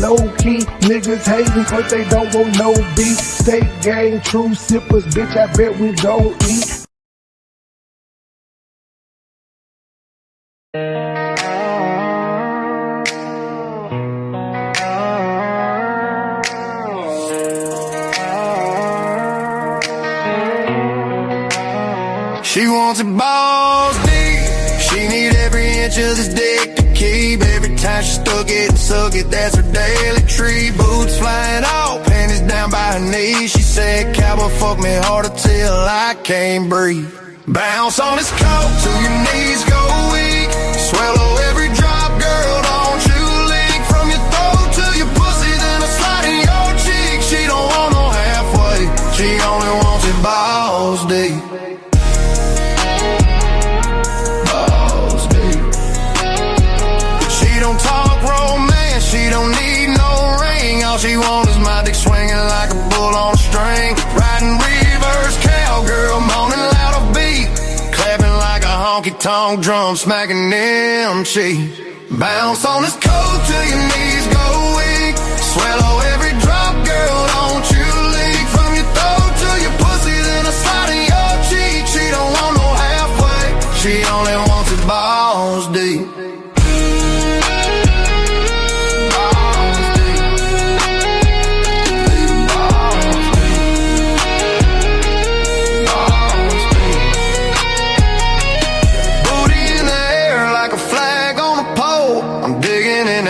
Low key, niggas hating, but they don't want no beef. State gang, true sippers, bitch, I bet we gon' eat. She wants it balls deep. She need every inch of this dick to keep. Every time she stuck it and suck it, that's her daily treat. Boots flying off, panties down by her knees. She said, cowboy, fuck me harder till I can't breathe. Bounce on this coat till your knees go weak. Swallow every drop, girl, don't you leak. From your throat to your pussy, then a slide in your cheek. She don't want no halfway, she only wants it balls deep. She don't need no ring. All she wants is my dick swinging like a bull on a string. Riding reverse cowgirl, moaning loud a beat. Clapping like a honky-tonk drum, smacking them cheeks. Bounce on this coat till your knees go weak. Swallow every drop, girl, don't you leak. From your throat to your pussy, then a slide in your cheek. She don't want no halfway, she only wants it balls deep.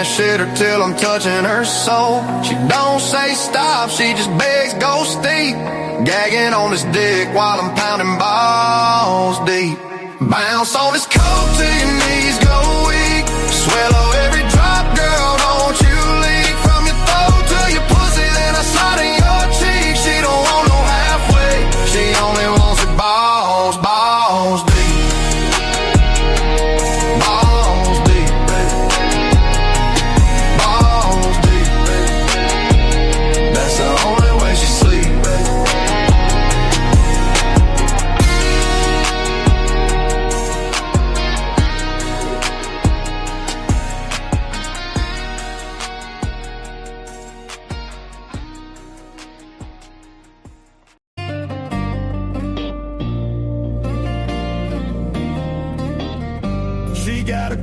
Shit her till I'm touching her soul. She don't say stop, she just begs go steep. Gagging on this dick while I'm pounding balls deep. Bounce on this coat till your knees go weak. Swallow every drop, girl, don't you leak. From your throat to your pussy, then I slide in your cheek. She don't want no halfway, she only wants it balls, balls deep.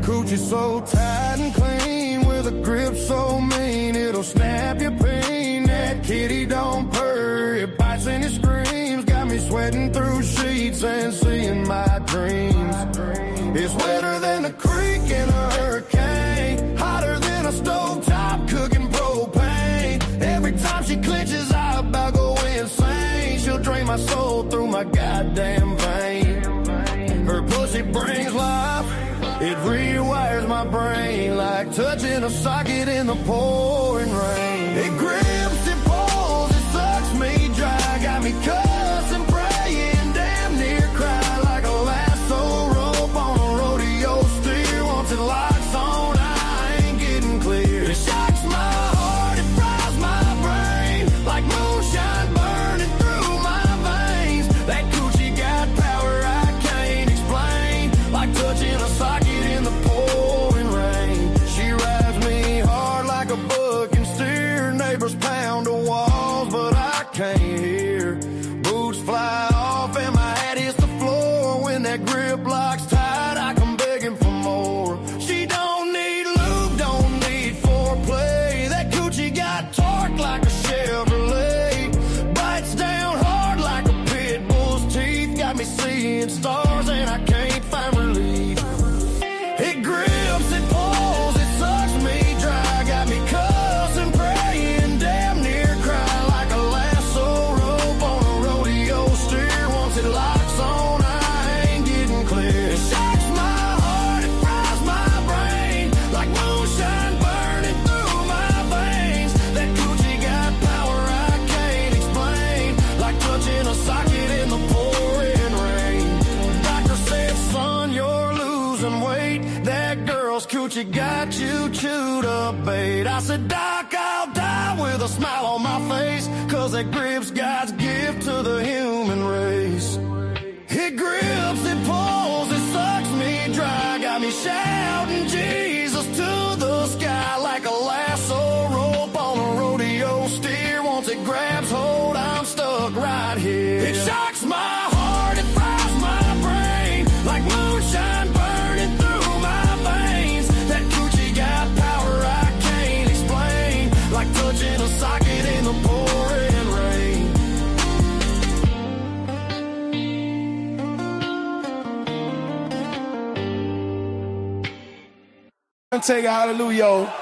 Coochie so tight and clean, with a grip so mean it'll snap your pain. That kitty don't purr, it bites and it screams. Got me sweating through sheets and seeing my dreams. It's wetter than a creek in a hurricane, hotter than a stovetop cooking propane. Every time she clenches, I about go insane. She'll drain my soul through my goddamn vein. Her pussy brings life, it rewires my brain like touching a socket in the pouring rain. It grips, it pulls, it sucks me dry. Got me cussing, praying, damn near cry. Like a lasso rope on a rodeo steer. Once it locks on, I ain't getting clear. It shocks my heart, it fries my brain like moonshine burning through my veins. That coochie got power I can't explain, like touching a socket. Pound the walls, but I can't hear. Boots fly off and my hat hits the floor. When that grip locks tight, I come begging for more. She don't need lube, don't need foreplay. That coochie got torque like a Chevrolet. Bites down hard like a pit bull's teeth. Got me seeing stars and I can't find relief. It grips, it pulls, it sucks me dry. Got me cussing, praying, damn near cry. Like a lasso rope on a rodeo steer. Once it locks on, I ain't getting clear. It shocks my heart, it fries my brain like moonshine burning through my veins. That coochie got power I can't explain, like touching a socket in the pouring rain. Doctor said, son, you're losing weight. That girl's coochie got you chewed up, bait. I said, Doc, I'll die with a smile on my face, 'cause that grip's God's gift to the human race. It grips, it pulls, it sucks me dry. Got me shouting Jesus to the sky like a lasso rope grabs hold, I'm stuck right here. It shocks my heart, it fries my brain, like moonshine burning through my veins. That coochie got power I can't explain, like touching a socket in the pouring rain. I'm taking hallelujah.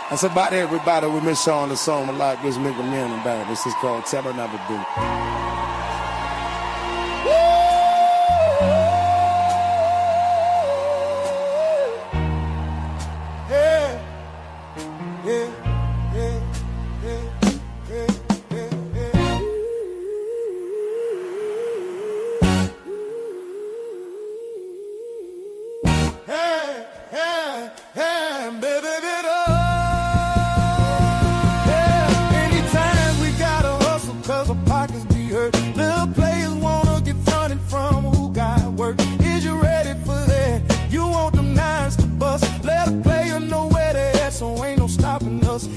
That's about everybody. We miss on the song a lot. Just make a man about it. This is called Tell Another Dude.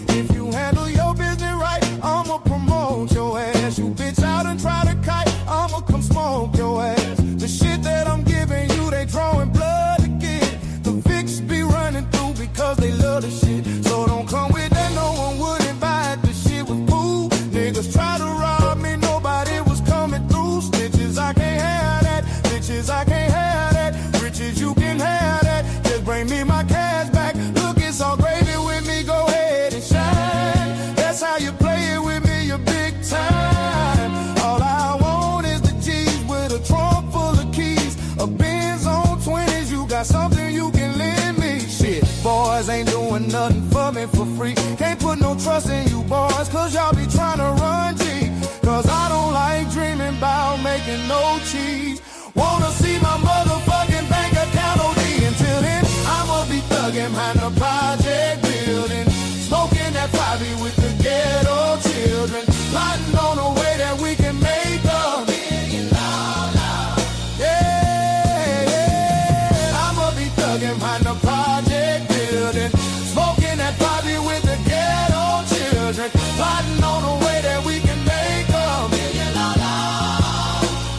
If you handle your business right, I'ma promote your ass. You bitch out and try to kite, I'ma come smoke your ass. The shit that I'm giving you, they drawing blood to get. The fix be running through because they love the shit. So don't come with that, no one wouldn't buy it. The shit was cool. Niggas try to rob me, nobody was coming through. Snitches, I can't have that. Bitches, I can't have that. Riches, you can have that. Just bring me my cash back. Look, it's all gravy with me, go ahead and shine. That's how you play it with me, you're big time. All I want is the G's with a trunk full of keys. A Benz on 20s, you got something you can lend me. Shit, boys ain't doing nothing for me for free. Can't put no trust in you boys, cause y'all be trying to run G. Cause I don't like dreaming about making no cheese. Wanna see my motherfucking bank account OD. Until then, I'ma be thugging behind the project building, smoking that 5 with the ghetto children, plotting on a way that we can make $1 million. Yeah, I'ma be thugging behind the project building, smoking that 5 with the ghetto children, plotting on a way that we can make $1 million.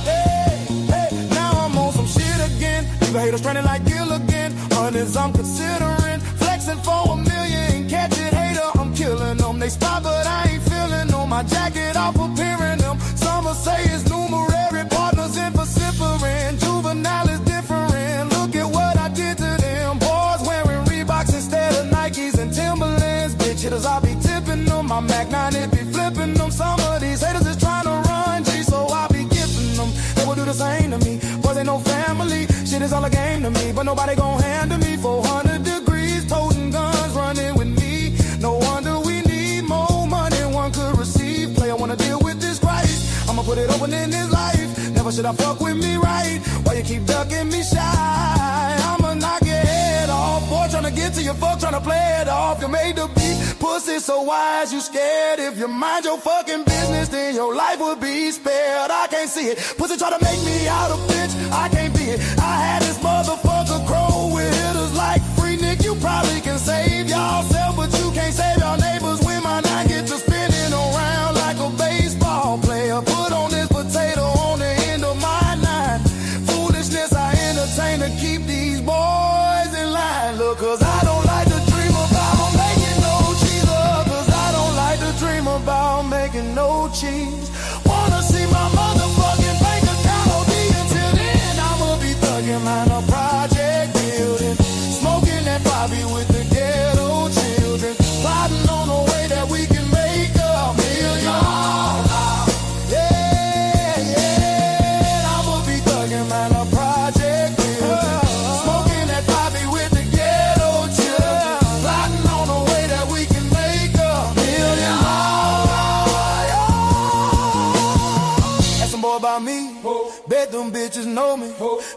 Hey, now I'm on some shit again. Leave a hater stranded like Gilligan. Hundreds I'm considering, flexing for $1 million. Catch it, hater, I'm killing them. They spot, but I ain't feeling them. My jacket off appearing them. Some will say it's numerary, partners in vocifering. Juvenile is different. Look at what I did to them. Boys wearing Reeboks instead of Nikes and Timberlands. Bitch hitters, I be tipping them. My Mac 9, it be flipping them. Some of these haters is trying to run G, so I be gifting them. They will do the same to me. Boys ain't no family. Shit is all a game to me, but nobody gon' handle me. 400 degrees, toting guns, running with me. No wonder we need more money one could receive. Play, I wanna deal with this Christ. I'ma put it open in his life. Never should I fuck with me right. Why you keep ducking me shy? I'ma knock your head off. Boy, tryna get to your fuck, tryna play it off. You made the beat, pussy so wise, you scared. If you mind your fucking business, then your life would be spared. I can't see it. Pussy try to make me out a bitch, I can't be it. I had this motherfucker crow with hitters like Free Nick. You probably can save yourself, but you can't save your neighbors when my 9 get to spinning around like a baseball player. Put on this potato on the end of my 9. Foolishness I entertain to keep these boys in line. Look, cause I don't like to dream about making no cheese. Cause I don't like to dream about making no cheese. Wanna see my motherfucking bank account OD. Until then, I'ma be thugging behind a project building, smoking that 5 with the ghetto children, plotting on a way that we can make $1 million. Yeah, I'ma be thugging behind a project building, smoking that 5 with the ghetto children, plotting on a way that we can make $1 million. Ask some boy about me, bet them bitches know me.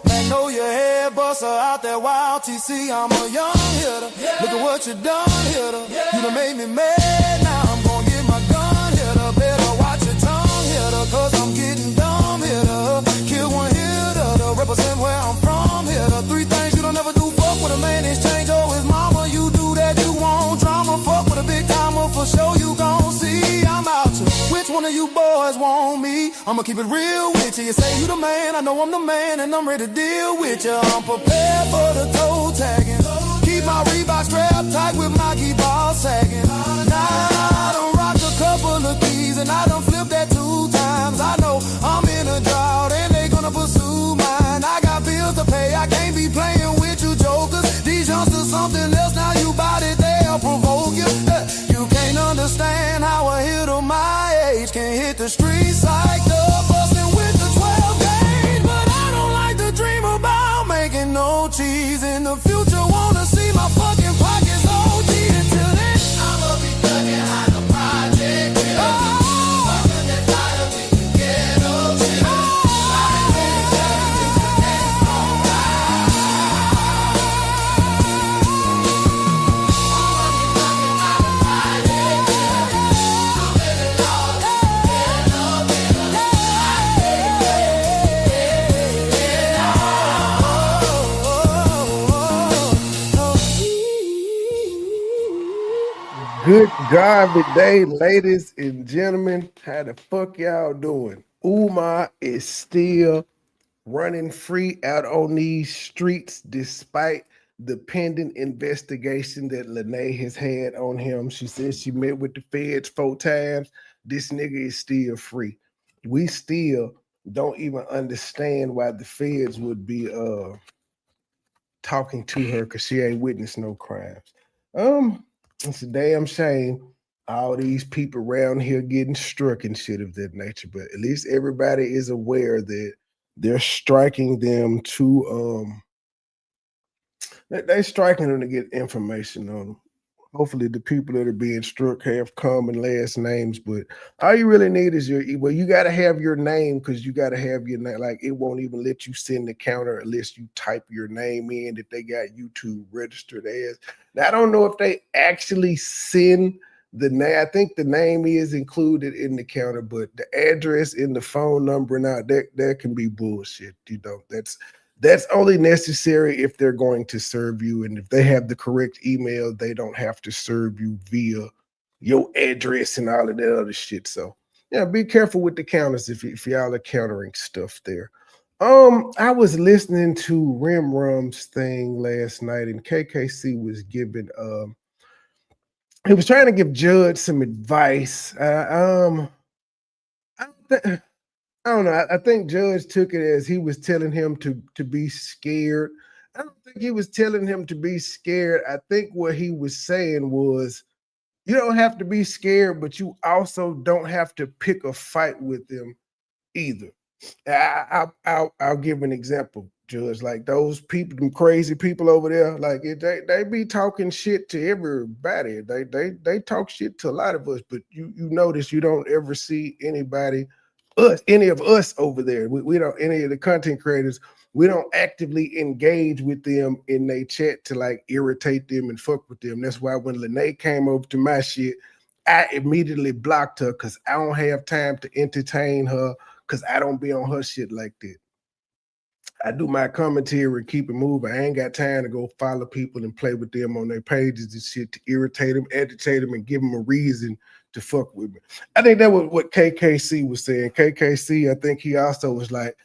Magnolia head buster out that wild TC. I'm a young hitter. Look at what you done, hitter. You done made me mad. Now I'm gon' get my gun, hitter. Better watch your tongue, hitter. Cause I'm getting dumb, hitter. Kill one hitter to represent where I'm from, hitter. 3 things you don't ever do. Fuck with a man, exchange or his mama. You do that, you want drama. Fuck with a big timer for sure. You gon' see I'm out to boys want me. I'ma keep it real with you. You say you the man, I know I'm the man, and I'm ready to deal with you. I'm prepared for the toe tagging. Keep my Reebok strapped tight with my key ball sagging. Now I done rocked a couple of keys, and I done flipped that 2 times. I know I'm in a drought, and they gonna pursue mine. I got bills to pay, I can't be playing with you jokers. These youngsters something else, now you bout it, they'll provoke you. You can't understand how a hitter my age can hit the streets like the bustin' with the 12 gauge. But I don't like to dream about making no cheese in the future. Wanna see my fucking pockets OD until then. I'ma be thugging high the project. Fucking that side of me, get up shit. Good garbage day, ladies and gentlemen. How the fuck y'all doing? Umar is still running free out on these streets despite the pending investigation that Lanea has had on him. She says she met with the feds 4 times. This nigga is still free. We still don't even understand why the feds would be talking to her because she ain't witnessed no crimes. It's a damn shame all these people around here getting struck and shit of that nature, but at least everybody is aware that they're striking them to they're striking them to get information on them. Hopefully the people that are being struck have common last names, but all you really need is you got to have your name, because you got to have your name. Like, it won't even let you send the counter unless you type your name in that they got YouTube registered as. Now, I don't know if they actually send the name. I think the name is included in the counter, but the address and the phone number, now that can be bullshit. That's only necessary if they're going to serve you. And if they have the correct email, they don't have to serve you via your address and all of that other shit. So, yeah, be careful with the counters if y'all are countering stuff there. I was listening to Rim Rum's thing last night, and KKC was giving he was trying to give Judge some advice. I don't know. I think Judge took it as he was telling him to be scared. I don't think he was telling him to be scared. I think what he was saying was, you don't have to be scared, but you also don't have to pick a fight with them either. I'll give an example, Judge. Like, those people, them crazy people over there, like, they be talking shit to everybody. They talk shit to a lot of us, but you notice you don't ever see any of us over there. We don't, any of the content creators, we don't actively engage with them in their chat to like irritate them and fuck with them. That's why when Lanea came over to my shit, I immediately blocked her, because I don't have time to entertain her, because I don't be on her shit like that. I do my commentary and keep it moving. I ain't got time to go follow people and play with them on their pages and shit to irritate them, agitate them, and give them a reason to fuck with me. I think that was what KKC was saying. KKC, I think he also was like,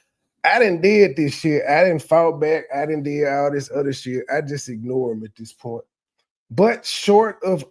I didn't did this shit. I didn't fall back. I didn't did all this other shit. I just ignore him at this point. But short of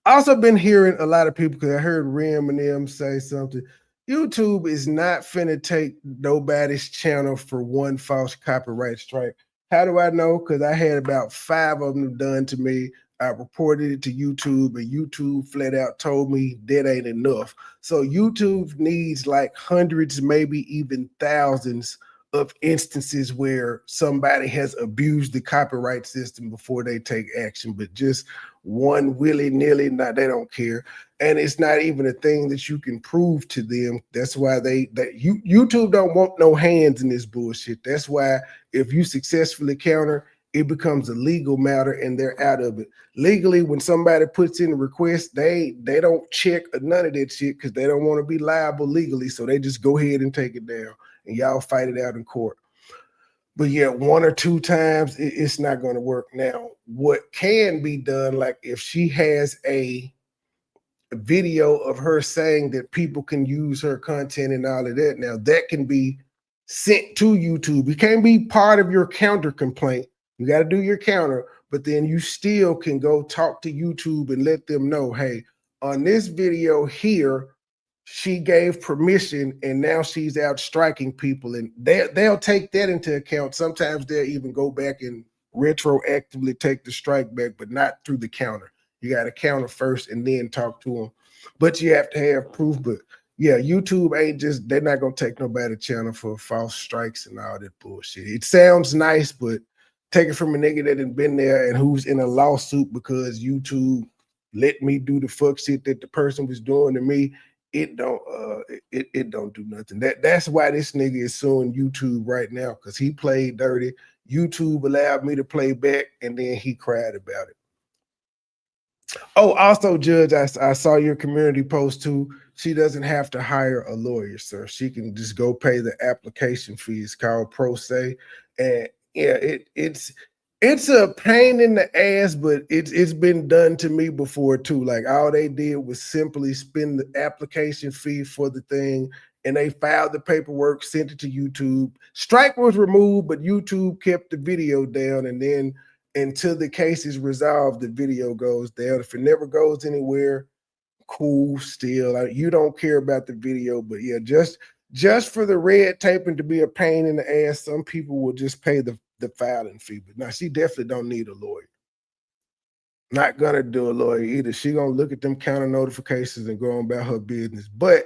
also been hearing a lot of people, because I heard Rim and them say something. YouTube is not finna take nobody's channel for one false copyright strike. How do I know? Because I had about 5 of them done to me. I reported it to YouTube, and YouTube flat out told me that ain't enough. So YouTube needs like hundreds, maybe even thousands of instances where somebody has abused the copyright system before they take action. But just one willy-nilly, they don't care. And it's not even a thing that you can prove to them. That's why YouTube don't want no hands in this bullshit. That's why if you successfully counter, it becomes a legal matter and they're out of it. Legally, when somebody puts in a request, they don't check none of that shit, because they don't want to be liable legally. So they just go ahead and take it down, and y'all fight it out in court. But yeah, 1 or 2 times, it's not going to work. Now, what can be done, like if she has a video of her saying that people can use her content and all of that. Now that can be sent to YouTube. It can't be part of your counter complaint. You got to do your counter, but then you still can go talk to YouTube and let them know, hey, on this video here, she gave permission and now she's out striking people, and they'll take that into account. Sometimes they'll even go back and retroactively take the strike back, but not through the counter. You got to counter first and then talk to them, but you have to have proof. But yeah, YouTube ain't just, they're not gonna take nobody's channel for false strikes and all that bullshit. It sounds nice, but take it from a nigga that had been there and who's in a lawsuit because YouTube let me do the fuck shit that the person was doing to me. It don't it don't do nothing. That's why this nigga is suing YouTube right now, because he played dirty. YouTube allowed me to play back, and then he cried about it. Oh, also, Judge, I saw your community post too. She doesn't have to hire a lawyer, sir. She can just go pay the application fee. It's called pro se, and yeah, it's a pain in the ass, but it's been done to me before too. Like all they did was simply spend the application fee for the thing, and they filed the paperwork, sent it to YouTube. Strike was removed, but YouTube kept the video down, and then until the case is resolved, the video goes down. If it never goes anywhere, cool, still. You don't care about the video, but yeah, just for the red tape and to be a pain in the ass, some people will just pay the filing fee. But now she definitely don't need a lawyer. Not gonna do a lawyer either. She gonna look at them counter notifications and go on about her business. But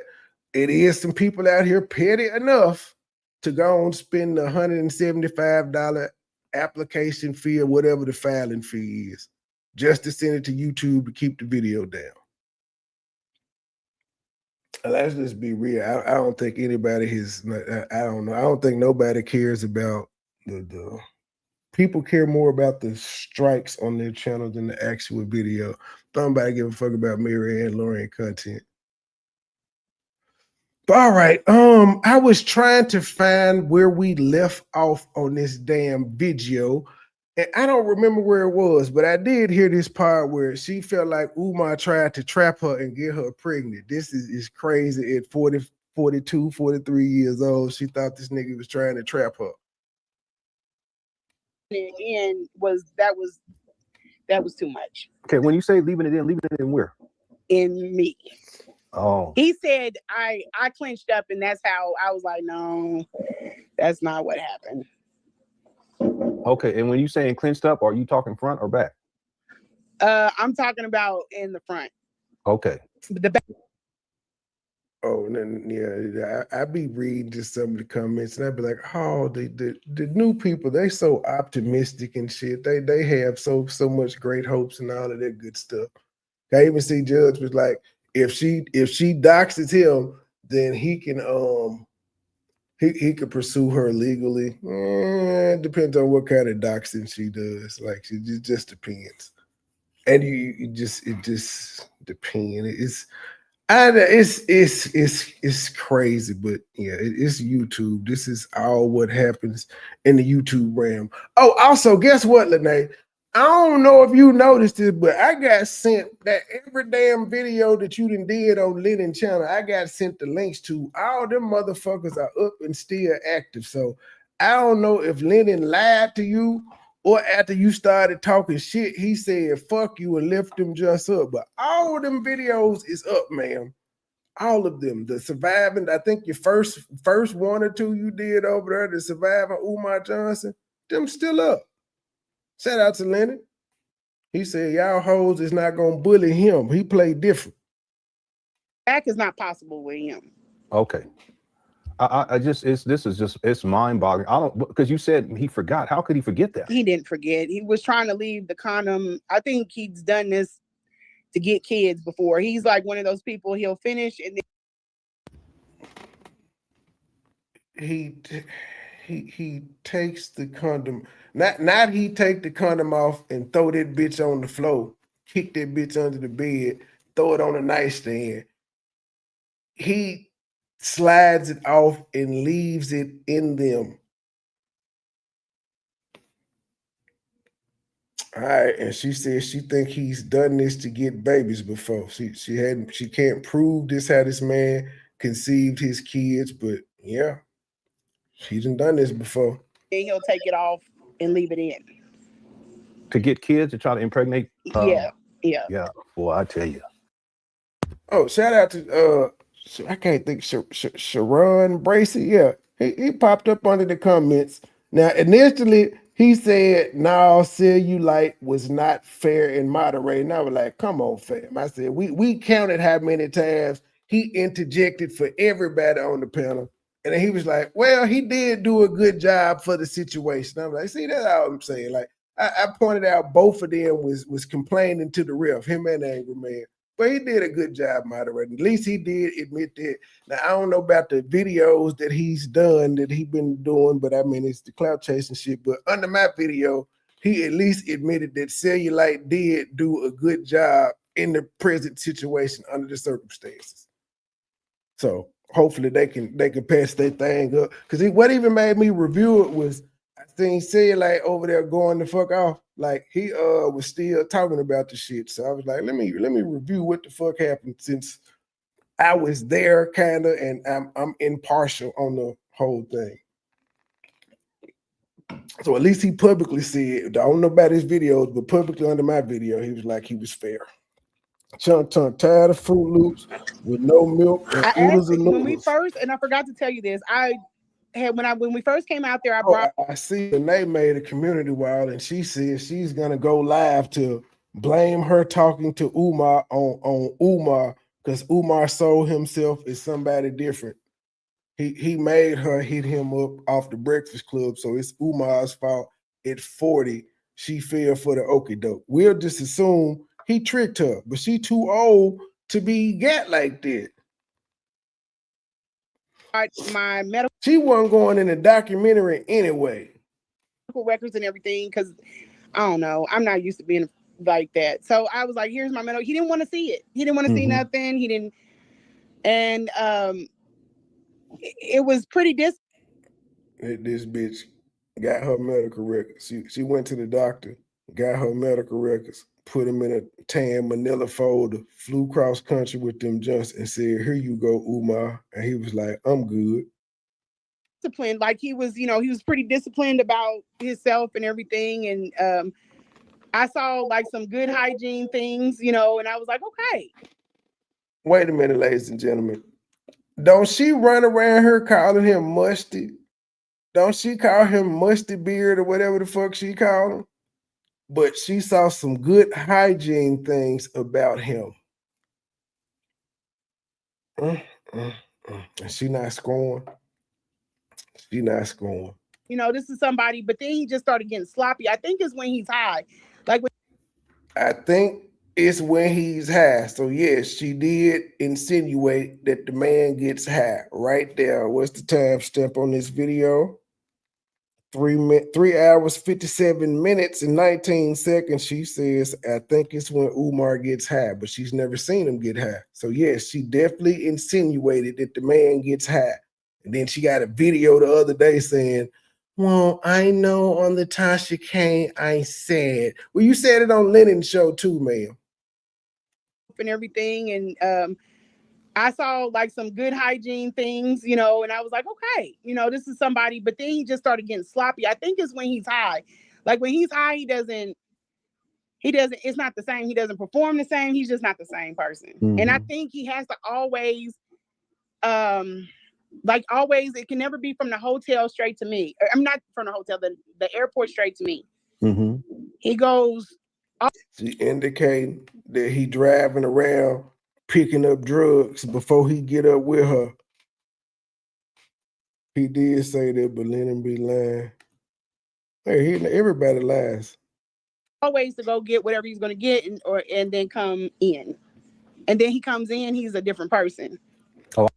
it is some people out here petty enough to go and spend the $175 application fee or whatever the filing fee is, just to send it to YouTube to keep the video down. Let's just be real. I don't think anybody has, I don't know. I don't think nobody cares about the people care more about the strikes on their channel than the actual video. Don't nobody give a fuck about Mary and Lauren content. All right. I was trying to find where we left off on this damn video, and I don't remember where it was, but I did hear this part where she felt like Umar tried to trap her and get her pregnant. This is crazy. At 40, 42, 43 years old, she thought this nigga was trying to trap her. And that was too much. Okay, when you say leaving it in where? In me. Oh. He said I clenched up, and that's how I was like, no, that's not what happened. Okay, and when you saying clenched up, are you talking front or back? I'm talking about in the front. Okay. The back. Oh, and then yeah, I be reading just some of the comments, and I'd be like, oh, the new people, they so optimistic and shit. They have so much great hopes and all of that good stuff. I even see Judge was like, if she doxes him, then he can he could pursue her legally. It depends on what kind of doxing she does. Like it just depends, and it just depends. It's crazy, but yeah, it's YouTube. This is all what happens in the YouTube realm. Oh, also, guess what, Lanea? I don't know if you noticed it, but I got sent that every damn video that you done did on Lennon channel. I got sent the links to. All them motherfuckers are up and still active. So I don't know if Lennon lied to you, or after you started talking shit, he said, fuck you, and left them just up. But all of them videos is up, ma'am. All of them. The surviving, I think your first one or two you did over there, the surviving Umar Johnson, them still up. Shout out to Lennon. He said, y'all hoes is not going to bully him. He played different. Back is not possible with him. Okay. It's mind-boggling. I don't, because you said he forgot. How could he forget that? He didn't forget. He was trying to leave the condom. I think he's done this to get kids before. He's like one of those people, he'll finish and then he takes the condom. Not he take the condom off and throw that bitch on the floor, kick that bitch under the bed, throw it on the nightstand. He slides it off and leaves it in them. All right, and she said she think he's done this to get babies before. She can't prove this how this man conceived his kids, but yeah, she done this before. And he'll take it off and leave it in. To get kids to try to impregnate. Yeah. Boy, I tell you. Oh, shout out to I can't think Sharon Bracy. Yeah, he popped up under the comments. Now, initially he said, "No, cellulite was not fair and moderated." And I was like, "Come on, fam." I said, "We counted how many times he interjected for everybody on the panel." And then he was like, "Well, he did do a good job for the situation." I'm like, "See, that's all I'm saying." Like I pointed out, both of them was complaining to the ref, him and the angry man. But he did a good job moderating. At least he did admit that. Now, I don't know about the videos that he's done, that he been doing, but I mean, it's the clout chasing shit. But under my video, he at least admitted that cellulite did do a good job in the present situation under the circumstances. So hopefully they can pass that thing up. Because what even made me review it was I seen cellulite over there going the fuck off. Like he was still talking about the shit. So I was like, let me review what the fuck happened, since I was there kind of, and I'm impartial on the whole thing. So at least he publicly said, I don't know about his videos, but publicly under my video, he was like he was fair. Chunk tired of Fruit Loops with no milk and oodles and noodles. When we first, and I forgot to tell you this, when we first came out there, I see Renee made a community wall, and she said she's gonna go live to blame her talking to Umar on Umar, because Umar sold himself as somebody different. He made her hit him up off the Breakfast Club, so it's Umar's fault. At 40, she fell for the okie doke. We'll just assume he tricked her, but she too old to be got like that. My medical, she wasn't going in the documentary anyway. Records and everything, because I don't know, I'm not used to being like that. So I was like, here's my medical. He didn't want to see it. He didn't want to see nothing. He didn't, and it was pretty This bitch got her medical records. She went to the doctor, got her medical records, put them in a tan manila folder, flew cross country with them junks, and said, "Here you go, Umar." And he was like, "I'm good." Disciplined, like he was pretty disciplined about himself and everything. And I saw like some good hygiene things, and I was like, okay. Wait a minute, ladies and gentlemen. Don't she run around here calling him musty? Don't she call him musty beard or whatever the fuck she called him? But she saw some good hygiene things about him. And she not scoring. She not scoring. This is somebody, but then he just started getting sloppy. I think it's when he's high. I think it's when he's high. So yes, she did insinuate that the man gets high right there. What's the time stamp on this video? 3 hours, 57 minutes and 19 seconds. She says, I think it's when Umar gets high, but she's never seen him get high. So yes, she definitely insinuated that the man gets high. And then she got a video the other day saying, well, I know on the Tasha K, I said. Well, you said it on Lennon's show too, ma'am. And everything. And I saw like some good hygiene things, and I was like, okay, this is somebody, but then he just started getting sloppy. I think it's when he's high. Like when he's high, he doesn't, it's not the same. He doesn't perform the same. He's just not the same person. And I think he has to always, always, it can never be from the hotel straight to me. I'm not from the hotel, the airport straight to me. He goes. She indicating that he driving around picking up drugs before he get up with her. He did say that, but Lennon be lying. Hey, everybody lies. Always to go get whatever he's going to get, and then come in. And then he comes in, he's a different person.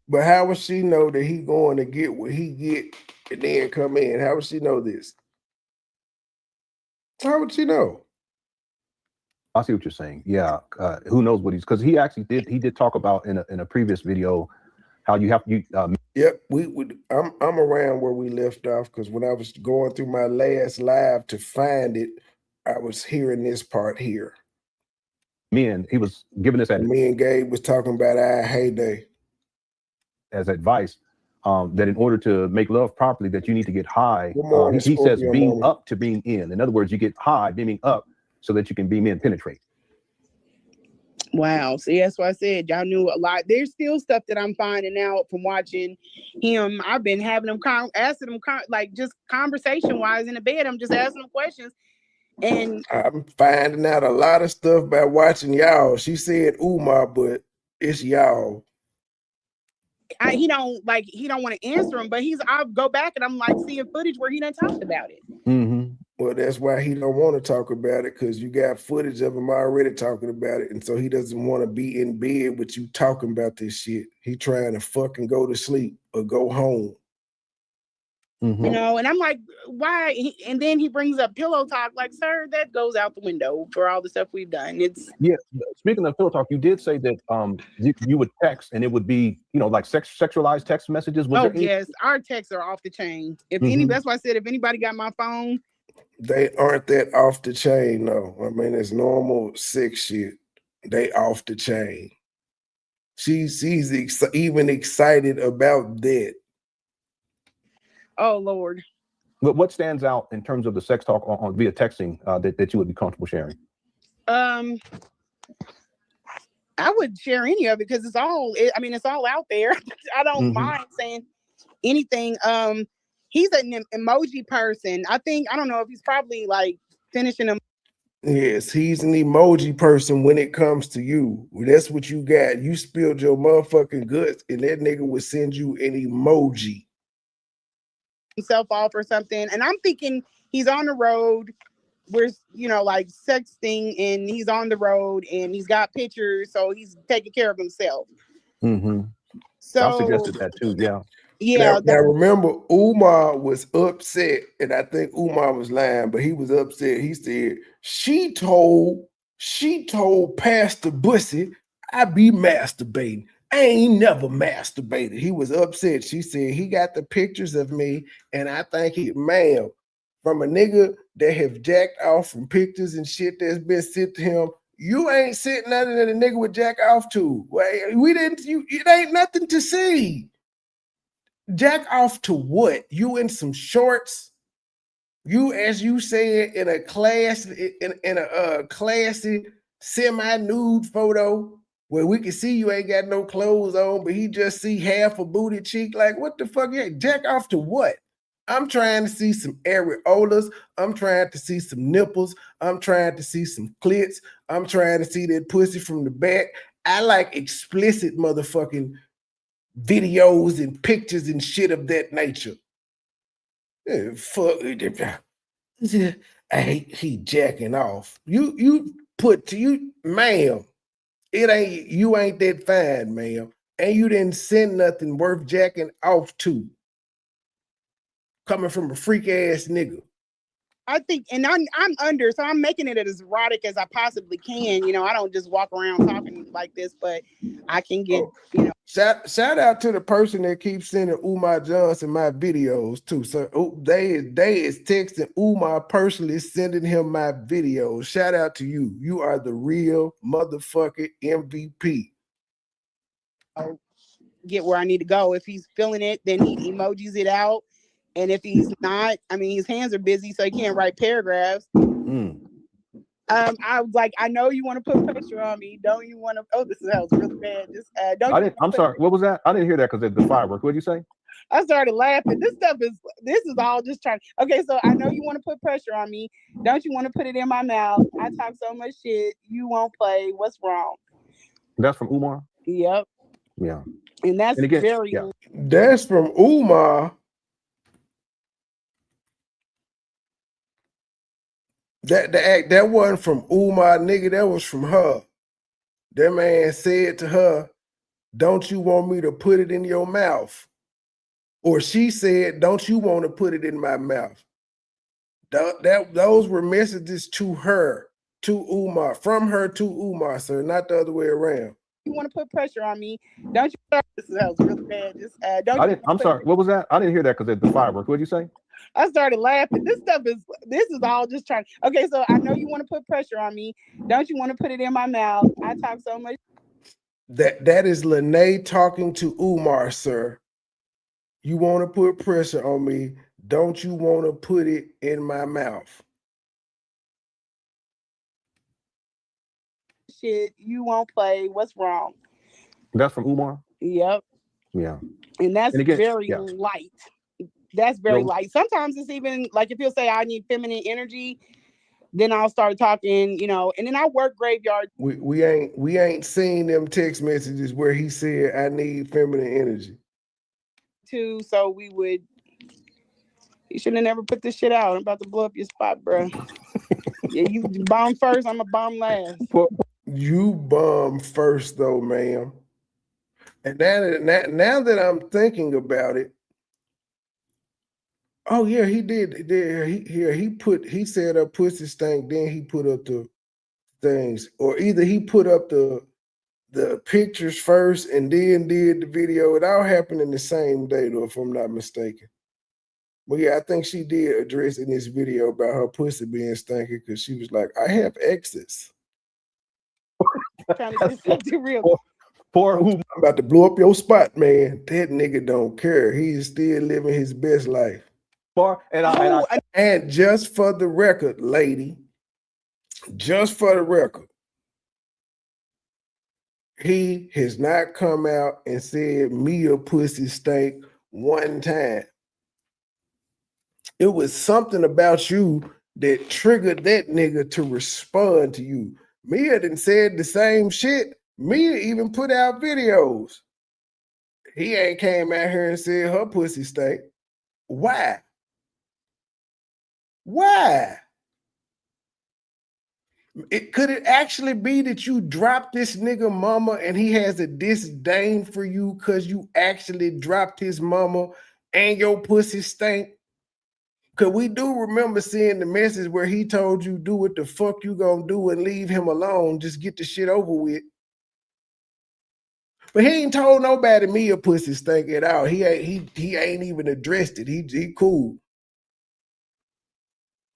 But how would she know that he going to get what he get and then come in? How would she know this? How would she know? I see what you're saying. Yeah. Who knows what because he actually did talk about in a previous video how you have Yep, I'm around where we left off, because when I was going through my last live to find it, I was hearing this part here. He was giving this Me and Gabe was talking about our heyday as advice, that in order to make love properly, that you need to get high. He says beam up to beam in. In other words, you get high, beaming up, so that you can beam in, penetrate. Wow. See, that's why I said y'all knew a lot. There's still stuff that I'm finding out from watching him. I've been having them asking them like just conversation wise in the bed. I'm just asking them questions. And I'm finding out a lot of stuff by watching y'all. She said Umar, but it's y'all. He don't want to answer him, but I'll go back and I'm like seeing footage where he done talked about it. Mm-hmm. Well, that's why he don't want to talk about it, because you got footage of him already talking about it, and so he doesn't want to be in bed with you talking about this shit. He trying to fucking go to sleep or go home. Mm-hmm. You know, and I'm like, why? And then he brings up pillow talk, like, sir, that goes out the window for all the stuff we've done. Yeah. Speaking of pillow talk, you did say that you would text and it would be, like sexualized text messages. Yes, our texts are off the chain. That's why I said if anybody got my phone, they aren't that off the chain, though. I mean, it's normal sex shit. They off the chain. She's even excited about that. Oh Lord. But what stands out in terms of the sex talk on via texting that you would be comfortable sharing? I would share any of it because it's all out there. I don't mind saying anything. He's an emoji person. I don't know if he's probably like finishing them. Yes, he's an emoji person when it comes to you. That's what you got. You spilled your motherfucking guts, and that nigga would send you an emoji. Himself off or something. And I'm thinking he's on the road. We're, like sexting, and he's on the road and he's got pictures. So he's taking care of himself. Mm-hmm. So I suggested that too. Yeah. Yeah. Now remember, Umar was upset, and I think Umar was lying, but he was upset. He said, she told Pastor Bussy I be masturbating. I ain't never masturbated. He was upset. She said he got the pictures of me, and I think ma'am, from a nigga that have jacked off from pictures and shit that's been sent to him, you ain't sent nothing that a nigga would jack off to. It ain't nothing to see. Jack off to what? You in some shorts? You, as you said, in a classy semi-nude photo where we can see you ain't got no clothes on, but he just see half a booty cheek. Like, what the fuck? Yeah, jack off to what? I'm trying to see some areolas. I'm trying to see some nipples. I'm trying to see some clits. I'm trying to see that pussy from the back. I like explicit motherfucking videos and pictures and shit of that nature. Fuck. I hate he jacking off. You put to you, ma'am. You ain't that fine, ma'am. And you didn't send nothing worth jacking off to. Coming from a freak ass nigga. I think, and I'm under, so I'm making it as erotic as I possibly can. I don't just walk around talking like this, but I can get, Shout out to the person that keeps sending Umar Johnson my videos too. So they is texting Umar personally, sending him my videos. Shout out to you. You are the real motherfucking MVP. I'll get where I need to go. If he's feeling it, then he emojis it out. And if he's not, his hands are busy, so he can't write paragraphs. I was like, I know you want to put pressure on me. Don't you want to? Oh, this sounds really bad. Just I'm sorry. What was that? I didn't hear that because of the fireworks. What did you say? I started laughing. This is all just trying. Okay, so I know you want to put pressure on me. Don't you want to put it in my mouth? I talk so much shit. You won't play. What's wrong? That's from Umar? Yep. Yeah. And that's That's from Umar. That wasn't from Umar, nigga. That was from her. That man said to her, "Don't you want me to put it in your mouth?" Or she said, "Don't you want to put it in my mouth?" Those were messages to her, to Umar, from her to Umar, sir, not the other way around. You want to put pressure on me? Don't you? This sounds really bad. I'm sorry. What was that? I didn't hear that because of the fireworks. What did you say? I started laughing. This is all just trying. Okay, so I know you want to put pressure on me. Don't you want to put it in my mouth? I talk so much. That is Lanea talking to Umar, sir. You want to put pressure on me. Don't you want to put it in my mouth? Shit, you won't play. What's wrong? That's from Umar? Yep. Yeah. And that's And again, very yeah. light. That's very light. Sometimes it's even like if he'll say I need feminine energy, then I'll start talking, you know, and then I work graveyard. We ain't seen them text messages where he said I need feminine energy. Too, so we would. You should have never put this shit out. I'm about to blow up your spot, bro. Yeah, you bomb first. I'm a bomb last. You bomb first, though, ma'am. And now that I'm thinking about it, oh yeah, he did. He said a pussy stank. Then he put up the things, or either he put up the pictures first and then did the video. It all happened in the same day, though, if I'm not mistaken. But yeah, I think she did address in this video about her pussy being stanky because she was like, I have exes. Trying to dissect it real. I'm about to blow up your spot, man. That nigga don't care. He is still living his best life. And just for the record, lady, just for the record, he has not come out and said Mia pussy stank one time. It was something about you that triggered that nigga to respond to you. Mia done said the same shit. Mia even put out videos. He ain't came out here and said her pussy stank. Why? Why? Could it actually be that you dropped this nigga mama and he has a disdain for you because you actually dropped his mama and your pussy stank? Because we do remember seeing the message where he told you do what the fuck you gonna do and leave him alone. Just get the shit over with. But he ain't told nobody Mia pussy stink at all. He ain't even addressed it. He cool.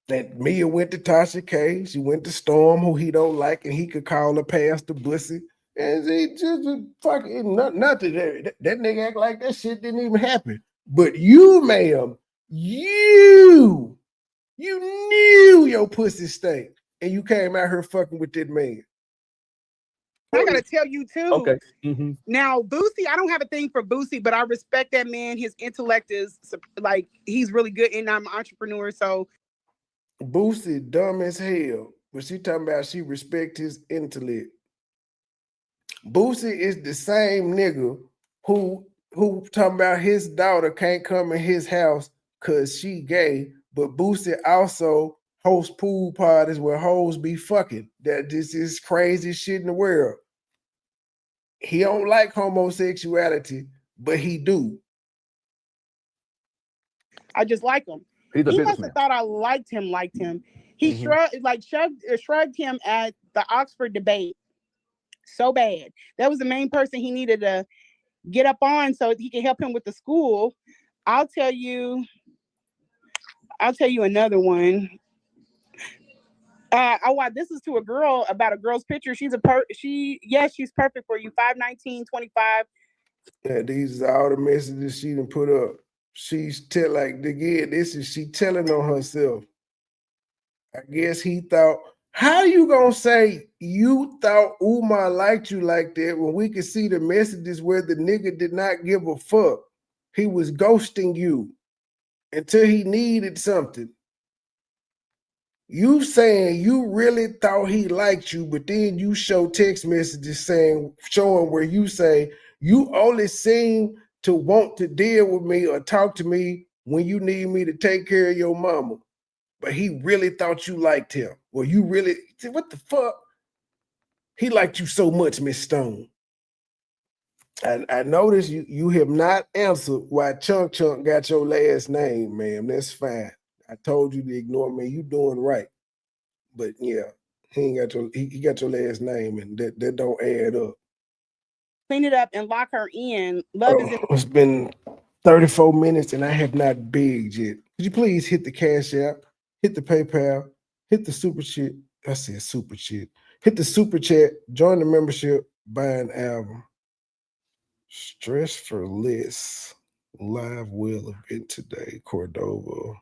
That Mia went to Tasha K. She went to Storm, who he don't like, and he could call her Pastor Bussy. And he just fucking nothing. That nigga act like that shit didn't even happen. But you, ma'am, you knew your pussy stank, and you came out here fucking with that man. I gotta tell you too. Okay. Now, Boosie, I don't have a thing for Boosie, but I respect that man. His intellect is like he's really good, and I'm an entrepreneur, so. Boosie dumb as hell, but she talking about she respect his intellect. Boosie is the same nigga who talking about his daughter can't come in his house because she gay, but Boosie also hosts pool parties where hoes be fucking. That this is crazy shit in the world. He don't like homosexuality, but he do. I just like him. He must have thought I liked him. He shrugged him at the Oxford debate so bad. That was the main person he needed to get up on so he can help him with the school. I'll tell you another one. This is to a girl about a girl's picture. She's perfect for you. 5'19", 25. Yeah, these are all the messages she done put up. She's she telling on herself. I guess he thought, how you gonna say you thought Umar liked you like that when we could see the messages where the nigga did not give a fuck? He was ghosting you until he needed something. You saying you really thought he liked you, but then you show text messages showing where you say you only seem to want to deal with me or talk to me when you need me to take care of your mama. But he really thought you liked him. Well, you really, what the fuck? He liked you so much, Miss Stone. I noticed you have not answered why Chunk Chunk got your last name, ma'am. That's fine. I told you to ignore me. You doing right. But yeah, he got your last name, and that don't add up. Clean it up and lock her in. It's been 34 minutes and I have not begged yet. Could you please hit the Cash App, hit the PayPal, hit the super chat? I said super chat. Hit the super chat, join the membership, buy an album. Stress for Less. Live will event today, Cordova,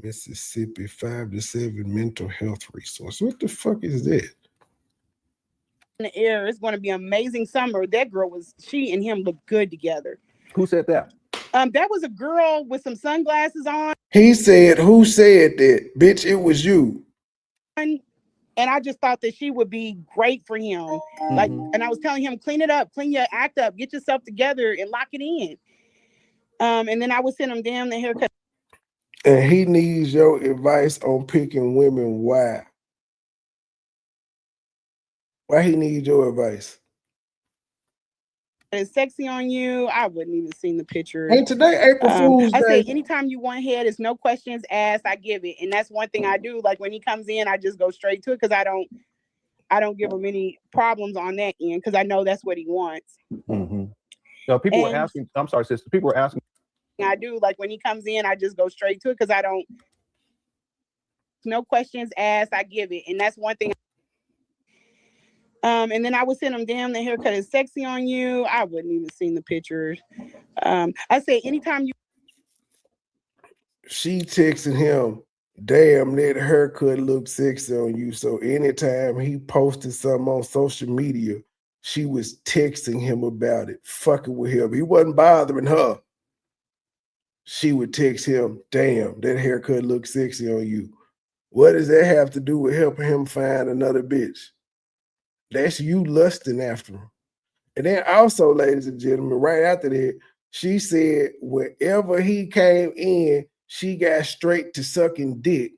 Mississippi, 5 to 7 mental health resource. What the fuck is that? In the air, it's going to be an amazing summer. That girl she and him look good together. Who said that? That was a girl with some sunglasses on. He said, who said that? Bitch, it was you. And I just thought that she would be great for him. Mm-hmm. Like, and I was telling him, clean it up, clean your act up, get yourself together and lock it in. And then I would send him damn the haircut. And he needs your advice on picking women. Why? Why he needs your advice? It's sexy on you. I wouldn't even seen the picture. Hey, today April Fool's Day. I say anytime you want head, it's no questions asked. I give it, and that's one thing I do. Like when he comes in, I just go straight to it because I don't give him any problems on that end because I know that's what he wants. Mm-hmm. So people were asking. I'm sorry, sister. People were asking. I do like when he comes in, I just go straight to it because I don't. No questions asked. I give it, and that's one thing. And then I would send him, damn, the haircut is sexy on you. I wouldn't even seen the pictures. I say anytime you. She texting him, damn, that haircut looks sexy on you. So anytime he posted something on social media, she was texting him about it, fucking with him. He wasn't bothering her. She would text him, damn, that haircut looks sexy on you. What does that have to do with helping him find another bitch? That's you lusting after him. And then also, ladies and gentlemen, right after that, she said wherever he came in, she got straight to sucking dick.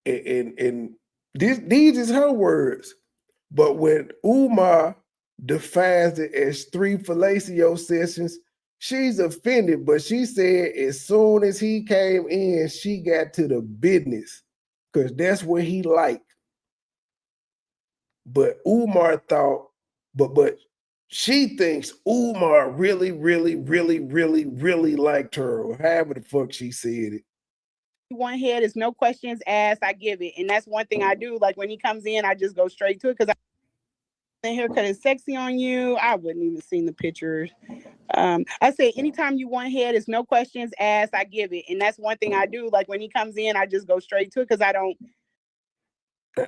And these is her words. But when Umar defines it as 3 fellatio sessions, she's offended. But she said as soon as he came in, she got to the business because that's what he liked. But Umar thought, but she thinks Umar really liked her, or however the fuck she said it. One head is no questions asked. I give it, and that's one thing I do. Like when he comes in, I just go straight to it because the haircut is sexy on you. I wouldn't even seen the pictures. I say anytime you want head is no questions asked. I give it, and that's one thing I do. Like when he comes in, I just go straight to it because I don't.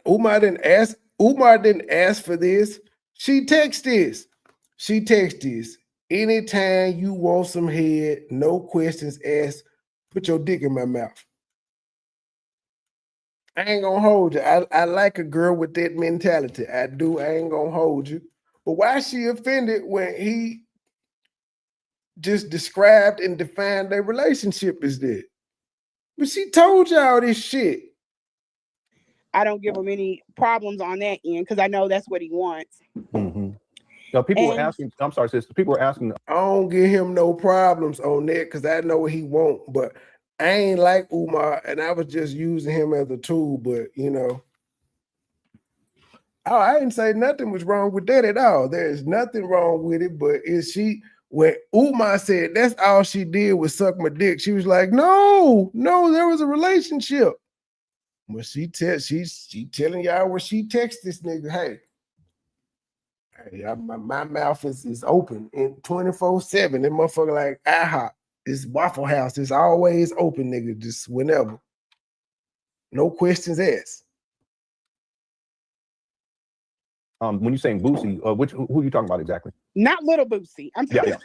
Umar didn't ask for this. She text this. She text this. Anytime you want some head, no questions asked, put your dick in my mouth. I ain't gonna hold you. I like a girl with that mentality. I do. I ain't gonna hold you. But why is she offended when he just described and defined their relationship as that? But she told y'all this shit. I don't give him any problems on that end because I know that's what he wants. Mm-hmm. So people were asking, I'm sorry, sister, people were asking. I don't give him no problems on that because I know what he wants, but I ain't like Umar and I was just using him as a tool, but you know. Oh, I didn't say nothing was wrong with that at all. There's nothing wrong with it, but when Umar said that's all she did was suck my dick, she was like, no, there was a relationship. But she telling y'all where she text this nigga, hey, my mouth is open in 24/7. That motherfucker like IHOP, this Waffle House is always open, nigga, just whenever. No questions asked. When you're saying Boosie, who are you talking about exactly? Not little Boosie. I'm yeah.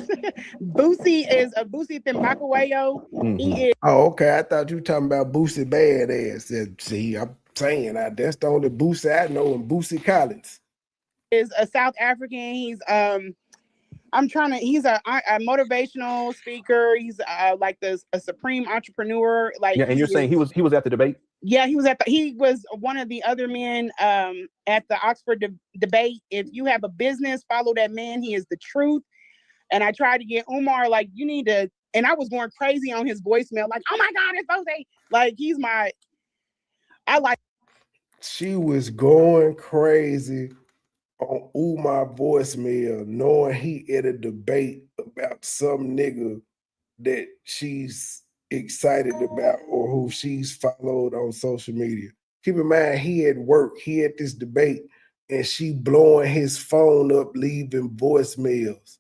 Boosie is a Boosie Thimbacawayo. Mm-hmm. He is. Oh, okay. I thought you were talking about Boosie Badass. See, I'm saying that's the only Boosie I know, and Boosie Collins is a South African. He's he's a motivational speaker. He's like a supreme entrepreneur. Like yeah, and you're saying he was at the debate? Yeah, he was one of the other men at the Oxford debate. If you have a business, follow that man. He is the truth. And I tried to get Umar, like, you need to, and I was going crazy on his voicemail, like, oh my God, it's Jose. Like, She was going crazy on Umar voicemail, knowing he at a debate about some nigga that she's excited about or who she's followed on social media. Keep in mind, he at work, he had this debate, and she blowing his phone up, leaving voicemails.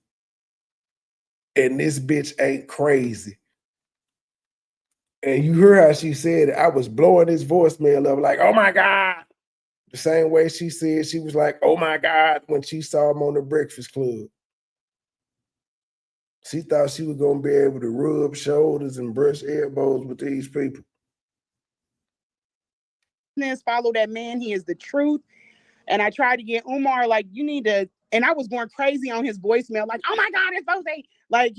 And this bitch ain't crazy. And you hear how she said it. I was blowing his voicemail up like, oh my God. The same way she said she was like, oh my God, when she saw him on the Breakfast Club. She thought she was going to be able to rub shoulders and brush elbows with these people. Follow that man. He is the truth. And I tried to get Umar, like, you need to, and I was going crazy on his voicemail, like, oh my God, it's Jose. Like,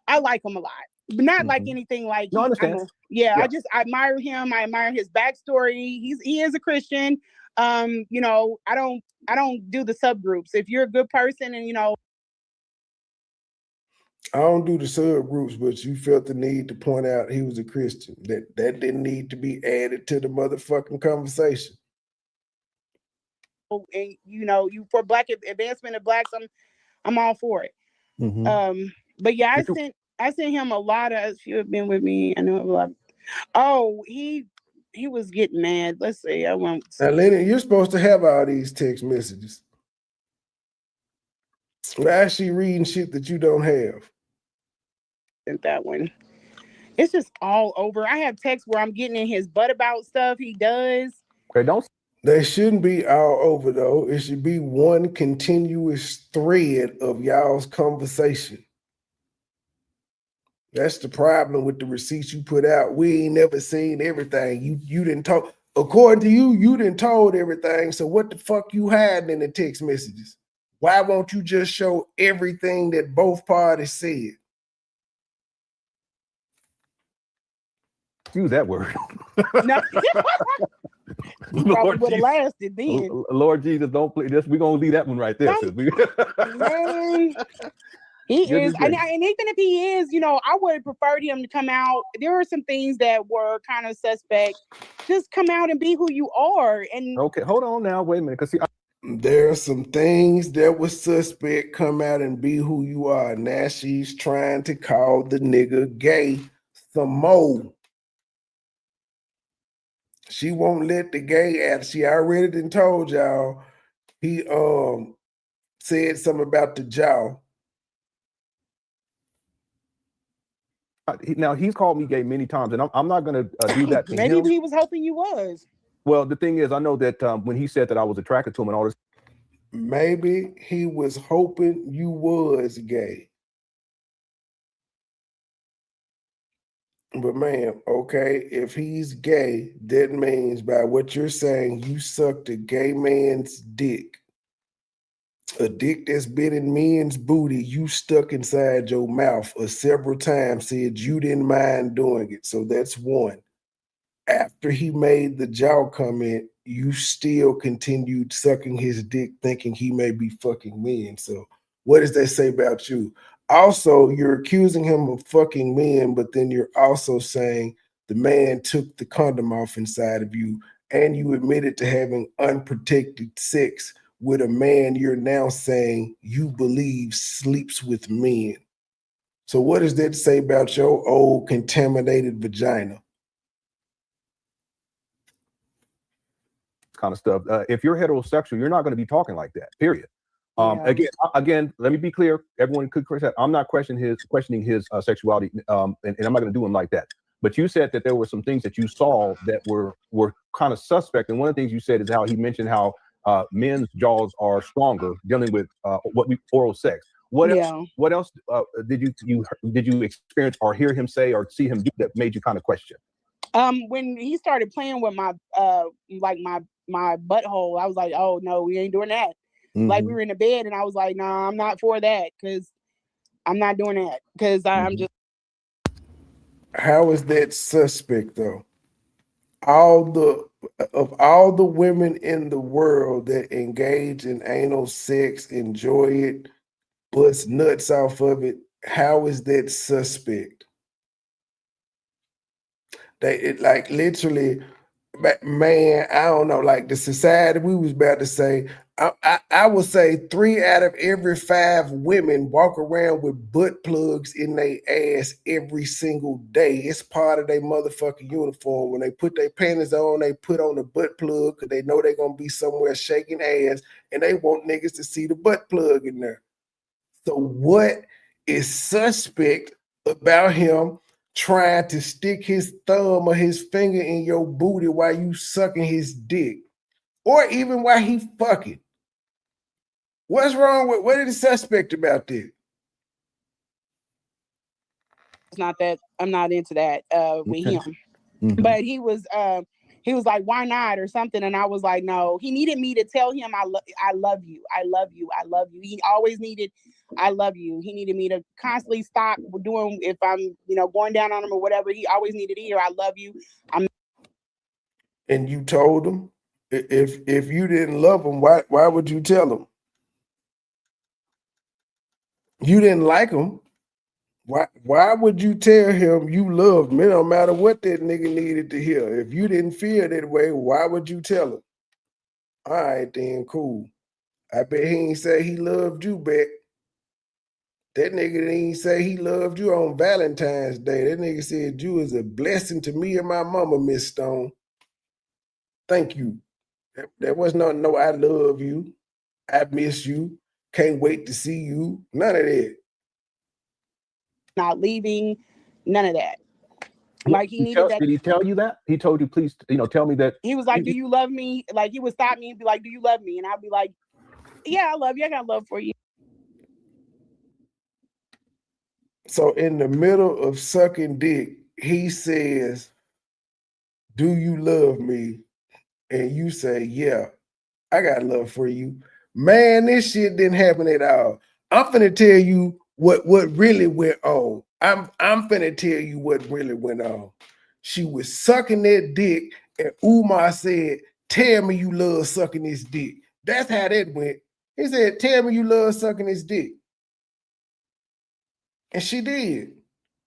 I like him a lot, but not like anything like, no, I understand. Yeah, I admire him. I admire his backstory. He is a Christian. You know, I don't do the subgroups. If you're a good person and, you know, I don't do the subgroups, but you felt the need to point out he was a Christian. That didn't need to be added to the motherfucking conversation. And you know, you for Black advancement of Blacks, I'm all for it. But yeah, I sent him a lot of. You have been with me. I know a lot. Oh, he was getting mad. Let's see. I won't. Now, Lanea, you're supposed to have all these text messages. Why is she reading shit that you don't have? And that one. It's just all over. I have texts where I'm getting in his butt about stuff he does. Okay, don't. They shouldn't be all over though. It should be one continuous thread of y'all's conversation. That's the problem with the receipts you put out. We ain't never seen everything. You didn't talk. According to you, you didn't told everything. So what the fuck you hiding in the text messages? Why won't you just show everything that both parties said? Use that word. No. Lord would have lasted then. Lord Jesus, don't play this. We're gonna leave that one right there. Man, he is, and even if he is, you know, I would have preferred him to come out. There are some things that were kind of suspect. Just come out and be who you are. And okay, hold on now, wait a minute, because there are some things that was suspect. Come out and be who you are. Now she's trying to call the nigga gay some more. She won't let the gay out. She already done told y'all he said something about the jaw. Now he's called me gay many times, and I'm not going to do that to maybe him. he was hoping you was. Well, the thing is, I know that when he said that I was attracted to him and all this, maybe he was hoping you was gay. But ma'am, okay, if he's gay, that means by what you're saying, you sucked a gay man's dick. A dick that's been in men's booty, you stuck inside your mouth several times, said you didn't mind doing it. So that's one. After he made the jaw comment, you still continued sucking his dick, thinking he may be fucking men. So what does that say about you? Also, you're accusing him of fucking men, but then you're also saying the man took the condom off inside of you, and you admitted to having unprotected sex with a man you're now saying you believe sleeps with men. So what does that say about your old contaminated vagina? kind of stuff. If you're heterosexual, you're not going to be talking like that, period. Again, let me be clear. Everyone could correct that. I'm not questioning his sexuality, and I'm not going to do him like that. But you said that there were some things that you saw that were kind of suspect. And one of the things you said is how he mentioned how men's jaws are stronger dealing with oral sex. What else did you experience or hear him say or see him do that made you kind of question? When he started playing with my my butthole, I was like, oh no, we ain't doing that. Mm-hmm. Like we were in the bed and I was like, nah, I'm not for that, because I'm not doing that, because I'm just. How is that suspect though? All the women in the world that engage in anal sex, enjoy it, bust nuts off of it, how is that suspect? Like literally, Man, I don't know. Like the society we was about to say, I would say 3 out of every 5 women walk around with butt plugs in their ass every single day. It's part of their motherfucking uniform. When they put their panties on, they put on the butt plug because they know they're gonna be somewhere shaking ass, and they want niggas to see the butt plug in there. So what is suspect about him trying to stick his thumb or his finger in your booty while you sucking his dick, or even while he fucking? What's wrong with what is the suspect about this? It's not that I'm not into that with him, Mhm. but he was like, why not, or something, and I was like, no. He needed me to tell him I love you, I love you, I love you. He always needed I love you. He needed me to constantly stop doing, if I'm going down on him or whatever. He always needed to hear I love you. And you told him? If you didn't love him, why would you tell him? You didn't like him. Why would you tell him you loved me? No matter what that nigga needed to hear. If you didn't feel that way, why would you tell him? All right, then, cool. I bet he ain't say he loved you back. That nigga didn't say he loved you on Valentine's Day. That nigga said you is a blessing to me and my mama, Miss Stone. Thank you. That was not no I love you. I miss you. Can't wait to see you. None of that. Not leaving, none of that. Like he needed that. Did he tell you that? He told you, please, tell me that. He was like, do you love me? Like he would stop me and be like, do you love me? And I'd be like, yeah, I love you. I got love for you. So in the middle of sucking dick, he says, do you love me? And you say, yeah, I got love for you. Man, this shit didn't happen at all. I'm finna tell you what really went on. I'm finna tell you what really went on. She was sucking that dick, and Umar said, tell me you love sucking this dick. That's how that went. He said, tell me you love sucking this dick. And she did.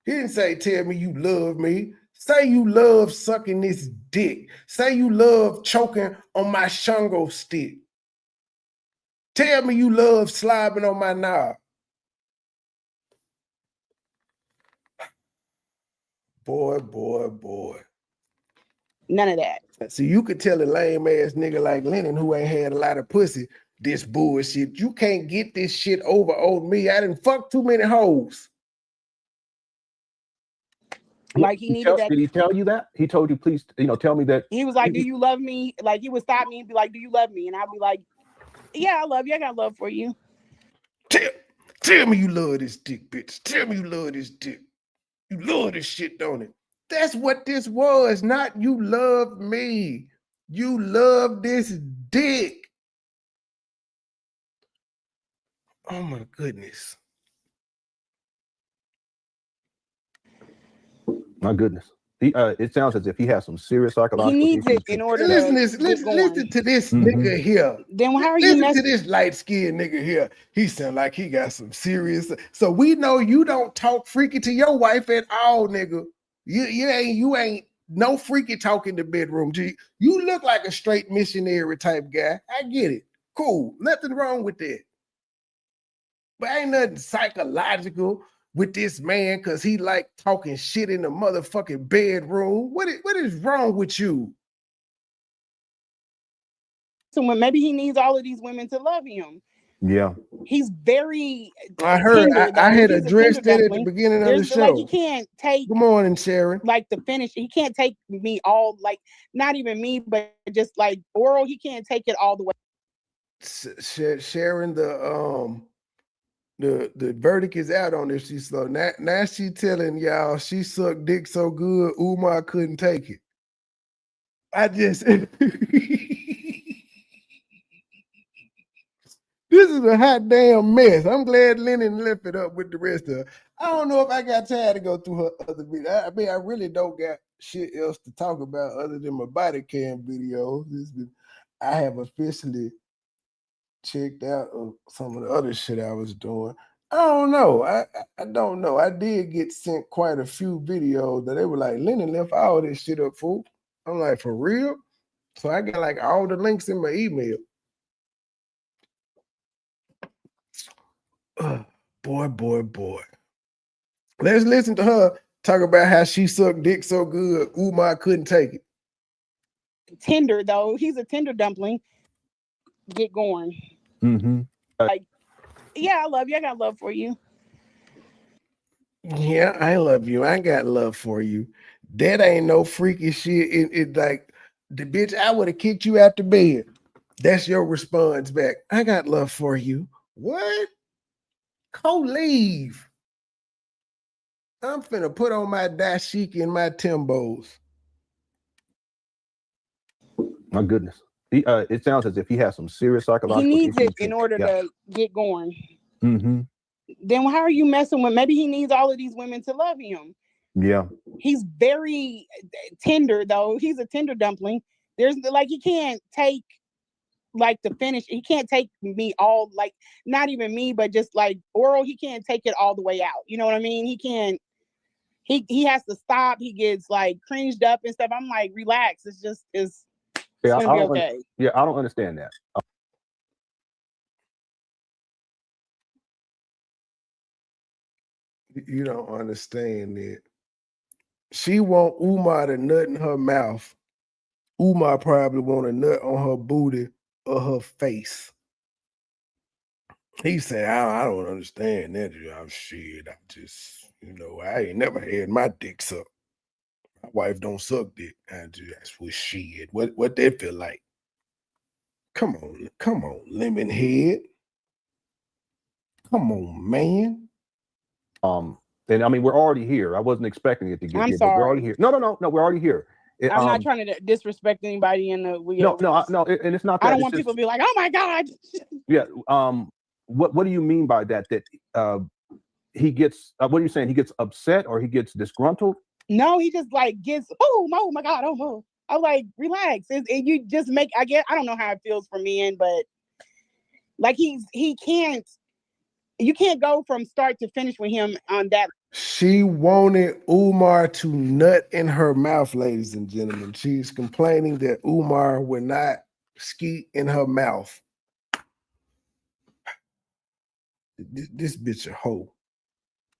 He didn't say, tell me you love me. Say you love sucking this dick. Say you love choking on my shango stick. Tell me you love slobbing on my knob. Boy. None of that. So you could tell a lame ass nigga like Lennon who ain't had a lot of pussy this bullshit. You can't get this shit over on me. I didn't fuck too many hoes. Like he needed that. Did he tell you that? He told you, please, tell me that. He was like, do you love me? Like he would stop me and be like, do you love me? And I'd be like, yeah, I love you. I got love for you. Tell me you love this dick, bitch. Tell me you love this dick. You love this shit, don't it? That's what this was, not you love me. You love this dick. Oh my goodness. My goodness. It sounds as if he has some serious psychological. He needs it in order. Listen to this nigga here. Then how are you listen to this light-skinned nigga here? He sound like he got some serious. So we know you don't talk freaky to your wife at all, nigga. You ain't no freaky talk in the bedroom. You look like a straight missionary type guy. I get it. Cool. Nothing wrong with that. But ain't nothing psychological with this man because he like talking shit in the motherfucking bedroom. What is wrong with you? So maybe he needs all of these women to love him. Yeah. He's very. I heard. I had addressed it at the beginning of the show. Like he can't take. Good morning, Sharon. Like the finish, he can't take me all. Like not even me, but just like oral. He can't take it all the way. Sharon, the verdict is out on this. She's slow. Now she telling y'all she sucked dick so good Umar couldn't take it. I just. This is a hot damn mess. I'm glad Lennon left it up with the rest of her. I don't know if I got time to go through her other videos. I mean, I really don't got shit else to talk about other than my body cam videos. I have officially checked out of some of the other shit I was doing. I don't know. I don't know. I did get sent quite a few videos that they were like, Lennon left all this shit up, fool. I'm like, for real? So I got like all the links in my email. Boy. Let's listen to her talk about how she sucked dick so good, Umar couldn't take it. Tender though, he's a tender dumpling. Get going. Mm-hmm. Like, yeah, I love you. I got love for you. Yeah, I love you. I got love for you. That ain't no freaky shit. It like the bitch, I would have kicked you out the bed. That's your response back. I got love for you. What? Go leave. I'm finna put on my dashiki and my Timbos. My goodness. It sounds as if he has some serious psychological He needs issues. it in order to get going. Mm-hmm. Then how are you messing with? Maybe he needs all of these women to love him. Yeah. He's very tender though. He's a tender dumpling. There's like he can't take like the finish. He can't take me all, like not even me, but just like oral. He can't take it all the way out. You know what I mean? He can't. He has to stop. He gets like cringed up and stuff. I'm like, relax. It's gonna be okay. Yeah, I don't understand that. You don't understand it. She want Umar to nut in her mouth. Umar probably want a nut on her booty or her face. He said, I don't understand that. Shit, I just, I ain't never had my dick sucked. My wife don't suck dick. That's what shit. What that feel like? Come on, lemon head. Come on, man. And I mean, we're already here. I wasn't expecting it to get I'm here, sorry. but we're already here. No, we're already here. I'm not trying to disrespect anybody in the and it's not that. I don't want people to be like, oh my God. Yeah. What do you mean by that? That he gets what are you saying? He gets upset or he gets disgruntled? No, he just like gets, oh my God, oh. I'm like, relax. And you just make, I don't know how it feels for men, but like he can't, you can't go from start to finish with him on that. She wanted Umar to nut in her mouth, ladies and gentlemen. She's complaining that Umar would not skeet in her mouth. This bitch a hoe.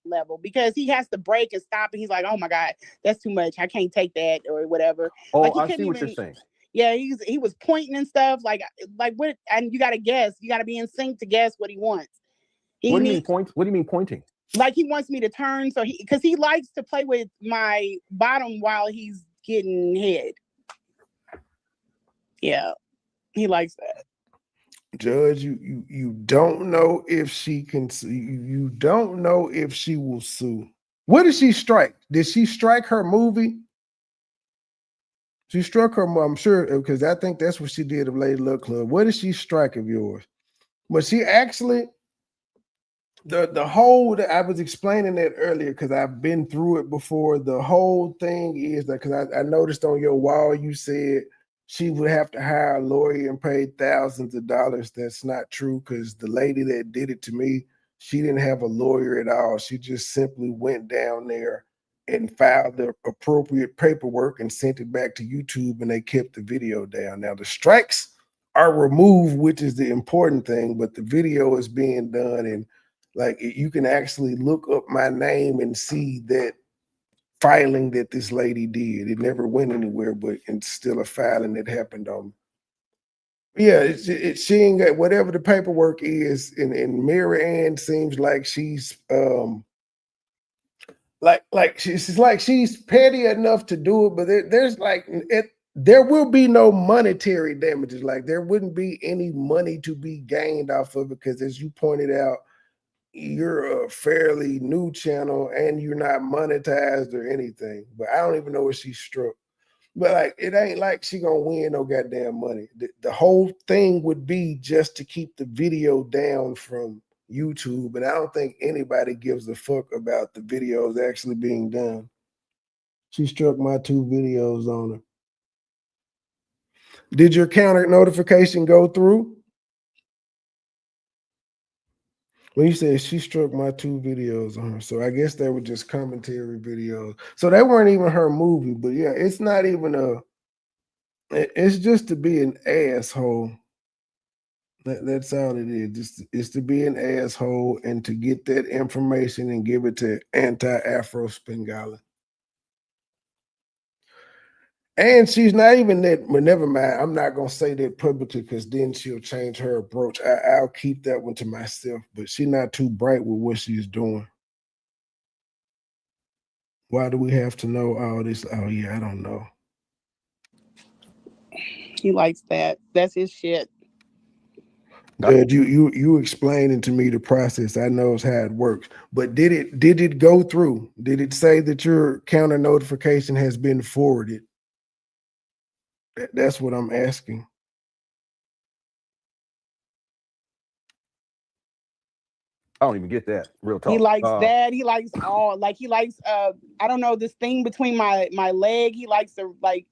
Level, because he has to break and stop, and he's like, oh my God, that's too much. I can't take that or whatever. Oh, like, I see what you're saying. Yeah, he was pointing and stuff like what, and you got to guess. You got to be in sync to guess what he wants. What do you mean pointing? Like he wants me to turn, so because he likes to play with my bottom while he's getting head. Yeah, he likes that. Judge, you don't know if she can sue. You don't know if she will sue. What did she strike? Did she strike her movie? She struck her, I'm sure, because I think that's what she did of Lady Luck Club. What did she strike of yours? But she actually, the whole, I was explaining that earlier because I've been through it before. The whole thing is that, because I noticed on your wall you said she would have to hire a lawyer and pay thousands of dollars. That's not true, because the lady that did it to me, she didn't have a lawyer at all. She just simply went down there and filed the appropriate paperwork and sent it back to YouTube, and they kept the video down. Now the strikes are removed, which is the important thing, but the video is being done, and like you can actually look up my name and see that filing that this lady did. It never went anywhere, but it's still a filing that happened on. Yeah, she ain't got whatever the paperwork is, and Mary Ann seems like she's she's petty enough to do it, but there will be no monetary damages. Like there wouldn't be any money to be gained off of it, because as you pointed out, you're a fairly new channel and you're not monetized or anything. But I don't even know what she struck. But like, it ain't like she gonna win no goddamn money. The whole thing would be just to keep the video down from YouTube, and I don't think anybody gives a fuck about the videos actually being done. She struck my 2 videos on her. Did your counter notification go through? Well, you said she struck my 2 videos on her, so I guess they were just commentary videos. So they weren't even her movie, but yeah, it's not even a It's just to be an asshole. That's all it is. It's to be an asshole and to get that information and give it to anti-Afro Spingali. And she's not even that. But never mind. I'm not gonna say that publicly because then she'll change her approach. I'll keep that one to myself. But she's not too bright with what she's doing. Why do we have to know all this? Oh yeah, I don't know. He likes that. That's his shit. You explaining to me the process. I know it's how it works, but did it go through? Did it say that your counter notification has been forwarded? That's what I'm asking. I don't even get that. Real talk. He likes that. He likes all. Like he likes. I don't know, this thing between my leg. He likes to like.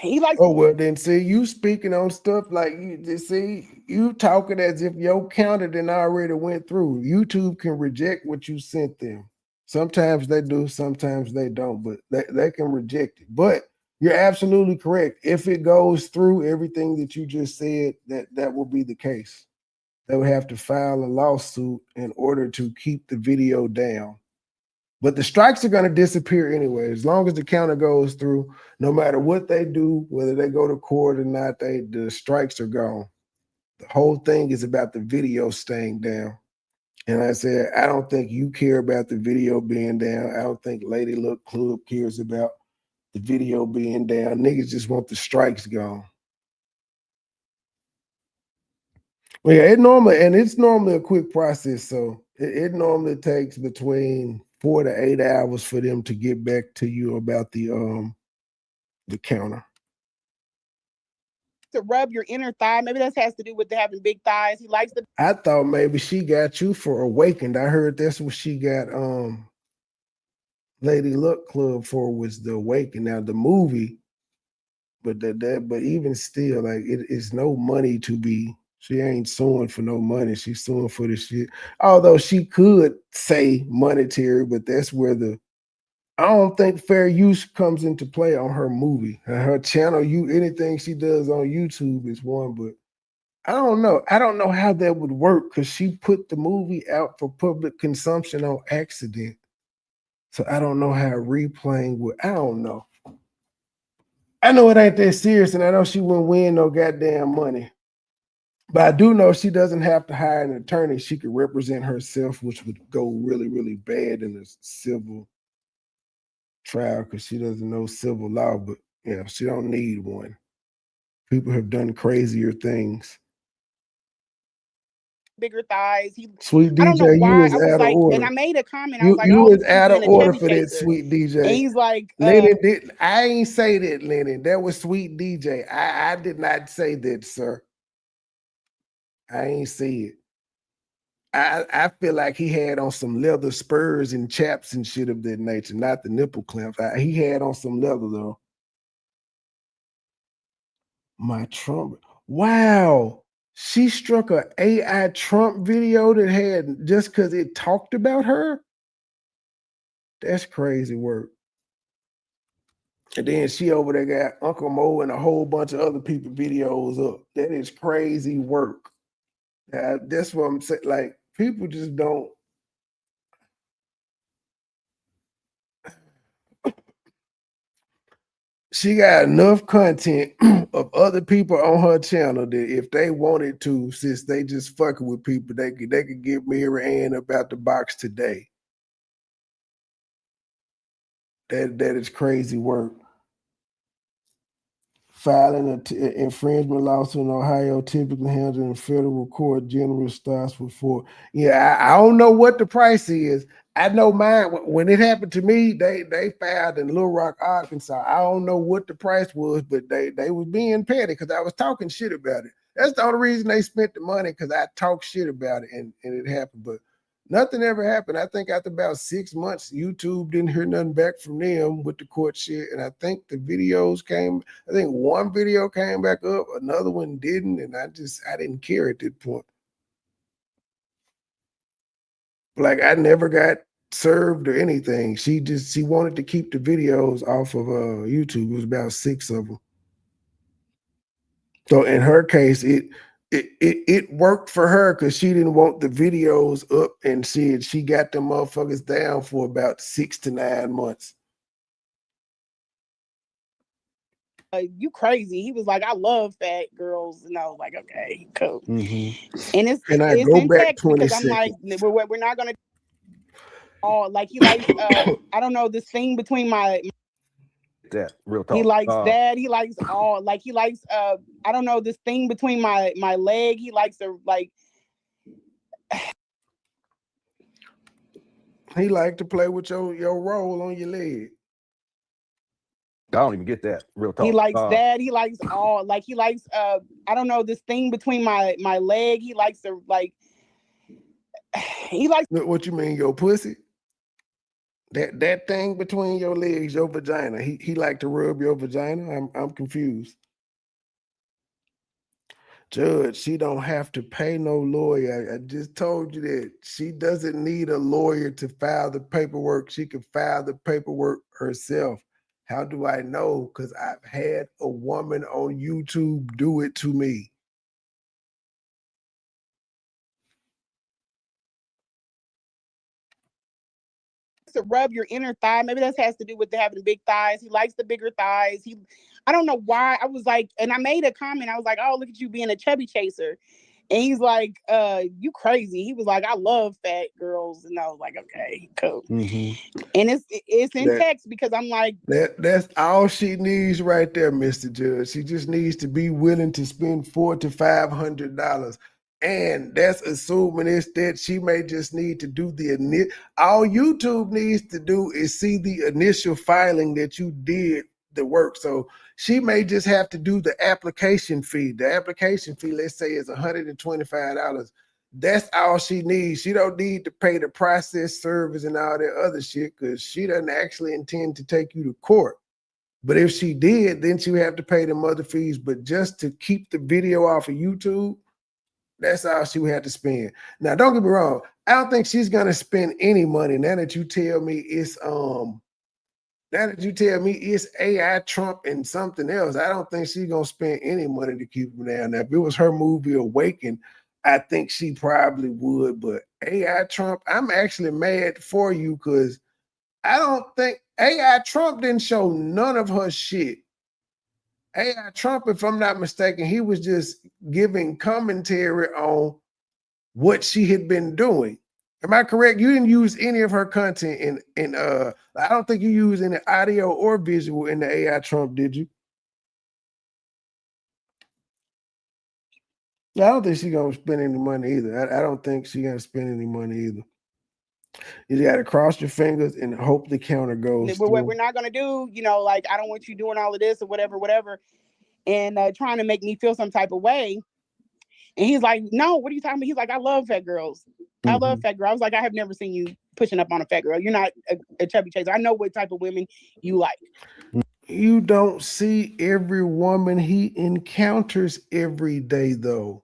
He likes. Oh well, then see you speaking on stuff like you talking as if your counter then already went through. YouTube can reject what you sent them. Sometimes they do, sometimes they don't, but they can reject it. But you're absolutely correct. If it goes through everything that you just said, that will be the case. They would have to file a lawsuit in order to keep the video down. But the strikes are going to disappear anyway. As long as the counter goes through, no matter what they do, whether they go to court or not, the strikes are gone. The whole thing is about the video staying down. And I said, I don't think you care about the video being down. I don't think Lady Luck Club cares about the video being down. Niggas just want the strikes gone. Well, yeah, it's normally a quick process. So it normally takes between 4 to 8 hours for them to get back to you about the counter. To rub your inner thigh. Maybe that has to do with having big thighs. He likes the. I thought maybe she got you for Awakened. I heard that's what she got Lady Luck Club for, was the Awakened. Now the movie, but but even still, like it is no money to be. She ain't suing for no money. She's suing for the shit. Although she could say monetary, but that's where I don't think fair use comes into play on her movie. Her channel, anything she does on YouTube is one, but I don't know. I don't know how that would work because she put the movie out for public consumption on accident. So I don't know how replaying would. I don't know. I know it ain't that serious, and I know she wouldn't win no goddamn money. But I do know she doesn't have to hire an attorney. She could represent herself, which would go really, really bad in a civil trial because she doesn't know civil law. But she don't need one. People have done crazier things. Bigger thighs. Sweet DJ, I don't know why. you was I was out like, of order. and I made a comment. I You was like, you oh, was out of order for that, chaser. Sweet DJ. And he's like, Lennon I ain't say that, Lennon. That was Sweet DJ. I did not say that, sir. I ain't see it. I feel like he had on some leather spurs and chaps and shit of that nature, not the nipple clamps. He had on some leather though. My Trump. Wow. She struck a AI Trump video that had just because it talked about her. That's crazy work. And then she over there got Uncle Mo and a whole bunch of other people videos up. That is crazy work. That's what I'm saying. Like, people just don't. She got enough content of other people on her channel that if they wanted to, since they just fucking with people, they could get Mary Ann about the box today. That is crazy work. Filing an infringement lawsuit in Ohio typically handled in federal court. General starts before. Yeah, I don't know what the price is. I know mine. When it happened to me, they filed in Little Rock, Arkansas. I don't know what the price was, but they was being petty because I was talking shit about it. That's the only reason they spent the money, because I talked shit about it and it happened. But nothing ever happened. I think after about 6 months, YouTube didn't hear nothing back from them with the court shit. And I think the videos came, I think one video came back up, another one didn't. And I didn't care at that point. Like, I never got served or anything. She wanted to keep the videos off of YouTube. It was about 6 of them. So in her case, it worked for her because she didn't want the videos up, and she got them motherfuckers down for about 6 to 9 months. You crazy. He was like, I love fat girls. And I was like, okay, cool. Mm-hmm. And it's go in back text 20 because I'm like, we're not gonna like he likes I don't know, this thing between my that real talk. He likes that. He likes he likes I don't know, this thing between my leg. He likes to like he liked to play with your roll on your leg. I don't even get that. Real talk. He likes that. He likes he likes I don't know, this thing between my leg. He likes to like he likes. What you mean, your pussy? That thing between your legs, your vagina. He like to rub your vagina. I'm confused. Judge, she don't have to pay no lawyer. I just told you that she doesn't need a lawyer to file the paperwork. She can file the paperwork herself. How do I know? Because I've had a woman on YouTube do it to me. To rub your inner thigh. Maybe that has to do with having big thighs. He likes the bigger thighs. I don't know why. I was like, and I made a comment. I was like, oh, look at you being a chubby chaser. And he's like, you crazy. He was like, I love fat girls. And I was like, okay, cool. Mm-hmm. And it's in text because I'm like, that's all she needs right there, Mr. Judge. She just needs to be willing to spend $400 to $500. And that's assuming it's that she may just need to do all YouTube needs to do is see the initial filing that you did the work. So she may just have to do the application fee. The application fee, let's say, is $125. That's all she needs. She don't need to pay the process service and all that other shit because she doesn't actually intend to take you to court. But if she did, then she would have to pay them other fees. But just to keep the video off of YouTube, that's all she would have to spend. Now, don't get me wrong. I don't think she's gonna spend any money. Now that you tell me it's AI Trump and something else, I don't think she's gonna spend any money to keep him down. Now, if it was her movie Awaken, I think she probably would. But AI Trump, I'm actually mad for you because I don't think AI Trump didn't show none of her shit. AI Trump, if I'm not mistaken, he was just giving commentary on what she had been doing. Am I correct? You didn't use any of her content in I don't think you used any audio or visual in the AI Trump, did you? I don't think she's gonna spend any money either. I don't think she's gonna spend any money either. You gotta cross your fingers and hope the counter goes. We're not gonna do, like, I don't want you doing all of this or whatever, and trying to make me feel some type of way. And he's like, no, what are you talking about? He's like, I love fat girls. I love fat girls. I was like, I have never seen you pushing up on a fat girl. You're not a chubby chaser. I know what type of women you like. You don't see every woman he encounters every day, though.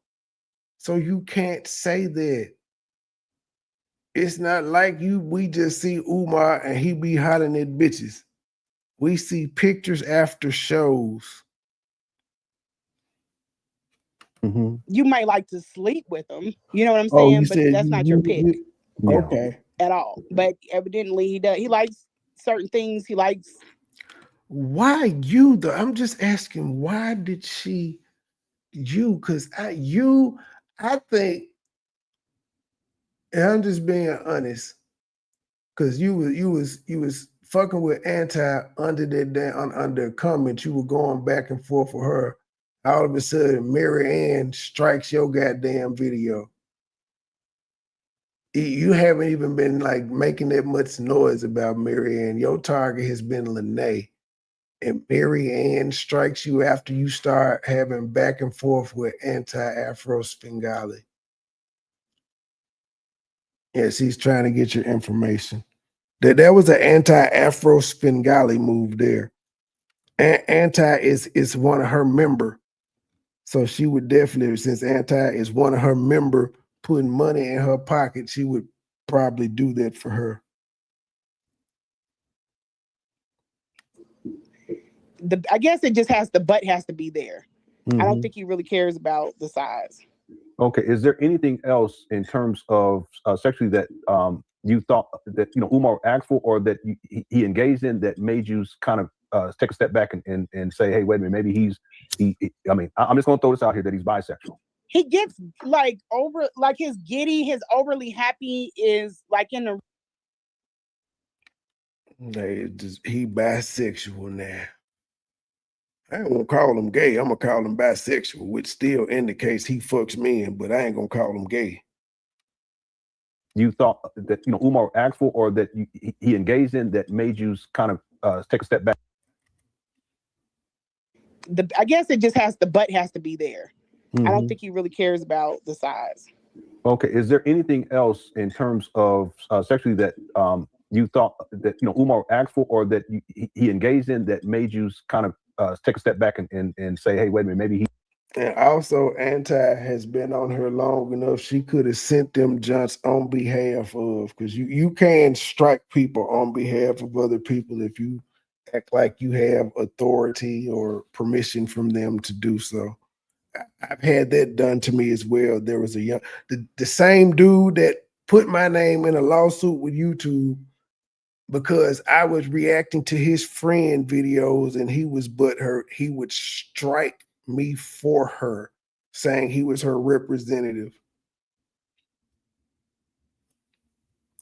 So you can't say that. It's not like we just see Umar and he be hollering at bitches. We see pictures after shows. Mm-hmm. You might like to sleep with them. You know what I'm saying? But that's not your pick. Yeah. Okay. At all. But evidently he does. He likes certain things. He likes. Why you though? I'm just asking, why did she because I think, and I'm just being honest, because you was fucking with Anti under that under comment. You were going back and forth with her. All of a sudden, Mary Ann strikes your goddamn video. You haven't even been like making that much noise about Mary Ann. Your target has been Lanea. And Mary Ann strikes you after you start having back and forth with Anti-Afro Svengali. Yeah, she's trying to get your information. That was an Anti-Afro Svengali move there. Anti is one of her member. So she would definitely, since Anti is one of her member putting money in her pocket, she would probably do that for her. I guess it just has the butt has to be there. I don't Mhm. think he really cares about the size. Okay. Is there anything else in terms of sexually that you thought that Umar asked for, or that he engaged in, that made you kind of take a step back and say, hey, wait a minute, maybe I'm just gonna throw this out here that he's bisexual. He gets like his giddy, his overly happy is like in the. He bisexual now. I ain't gonna call him gay. I'm gonna call him bisexual, which still indicates he fucks men, but I ain't gonna call him gay. You thought that Umar asked for, or that he engaged in, that made you kind of take a step back? I guess it just has the butt has to be there. Mm-hmm. I don't think he really cares about the size. Okay. Is there anything else in terms of sexually that you thought that Umar asked for, or that he engaged in, that made you kind of take a step back and say, hey, wait a minute, maybe he. And also, Anti has been on her long enough. She could have sent them junts on behalf of, because you can strike people on behalf of other people if you act like you have authority or permission from them to do so. I've had that done to me as well. There was the same dude that put my name in a lawsuit with YouTube because I was reacting to his friend videos and he was butthurt. He would strike me for her, saying he was her representative.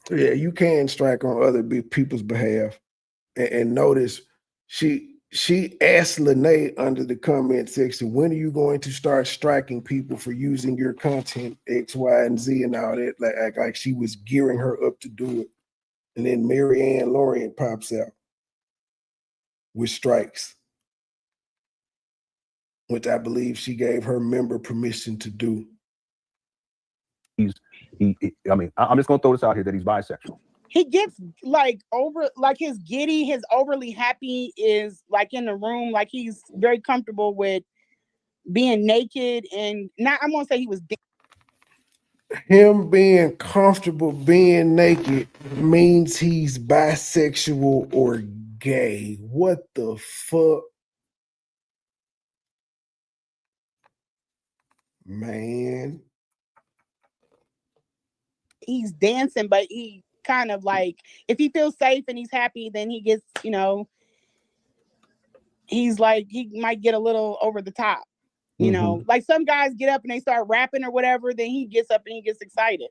Yeah, you can strike on other people's behalf. And notice she asked Lanea under the comment section, when are you going to start striking people for using your content X, Y, and Z and all that? Like she was gearing her up to do it. And then Marianne Lorient pops out with strikes, which I believe she gave her member permission to do. I'm just gonna throw this out here that he's bisexual. He gets like his giddy, his overly happy is like in the room, like he's very comfortable with being naked, and not. I'm gonna say he was. Him being comfortable being naked means he's bisexual or gay. What the fuck? Man. He's dancing, but he kind of like, if he feels safe and he's happy, then he gets, he's like, he might get a little over the top. Like some guys get up and they start rapping or whatever, then he gets up and he gets excited.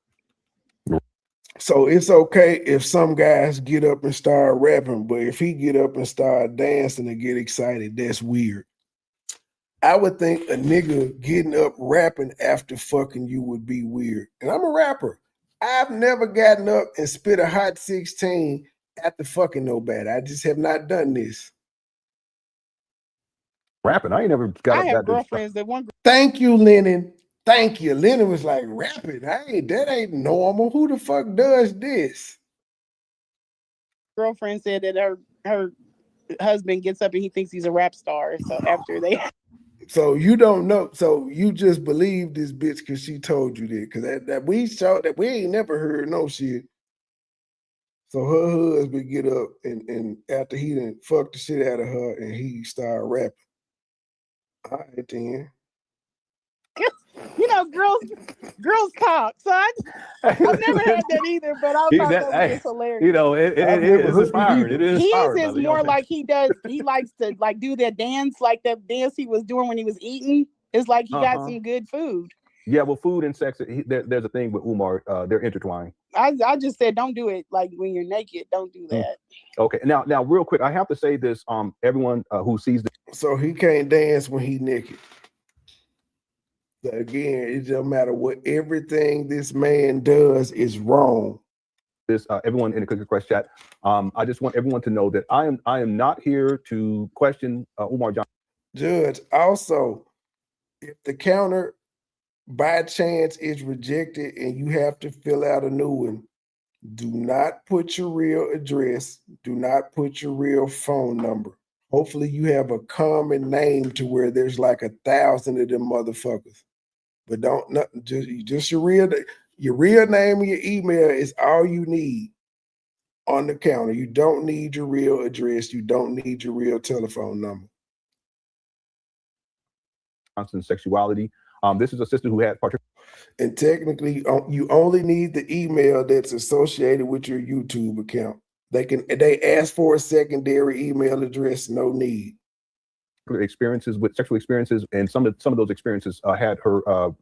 So it's okay if some guys get up and start rapping, but if he get up and start dancing and get excited, that's weird. I would think a nigga getting up rapping after fucking you would be weird. And I'm a rapper. I've never gotten up and spit a hot 16 after fucking nobody. I just have not done this. Rapping? I ain't never got up. I have girlfriends that want. Thank you, Lennon. Thank you. Lennon was like, rapping. That ain't normal. Who the fuck does this? Girlfriend said that her husband gets up and he thinks he's a rap star. So after they. So you don't know. So you just believe this bitch because she told you that. Because that we ain't never heard no shit. So her husband get up and after he done fucked the shit out of her and he started rapping. All right, then. Girls talk. So I've never had that either, but I thought that was hilarious. It's inspiring. It is inspiring. His is more like he likes to like do that dance, like that dance he was doing when he was eating. It's like he got some good food. Yeah, well, food and sex, there's a thing with Umar. They're intertwined. I just said don't do it like when you're naked. Don't do that. Okay, now real quick, I have to say this. Everyone who sees this. So he can't dance when he naked. Again, it doesn't matter what everything this man does is wrong. Everyone in the Cookie Crush chat. I just want everyone to know that I am not here to question Umar Johnson. Judge, also, if the counter by chance is rejected and you have to fill out a new one, do not put your real address. Do not put your real phone number. Hopefully you have a common name to where there's like 1,000 of them motherfuckers. But just your real name and your email is all you need on the counter. You don't need your real address. You don't need your real telephone number. constant sexuality. This is a sister who had And technically, you only need the email that's associated with your YouTube account. They ask for a secondary email address, no need. experiences with sexual experiences, and some of those experiences had her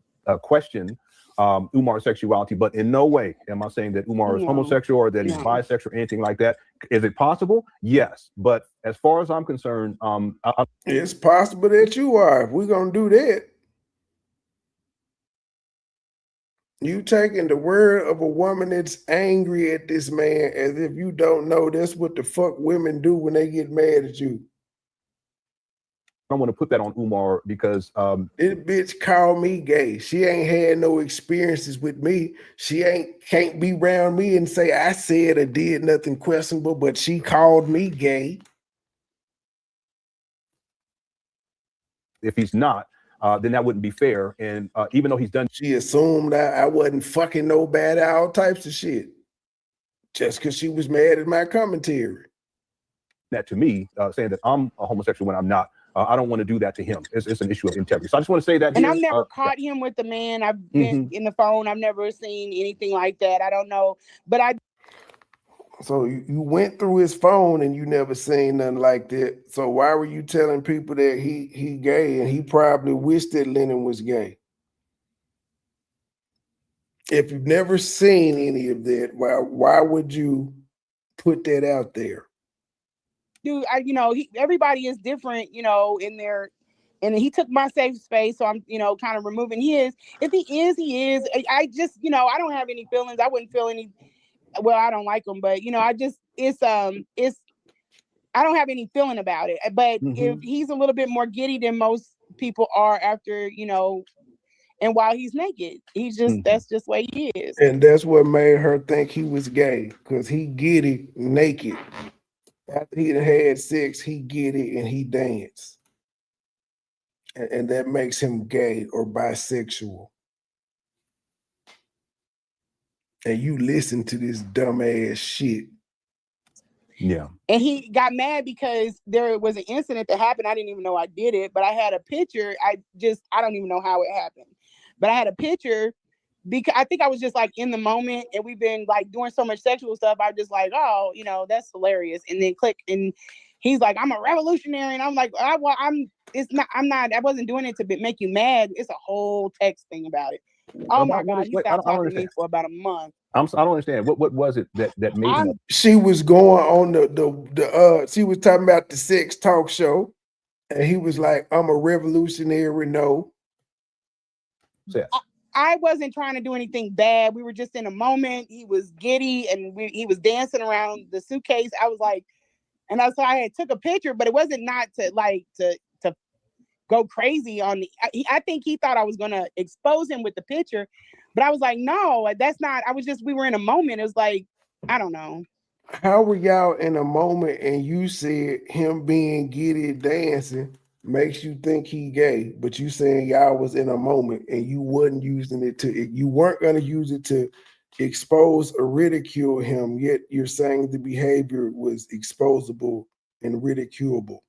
question Umar's sexuality, but in no way am I saying that Umar is homosexual or that he's bisexual or anything like that. Is it possible? Yes, but as far as I'm concerned, it's possible that you are. If we're gonna do that, you taking the word of a woman that's angry at this man as if you don't know that's what the fuck women do when they get mad at you. I don't want to put that on Umar because this bitch called me gay. She ain't had no experiences with me. She can't be around me and say I said or did nothing questionable, but she called me gay. If he's not, then that wouldn't be fair. And even though he's done, she assumed I wasn't fucking nobody, all types of shit, just because she was mad at my commentary. That to me, saying that I'm a homosexual when I'm not. I don't want to do that to him. It's an issue of integrity. So I just want to say that. And I've never caught him with the man. I've been in the phone. I've never seen anything like that. I don't know, but I. So you went through his phone and you never seen nothing like that. So why were you telling people that he gay and he probably wished that Lennon was gay? If you've never seen any of that, why would you put that out there? Dude, everybody is different, in their, and he took my safe space, so I'm, kind of removing his. If he is, he is. I just, I don't have any feelings. I wouldn't feel any. Well, I don't like him, but it's I don't have any feeling about it. But if he's a little bit more giddy than most people are after, and while he's naked, he's just that's just the way he is. And that's what made her think he was gay, because he giddy naked. After he had sex, he giddy and he dance. And that makes him gay or bisexual. And you listen to this dumbass shit. Yeah. And he got mad because there was an incident that happened. I didn't even know I did it, but I had a picture. I don't even know how it happened. But I had a picture because I think I was just like in the moment, and we've been like doing so much sexual stuff. I just like, oh, that's hilarious. And then click, and he's like, I'm a revolutionary. And I'm like, I wasn't doing it to make you mad. It's a whole text thing about it. Oh my God, he stopped talking to me for about a month. I don't understand. What was it that made him? She was going on she was talking about the sex talk show, and he was like, I'm a revolutionary, no. Yes. I wasn't trying to do anything bad. We were just in a moment. He was giddy and he was dancing around the suitcase. I was like, and so I had took a picture, but it wasn't not to go crazy on the. I think he thought I was gonna expose him with the picture, but I was like, no, that's not. We were in a moment. It was like, I don't know. How were y'all in a moment and you said him being giddy dancing makes you think he gay, but you saying y'all was in a moment and you wasn't using it you weren't going to use it to expose or ridicule him, yet you're saying the behavior was exposable and ridiculable.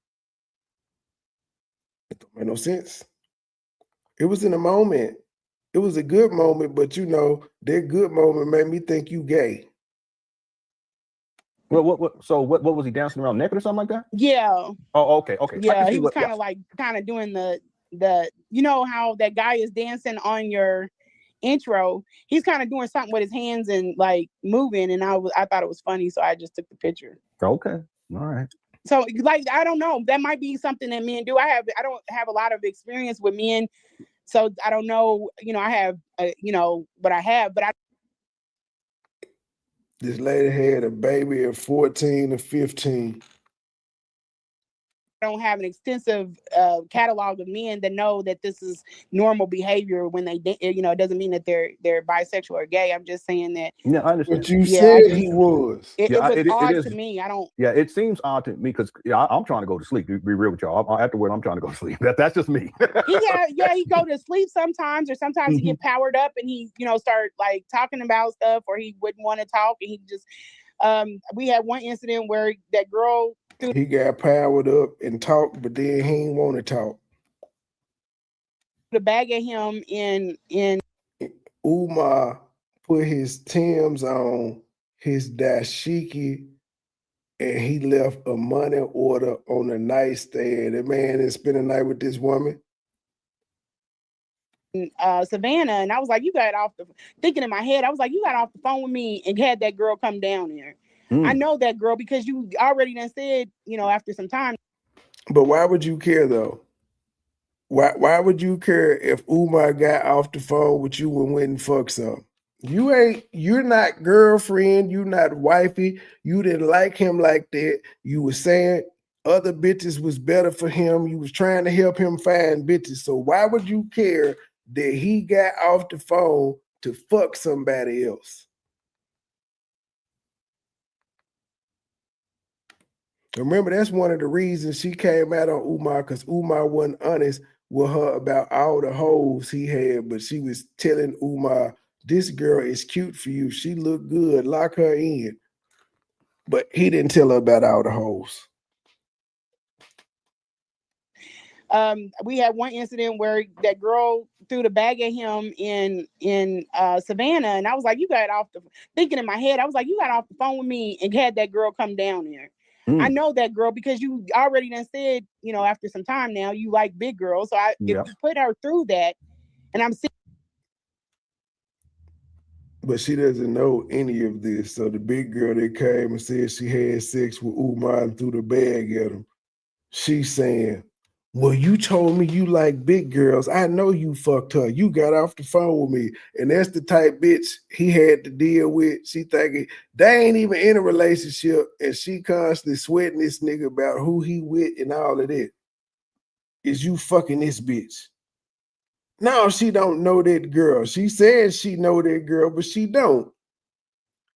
It don't make no sense. It was in a moment. It was a good moment, but that good moment made me think you gay. Well, what was he dancing around naked or something like that? Yeah. Oh, okay. Yeah, he was kind of doing the how that guy is dancing on your intro. He's kind of doing something with his hands and like moving, and I thought it was funny, so I just took the picture. Okay, all right. So I don't know. That might be something that men do. I don't have a lot of experience with men, so I don't know. I have what I have, but This lady had a baby at 14 or 15. I don't have an extensive catalog of men that know that this is normal behavior when they, it doesn't mean that they're bisexual or gay. I'm just saying that. Yeah, I understand. But you said he was. It was odd to me. I don't. Yeah, it seems odd to me because I'm trying to go to sleep. To be real with y'all, afterward, I'm trying to go to sleep. That's just me. He go to sleep sometimes, or sometimes he get powered up and he, start like talking about stuff, or he wouldn't want to talk, and he just. We had one incident where that girl. He got powered up and talked, but then he didn't want to talk. the bag at him in Umar put his Timbs on, his dashiki, and he left a money order on the nightstand. The man is spending the night with this woman. Savannah, and I was like, you got off the thinking in my head, I was like, you got off the phone with me and had that girl come down there. I know that girl because you already done said, after some time. But why would you care though? Why would you care if Umar got off the phone with you and went and fucked some? You're not girlfriend, you not wifey, you didn't like him like that. You were saying other bitches was better for him. You was trying to help him find bitches. So why would you care that he got off the phone to fuck somebody else? Remember, that's one of the reasons she came out on Umar, because Umar wasn't honest with her about all the hoes he had, but she was telling Umar, this girl is cute for you. She look good. Lock her in. But he didn't tell her about all the hoes. We had one incident where that girl threw the bag at him in Savannah, and I was like, you got off the thinking in my head, I was like, you got off the phone with me and had that girl come down there. I know that girl because you already done said, after some time now, you like big girls. So if you put her through that, and I'm seeing. But she doesn't know any of this. So the big girl that came and said she had sex with Umar and threw the bag at him, she's saying, well, you told me you like big girls. I know you fucked her. You got off the phone with me. And that's the type bitch he had to deal with. She thinking they ain't even in a relationship, and she constantly sweating this nigga about who he with and all of that. Is you fucking this bitch? No, she don't know that girl. She says she know that girl, but she don't.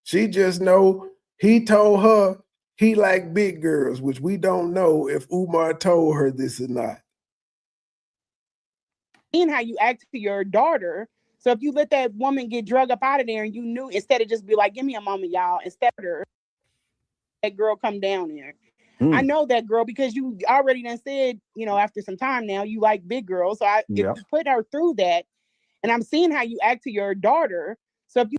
She just know he told her he like big girls, which we don't know if Umar told her this or not. And how you act to your daughter. So if you let that woman get drug up out of there and you knew, instead of just be like, give me a moment, y'all, instead of her, that girl come down there. I know that girl because you already done said, after some time now, you like big girls. So if you put her through that, and I'm seeing how you act to your daughter. So if you.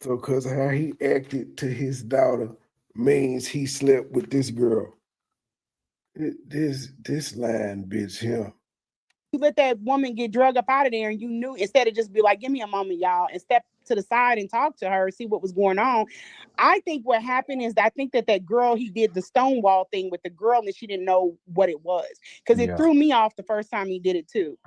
So because how he acted to his daughter means he slept with this girl. This line, bitch, him. You let that woman get drug up out of there and you knew, instead of just be like, give me a moment, y'all, and step to the side and talk to her, see what was going on. I think what happened is I think that girl, he did the Stonewall thing with the girl and she didn't know what it was. Because it threw me off the first time he did it too.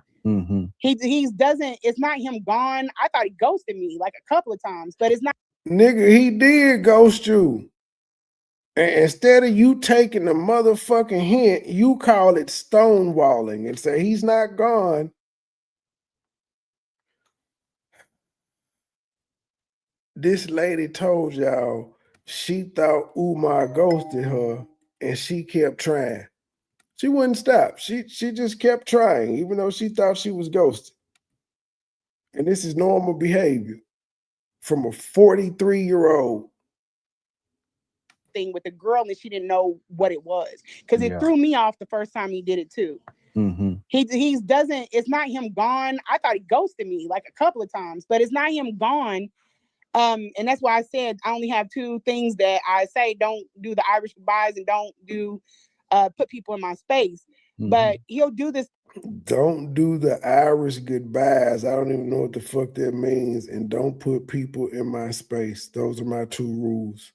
He doesn't, it's not him gone. I thought he ghosted me like a couple of times, but it's not. Nigga, he did ghost you. And instead of you taking the motherfucking hint, you call it stonewalling and say he's not gone. This lady told y'all she thought Umar ghosted her and she kept trying. She wouldn't stop. She just kept trying, even though she thought she was ghosted. And this is normal behavior from a 43-year-old. Thing with the girl and she didn't know what it was. Because it threw me off the first time he did it too. He doesn't, it's not him gone. I thought he ghosted me like a couple of times, but it's not him gone. And that's why I said I only have two things that I say: don't do the Irish goodbyes and don't do put people in my space. But he'll do this. Don't do the Irish goodbyes. I don't even know what the fuck that means. And don't put people in my space. Those are my two rules.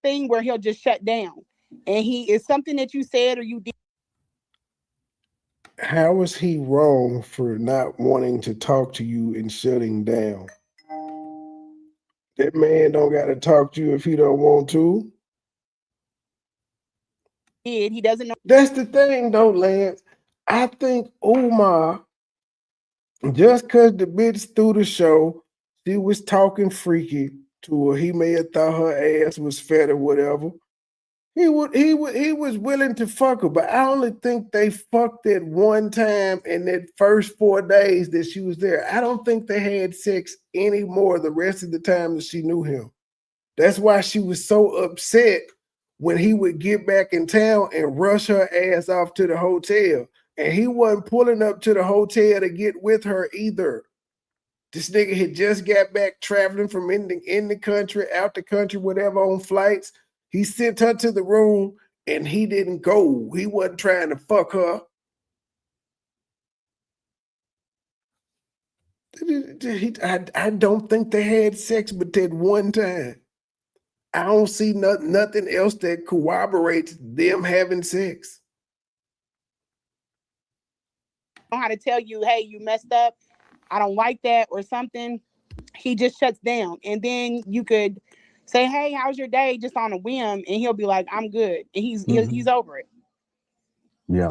Thing where he'll just shut down, and he is something that you said or you did. How is he wrong for not wanting to talk to you and shutting down? That man don't got to talk to you if he don't want to. He doesn't know. That's the thing though, Lance. I think Umar, just because the bitch threw the show, she was talking freaky to her. He may have thought her ass was fat or whatever. He was willing to fuck her, but I only think they fucked at one time in that first 4 days that she was there. I don't think they had sex anymore the rest of the time that she knew him. That's why she was so upset when he would get back in town and rush her ass off to the hotel, And he wasn't pulling up to the hotel to get with her either. This nigga had just got back traveling from in the country, out the country, whatever, on flights. He sent her to the room and he didn't go. He wasn't trying to fuck her. I don't think they had sex but that one time. I don't see nothing else that corroborates them having sex. Know how to tell you, hey, you messed up, I don't like that or something. He just shuts down. And then you could say, hey, how's your day? Just on a whim. And he'll be like, I'm good. And he's over it. Yeah.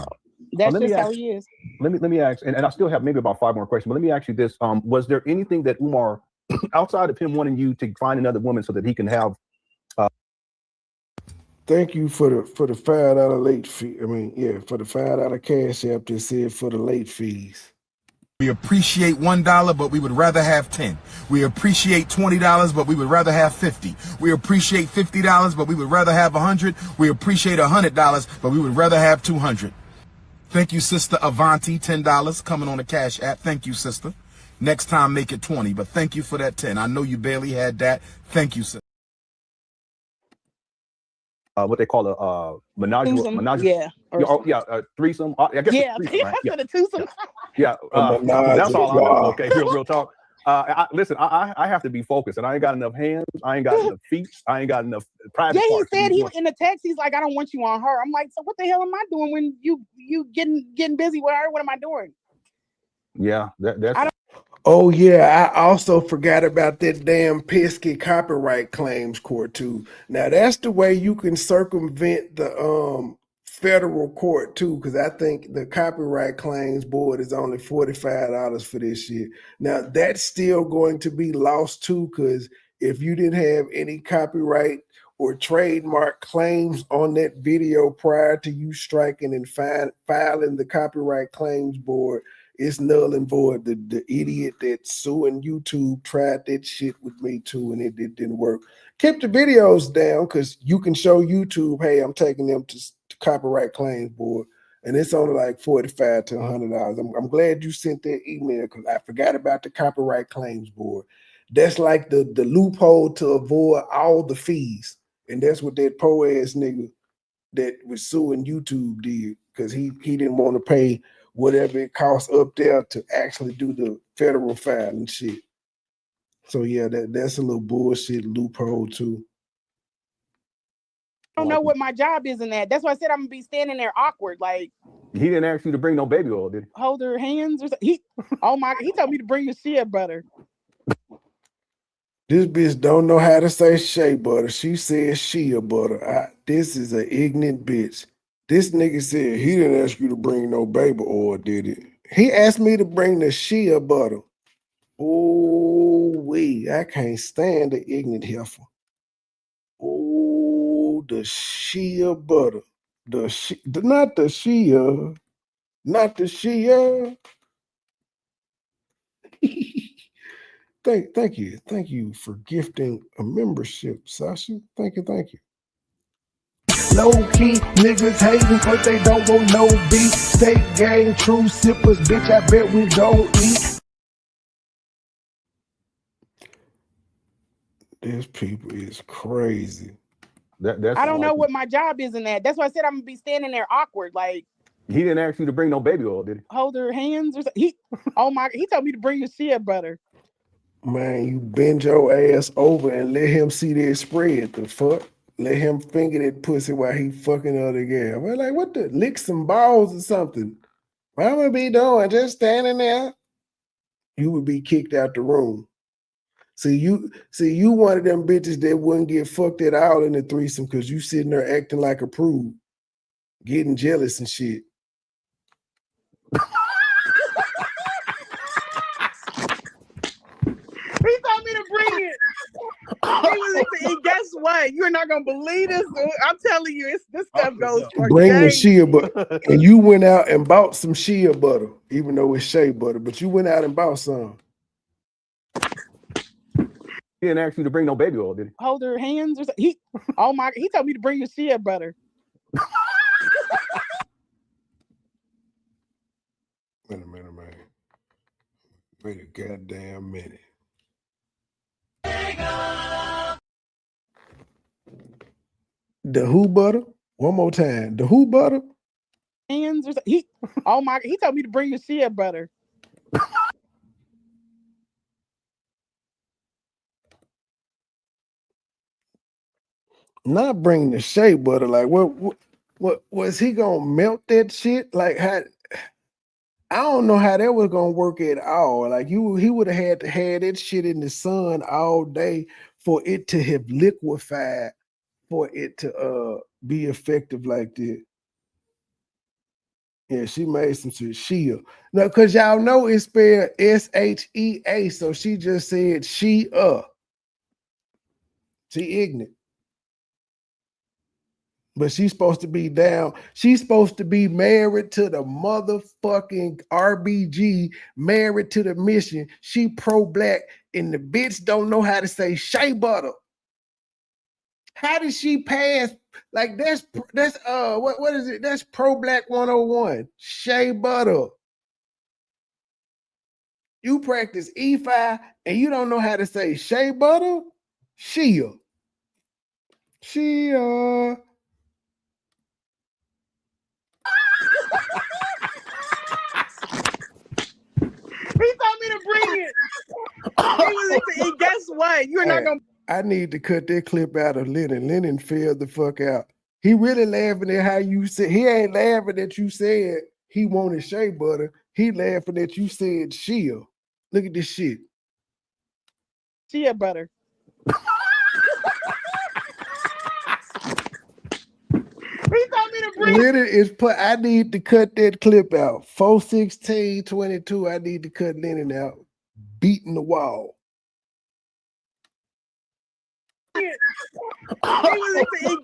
That's just how he is. Let me ask, and I still have maybe about 5 more questions, but let me ask you this. Was there anything that Umar, outside of him wanting you to find another woman so that he can have Thank you for the $5 late fee. For the $5 cash app that said for the late fees. We appreciate $1, but we would rather have 10. We appreciate $20, but we would rather have 50. We appreciate $50, but we would rather have 100. We appreciate $100, but we would rather have 200. Thank you, Sister Avanti, $10 coming on the cash app. Thank you, sister. Next time, make it 20, but thank you for that 10. I know you barely had that. Thank you, sister. what they call a menage, yeah, threesome. I guess yeah, threesome, right? yeah. The twosome. Yeah, that's all I know. Okay, real talk. Listen, I have to be focused, and I ain't got enough hands. I ain't got enough feet. I ain't got enough private. Yeah, he said in the text, he's like, I don't want you on her. I'm like, so what the hell am I doing when you getting busy with her? What am I doing? Yeah, that's. Oh yeah, I also forgot about that damn pesky copyright claims court too. Now that's the way you can circumvent the federal court too, because I think the copyright claims board is only $45 for this shit. Now that's still going to be lost too, because if you didn't have any copyright or trademark claims on that video prior to you striking and filing the copyright claims board, it's null and void. The idiot that's suing YouTube tried that shit with me too, and it didn't work. Kept the videos down because you can show YouTube, hey, I'm taking them to copyright claims board, and it's only like $45 to $100. I'm glad you sent that email because I forgot about the copyright claims board. That's like the loophole to avoid all the fees, and that's what that poor ass nigga that was suing YouTube did, because he didn't want to pay whatever it costs up there to actually do the federal filing shit. So yeah, that's a little bullshit loophole too. I don't know what my job is in that. That's why I said I'm gonna be standing there awkward. Like, he didn't ask you to bring no baby oil, did he? Hold her hands or something. He told me to bring the shea butter. This bitch don't know how to say shea butter. She said shea butter. This is an ignorant bitch. This nigga said he didn't ask you to bring no baby oil, did he? He asked me to bring the shea butter. Oh, I can't stand the ignorant heifer. Oh, the shea butter. Not the shea. Thank you for gifting a membership, Sasha. Thank you. Low key niggas hating, but they don't want no beef. Steak gang, true sippers, bitch. I bet we don't eat. This people is crazy. That's I don't know what my job is in that. That's why I said I'm gonna be standing there awkward. Like, he didn't ask you to bring no baby oil, did he? Hold her hands or something. He told me to bring the shea butter. Man, you bend your ass over and let him see that spread. The fuck? Let him finger that pussy while he fucking other girl. Well, like, what the? Lick some balls or something. What am I be doing? Just standing there? You would be kicked out the room. See, you one of them bitches that wouldn't get fucked at all in the threesome because you sitting there acting like a prude, getting jealous and shit. He told me to bring it. And guess what? You're not gonna believe this. I'm telling you, this stuff goes for bring days. the shea butter. And you went out and bought some shea butter, even though it's shea butter, but you went out and bought some. He didn't ask you to bring no baby oil, did he? Hold her hands or something. He told me to bring the shea butter. Wait a minute, man. Wait a goddamn minute. The who butter? One more time. The who butter? Hands or something. Oh my! He told me to bring the shea butter. Not bring the shea butter. Like what was he gonna melt that shit? Like how? I don't know how that was gonna work at all. Like he would have had to have that shit in the sun all day for it to have liquefied, for it to be effective like that. Yeah, she made some shea. No, because y'all know it's spelled SHEA, so she just said she. She ignorant. But she's supposed to be down. She's supposed to be married to the motherfucking RBG, married to the mission. She pro-black, and the bitch don't know how to say shea butter. How did she pass? Like that's what is it? That's pro-black 101. Shea butter. You practice E5 and you don't know how to say shea butter? Shea. Shea. He told me to bring it. And guess what? You're not gonna. I need to cut that clip out of Lennon. Lennon failed the fuck out. He really laughing at how you said. He ain't laughing that you said he wanted shea butter. He laughing that you said shea. Look at this shit. Shea butter. He told me to bring Lennon is put. I need to cut that clip out. 4:16:22. I need to cut Lennon out. Beating the wall. And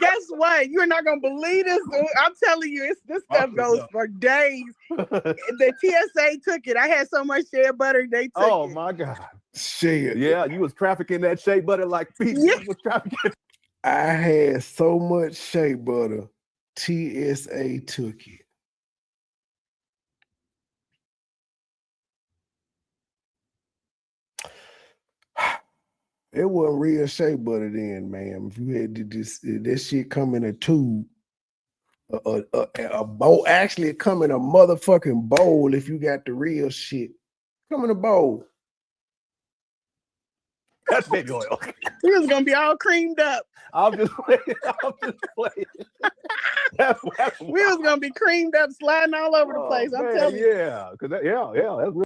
guess what? You're not gonna believe this. I'm telling you, this stuff goes for days. The TSA took it. I had so much shea butter, they took it. Oh my God. Shea. Yeah, you was trafficking that shea butter like Pete was trafficking. I had so much shea butter. TSA took it. It wasn't real shea butter then, man. If you had to that shit come in a tube, a bowl. Actually, it come in a motherfucking bowl. If you got the real shit, come in a bowl. That's baby oil. He was gonna be all creamed up. I'm just playing. That's we was gonna be creamed up, sliding all over the place. I'm telling you. Yeah, because that's real.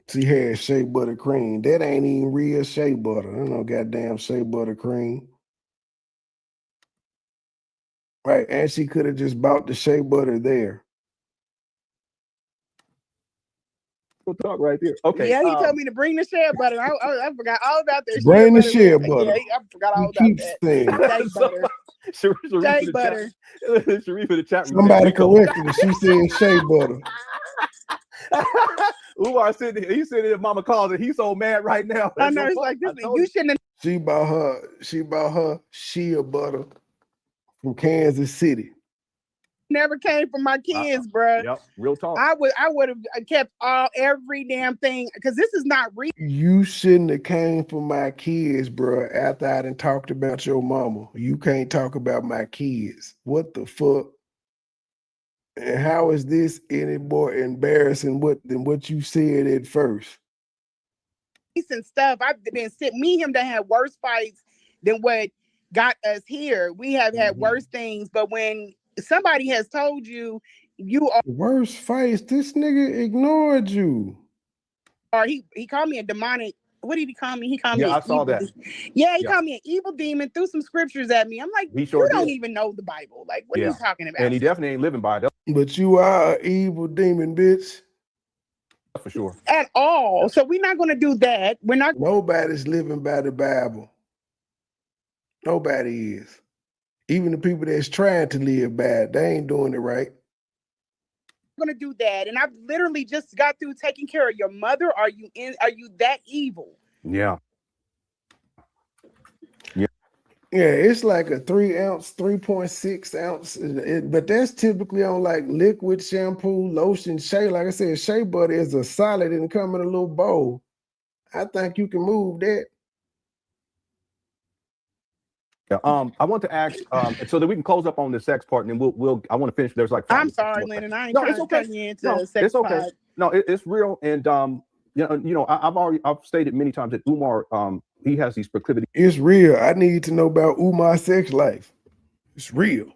She had shea butter cream. That ain't even real shea butter. I don't know goddamn shea butter cream. Right, and she could have just bought the shea butter there. We'll talk right there. Okay. Yeah, he told me to bring the shea butter. I forgot all about that. Bring the shea butter. Yeah, I forgot all about that. Shea butter. Shea butter. Sharif in the chat. Somebody corrected her. She said shea butter. Umar he's sitting in Mama calls and he's so mad right now. I know, it's like this. You shouldn't have. She bought her shea butter from Kansas City. Never came from my kids, bro. Yep, real talk. I would have kept every damn thing because this is not real. You shouldn't have came from my kids, bro. After I done talked about your mama, you can't talk about my kids. What the fuck? And how is this any more embarrassing than what you said at first? And stuff. I've been me and him that had worse fights than what got us here. We have had worse things, but when somebody has told you are worse fights, this nigga ignored you. Or he called me a demonic. What did he call me? He called me. I saw that. Yeah, he called me an evil demon. Threw some scriptures at me. I'm like, you don't even know the Bible. Like, what are you talking about? And he definitely ain't living by it. But you are an evil demon, bitch. For sure. At all. So we're not going to do that. We're not. Nobody's living by the Bible. Nobody is. Even the people that's trying to live bad, they ain't doing it right. I'm going to do that. And I've literally just got through taking care of your mother. Are you that evil? Yeah. Yeah, it's like a 3 ounce, 3.6 ounce, but that's typically on like liquid shampoo, lotion, shea. Like I said, shea butter is a solid and come in a little bowl. I think you can move that. Yeah, I want to ask, so that we can close up on the sex part, and then I want to finish. There's like 5 I'm minutes sorry, more. Lennon. I ain't No, trying it's to okay. turn you into No, a sex it's okay. pod. No, it's real, and I've stated many times that Umar, he has these proclivities, It's real. I need to know about Umar's sex life. It's real.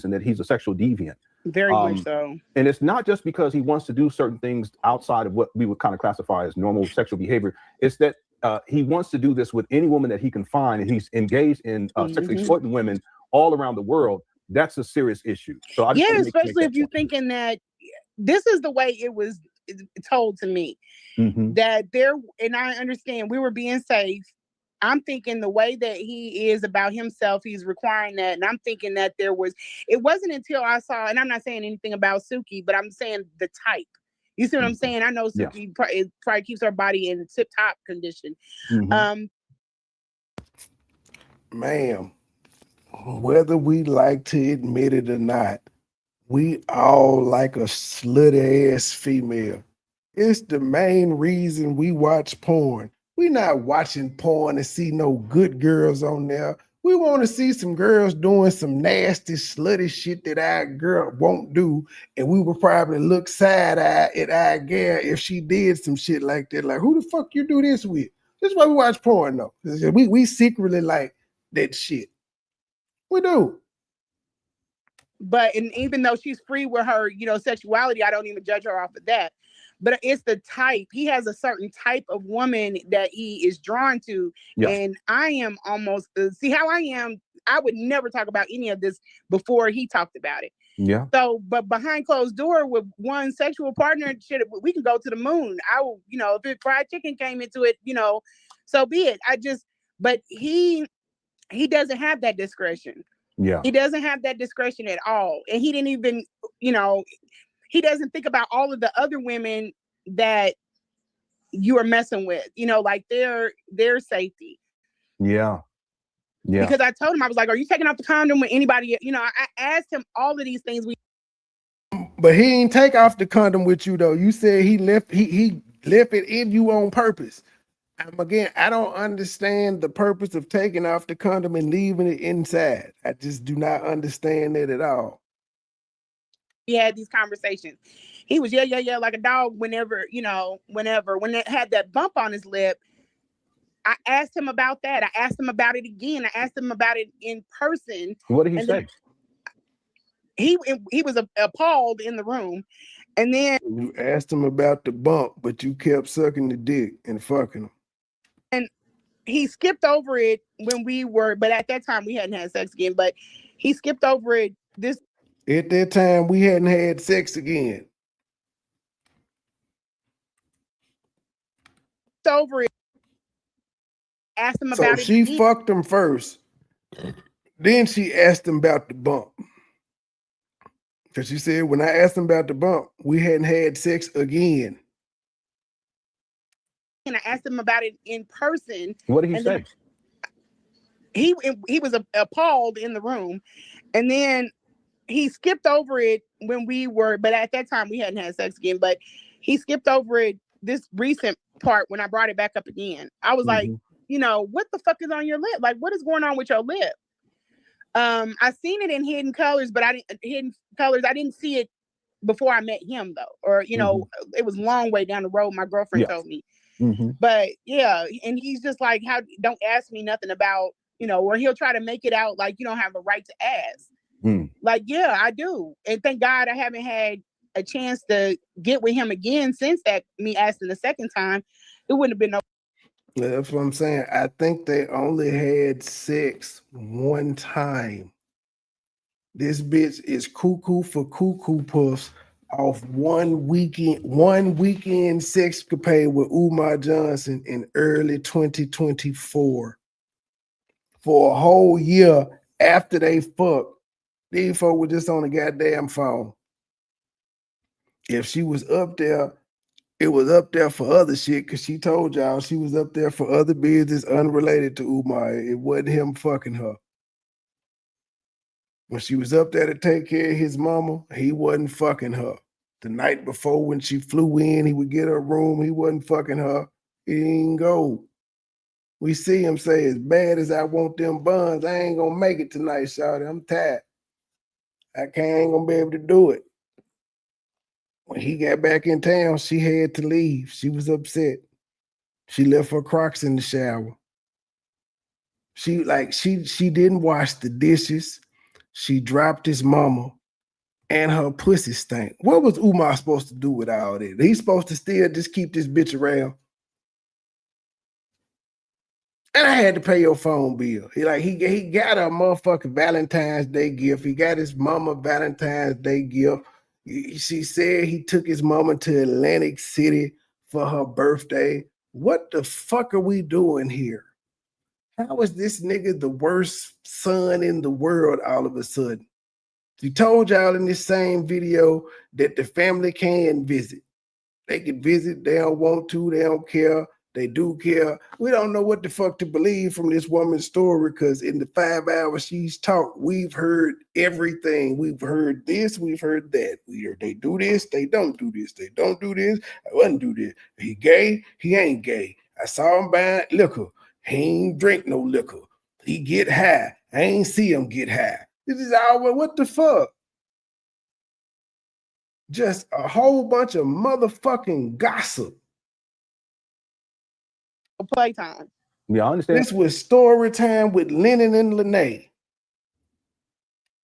and that he's a sexual deviant. Very much so. And it's not just because he wants to do certain things outside of what we would kind of classify as normal sexual behavior. It's that he wants to do this with any woman that he can find, and he's engaged in sexually exploiting women all around the world. That's a serious issue. So I just Yeah, want to especially make if you're thinking that this is the way it was told to me. That there, and I understand we were being safe. I'm thinking the way that he is about himself, he's requiring that. And I'm thinking that it wasn't until I saw, and I'm not saying anything about Suki, but I'm saying the type. You see what I'm saying? I know Suki probably keeps her body in tip-top condition. Ma'am, whether we like to admit it or not, we all like a slutty ass female. It's the main reason we watch porn. We not watching porn to see no good girls on there. We want to see some girls doing some nasty, slutty shit that our girl won't do, and we would probably look side-eye at our girl if she did some shit like that. Like, who the fuck you do this with? That's why we watch porn, though. We secretly like that shit. We do. But and even though she's free with her, sexuality, I don't even judge her off of that. But it's the type. He has a certain type of woman that he is drawn to. Yeah. And I am almost, see how I am, I would never talk about any of this before he talked about it. Yeah. So, but behind closed door with one sexual partner, shit, we can go to the moon. I will, if fried chicken came into it, so be it. But he doesn't have that discretion. Yeah. He doesn't have that discretion at all. And he didn't even, he doesn't think about all of the other women that you are messing with, like their safety. Yeah. Yeah. Because I told him, I was like, are you taking off the condom with anybody? I asked him all of these things. But he ain't take off the condom with you though. You said he left it in you on purpose. Again, I don't understand the purpose of taking off the condom and leaving it inside. I just do not understand that at all. We had these conversations. He was yeah like a dog whenever when it had that bump on his lip. I asked him about that. I asked him about it again. I asked him about it in person. What did he say? He was appalled in the room. And then you asked him about the bump, but you kept sucking the dick and fucking him. And he skipped over it but at that time we hadn't had sex again, but he skipped over it. At that time we hadn't had sex again. Over it. Asked him about it. So she fucked him first. Then she asked him about the bump. Because she said, when I asked him about the bump, we hadn't had sex again. And I asked him about it in person. What did he say? He was appalled in the room. And then he skipped over it but at that time we hadn't had sex again, but he skipped over it this recent part when I brought it back up again. I was like, what the fuck is on your lip? Like, what is going on with your lip? I seen it in Hidden Colors, but I didn't see it before I met him though. Or, it was a long way down the road. My girlfriend told me. But yeah, and he's just like, don't ask me nothing about, or he'll try to make it out like you don't have a right to ask. Like, yeah, I do. And thank God I haven't had a chance to get with him again since that me asking the second time. It wouldn't have been no. That's what I'm saying. I think they only had sex one time. This bitch is cuckoo for cuckoo puffs off one weekend sexcapade with Umar Johnson in early 2024. For a whole year after they fucked, these folks were just on the goddamn phone. If she was up there, it was up there for other shit because she told y'all she was up there for other business unrelated to Umar. It wasn't him fucking her. When she was up there to take care of his mama, he wasn't fucking her. The night before when she flew in, he would get her a room. He wasn't fucking her. He didn't go. We see him say, as bad as I want them buns, I ain't gonna make it tonight, shawty. I'm tired. I ain't gonna be able to do it. When he got back in town, she had to leave. She was upset. She left her Crocs in the shower. She didn't wash the dishes. She dropped his mama and her pussy stank. What was Umar supposed to do with all that? He's supposed to still just keep this bitch around. And I had to pay your phone bill. He got a motherfucking Valentine's Day gift. He got his mama Valentine's Day gift. She said he took his mama to Atlantic City for her birthday. What the fuck are we doing here? How is this nigga the worst son in the world all of a sudden? He told y'all in this same video that the family can visit. They can visit. They don't want to. They don't care. They do care. We don't know what the fuck to believe from this woman's story because in the 5 hours she's talked, we've heard everything. We've heard this. We've heard that. We heard they do this. They don't do this. They don't do this. I wouldn't do this. He gay. He ain't gay. I saw him buying liquor. He ain't drink no liquor. He get high. I ain't see him get high. This is all, what the fuck? Just a whole bunch of motherfucking gossip. Playtime. Yeah, I understand. This was story time with Lennon and Lanea.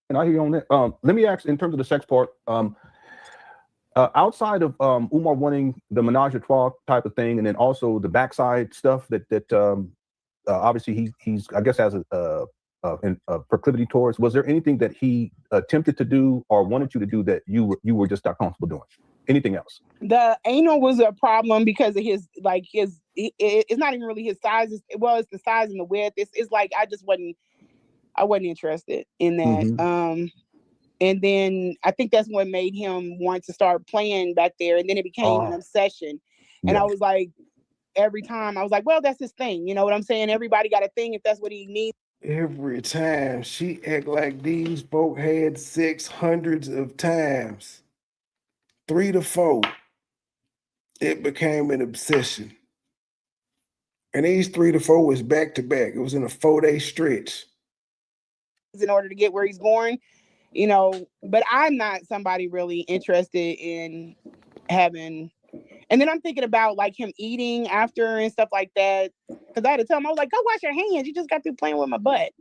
And I hear you on that. Let me ask, in terms of the sex part, outside of Umar wanting the menage a trois type of thing, and then also the backside stuff that obviously he's I guess has a proclivity towards. Was there anything that he attempted to do or wanted you to do that you were just not comfortable doing? Anything else? The anal was a problem because of his it's not even really his size. It's the size and the width. It's like I wasn't interested in that. Mm-hmm. And then I think that's what made him want to start playing back there. And then it became an obsession. And I was like, every time I was like, well, that's his thing. You know what I'm saying? Everybody got a thing if that's what he needs. Every time she act like these folk had sex hundreds of times. 3 to 4. It became an obsession. And these 3 to 4 was back to back. It was in a 4-day stretch. In order to get where he's going, you know, but I'm not somebody really interested in having. And then I'm thinking about like him eating after and stuff like that. Because I had to tell him, I was like, go wash your hands. You just got through playing with my butt.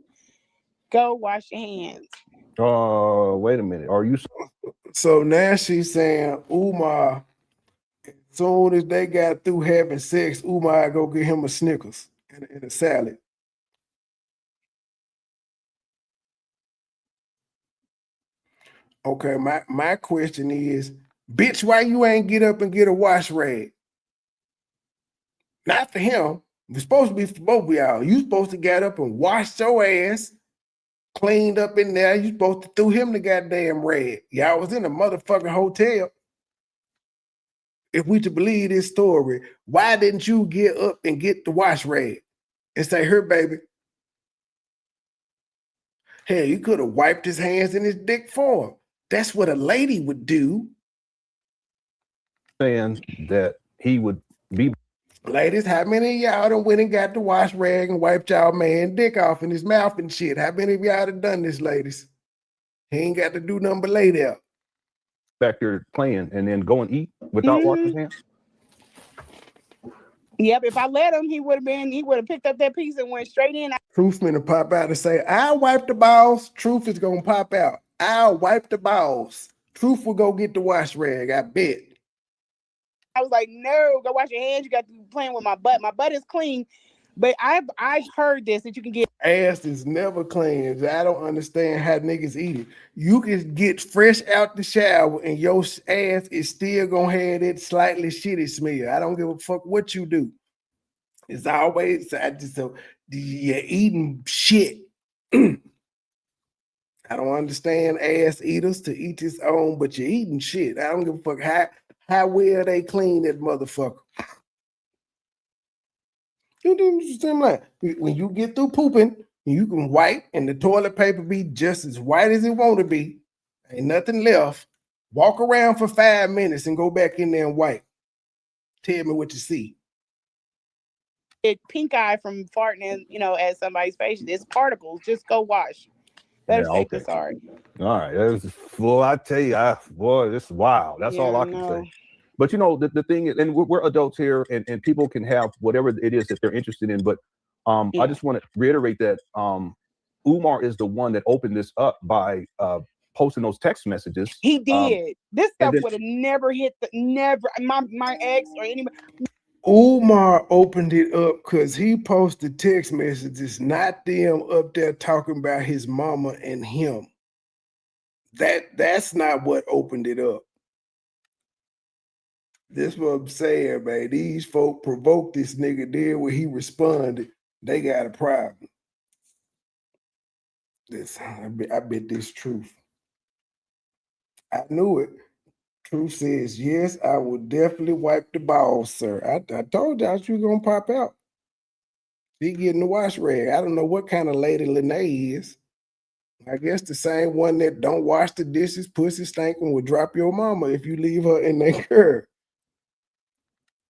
Go wash your hands. Oh, wait a minute. Are you? So now she's saying, Umar, as soon as they got through having sex, Umar go get him a Snickers and a salad. Okay, my question is, bitch, why you ain't get up and get a wash rag? Not for him. It's supposed to be for both of y'all. You supposed to get up and wash your ass, cleaned up in there. You supposed to throw him the goddamn rag. Y'all was in a motherfucking hotel. If we to believe this story, why didn't you get up and get the wash rag and say, here, baby? Hell, you could have wiped his hands and his dick for him. That's what a lady would do. Saying that he would be. Ladies, how many of y'all done went and got the wash rag and wiped y'all man dick off in his mouth and shit? How many of y'all done done this, ladies? He ain't got to do nothing but lay there. Back there playing and then go and eat without washing his hands? Yep, if I let him, he would have picked up that piece and went straight in. Truth finna pop out and say, I'll wipe the balls. Truth is gonna pop out. I'll wipe the balls. Truth will go get the wash rag, I bet. I was like, no, go wash your hands. You got to be playing with my butt. My butt is clean. But I've heard this, that you can get ass is never clean. I don't understand how niggas eat it. You can get fresh out the shower and your ass is still gonna have that slightly shitty smell. I don't give a fuck what you do. It's always so you're eating shit. I don't understand ass eaters to each his own, but you're eating shit. I don't give a fuck how well they clean that motherfucker. You do understand like when you get through pooping, you can wipe and the toilet paper be just as white as it want to be. Ain't nothing left. Walk around for 5 minutes and go back in there and wipe. Tell me what you see. It pink eye from farting in, at somebody's face. It's particles. Just go wash. Better safe than sorry. All right. Well, I tell you, boy, this is wild. That's all I can say. But the thing is, and we're adults here, and people can have whatever it is that they're interested in. But I just want to reiterate that Umar is the one that opened this up by posting those text messages. He did. This stuff would have never hit my ex or anybody. Umar opened it up because he posted text messages, not them up there talking about his mama and him. That's not what opened it up. This what I'm saying, man. These folk provoked this nigga there where he responded. They got a problem. I bet this truth. I knew it. Truth says, yes, I will definitely wipe the balls, sir. I told y'all she was going to pop out. She getting the wash rag. I don't know what kind of lady Lanea is. I guess the same one that don't wash the dishes, pussy stinking, will drop your mama if you leave her in that curb.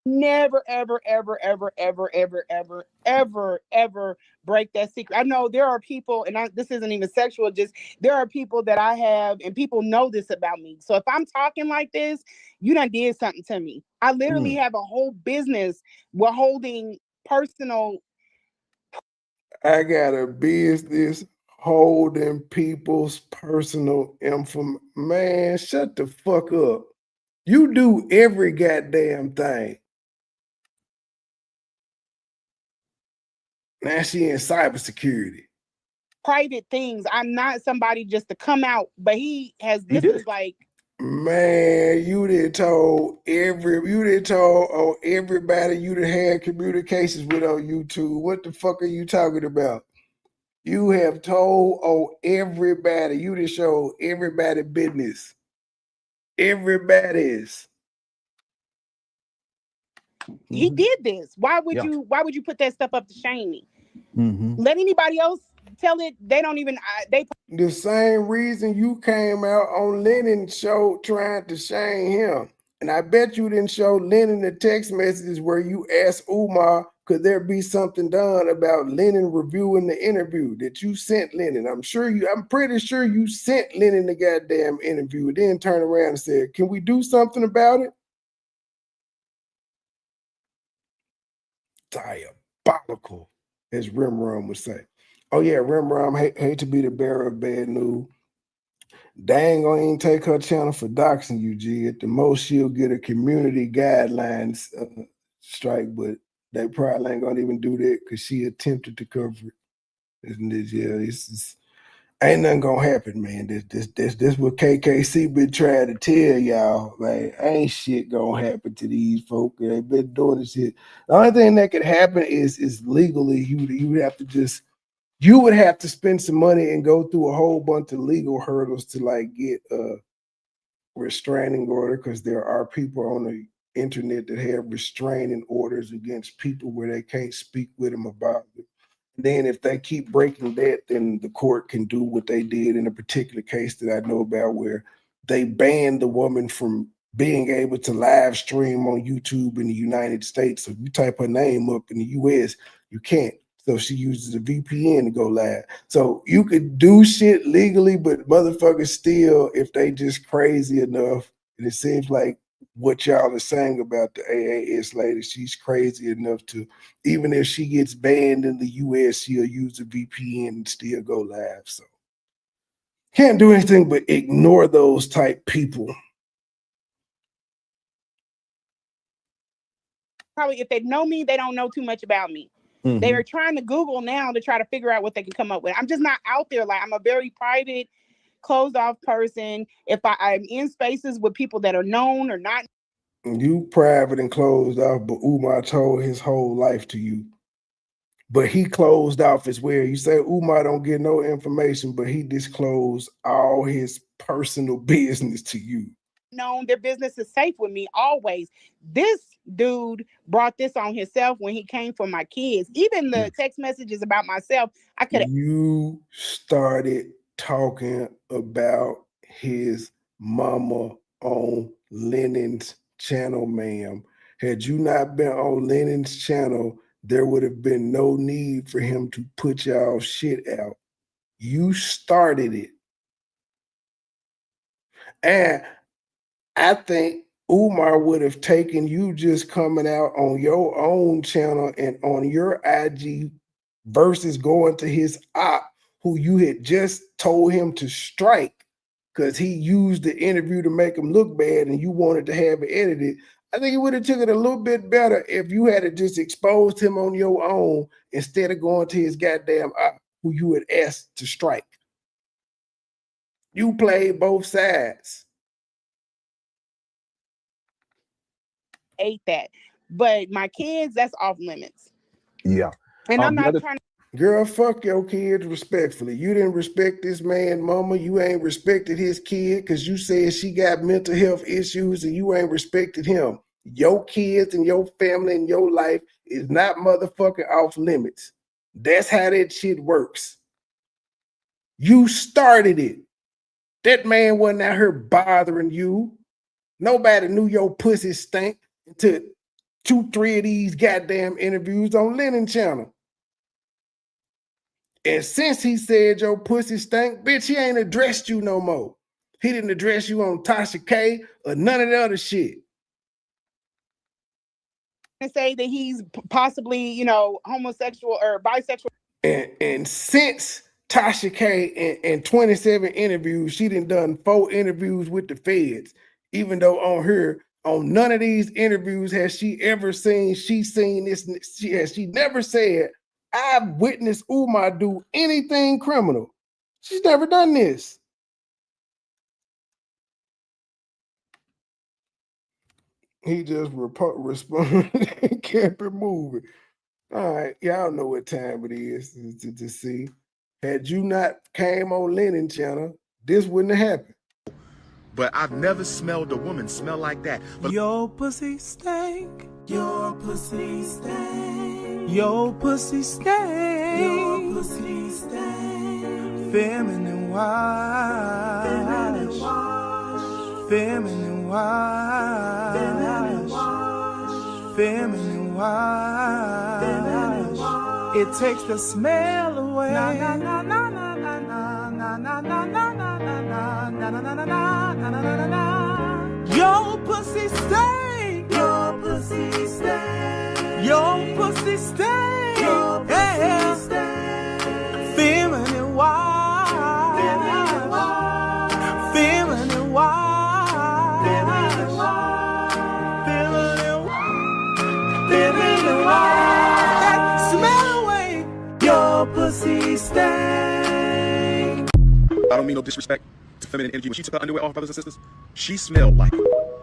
Never, ever, ever, ever, ever, ever, ever, ever, ever break that secret. I know there are people, and this isn't even sexual, just there are people that I have, and people know this about me. So if I'm talking like this, you done did something to me. I literally have a whole business with holding personal. I got a business holding people's personal information. Man, shut the fuck up. You do every goddamn thing. Now she in cybersecurity. Private things. I'm not somebody just to come out, but this is like. Man, you done told everybody you done had communications with on YouTube. What the fuck are you talking about? You have told everybody. You done showed everybody business. Everybody's. He did this. Why would you put that stuff up to shame me? Let anybody else tell it. They don't even the same reason you came out on Lennon's show trying to shame him. And I bet you didn't show Lennon the text messages where you asked Umar, could there be something done about Lennon reviewing the interview that you sent Lennon? I'm pretty sure you sent Lennon the goddamn interview and then turned around and said, can we do something about it? Diabolical, as Rimram would say. Oh yeah, Rimram, hate to be the bearer of bad news. Dang gonna even take her channel for doxing you, G. At the most, she'll get a community guidelines strike, but they probably ain't gonna even do that because she attempted to cover it. Isn't it? Yeah, ain't nothing gonna happen, man. This what KKC been trying to tell y'all. Like, ain't shit gonna happen to these folk. They been doing this shit. The only thing that could happen is legally you would have to spend some money and go through a whole bunch of legal hurdles to like get a restraining order, because there are people on the internet that have restraining orders against people where they can't speak with them about it. And then if they keep breaking that, then the court can do what they did in a particular case that I know about, where they banned the woman from being able to live stream on YouTube in the United States. So if you type her name up in the US, you can't. So she uses a VPN to go live. So you could do shit legally, but motherfuckers still, if they just crazy enough, and it seems like what y'all are saying about the AAS lady, she's crazy enough to, even if she gets banned in the US, she'll use a VPN and still go live. So can't do anything but ignore those type people. Probably if they know me, they don't know too much about me. They are trying to Google now to try to figure out what they can come up with. I'm just not out there. Like, I'm a very private, closed off person. If I'm in spaces with people that are known or not. You private and closed off, but Umar told his whole life to you. But he closed off as well. You say Umar don't get no information, but he disclosed all his personal business to you. known their business is safe with me always. This dude brought this on himself when he came for my kids. Even the text messages about myself, I could have. You started talking about his mama on Lennon's channel, ma'am. Had you not been on Lennon's channel, there would have been no need for him to put y'all shit out. You started it. And I think Umar would have taken you just coming out on your own channel and on your IG versus going to his op who you had just told him to strike because he used the interview to make him look bad and you wanted to have it edited. I think it would have took it a little bit better if you had just exposed him on your own instead of going to his goddamn op who you had asked to strike. You played both sides. Ate that, but my kids, that's off limits. Yeah. And I'm not trying to. Girl, fuck your kids respectfully. You didn't respect this man, mama. You ain't respected his kid because you said she got mental health issues and you ain't respected him. Your kids and your family and your life is not motherfucking off limits. That's how that shit works. You started it. That man wasn't out here bothering you. Nobody knew your pussy stank until 2-3 of these goddamn interviews on Lennon channel. And since he said your pussy stank, bitch, he ain't addressed you no more. He didn't address you on Tasha K or none of the other shit. And say that he's possibly, homosexual or bisexual. And since Tasha K and 27 interviews, she done 4 interviews with the feds. Even though on her, on none of these interviews has she ever seen, this, she never said, I've witnessed Umar do anything criminal. She's never done this. He just responded and kept it moving. All right, y'all know what time it is to see. Had you not came on Lennon channel, this wouldn't have happened. But I've never smelled a woman smell like that. But Your pussy stank. Your pussy stank. Your pussy stank. Your pussy stank. Feminine wash. Feminine wash. Feminine wash. Feminine wash. Feminine wash. Feminine wash. It takes the smell away. Na na na na na na na na na na na na na na na na na na. Your pussy stank. Your pussy stank. Your pussy stank. Your pussy stank. Feminine wash. Feminine wash. Feminine wash. Feminine wash. Feminine wash. Feminine wash. That smell away. Your pussy stank. I don't mean no disrespect to feminine energy. When she took her underwear off, brothers and sisters, she smelled like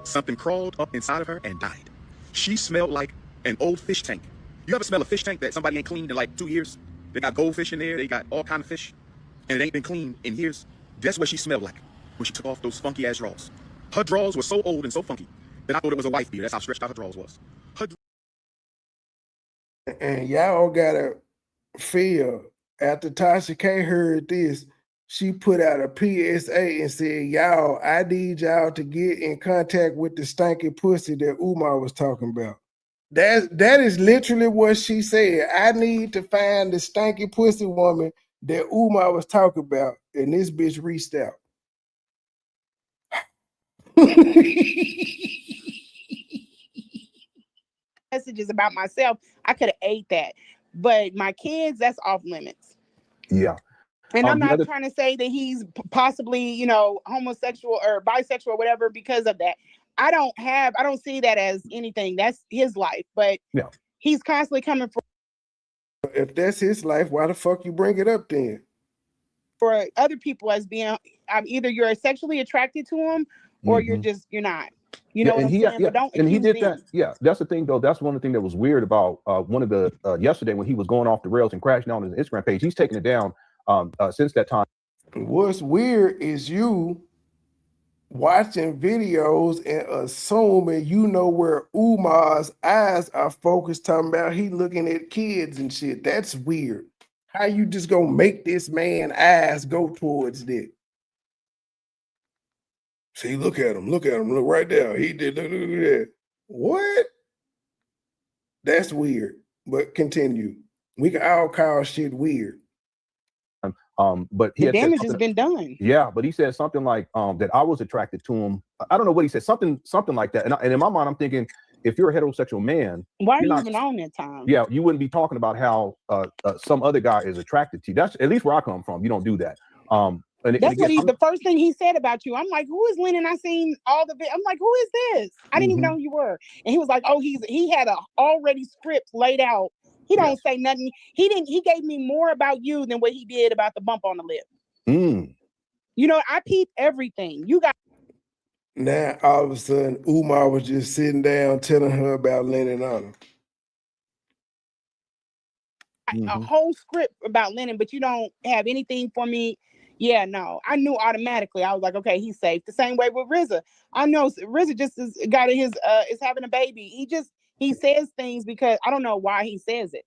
something crawled up inside of her and died. She smelled like an old fish tank. You ever smell a fish tank that somebody ain't cleaned in like 2 years? They got goldfish in there, they got all kind of fish, and it ain't been cleaned in years. That's what she smelled like when she took off those funky ass drawers. Her drawers were so old and so funky that I thought it was a wife beater. That's how stretched out her drawers was. And y'all gotta feel, after Tasha K heard this, she put out a PSA and said, y'all, I need y'all to get in contact with the stanky pussy that Umar was talking about. That is literally what she said. I need to find the stanky pussy woman that Umar was talking about. And this bitch reached out. Messages about myself, I could have ate that. But my kids, that's off limits. Yeah. And I'm not trying to say that he's possibly, homosexual or bisexual or whatever because of that. I don't see that as anything. That's his life. But yeah, he's constantly coming for. If that's his life, why the fuck you bring it up then? For other people as being, either you're sexually attracted to him or you're not. You know what I'm saying? But don't and he did them. that. Yeah, that's the thing though. That's one of the things that was weird about one of the yesterday when he was going off the rails and crashing on his Instagram page. He's taken it down since that time. What's weird is you watching videos and assuming you know where Umar's eyes are focused, talking about he looking at kids and shit. That's weird. How you just gonna make this man eyes go towards that? See, look at him, look right there. He did look at that. What? That's weird. But continue. We can all call shit weird. But he The had said damage has something- been done. Yeah, but he said something like that I was attracted to him. I don't know what he said, something like that. And in my mind, I'm thinking, if you're a heterosexual man, Why are you're you not- even on that time? yeah, you wouldn't be talking about how some other guy is attracted to you. That's at least where I come from. You don't do that. That's what the first thing he said about you. I'm like, who is Lennon? I seen all the I'm like, who is this? I didn't even know who you were. And he was like, oh, he had a already script laid out. He don't say nothing. He gave me more about you than what he did about the bump on the lip. You know, I peep everything. You got now all of a sudden Umar was just sitting down telling her about Lennon Honor. a whole script about Lennon, but you don't have anything for me. Yeah, no. I knew automatically. I was like, okay, he's safe. The same way with RZA. I know RZA just is having a baby. He says things because I don't know why he says it.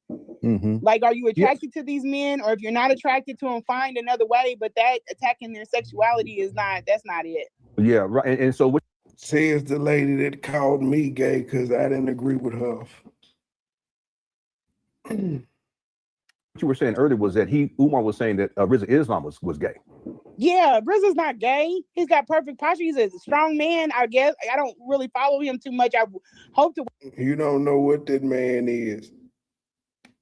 Like, are you attracted to these men? Or if you're not attracted to them, find another way. But that attacking their sexuality that's not it. Yeah, right. And so what says the lady that called me gay because I didn't agree with her. you were saying earlier was that Umar was saying that RZA Islam was gay. Yeah, RZA's not gay. He's got perfect posture. He's a strong man, I guess. I don't really follow him too much. I hope to. You don't know what that man is.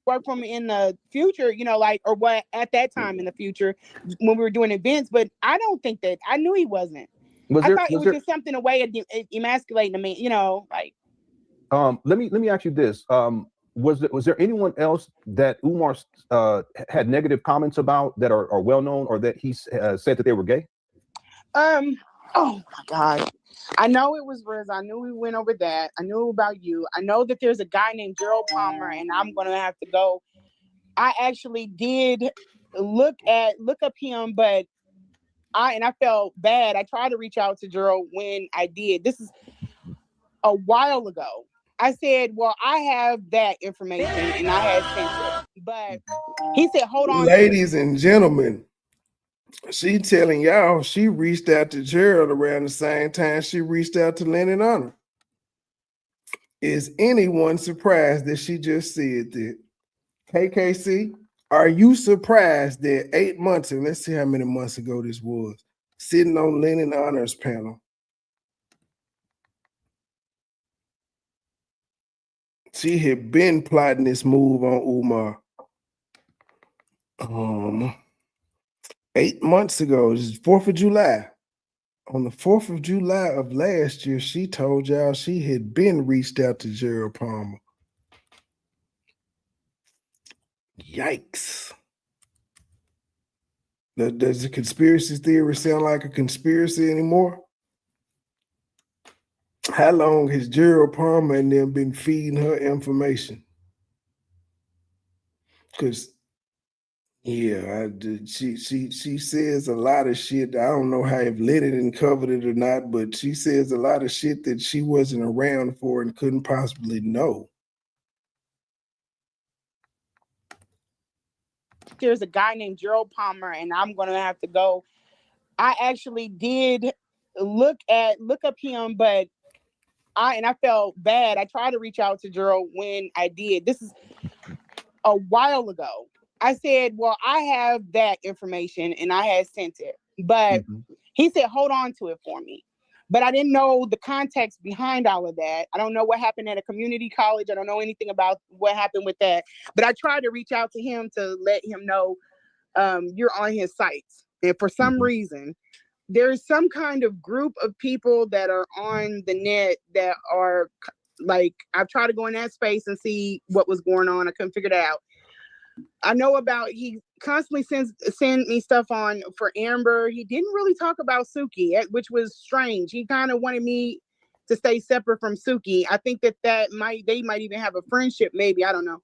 Work for me in the future, you know, like, or what at that time in the future when we were doing events, but I don't think that I knew he wasn't. I thought it was just something, a way of emasculating a man, you know, like. Let me ask you this. Was there anyone else that Umar had negative comments about that are well known, or that he said that they were gay? Oh my God. I know it was Riz. I knew we went over that. I knew about you. I know that there's a guy named Gerald Palmer, and I'm gonna have to go. I actually did look up him, but I felt bad. I tried to reach out to Gerald when I did. This is a while ago. I said, well, I have that information and I had sent it. But he said, hold on. Ladies and gentlemen, she telling y'all she reached out to Gerald around the same time she reached out to Lennon Honor. Is anyone surprised that she just said that? KKC, are you surprised that 8 months, and let's see how many months ago this was, sitting on Lennon Honor's panel? She had been plotting this move on Umar. 8 months ago, this is 4th of July. On the 4th of July of last year, she told y'all she had been reached out to Gerald Palmer. Yikes. Does the conspiracy theory sound like a conspiracy anymore? How long has Gerald Palmer and them been feeding her information? Because, yeah, she says a lot of shit. I don't know how if Lennon covered it or not, but she says a lot of shit that she wasn't around for and couldn't possibly know. There's a guy named Gerald Palmer, and I'm going to have to go. I actually did look up him, but I felt bad. I tried to reach out to Gerald when I did. This is a while ago. I said, well, I have that information and I had sent it, but he said, hold on to it for me. But I didn't know the context behind all of that. I don't know what happened at a community college. I don't know anything about what happened with that, but I tried to reach out to him to let him know you're on his sites. And for some reason, there's some kind of group of people that are on the net that are like, I've tried to go in that space and see what was going on. I couldn't figure it out. I know about, he constantly send me stuff on for Amber. He didn't really talk about Suki, which was strange. He kind of wanted me to stay separate from Suki. I think they might even have a friendship, maybe. I don't know.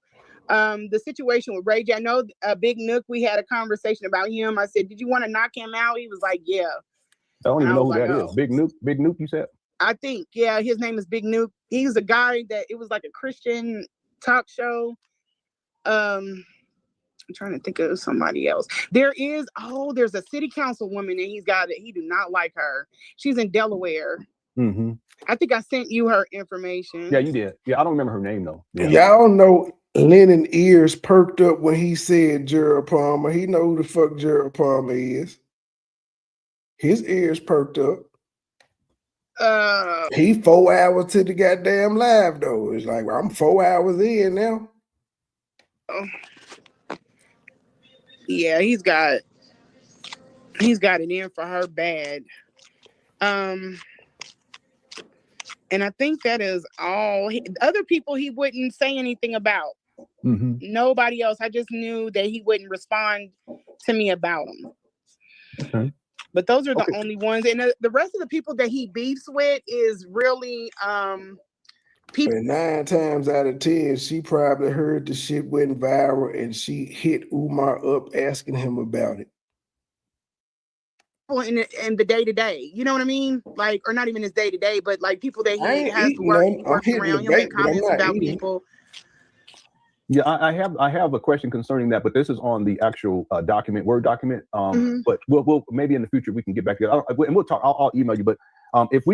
The situation with Ray J, I know Big Nook, we had a conversation about him. I said, did you want to knock him out? He was like, yeah. I don't And even I know was who like, that is. oh, Big Nuke. Big Nuke, you said? I think, yeah, his name is Big Nuke. He's a guy that it was like a Christian talk show. I'm trying to think of somebody else. There's a city councilwoman and he do not like her. She's in Delaware. Mm-hmm. I think I sent you her information. Yeah, you did. Yeah, I don't remember her name though. Yeah. Y'all know Lennon ears perked up when he said Gerald Palmer. He know who the fuck Gerald Palmer is. His ears perked up. He 4 hours to the goddamn live though. It's like, I'm 4 hours in now. Yeah, he's got it in for her bad. And I think that is all. Other people he wouldn't say anything about. Mm-hmm. Nobody else. I just knew that he wouldn't respond to me about them. Okay. But those are the only ones. And the rest of the people that he beefs with is really people. And 9 times out of 10, she probably heard the shit went viral and she hit Umar up asking him about it. In the day-to-day, you know what I mean? Like, or not even his day-to-day, but like people that he has to work, he works around, he'll make comments about people. Yeah, I have a question concerning that, but this is on the actual document, Word document. But we'll maybe in the future we can get back together and we'll talk. I'll email you. But if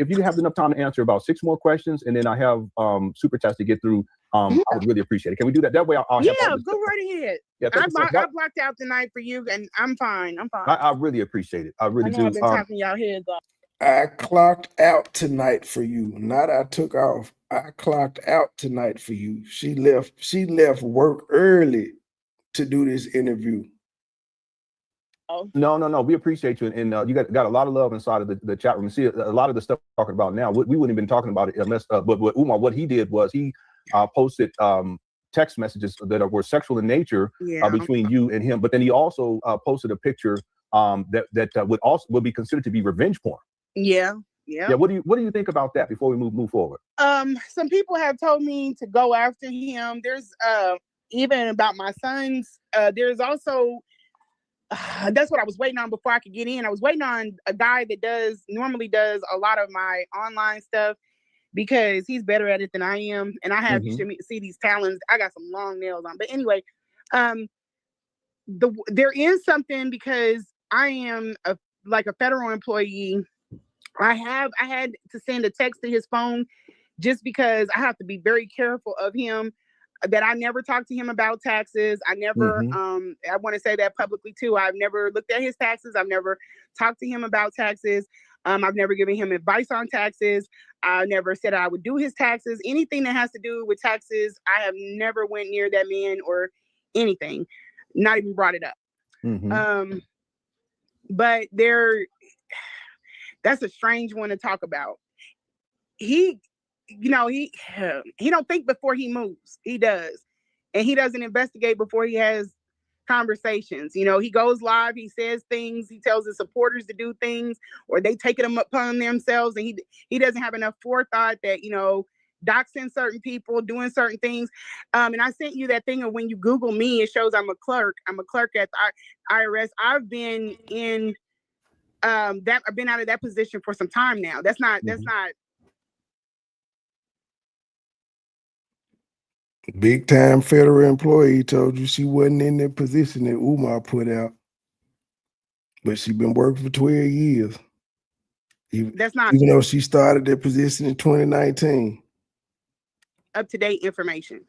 you have enough time to answer about 6 more questions, and then I have super chats to get through, I would really appreciate it. Can we do that? That way, I'll go right ahead. Yeah, I blocked out the night for you, and I'm fine. I really appreciate it. I really do. I've been talking y'all heads off. I clocked out tonight for you. Not I took off. I clocked out tonight for you. She left work early to do this interview. Oh. No. We appreciate you, and you got a lot of love inside of the chat room. See, a lot of the stuff we're talking about now, we wouldn't have been talking about it unless. But Umar, what he did was he posted text messages that were sexual in nature between you and him. But then he also posted a picture that would be considered to be revenge porn. Yeah. What do you think about that before we move forward? Some people have told me to go after him. There's even about my sons. There's also that's what I was waiting on before I could get in. I was waiting on a guy that normally does a lot of my online stuff because he's better at it than I am. And I have you should see these talons. I got some long nails on. But anyway, there is something because I am a federal employee. I had to send a text to his phone just because I have to be very careful of him, that I never talked to him about taxes. I never, I want to say that publicly too. I've never looked at his taxes. I've never talked to him about taxes. I've never given him advice on taxes. I never said I would do his taxes. Anything that has to do with taxes, I have never went near that man or anything, not even brought it up. But that's a strange one to talk about. He don't think before he moves. He does. And he doesn't investigate before he has conversations. He goes live, he says things, he tells his supporters to do things, or they take it upon themselves, and he doesn't have enough forethought that, doxing certain people, doing certain things. And I sent you that thing of when you Google me, it shows I'm a clerk. I'm a clerk at the IRS. I've been in I've been out of that position for some time now. That's not big time federal employee told you she wasn't in that position that Umar put out, but she been working for 12 years. That's not even though she started that position in 2019. Up to date information,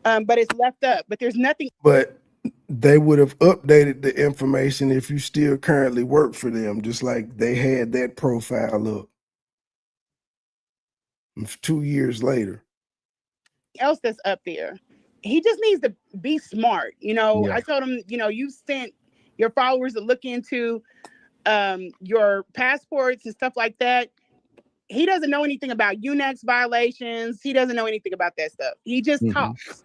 but it's left up. But there's nothing. But they would have updated the information if you still currently work for them, just like they had that profile up 2 years later. Else that's up there. He just needs to be smart. I told him, you sent your followers to look into your passports and stuff like that. He doesn't know anything about UNAX violations. He doesn't know anything about that stuff. He just talks.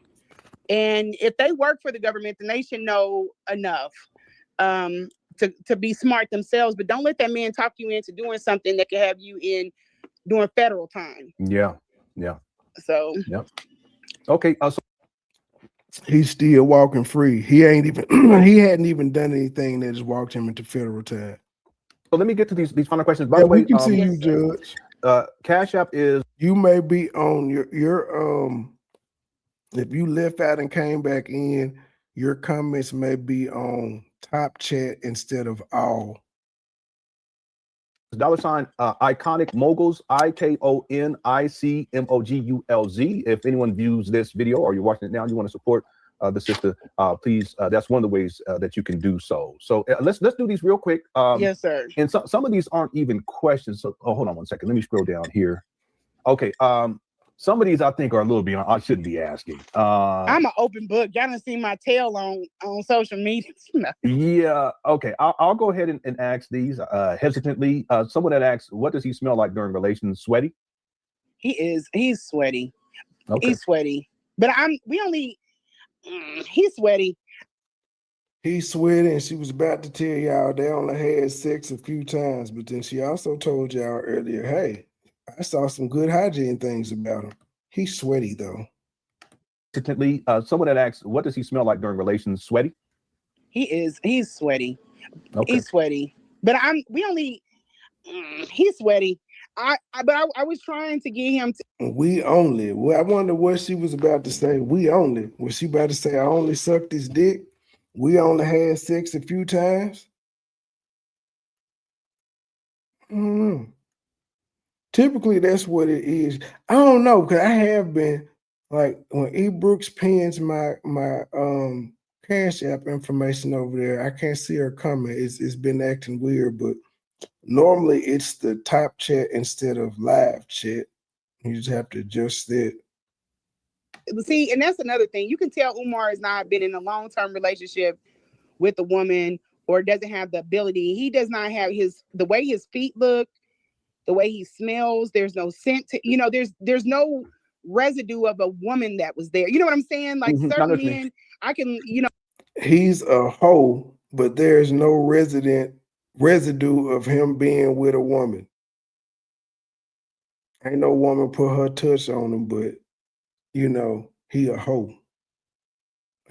And if they work for the government, then they should know enough to be smart themselves. But don't let that man talk you into doing something that could have you in doing federal time. Yeah. So. Yep. Okay. So he's still walking free. He hadn't even done anything that just walked him into federal time. So let me get to these final questions. By Yeah, the way, we can see Yes, you, sir. Judge. Cash App is You may be on your if you left out and came back in, your comments may be on top chat instead of all. $ iconic moguls, IKONICMOGULZ. If anyone views this video or you're watching it now and you want to support the sister, please, that's one of the ways that you can do so. So let's do these real quick. Yes, sir. And some of these aren't even questions. So hold on one second. Let me scroll down here. Okay. Some of these I think are a little beyond. I shouldn't be asking. I'm an open book. Y'all done seen my tail on social media. Yeah. Okay. I'll go ahead and ask these hesitantly. Someone that asks, "What does he smell like during relations? Sweaty?" He's sweaty. Okay. He's sweaty. But he's sweaty. He's sweaty, and she was about to tell y'all they only had sex a few times, but then she also told y'all earlier, hey, I saw some good hygiene things about him. He's sweaty though. Hesitantly, someone that asks, "What does he smell like during relations? Sweaty?" He's sweaty. Okay. He's sweaty. But he's sweaty. I was trying to get him to. We only. Well, I wonder what she was about to say. We only. Was she about to say I only sucked his dick? We only had sex a few times? I don't know. Typically, that's what it is. I don't know, because I have been, like, when E. Brooks pins my Cash App information over there, I can't see her comment. It's been acting weird, but normally it's the top chat instead of live chat. You just have to adjust that. See, and that's another thing. You can tell Umar has not been in a long-term relationship with a woman or doesn't have the ability. He does not have the way his feet look, the way he smells. There's no scent to, there's no residue of a woman that was there. You know what I'm saying? Like certain men, I can, He's a hoe, but there's no residue of him being with a woman. Ain't no woman put her touch on him, but he a hoe.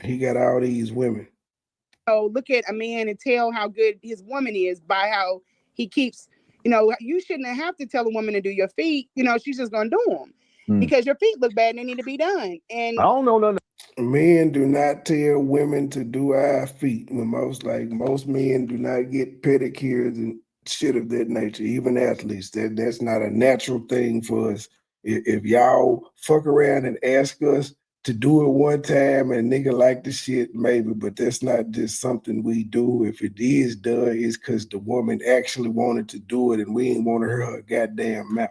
He got all these women. So look at a man and tell how good his woman is by how he keeps, you shouldn't have to tell a woman to do your feet. She's just going to do them because your feet look bad and they need to be done. And I don't know none. Men do not tell women to do our feet. When most men do not get pedicures and shit of that nature, even athletes. That's not a natural thing for us. If y'all fuck around and ask us to do it one time and nigga like the shit, maybe, but that's not just something we do. If it is done, it's because the woman actually wanted to do it and we ain't want to hear her goddamn mouth.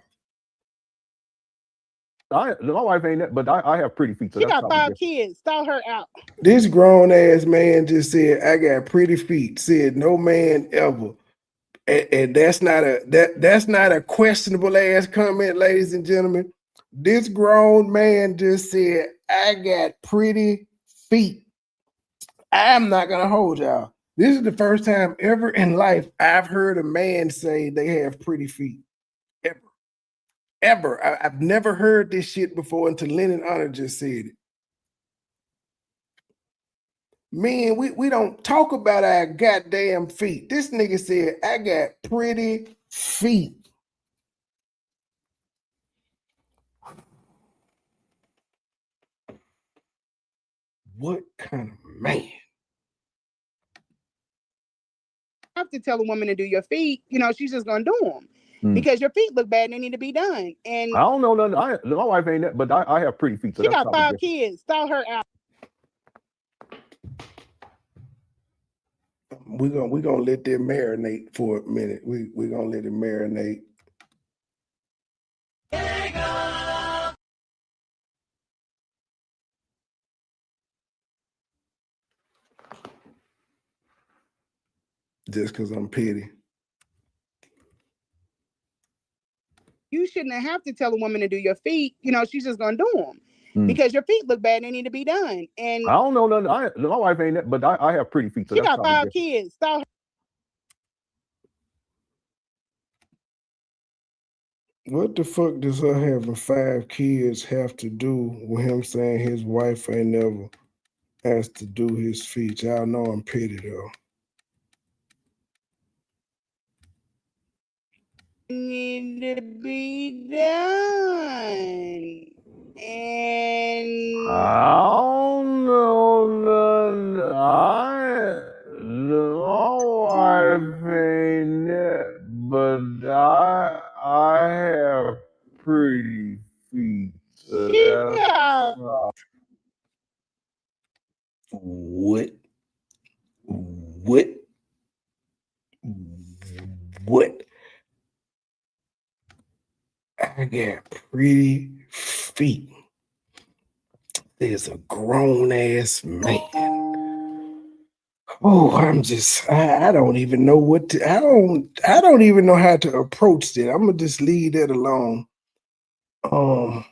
My wife ain't that, but I have pretty feet. So she got 5 kids. Stall her out. This grown ass man just said, I got pretty feet. Said no man ever. And that's not a questionable ass comment, ladies and gentlemen. This grown man just said, I got pretty feet. I'm not gonna hold y'all. This is the first time ever in life I've heard a man say they have pretty feet. Ever. I've never heard this shit before until Lennon Honor just said it. Man, we don't talk about our goddamn feet. This nigga said, I got pretty feet. What kind of man? I have to tell a woman to do your feet. She's just going to do them. Because your feet look bad and they need to be done. And I don't know none. My wife ain't that, but I have pretty feet. So she got 5 kids. Stall her out. We're gonna let that marinate for a minute. We're gonna let it marinate. Just because I'm petty. You shouldn't have to tell a woman to do your feet. She's just going to do them. Because your feet look bad and they need to be done. And I don't know none. My wife ain't that, but I have pretty feet. So she got 5 kids. Stall her. What the fuck does her having 5 kids have to do with him saying his wife ain't never asked to do his feet? Y'all know I'm petty though. need to be done. And I don't know I know I've seen it, but I have pretty feet. So yeah. What? I got pretty feet. There's a grown ass man. Oh, I don't even know what to, I don't even know how to approach that. I'm gonna just leave that alone. I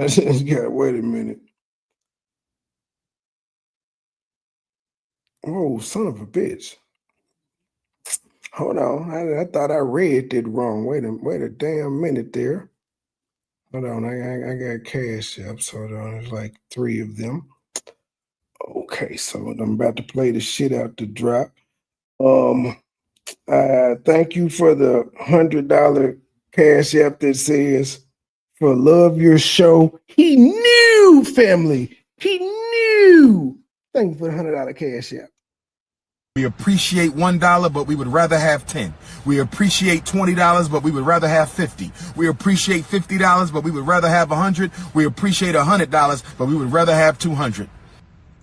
just got, wait a minute. Oh, son of a bitch. Hold on. I thought I read it wrong. Wait a damn minute there. Hold on. I got cash apps. Hold on. There's like 3 of them. Okay, so I'm about to play the shit out the drop. Thank you for the $100 cash app that says for love your show. He knew, family. He knew. Thank you for the $100 cash app. We appreciate $1, but we would rather have 10. We appreciate $20, but we would rather have 50. We appreciate $50, but we would rather have 100. We appreciate $100, but we would rather have 200.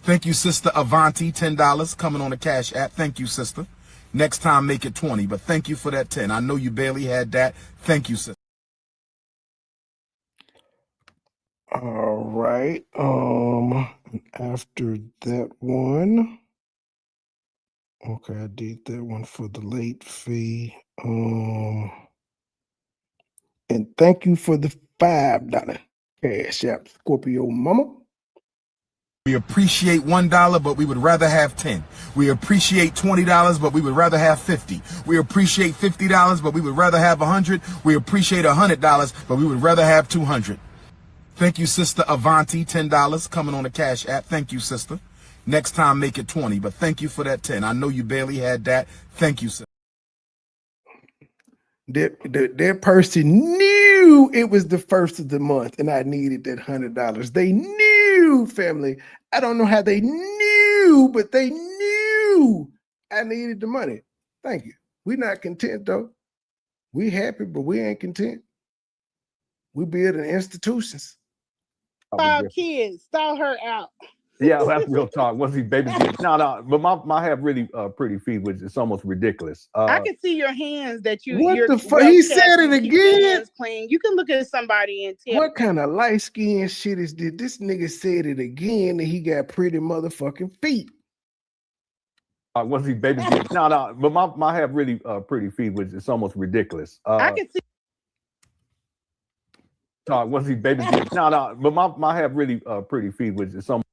Thank you, Sister Avanti, $10 coming on the cash app. Thank you, sister. Next time, make it 20, but thank you for that 10. I know you barely had that. Thank you, sister. All right. After that one. Okay, I did that one for the late fee. And thank you for the $5 cash app, Scorpio Mama. We appreciate $1, but we would rather have 10. We appreciate $20, but we would rather have 50. We appreciate $50, but we would rather have 100. We appreciate $100, but we would rather have 200. Thank you, Sister Avanti, $10 coming on the cash app. Thank you, sister. Next time, make it 20, but thank you for that 10. I know you barely had that. Thank you, sister. That person knew it was the first of the month and I needed that $100. They knew, family. I don't know how they knew, but they knew I needed the money. Thank you. We're not content though. We happy, but we ain't content. We building institutions. 5 kids, stall her out. Yeah, that's real talk. Once he babies get no, but my have really pretty feet, which is almost ridiculous. I can see your hands that What the fuck? He said it again. Clean. You can look at somebody and tell. What kind of light skin shit is this? This nigga said it again that he got pretty motherfucking feet. Once he babies get no, but my have really pretty feet, which is almost ridiculous. I can see. Once he babies get no, but my have really pretty feet, which is almost.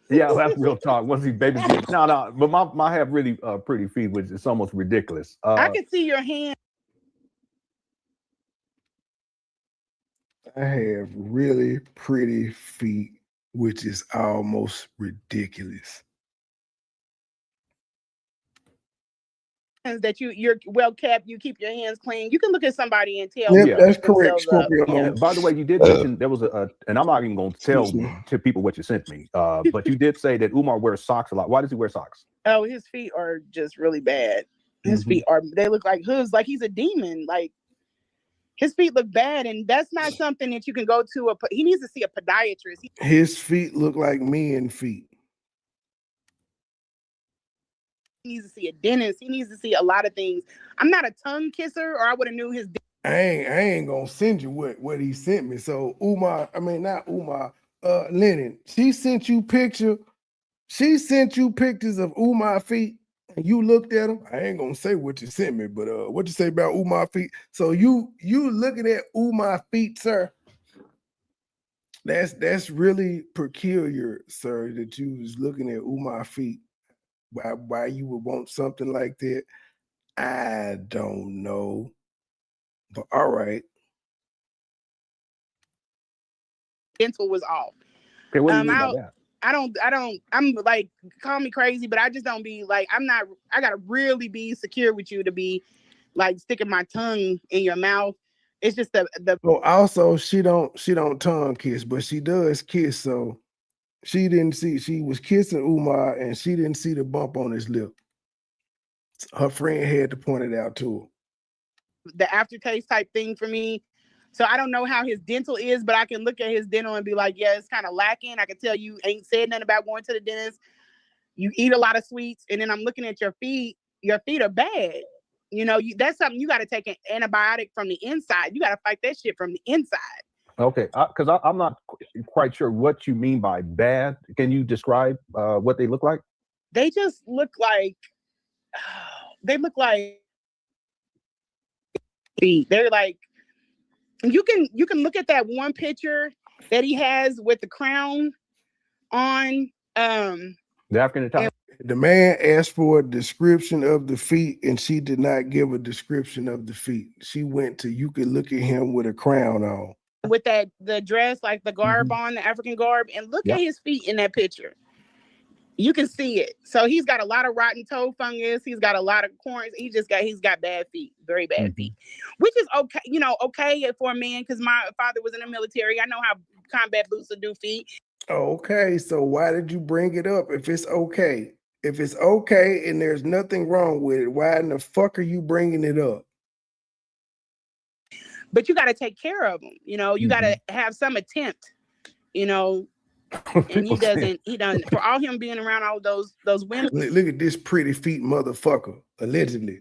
Yeah, that's real talk. Once he babies get no, but my have really pretty feet, which is almost ridiculous. I can see your hand. I have really pretty feet, which is almost ridiculous. That you're well kept, you keep your hands clean. You can look at somebody and tell. Yeah, that's correct, Scorpio. Yeah, by the way, you did mention there was and I'm not even going to tell to people what you sent me, but you did say that Umar wears socks a lot. Why does he wear socks? Oh, his feet are just really bad. His feet they look like hooves, like he's a demon. Like his feet look bad, and that's not something that you can go to. He needs to see a podiatrist. His feet look like men feet. He needs to see a dentist. He needs to see a lot of things. I'm not a tongue kisser, or I would have knew his. I ain't gonna send you what he sent me. So Umar, I mean not Umar, Lennon. She sent you pictures of Umar feet, and you looked at them. I ain't gonna say what you sent me, but what you say about Umar feet? So you looking at Umar feet, sir? That's really peculiar, sir. That you was looking at Umar feet. Why you would want something like that? I don't know. But all right. Dental was off. Okay, what do you mean by that? I'm like, call me crazy, but I just don't be like, I gotta really be secure with you to be like sticking my tongue in your mouth. It's just the Oh, also she don't tongue kiss, but she does kiss. So she was kissing Umar and she didn't see the bump on his lip. Her friend had to point it out to the aftertaste type thing for me. So I don't know how his dental is, but I can look at his dental and be like, yeah, it's kind of lacking. I can tell you ain't said nothing about going to the dentist. You eat a lot of sweets, and then I'm looking at your feet. Your feet are bad. You know, that's something you got to take an antibiotic from the inside. You got to fight that shit from the inside. Okay, because I'm not quite sure what you mean by bad. Can you describe what they look like? They just look like feet. They're like, you can look at that one picture that he has with the crown on. The African Italian. The man asked for a description of the feet, and she did not give a description of the feet. She went to, you could look at him with a crown on. With the dress, like the garb on, the African garb, and look at his feet in that picture. You can see it. So he's got a lot of rotten toe fungus. He's got a lot of corns. He's got bad feet, very bad feet, which is okay. You know, okay for a man, because my father was in the military. I know how combat boots will do feet. Okay, so why did you bring it up if it's okay? If it's okay and there's nothing wrong with it, why in the fuck are you bringing it up? But you got to take care of him. You know, you got to have some attempt, you know. And he doesn't, for all him being around all those women. Look at this pretty feet motherfucker, allegedly.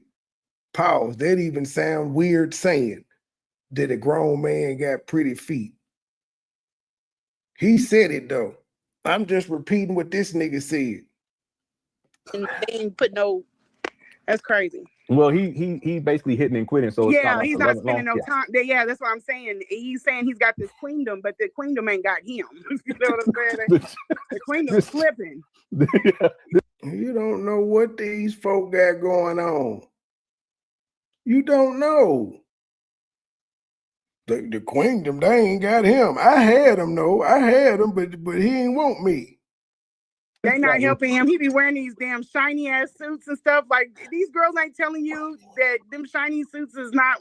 Pause. That even sound weird saying that a grown man got pretty feet. He said it though. I'm just repeating what this nigga said. And they didn't put no, that's crazy. Well, he basically hitting and quitting. So yeah, he's not spending no time. Yeah, that's what I'm saying. He's saying he's got this queendom, but the queendom ain't got him. You know what I'm saying? The queendom's slipping. You don't know what these folk got going on. You don't know. The queendom, they ain't got him. I had him though. I had him, but he ain't want me. They not helping him. He be wearing these damn shiny ass suits and stuff. Like, these girls ain't telling you that them shiny suits is not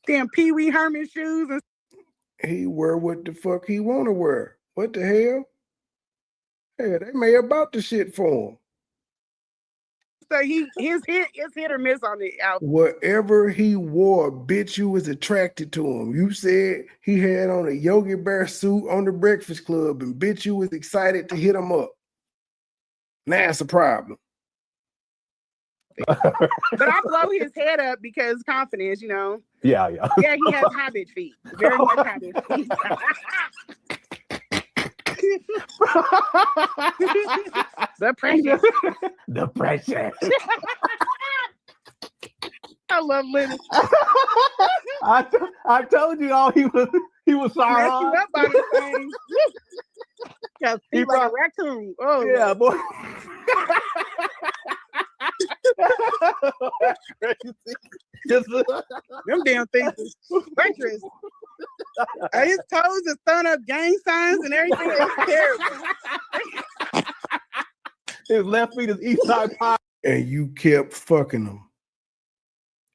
damn Pee Wee Herman shoes. And he wear what the fuck he want to wear. What the hell? Hey, they may have bought the shit for him. So his hit or miss on the outfit. Whatever he wore, bitch, you was attracted to him. You said he had on a Yogi Bear suit on the Breakfast Club, and bitch, you was excited to hit him up. Now it's a problem. But I blow his head up because confidence, you know. Yeah. Yeah, he has hobbit feet. Very much hobbit feet. The pressure. The pressure. I love Lenny. I told you all he was sorry. Mess you up by this thing. He's like a raccoon. Oh yeah, boy. That's crazy. Them damn things is treacherous. His toes is throwing up gang signs and everything. It's terrible. His left feet is east side pie. And you kept fucking them.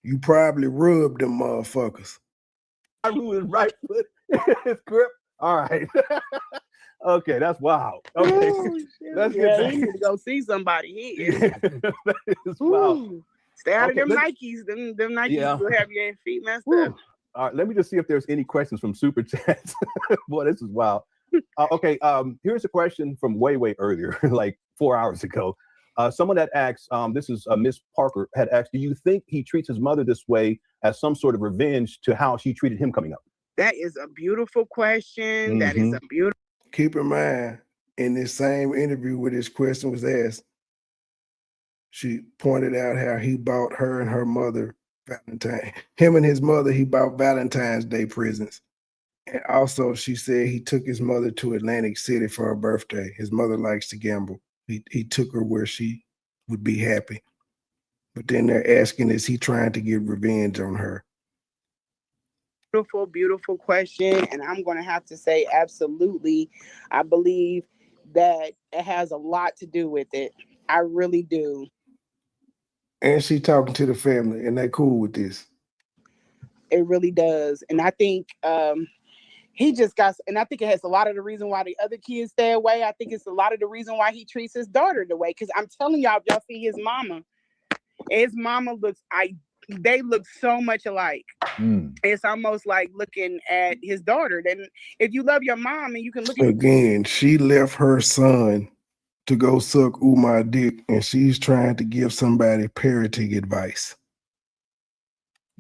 You probably rubbed them motherfuckers. I ruined his right foot. His grip. All right. Okay, that's wild. Okay, let's get back. He need to go see somebody. He is. Wow. Stay out of them Nikes. Them Nikes will have your feet messed up. All right, let me just see if there's any questions from Super Chats. Boy, this is wild. Okay, here's a question from way earlier, like 4 hours ago. Someone that asked, this is Miss Parker, had asked, do you think he treats his mother this way as some sort of revenge to how she treated him coming up? That is a beautiful question. That is a beautiful. Keep in mind, in this same interview where this question was asked, she pointed out how he bought her and her mother him and his mother, he bought Valentine's Day presents. And also she said he took his mother to Atlantic City for her birthday. His mother likes to gamble. He took her where she would be happy. But then they're asking, is he trying to get revenge on her? Beautiful question. And I'm going to have to say, absolutely. I believe that it has a lot to do with it. I really do. And she talking to the family, and they cool with this. It really does. And I think he just got, and I think it has a lot of the reason why the other kids stay away. I think it's a lot of the reason why he treats his daughter the way. Because I'm telling y'all, if y'all see his mama looks, they look so much alike. It's almost like looking at his daughter. Then if you love your mom and you can look at Again, she left her son to go suck Umar dick, and she's trying to give somebody parenting advice.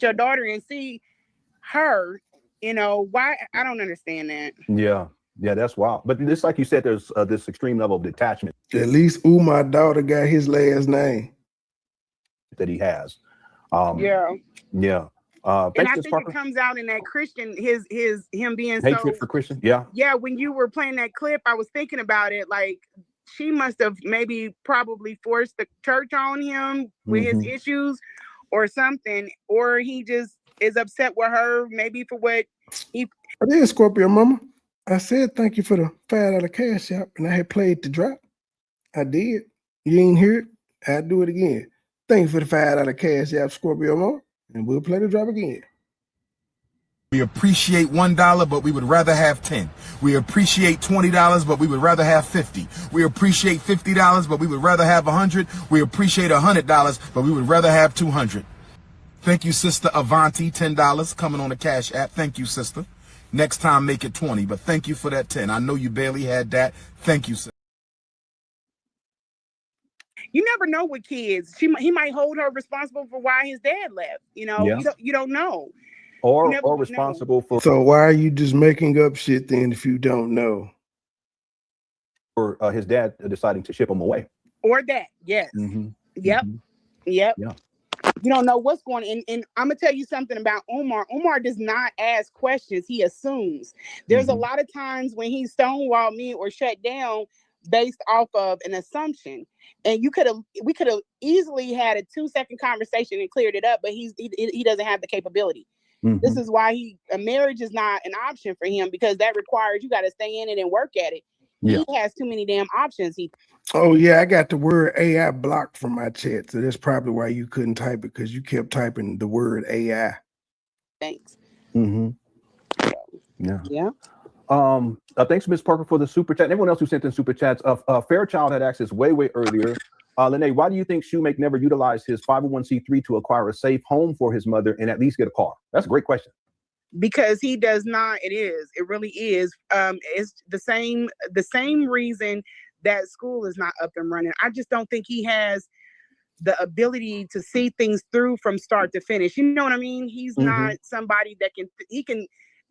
your daughter and see her, why? I don't understand that. Yeah, that's wild. But just like you said, there's this extreme level of detachment At least Umar's daughter got his last name that he has. Yeah. And I think it comes out in that Christian, him being hatred for Christian. Yeah. When you were playing that clip, I was thinking about it. Like, she must have probably forced the church on him with his issues or something, or he just is upset with her, maybe for what he. I did, Scorpio Mama. I said thank you for the $5 cash app, and I had played the drop. I did. You ain't hear it? I'll do it again. Thank you for the $5 cash app, Scorpio Mama, and we'll play the drop again. We appreciate $1, but we would rather have 10. We appreciate $20, but we would rather have 50. We appreciate $50, but we would rather have 100. We appreciate $100, but we would rather have 200. Thank you, Sister Avanti, $10 coming on the Cash App. Thank you, sister. Next time, make it 20, but thank you for that 10. I know you barely had that. Thank you, sister. You never know with kids. He might hold her responsible for why his dad left. You don't know. Or responsible for. So why are you just making up shit then if you don't know? Or his dad deciding to ship him away. Or that, yes. Yep. Yeah. You don't know what's going on. And I'm going to tell you something about Umar. Umar does not ask questions. He assumes. There's a lot of times when he stonewalled me or shut down based off of an assumption. And we could have easily had a 2-second conversation and cleared it up, but he doesn't have the capability. This is why a marriage is not an option for him, because that requires you got to stay in it and work at it. Yeah. He has too many damn options. Oh yeah, I got the word AI blocked from my chat, so that's probably why you couldn't type it, because you kept typing the word AI. Thanks. Yeah. Thanks, Ms. Parker, for the super chat. And everyone else who sent in super chats. Fairchild had asked this way earlier. Lanea, why do you think Shoemake never utilized his 501c3 to acquire a safe home for his mother and at least get a car? That's a great question. Because he does not. It really is. It's the same reason that school is not up and running. I just don't think he has the ability to see things through from start to finish. You know what I mean? He's not somebody that can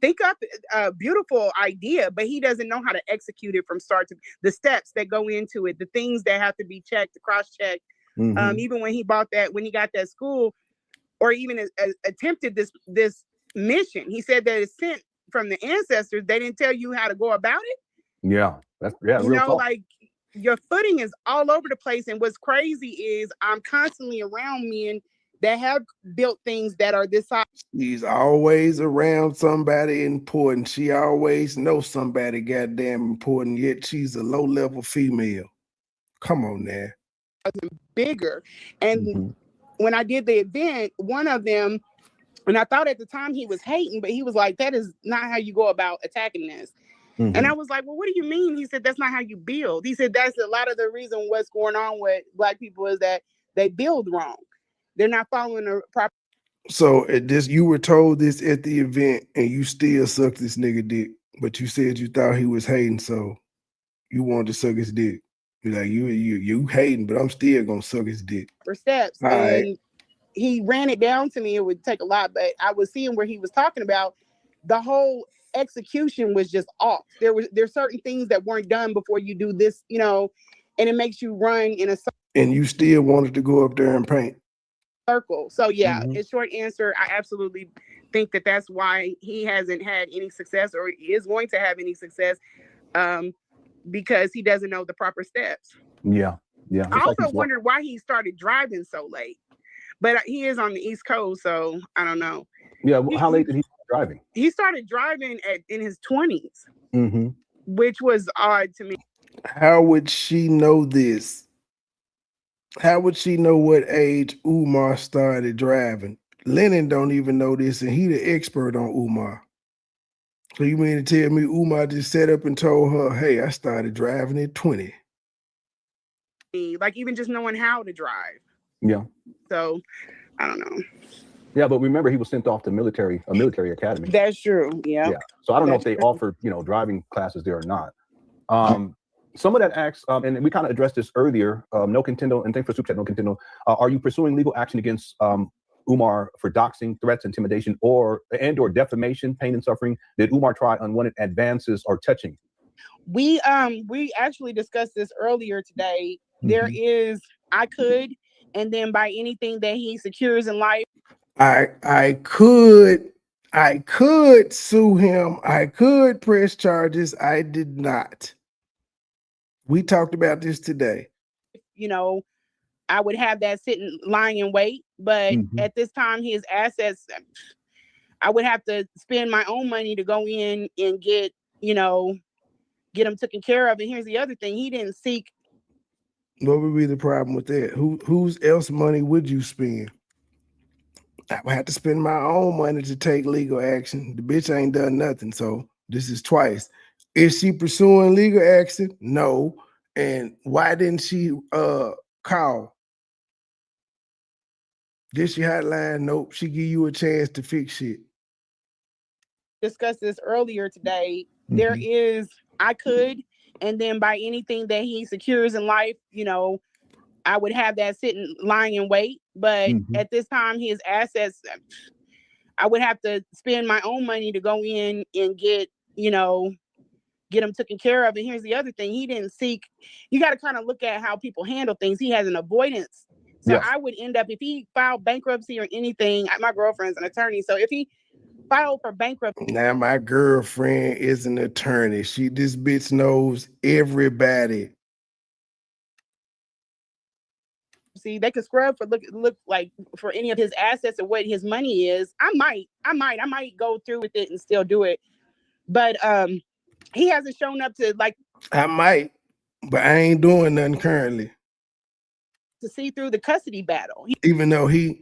think up a beautiful idea, but he doesn't know how to execute it from start to the steps that go into it, the things that have to be checked, cross-checked. Even when he got that school, or even attempted this mission, he said that it's sent from the ancestors. They didn't tell you how to go about it. Like your footing is all over the place. And what's crazy is I'm constantly around men that have built things that are this size. He's always around somebody important. She always knows somebody goddamn important, yet she's a low-level female. Come on now. Bigger. And when I did the event, one of them, and I thought at the time he was hating, but he was like, that is not how you go about attacking this. And I was like, well, what do you mean? He said, that's not how you build. He said, that's a lot of the reason what's going on with Black people is that they build wrong. They're not following the proper. So you were told this at the event, and you still sucked this nigga dick, but you said you thought he was hating, so you wanted to suck his dick. You're like, you hating, but I'm still gonna suck his dick. For steps. All and right. He ran it down to me. It would take a lot, but I was seeing where he was talking about the whole execution was just off. There's certain things that weren't done before you do this, and it makes you run in a circle. And you still wanted to go up there and paint. Circle. So yeah, his short answer, I absolutely think that's why he hasn't had any success or is going to have any success, because he doesn't know the proper steps. Yeah. I also wondered why he started driving so late, but he is on the East Coast, so I don't know. Yeah, how late did he start driving? He started driving in his 20s, which was odd to me. How would she know this? How would she know what age Umar started driving? Lennon don't even know this, and he the expert on Umar. So you mean to tell me Umar just sat up and told her, hey, I started driving at 20? Like even just knowing how to drive. Yeah. So I don't know. Yeah, but remember he was sent off to a military academy. That's true. Yeah. Yeah. So I don't know if That's they true. offered, driving classes there or not. Someone that asks, and we kind of addressed this earlier, no contendo, and thanks for super chat, no contendo. Are you pursuing legal action against Umar for doxing, threats, intimidation, or defamation, pain and suffering? Did Umar try unwanted advances or touching? We actually discussed this earlier today. There is I could, and then by anything that he secures in life. I could sue him. I could press charges. I did not. We talked about this today. I would have that sitting lying in wait, but at this time his assets, I would have to spend my own money to go in and get him taken care of. And here's the other thing: he didn't seek. What would be the problem with that? Whose else money would you spend? I would have to spend my own money to take legal action. The bitch ain't done nothing, so this is twice. Is she pursuing legal action? No. And why didn't she call? Did she hotline? Nope. She give you a chance to fix shit. Discussed this earlier today. There is I could, and then by anything that he secures in life, I would have that sitting lying in wait. But at this time his assets, I would have to spend my own money to go in and get him taken care of. And here's the other thing: he didn't seek. You got to kind of look at how people handle things. He has an avoidance. So I would end up, if he filed bankruptcy or anything, my girlfriend's an attorney. So if he filed for bankruptcy. Now my girlfriend is an attorney. This bitch knows everybody. See, they could scrub for look like for any of his assets or what his money is. I might go through with it and still do it. But he hasn't shown up to I might, but I ain't doing nothing currently. To see through the custody battle. Even though he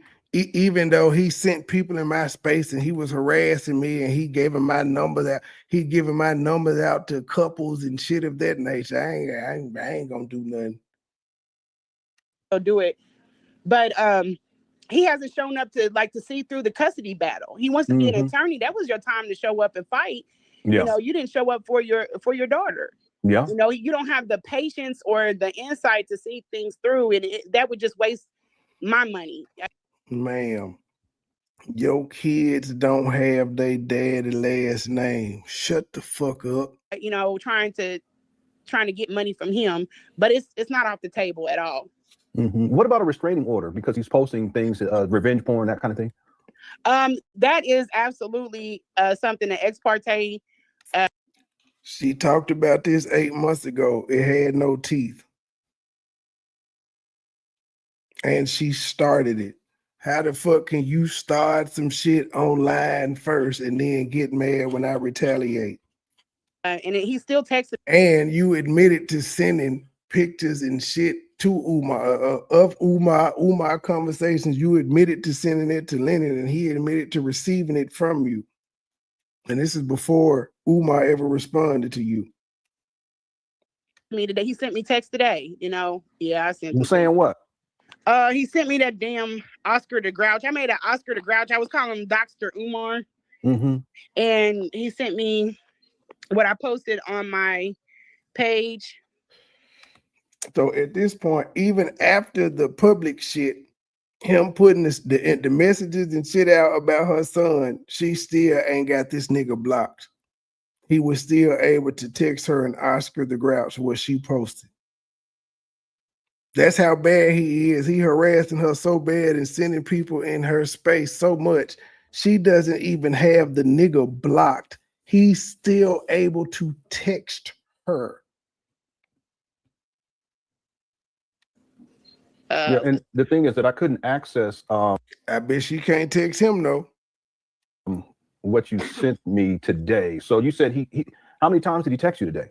sent people in my space and he was harassing me and he gave him my numbers out. He giving my numbers out to couples and shit of that nature. I ain't gonna do nothing. I'll do it. But he hasn't shown up to see through the custody battle. He wants to be an attorney. That was your time to show up and fight. Yeah. You didn't show up for your daughter. Yeah. You don't have the patience or the insight to see things through, and that would just waste my money. Ma'am, your kids don't have their daddy last name. Shut the fuck up. Trying to get money from him, but it's not off the table at all. What about a restraining order? Because he's posting things, revenge porn, that kind of thing. That is absolutely something that ex parte. She talked about this 8 months ago. It had no teeth. And she started it. How the fuck can you start some shit online first and then get mad when I retaliate? And he still texted. And you admitted to sending pictures and shit to Umar, of Umar conversations. You admitted to sending it to Lennon, and he admitted to receiving it from you. And this is before Umar ever responded to you. Me today. He sent me text today. I sent. You saying what? He sent me that damn Oscar the Grouch. I made an Oscar the Grouch. I was calling him Dr. Umar. And he sent me what I posted on my page. So at this point, even after the public shit, him putting the messages and shit out about her son, she still ain't got this nigga blocked. He was still able to text her an Oscar the Grouch, what she posted. That's how bad he is. He harassing her so bad and sending people in her space so much. She doesn't even have the nigga blocked. He's still able to text her. Yeah, and the thing is that I couldn't access. I bet she can't text him though. What you sent me today. So you said he how many times did he text you today?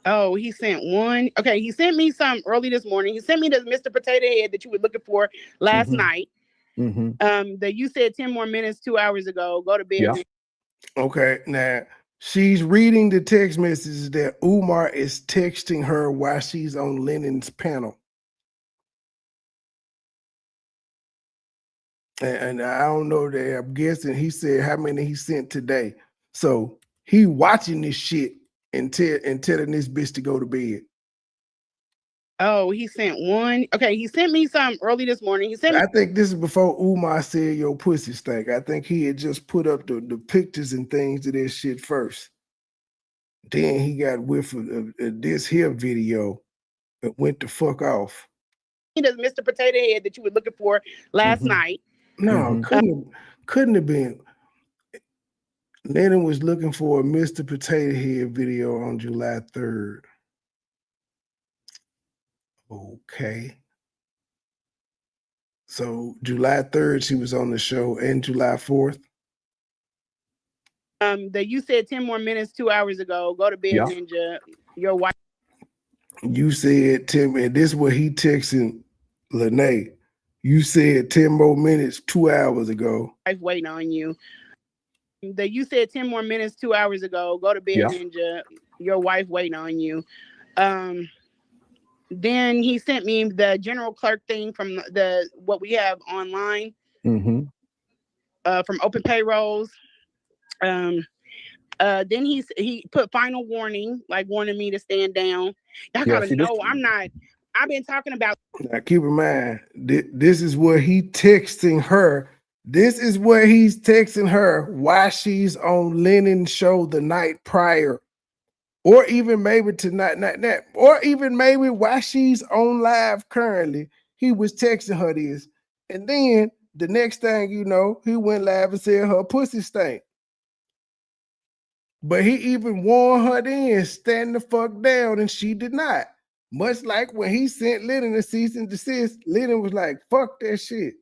Oh, he sent one. Okay, he sent me some early this morning. He sent me the Mr. Potato Head that you were looking for last night. That you said 10 more minutes 2 hours ago. Go to bed. Yeah. Okay, now she's reading the text messages that Umar is texting her while she's on Lennon's panel. And I don't know that, I'm guessing he said how many he sent today. So he watching this shit and telling this bitch to go to bed. Oh, he sent one. Okay, he sent me some early this morning. He sent me. I think this is before Umar said your pussy stank. I think he had just put up the pictures and things of this shit first. Then he got whiff of this here video and went the fuck off. He does Mr. Potato Head that you were looking for last night. No, couldn't have been. Lennon was looking for a Mr. Potato Head video on July 3rd. Okay. So July 3rd, she was on the show, and July 4th. That you said 10 more minutes 2 hours ago. Go to bed, Ninja. Your wife. You said 10, and this is what he texting Lanea. You said 10 more minutes 2 hours ago. Wife waiting on you. That you said 10 more minutes 2 hours ago. Go to bed, Ninja. Your wife waiting on you. Then he sent me the general clerk thing from the what we have online. From open payrolls. Then he put final warning, like warning me to stand down. Y'all gotta know I've been talking about. Now keep in mind, this is what he texting her. This is what he's texting her while she's on Lennon's show the night prior. Or even maybe tonight, or even maybe while she's on live currently, he was texting her this. And then the next thing you know, he went live and said her pussy stank. But he even warned her then, stand the fuck down, and she did not. Much like when he sent Lennon a cease and desist, Lennon was like, fuck that shit.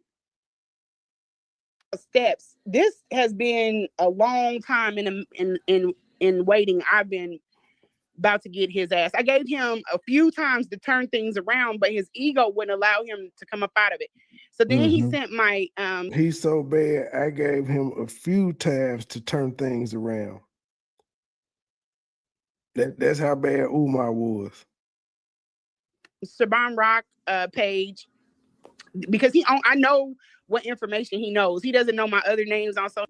Steps. This has been a long time in waiting. I've been about to get his ass. I gave him a few times to turn things around, but his ego wouldn't allow him to come up out of it. So then he sent my he's so bad, I gave him a few times to turn things around. That's how bad Umar was. Shaban Rock page, because I know what information he knows. He doesn't know my other names on social.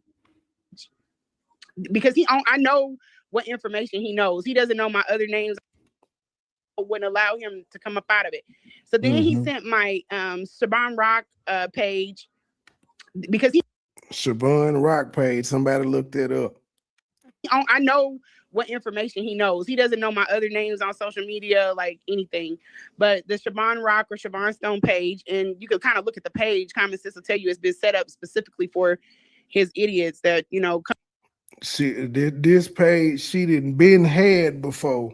Because I know what information he knows. He doesn't know my other names. Wouldn't allow him to come up out of it. So then he sent my Shaban Rock page, because Shaban Rock page. Somebody looked that up. I know what information he knows. He doesn't know my other names on social media, like anything. But the Shaban Rock or Shaban Stone page, and you can kind of look at the page. Common Sense will tell you it's been set up specifically for his idiots that, you know. This page she didn't been had before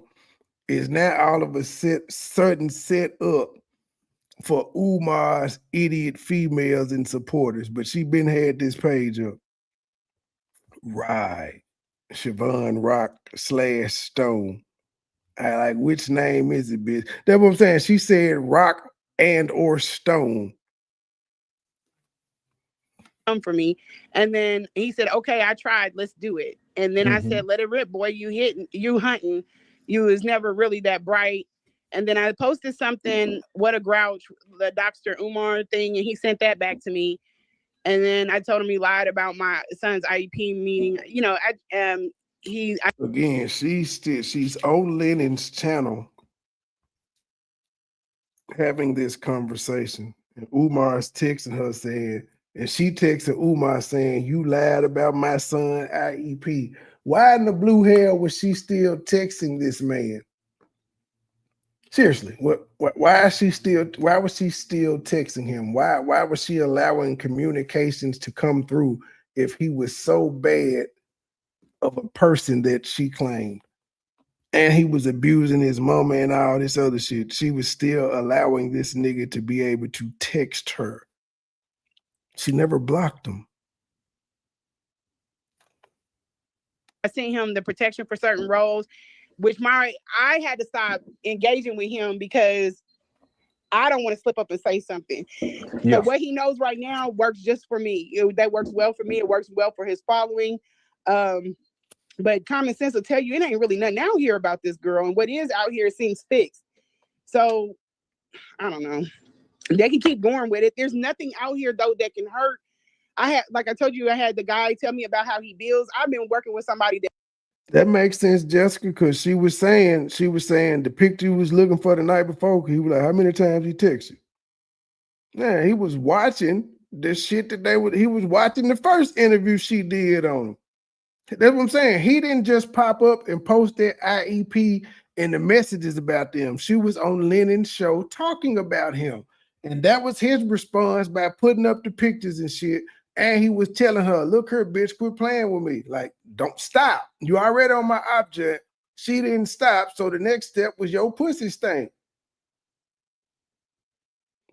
is now all of a sudden set up for Umar's idiot females and supporters. But she been had this page up. Right. Siobhan Rock /Stone. I like, which name is it, bitch? That's what I'm saying. She said Rock and or Stone. Come for me. And then he said, okay, I tried, let's do it. And then I said, let it rip, boy. You hunting. You was never really that bright. And then I posted something, what a grouch, the Dr. Umar thing, and he sent that back to me. And then I told him he lied about my son's IEP meeting. You know, again, she's on Lennon's channel having this conversation. And Umar's texting her saying, and she texted Umar saying, you lied about my son IEP. Why in the blue hell was she still texting this man? Seriously, why was she still texting him? Why was she allowing communications to come through if he was so bad of a person that she claimed? And he was abusing his mama and all this other shit. She was still allowing this nigga to be able to text her. She never blocked him. I sent him the protection for certain roles. which I had to stop engaging with him because I don't want to slip up and say something. Yeah. So what he knows right now works just for me. That works well for me. It works well for his following. But common sense will tell you it ain't really nothing out here about this girl. And what is out here seems fixed. So I don't know. They can keep going with it. There's nothing out here though that can hurt. Like I told you, I had the guy tell me about how he builds. I've been working with somebody that makes sense, Jessica, because she was saying the picture you was looking for the night before. He was like, how many times he texted? Yeah, he was watching the shit that he was watching the first interview she did on him. That's what I'm saying. He didn't just pop up and post that IEP and the messages about them. She was on Lennon's show talking about him. And that was his response by putting up the pictures and shit. And he was telling her, look here, bitch, quit playing with me. Like, don't stop. You already on my object. She didn't stop. So the next step was your pussy stink.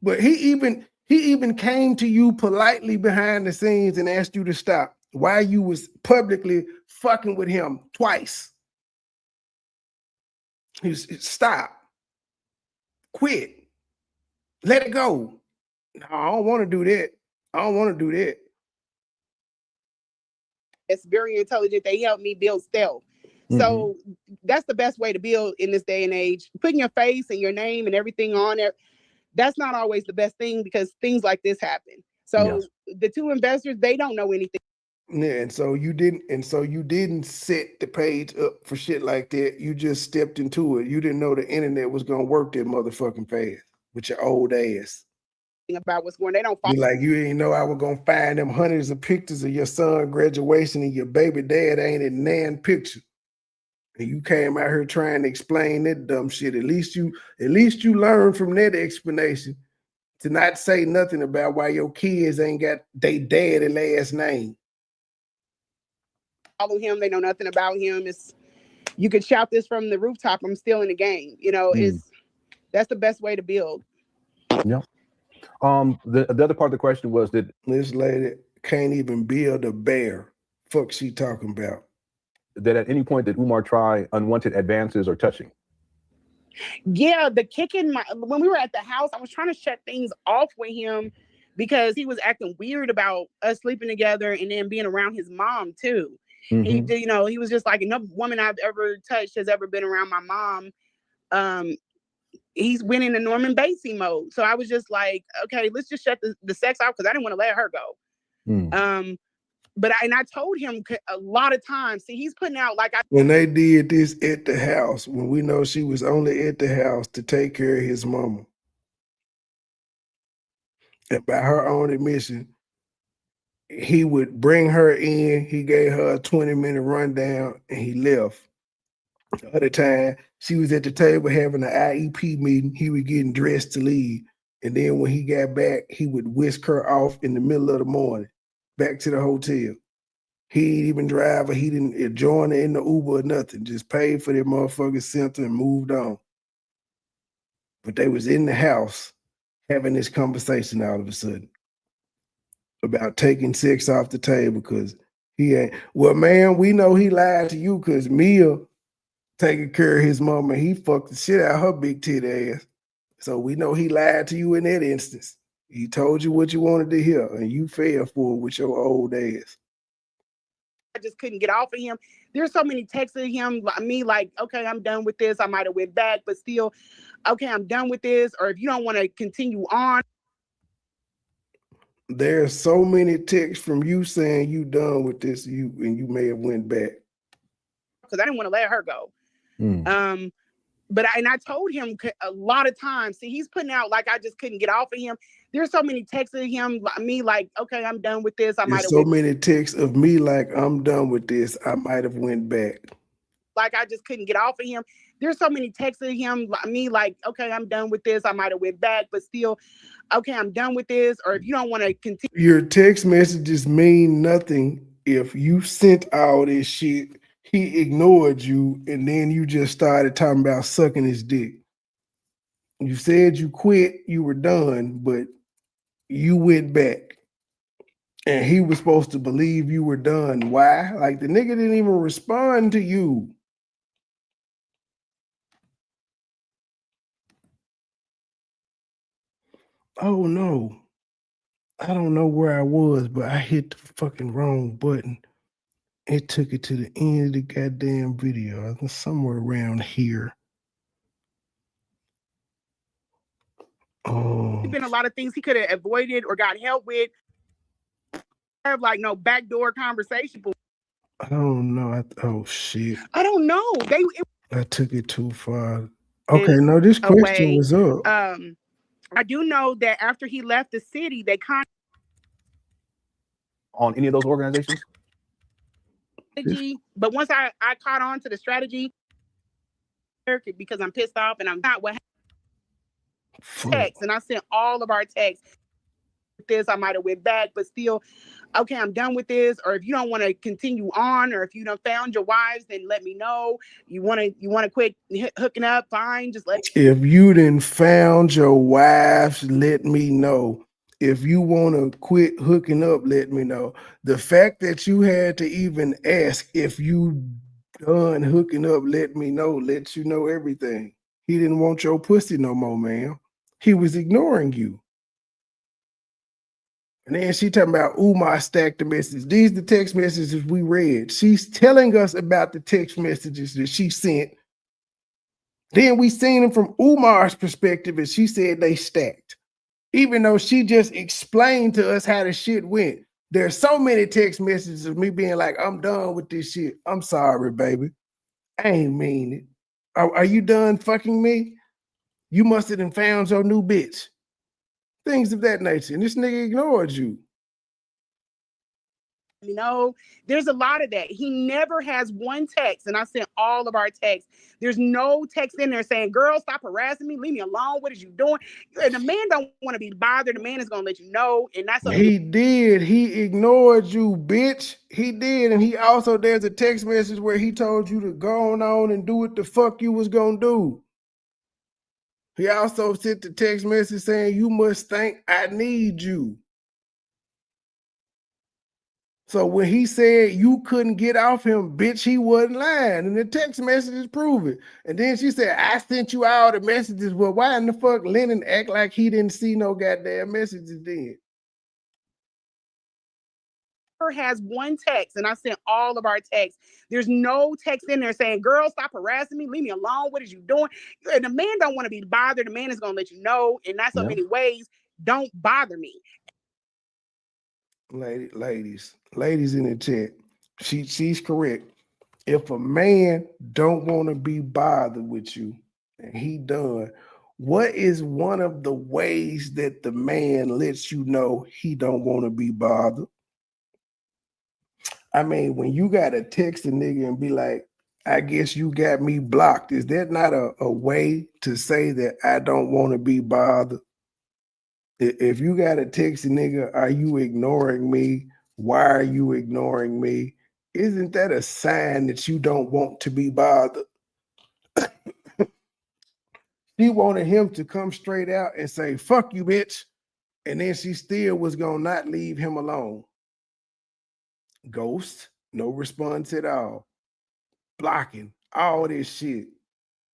But he even came to you politely behind the scenes and asked you to stop while you was publicly fucking with him twice. He was, stop. Quit. Let it go. No, I don't want to do that. I don't want to do that. It's very intelligent. They help me build stealth. So that's the best way to build in this day and age. Putting your face and your name and everything on there, that's not always the best thing because things like this happen. So the two investors, they don't know anything. Yeah, and so you didn't set the page up for shit like that. You just stepped into it. You didn't know the internet was gonna work that motherfucking fast with your old ass. About what's going on. They don't follow. Like you didn't know I was gonna find them hundreds of pictures of your son graduation and your baby dad ain't in nan picture. And you came out here trying to explain that dumb shit. At least you learned from that explanation to not say nothing about why your kids ain't got they daddy last name. Follow him. They know nothing about him. You could shout this from the rooftop. I'm still in the game. That's the best way to build. Yeah. The other part of the question was that this lady can't even build a bear. Fuck she talking about? That at any point did Umar try unwanted advances or touching? Yeah, the kicking. When we were at the house, I was trying to shut things off with him because he was acting weird about us sleeping together and then being around his mom too. He did, he was just like, no woman I've ever touched has ever been around my mom. He's went into Norman Batesy mode. So I was just like, okay, let's just shut the sex off because I didn't want to let her go. But I told him a lot of times, see, he's putting out when they did this at the house, when we know she was only at the house to take care of his mama. And by her own admission, he would bring her in, he gave her a 20-minute rundown, and he left. The other time, she was at the table having an IEP meeting, he was getting dressed to leave. And then when he got back, he would whisk her off in the middle of the morning, back to the hotel. He didn't even drive her, he didn't join her in the Uber or nothing, just paid for that motherfucking center and moved on. But they was in the house having this conversation all of a sudden about taking sex off the table because he ain't. Well, man, we know he lied to you because Mia taking care of his mama, he fucked the shit out of her big titty ass. So we know he lied to you in that instance. He told you what you wanted to hear, and you fell for it with your old ass. I just couldn't get off of him. There's so many texts of him, me like, okay, I'm done with this. I might have went back, but still, okay, I'm done with this. Or if you don't want to continue on. There's so many texts from you saying you done with this, and you may have went back. Because I didn't want to let her go. But I told him a lot of times, see, he's putting out like I just couldn't get off of him. There's so many texts of him, me like, okay, I'm done with this. There's so many texts of me like, I'm done with this. I might have went back. Like I just couldn't get off of him. There's so many texts of him, me like, okay, I'm done with this. I might have went back, but still, okay, I'm done with this. Or if you don't want to continue. Your text messages mean nothing if you sent all this shit. He ignored you, and then you just started talking about sucking his dick. You said you quit, you were done, but you went back. And he was supposed to believe you were done. Why? Like the nigga didn't even respond to you. Oh no. I don't know where I was, but I hit the fucking wrong button. It took it to the end of the goddamn video. I was somewhere around here. Been a lot of things he could have avoided or got help with. Have like no backdoor conversation. I don't know. Oh shit. I don't know. I took it too far. Okay, no, this question was up. I do know that after he left the city, they on any of those organizations. But once I caught on to the strategy, because I'm pissed off and I'm not what text, and I sent all of our texts. This I might have went back, but still, okay, I'm done with this. Or if you don't want to continue on, or if you don't found your wives, then let me know. You want to quit hooking up? Fine, just let. If you didn't found your wives, let me know. If you want to quit hooking up, let me know. The fact that you had to even ask if you done hooking up, let me know, lets you know everything. He didn't want your pussy no more, man. He was ignoring you. And then she talking about Umar stacked the messages. These are the text messages we read. She's telling us about the text messages that she sent. Then we seen them from Umar's perspective, and she said they stacked. Even though she just explained to us how the shit went. There's so many text messages of me being like, I'm done with this shit. I'm sorry, baby. I ain't mean it. Are you done fucking me? You must have found your new bitch. Things of that nature. And this nigga ignored you. You know, there's a lot of that. He never has one text, and I sent all of our texts. There's no text in there saying, girl, stop harassing me. Leave me alone. What is you doing? And the man don't want to be bothered. The man is going to let you know. And that's he did. He ignored you, bitch. He did. And he also, there's a text message where he told you to go on and do what the fuck you was going to do. He also sent the text message saying, you must think I need you. So when he said you couldn't get off him, bitch, he wasn't lying. And the text messages prove it. And then she said, I sent you all the messages. Well, why in the fuck Lennon act like he didn't see no goddamn messages then? Has one text, and I sent all of our texts. There's no text in there saying, girl, stop harassing me. Leave me alone. What is you doing? And the man don't want to be bothered. The man is going to let you know. And that's so many ways. Don't bother me. Ladies in the chat, she's correct. If a man don't want to be bothered with you and he done, what is one of the ways that the man lets you know he don't want to be bothered? I mean, when you got to text a nigga and be like, I guess you got me blocked, is that not a way to say that I don't want to be bothered? If you got to text a nigga, are you ignoring me? Why are you ignoring me? Isn't that a sign that you don't want to be bothered? She wanted him to come straight out and say, fuck you, bitch. And then she still was going to not leave him alone. Ghost, no response at all. Blocking, all this shit.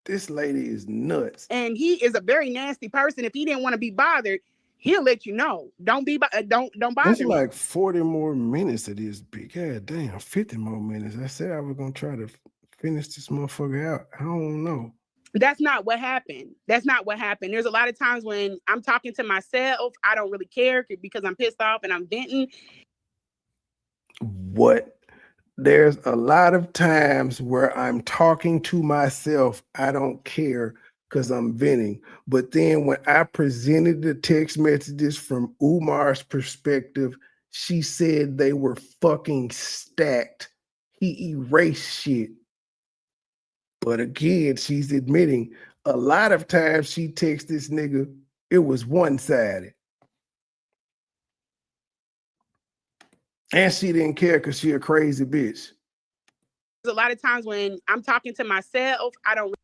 This lady is nuts. And he is a very nasty person. If he didn't want to be bothered, he'll let you know. Don't bother It's me. like 40 more minutes of this big. God damn, 50 more minutes. I said I was going to try to finish this motherfucker out. I don't know. That's not what happened. That's not what happened. There's a lot of times when I'm talking to myself, I don't really care because I'm pissed off and I'm venting. What? There's a lot of times where I'm talking to myself, I don't care because I'm venting. But then when I presented the text messages from Umar's perspective, she said they were fucking stacked. He erased shit. But again, she's admitting a lot of times she texts this nigga, it was one-sided. And she didn't care because she a crazy bitch. There's a lot of times when I'm talking to myself, I don't.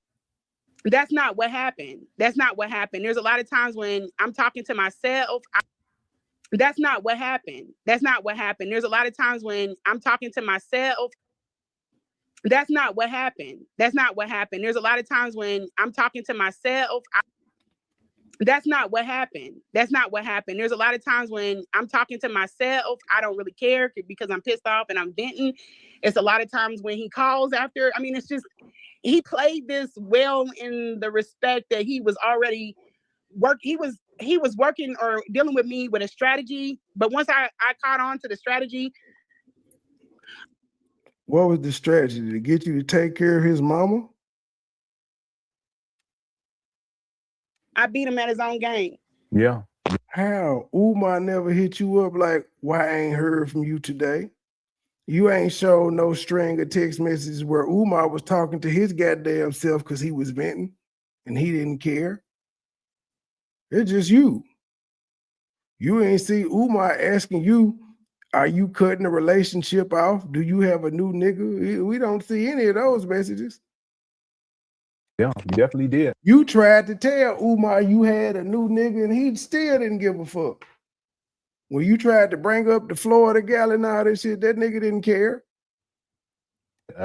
That's not what happened. That's not what happened. There's a lot of times when I'm talking to myself. That's not what happened. That's not what happened. There's a lot of times when I'm talking to myself. That's not what happened. That's not what happened. There's a lot of times when I'm talking to myself. That's not what happened. That's not what happened. There's a lot of times when I'm talking to myself, I don't really care because I'm pissed off and I'm venting. It's a lot of times when he calls after. I mean, it's just, he played this well in the respect that he was already he was working or dealing with me with a strategy. But once I caught on to the strategy. What was the strategy? To get you to take care of his mama? I beat him at his own game. Yeah. How? Umar never hit you up like, why I ain't heard from you today? You ain't showed no string of text messages where Umar was talking to his goddamn self because he was venting and he didn't care. It's just you. You ain't see Umar asking you, are you cutting the relationship off? Do you have a new nigga? We don't see any of those messages. Yeah, you definitely did. You tried to tell Umar you had a new nigga and he still didn't give a fuck. When you tried to bring up the Florida gal and all this shit, that nigga didn't care.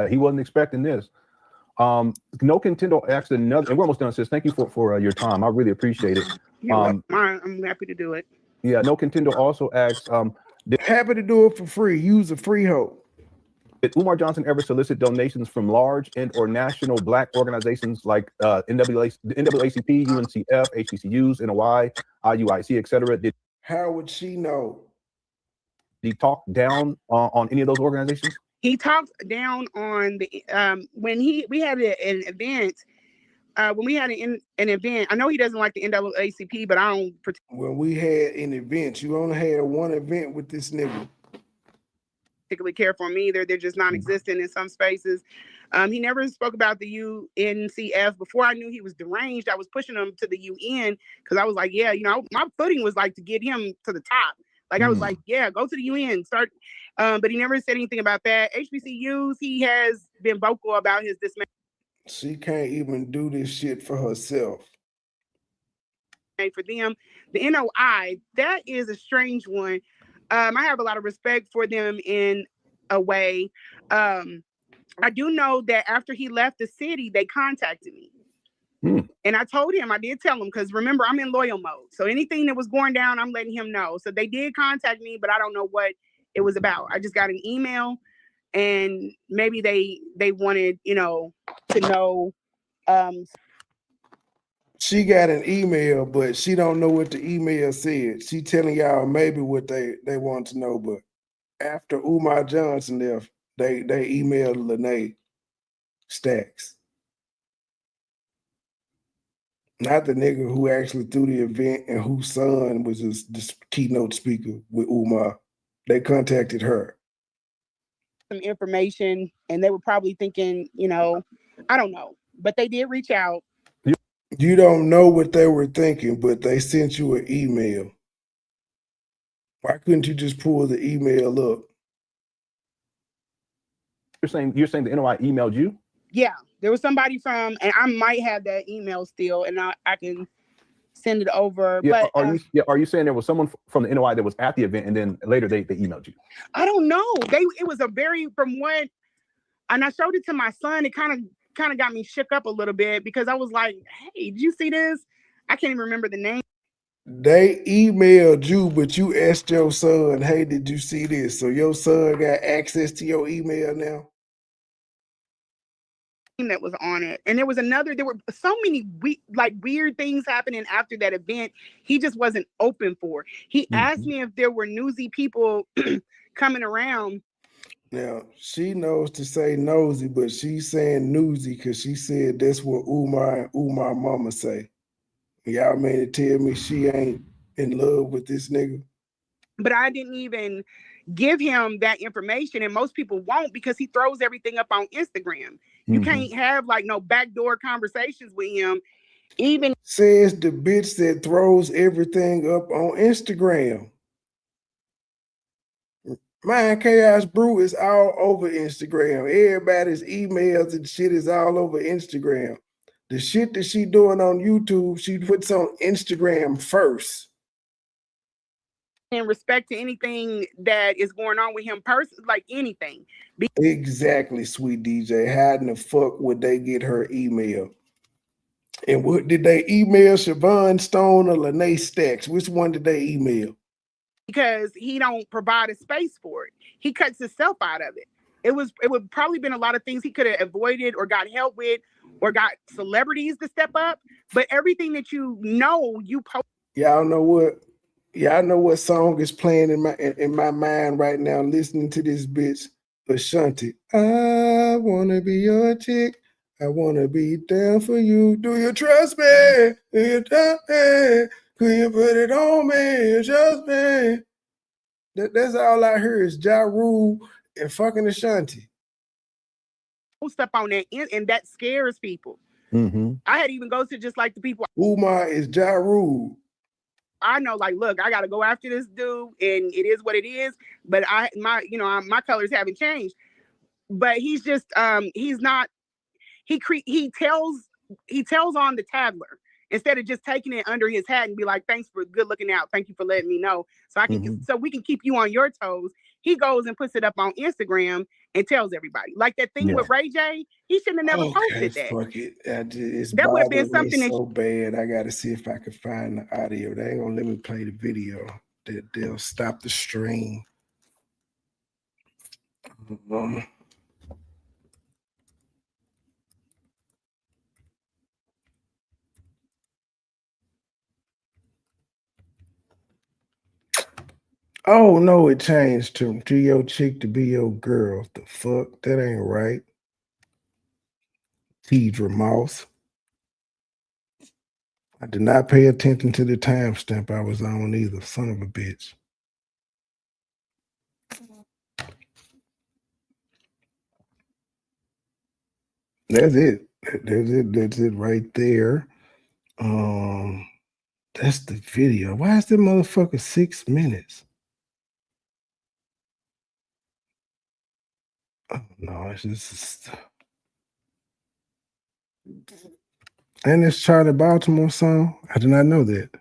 He wasn't expecting this. No Contendo asked another, and we're almost done, sis. Thank you for your time. I really appreciate it. I'm happy to do it. Yeah, No Contendo also asked, happy to do it for free. Use a free hoe. did Umar Johnson ever solicit donations from large and or national Black organizations like NAACP, UNCF, HBCUs, NOI, IUIC, etc.? How would she know? Did he talk down on any of those organizations? He talked down on the when we had an event. When we had an event, I know he doesn't like the NAACP, but I don't. When we had an event, you only had one event with this nigga. Particularly care for him either. They're just non-existent in some spaces. He never spoke about the UNCF. Before I knew he was deranged, I was pushing him to the UN because I was like, yeah, you know, my footing was like to get him to the top. Like I was like, yeah, go to the UN, start. But he never said anything about that. HBCUs, he has been vocal about his dismay. She can't even do this shit for herself. For them, the NOI, that is a strange one. I have a lot of respect for them in a way. I do know that after he left the city, they contacted me. And I told him, I did tell him, because remember, I'm in loyal mode. So anything that was going down, I'm letting him know. So they did contact me, but I don't know what it was about. I just got an email and maybe they wanted, you know, to know. She got an email, but she don't know what the email said. She telling y'all maybe what they want to know, but after Umar Johnson left, they emailed Lanea Stacks. Not the nigga who actually threw the event and whose son was the keynote speaker with Umar. They contacted her. Some information, and they were probably thinking, you know, I don't know, but they did reach out. You don't know what they were thinking, but they sent you an email. Why couldn't you just pull the email up? You're saying the NOI emailed you? Yeah, there was somebody from, and I might have that email still, and I can send it over. Yeah, but are you saying there was someone from the NOI that was at the event and then later they emailed you? I don't know. It was a very, from what, and I showed it to my son. It kind of got me shook up a little bit because I was like, hey, did you see this? I can't even remember the name. They emailed you, but you asked your son, hey, did you see this? So your son got access to your email now? That was on it. And there were so many weird things happening after that event. He just wasn't open for. He asked me if there were newsy people coming around. Now, she knows to say nosy, but she's saying newsy because she said that's what Umar mama say. Y'all mean to tell me she ain't in love with this nigga? But I didn't even give him that information, and most people won't because he throws everything up on Instagram. You can't have like no backdoor conversations with him. Even says the bitch that throws everything up on Instagram. Mind Chaos Brew is all over Instagram. Everybody's emails and shit is all over Instagram. The shit that she doing on YouTube, she puts on Instagram first. In respect to anything that is going on with him personally, like anything. Exactly, sweet DJ. How in the fuck would they get her email? And what did they email? Siobhan Stone or Lanea Stacks? Which one did they email? Because he don't provide a space for it. He cuts himself out of it. It would probably been a lot of things he could have avoided or got help with or got celebrities to step up. But everything that you post. Y'all know what song is playing in my mind right now, listening to this bitch, Ashanti. I wanna be your chick. I wanna be down for you. Do you trust me? Do you trust me? Can you put it on me? Trust me. That's all I heard is Ja Rule and fucking Ashanti. Step on that, and that scares people. I had even go to just like the people. Umar is Ja Rule. I know, like, look, I got to go after this dude, and it is what it is. But my colors haven't changed. But he's just, he's not. He tells on the tattler instead of just taking it under his hat and be like, thanks for good looking out. Thank you for letting me know. So we can keep you on your toes. He goes and puts it up on Instagram and tells everybody. Like that thing with Ray J, he shouldn't have never posted that. Fuck it. That would have been something so bad. I gotta see if I can find the audio. They ain't gonna let me play the video. They'll stop the stream. Oh no, it changed to your chick to be your girl. The fuck? That ain't right. Tidra Mouse. I did not pay attention to the timestamp I was on either. Son of a bitch. That's it. That's it right there. That's the video. Why is that motherfucker 6 minutes? Oh no, it's just. And it's Charlie Baltimore song. I did not know that.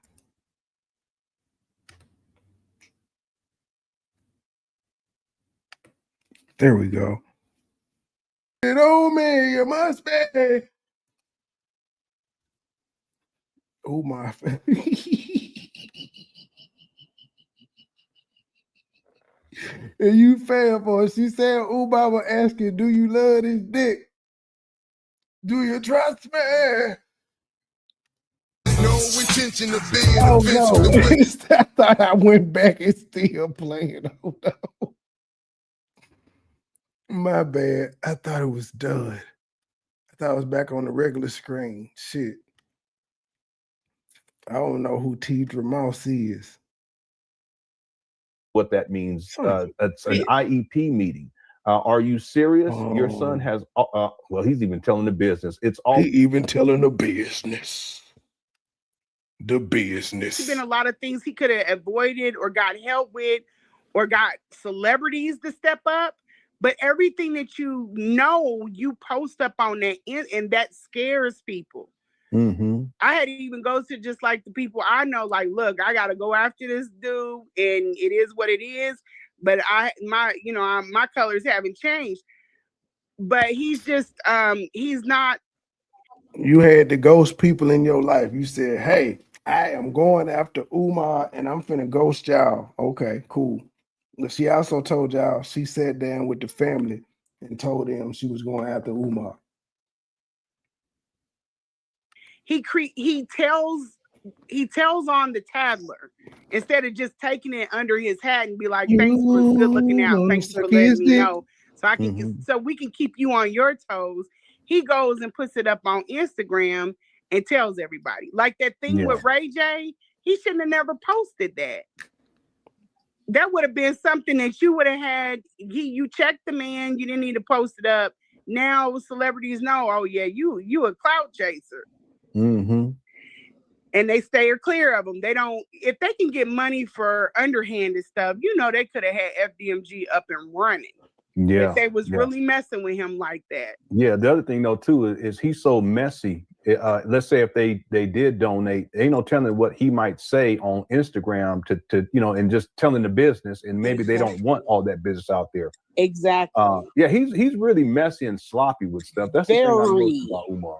There we go. It on me, you must be. Oh my. And you fail for it. She said, Umar was asking, do you love this dick? Do you trust me? No intention of being no. I thought I went back and still playing. Oh no. My bad. I thought it was done. I thought I was back on the regular screen. Shit. I don't know who Tidra Mouse is. What that means. It's an IEP meeting. Are you serious? Your son has, well, he's even telling the business. He even telling the business. The business. There's been a lot of things he could have avoided or got help with or got celebrities to step up. But everything that you post up on that, and that scares people. I had to even go to just like the people I know, like, look, I got to go after this dude, and it is what it is. But my colors haven't changed. But he's just, he's not. You had to ghost people in your life. You said, hey, I am going after Umar and I'm finna ghost y'all. Okay, cool. But she also told y'all she sat down with the family and told them she was going after Umar. He tells on the tattler instead of just taking it under his hat and be like, thanks for good looking out. Thanks for letting me know. So we can keep you on your toes. He goes and puts it up on Instagram and tells everybody. Like that thing with Ray J, he shouldn't have never posted that. That would have been something that you would have had. You checked the man, you didn't need to post it up. Now celebrities know, oh yeah, you a clout chaser. And they stay clear of them. They don't, if they can get money for underhanded stuff, they could have had FDMG up and running. Yeah. If they was really messing with him like that. Yeah. The other thing though too is he's so messy. Let's say if they did donate, ain't no telling what he might say on Instagram to and just telling the business, and maybe they don't want all that business out there. Exactly. Yeah, he's really messy and sloppy with stuff. That's the thing I love about Umar.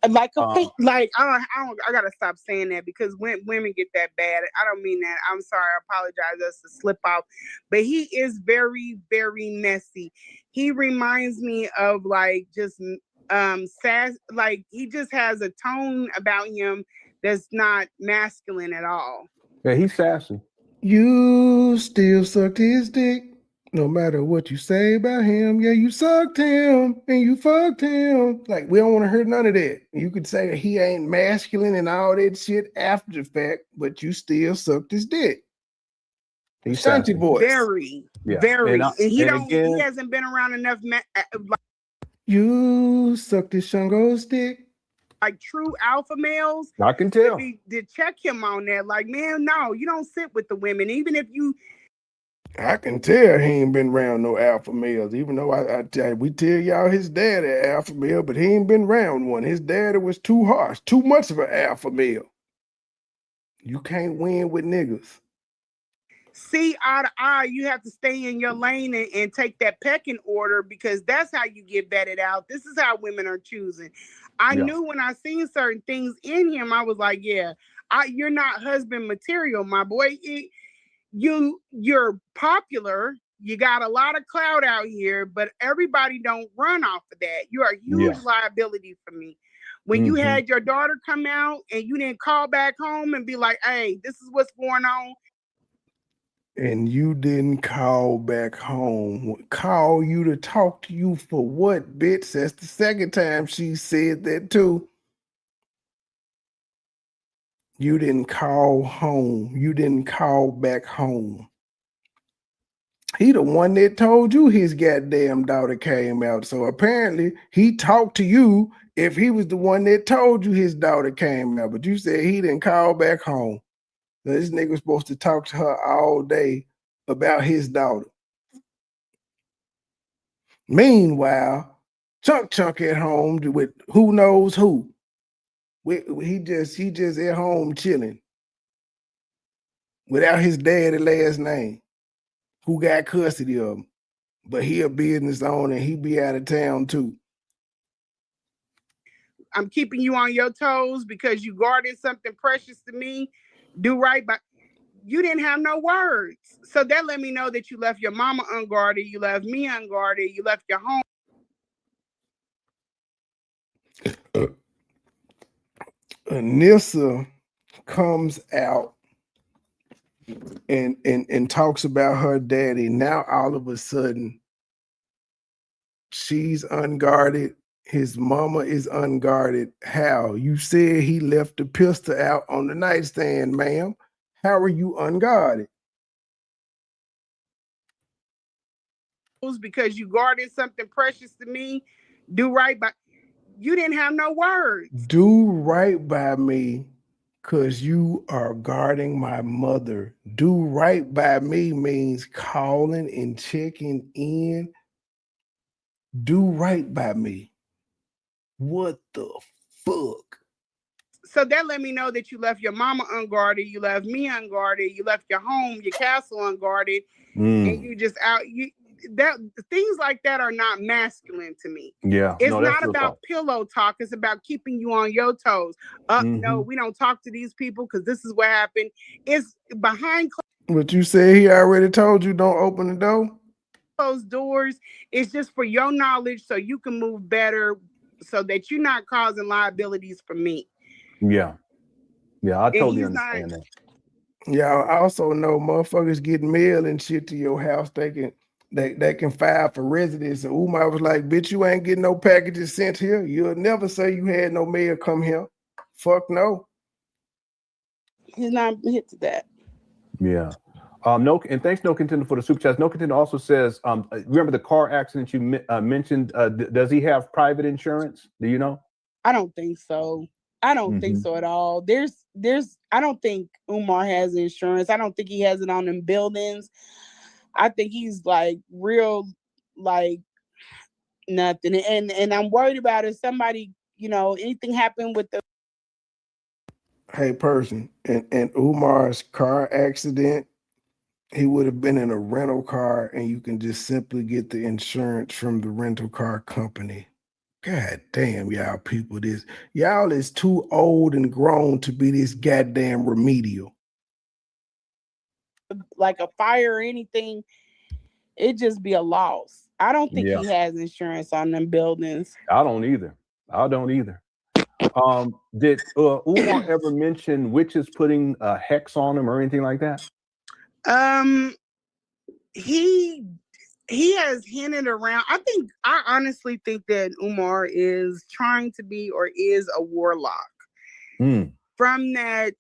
Like like I gotta stop saying that because when women get that bad, I don't mean that. I'm sorry, I apologize. That's a slip off. But he is very, very messy. He reminds me of like just sass, like he just has a tone about him that's not masculine at all. Yeah, he's sassy. You still sucked his dick. No matter what you say about him, yeah, you sucked him and you fucked him. Like, we don't want to hear none of that. You could say he ain't masculine and all that shit after the fact, but you still sucked his dick. He's Shanty sassy. voice. Very, Yeah. very. And he again, hasn't been around enough You sucked his Shango's dick. like true alpha males. I can tell. To check him on that. Like, man, no, you don't sit with the women, even if you. I can tell he ain't been around no alpha males, even though we tell y'all his daddy alpha male, but he ain't been around one. His daddy was too harsh, too much of an alpha male. You can't win with niggas. See eye to eye, you have to stay in your lane and take that pecking order because that's how you get vetted out. This is how women are choosing. I knew when I seen certain things in him, I was like, yeah, you're not husband material, my boy. You're popular. You got a lot of clout out here, but everybody don't run off of that. You're a huge liability for me. When you had your daughter come out and you didn't call back home and be like, hey, this is what's going on. And you didn't call back home. Call you to talk to you for what, bitch? That's the second time she said that too. You didn't call home. You didn't call back home. He the one that told you his goddamn daughter came out. So apparently he talked to you if he was the one that told you his daughter came out. But you said he didn't call back home. Now, this nigga was supposed to talk to her all day about his daughter. Meanwhile, Chunk at home with who knows who. He just at home chilling without his daddy last name, who got custody of him. But he a business owner and he be out of town too. I'm keeping you on your toes because you guarded something precious to me. Do right by. You didn't have no words. So that let me know that you left your mama unguarded, you left me unguarded, you left your home. Anissa comes out and talks about her daddy. Now all of a sudden, she's unguarded. His mama is unguarded. How? You said he left the pistol out on the nightstand, ma'am. How are you unguarded? Because you guarded something precious to me. Do right by. You didn't have no words. Do right by me because you are guarding my mother. Do right by me means calling and checking in. Do right by me. What the fuck? So that let me know that you left your mama unguarded, you left me unguarded, you left your home, your castle unguarded, and you just out. That things like that are not masculine to me. Yeah, it's not about pillow talk. It's about keeping you on your toes. No, we don't talk to these people because this is what happened. It's behind But you said he already told you don't open the door. Closed doors. It's just for your knowledge, so you can move better, so that you're not causing liabilities for me. Yeah, I totally understand that. Yeah, I also know motherfuckers get mail and shit to your house. They can file for residence. And Umar was like, bitch, you ain't getting no packages sent here. You'll never say you had no mail come here. Fuck no. He's not hit to that. Yeah. No, and thanks, No Contender, for the super chat. No Contender also says, remember the car accident you mentioned? Does he have private insurance? Do you know? I don't think so. I don't think so at all. There's I don't think Umar has insurance. I don't think he has it on them buildings. I think he's like real, like nothing. And I'm worried about if somebody, anything happened with the. Hey, person, and Umar's car accident, he would have been in a rental car, and you can just simply get the insurance from the rental car company. God damn, y'all people, y'all is too old and grown to be this goddamn remedial. Like a fire or anything, it just be a loss. I don't think Yeah. he has insurance on them buildings. I don't either. Did Umar ever mention witches putting a hex on him or anything like that? He has hinted around. I honestly think that Umar is trying to be or is a warlock. From that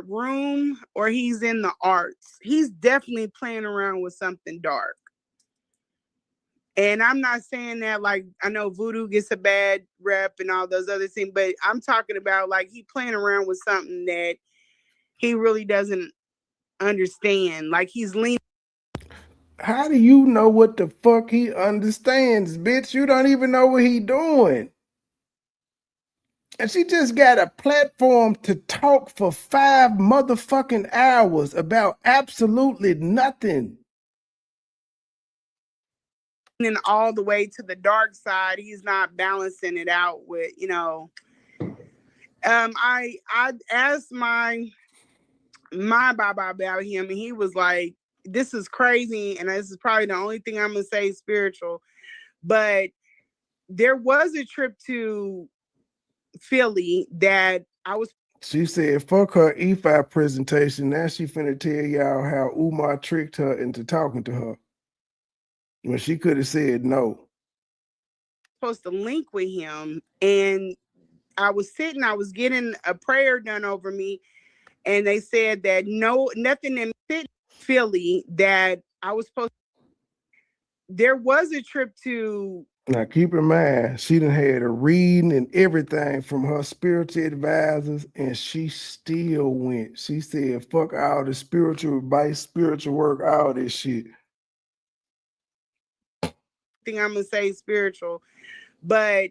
room, or he's in the arts. He's definitely playing around with something dark. And I'm not saying that, like, I know voodoo gets a bad rep and all those other things, but I'm talking about like he playing around with something that he really doesn't understand. Like he's leaning. How do you know what the fuck he understands, bitch? You don't even know what he doing. And she just got a platform to talk for 5 motherfucking hours about absolutely nothing. And all the way to the dark side. He's not balancing it out with, I asked my baba about him, and he was like, this is crazy, and this is probably the only thing I'm gonna say spiritual, but there was a trip to Philly that I was. She said, fuck her E5 presentation. Now she finna tell y'all how Umar tricked her into talking to her when she could have said no. Supposed to link with him, and I was getting a prayer done over me, and they said that nothing in Philly that I was supposed. There was a trip to. Now keep in mind, she done had a reading and everything from her spiritual advisors, and she still went. She said, fuck all the spiritual advice, spiritual work, all this shit. Thing I'm gonna say spiritual, but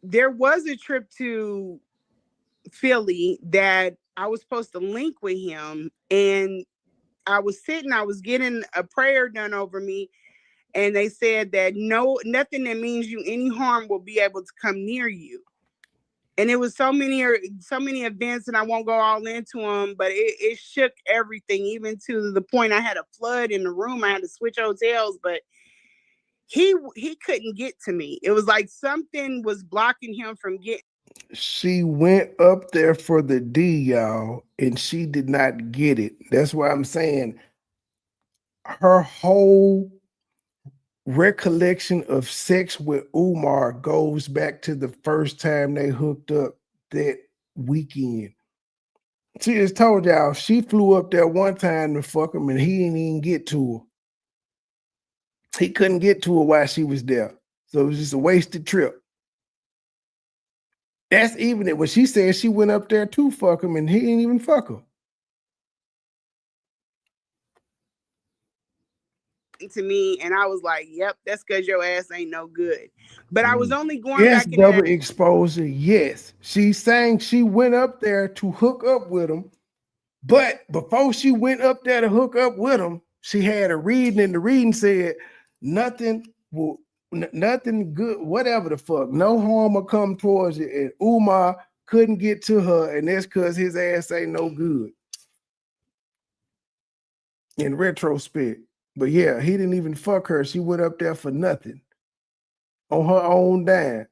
there was a trip to Philly that I was supposed to link with him, and I was getting a prayer done over me, and they said that nothing that means you any harm will be able to come near you. And it was so many events, and I won't go all into them, but it shook everything, even to the point I had a flood in the room. I had to switch hotels, but he couldn't get to me. It was like something was blocking him from getting. She went up there for the D, y'all, and she did not get it. That's why I'm saying her whole recollection of sex with Umar goes back to the first time they hooked up that weekend. She just told y'all she flew up there one time to fuck him, and he didn't even get to her. He couldn't get to her while she was there. So it was just a wasted trip. That's even it. When she said she went up there to fuck him, and he didn't even fuck her. To me, and I was like, yep, that's because your ass ain't no good. But I was only going yes, back in double that exposure. Yes, she's saying she went up there to hook up with him, but before she went up there to hook up with him, she had a reading, and the reading said nothing good, whatever the fuck, no harm will come towards you. And Umar couldn't get to her, and that's because his ass ain't no good. In retrospect. But yeah, he didn't even fuck her. She went up there for nothing. On her own dime.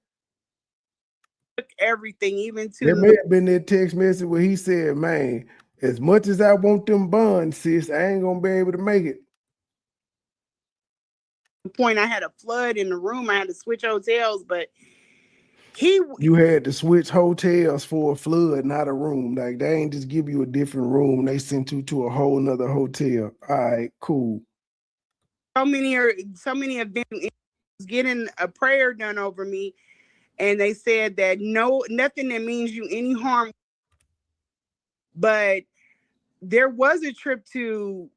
everything, even to there may have been that text message where he said, man, as much as I want them buns, sis, I ain't gonna be able to make it. the point I had a flood in the room. I had to switch hotels, but you had to switch hotels for a flood, not a room. Like they ain't just give you a different room. They sent you to a whole nother hotel. All right, cool. So many events, getting a prayer done over me, and they said that nothing that means you any harm. But there was a trip to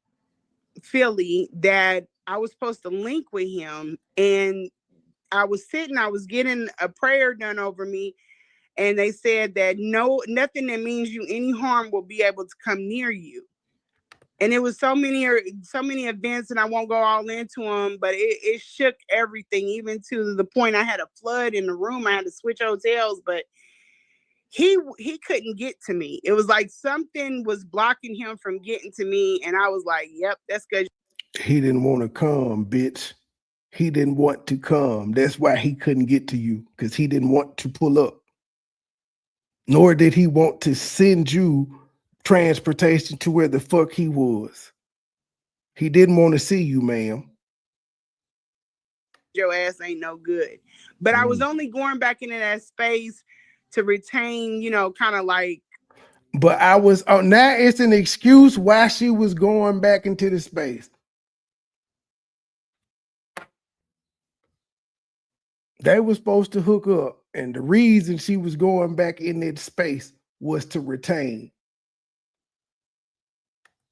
Philly that I was supposed to link with him, and I was getting a prayer done over me, and they said that nothing that means you any harm will be able to come near you. And it was so many events, and I won't go all into them, but it shook everything, even to the point I had a flood in the room. I had to switch hotels, but he couldn't get to me. It was like something was blocking him from getting to me, and I was like, yep, that's good. He didn't want to come, bitch. He didn't want to come. That's why he couldn't get to you, because he didn't want to pull up. Nor did he want to send you transportation to where the fuck he was. He didn't want to see you, ma'am. Your ass ain't no good. But I was only going back into that space to retain, kind of like. But I was, now it's an excuse why she was going back into the space. They were supposed to hook up, and the reason she was going back in that space was to retain.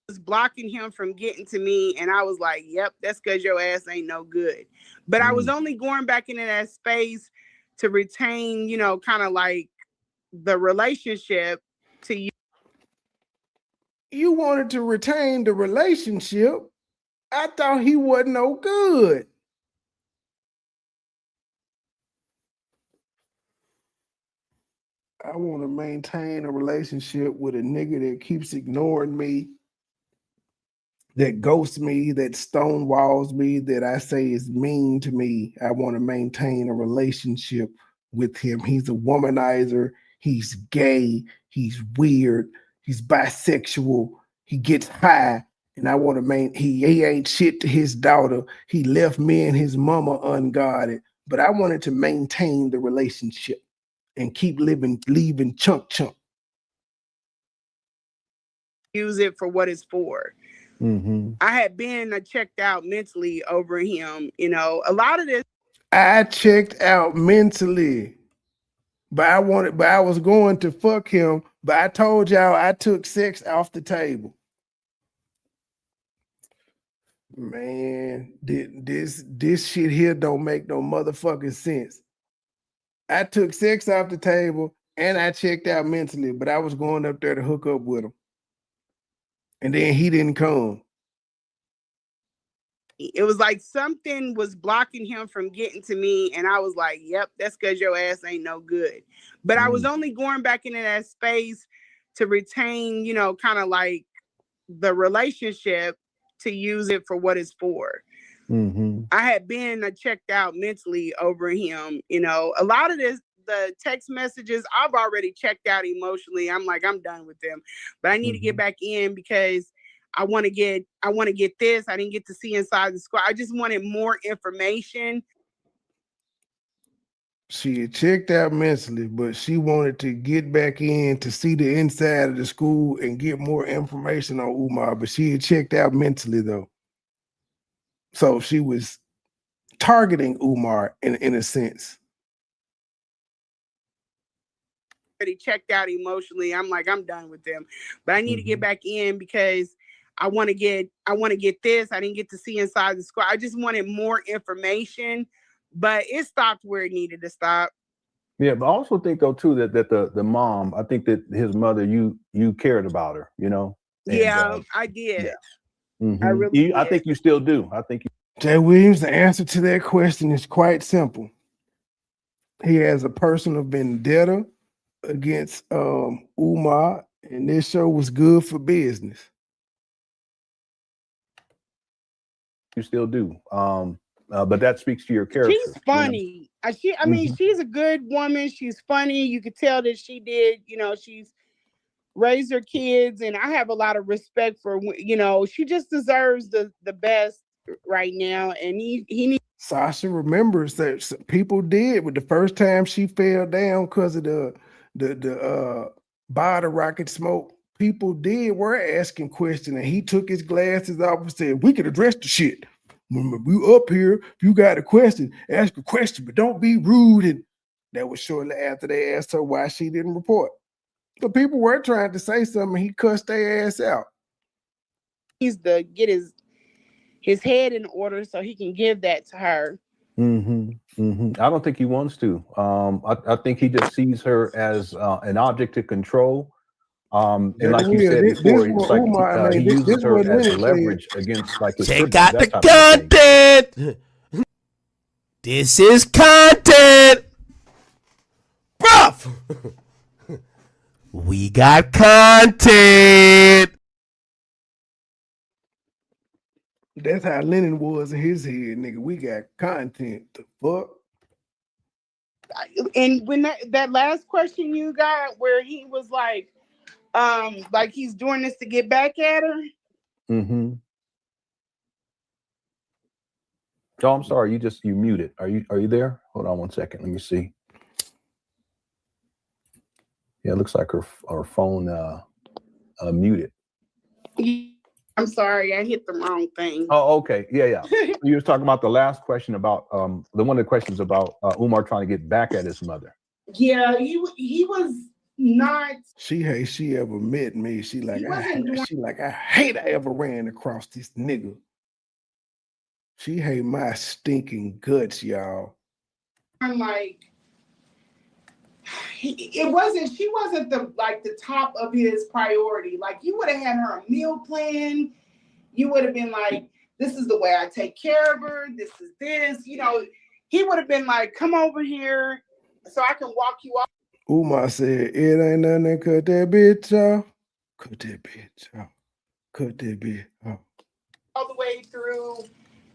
Was blocking him from getting to me, and I was like, yep, that's because your ass ain't no good. But I was only going back into that space to retain, kind of like the relationship to you. You wanted to retain the relationship? I thought he wasn't no good. I want to maintain a relationship with a nigga that keeps ignoring me, that ghosts me, that stonewalls me, that I say is mean to me. I want to maintain a relationship with him. He's a womanizer. He's gay. He's weird. He's bisexual. He gets high. And I want to he ain't shit to his daughter. He left me and his mama unguarded. But I wanted to maintain the relationship and keep leaving chunk. Use it for what it's for. I had been checked out mentally over him. A lot of this. I checked out mentally, but I was going to fuck him. But I told y'all I took sex off the table. Man, this shit here don't make no motherfucking sense. I took sex off the table and I checked out mentally, but I was going up there to hook up with him. And then he didn't come. It was like something was blocking him from getting to me, and I was like, yep, that's because your ass ain't no good. But I was only going back into that space to retain, kind of like the relationship, to use it for what it's for. I had been checked out mentally over him. A lot of the text messages, I've already checked out emotionally. I'm like, I'm done with them, but I need to get back in because I want to get this. I didn't get to see inside the squad. I just wanted more information. She had checked out mentally, but she wanted to get back in to see the inside of the school and get more information on Umar, but she had checked out mentally though. So she was targeting Umar in a sense. Already checked out emotionally. I'm like, I'm done with them, but I need to get back in because I want to get this. I didn't get to see inside the squad. I just wanted more information, but it stopped where it needed to stop. Yeah, but I also think though too that the mom, I think that his mother, you cared about her, And, I did. Yeah. I really did. I think you still do. I think Jay Williams, the answer to that question is quite simple. He has a personal vendetta against Umar, and this show was good for business. you still do. But that speaks to your character. She's funny. I mean, she's a good woman. She's funny. You could tell that she did, she's raised her kids, and I have a lot of respect for, she just deserves the best right now. And he needs. Sasha remembers that people did with the first time she fell down because of the bottle rocket smoke. People were asking questions, and he took his glasses off and said, "We can address the shit. When we up here, if you got a question, ask a question, but don't be rude." And that was shortly after they asked her why she didn't report. So people were trying to say something. He cussed their ass out. He's to get his head in order so he can give that to her. I don't think he wants to. I think he just sees her as an object to control. And like you said before, it's like he uses her as leverage against like his check siblings, out the that type of thing. content. This is content, bruv. We got content. That's how Lennon was in his head, nigga. We got content. The fuck? And when that last question you got where he was like he's doing this to get back at her. Mm-hmm. Oh, I'm sorry. You muted. Are you there? Hold on one second. Let me see. Yeah, it looks like her phone muted. I'm sorry, I hit the wrong thing. Oh, okay. Yeah. You were talking about the last question about one of the questions about Umar trying to get back at his mother. Yeah, he was not. She ever met me. She like I hate I ever ran across this nigga. She hate my stinking guts, y'all. I'm like, she wasn't the top of his priority. Like, you would have had her a meal plan. You would have been like, this is the way I take care of her. This is this. You know, he would have been like, come over here so I can walk you off. Umar said, it ain't nothing to cut that bitch off. Cut that bitch off. Cut that bitch off. All the way through,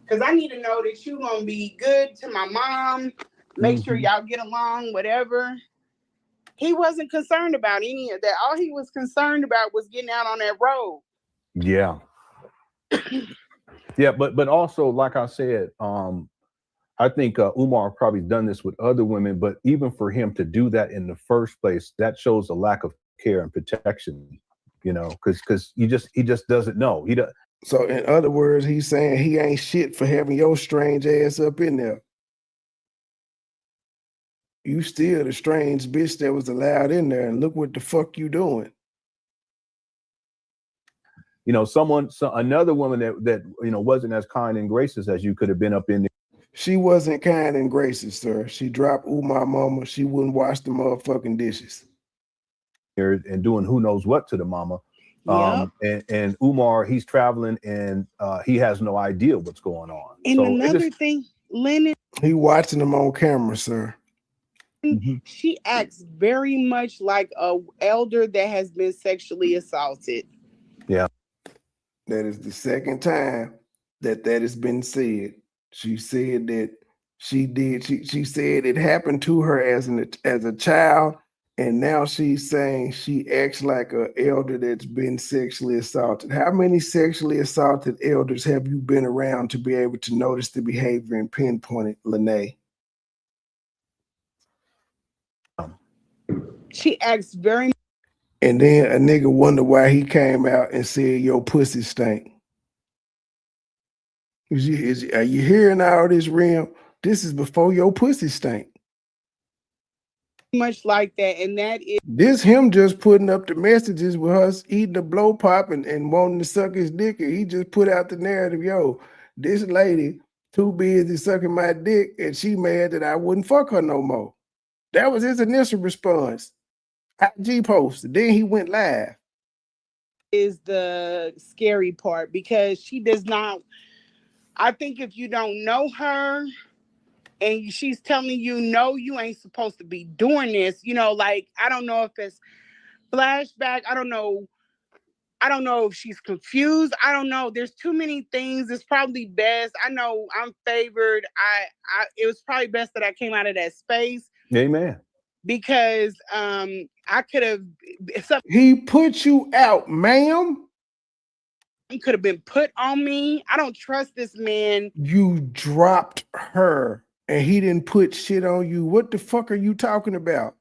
because I need to know that you're going to be good to my mom. Make sure y'all get along, whatever. He wasn't concerned about any of that. All he was concerned about was getting out on that road. Yeah. Yeah, but also, like I said, I think Umar probably done this with other women, but even for him to do that in the first place, that shows a lack of care and protection, you know, because he just doesn't know. He does. So in other words, he's saying he ain't shit for having your strange ass up in there. You still the strange bitch that was allowed in there, and look what the fuck you doing. You know, another woman that you know wasn't as kind and gracious as you could have been up in there. She wasn't kind and gracious, sir. She dropped Umar mama. She wouldn't wash the motherfucking dishes. And doing who knows what to the mama. Yep. And Umar, he's traveling and he has no idea what's going on. And so another thing, Lennon. He watching them on camera, sir. She acts very much like a elder that has been sexually assaulted. Yeah. That is the second time that has been said. She said that she did. She said it happened to her as a child, and now she's saying she acts like an elder that's been sexually assaulted. How many sexually assaulted elders have you been around to be able to notice the behavior and pinpoint it, Lanea? She acts very. And then a nigga wonder why he came out and said your pussy stink. Are you hearing all this, Rim? This is before your pussy stank. Much like that, and that is this him just putting up the messages with us eating the blow pop and wanting to suck his dick. And he just put out the narrative, yo, this lady too busy sucking my dick, and she mad that I wouldn't fuck her no more. That was his initial response. IG post. Then he went live. Is the scary part because she does not. I think if you don't know her and she's telling you, no, you ain't supposed to be doing this, you know, like, I don't know if it's flashback. I don't know if she's confused. I don't know. There's too many things. It's probably best. I know I'm favored. It was probably best that I came out of that space. Amen. Because I could have. He put you out, ma'am. Could have been put on me. I don't trust this man. You dropped her and he didn't put shit on you. What the fuck are you talking about?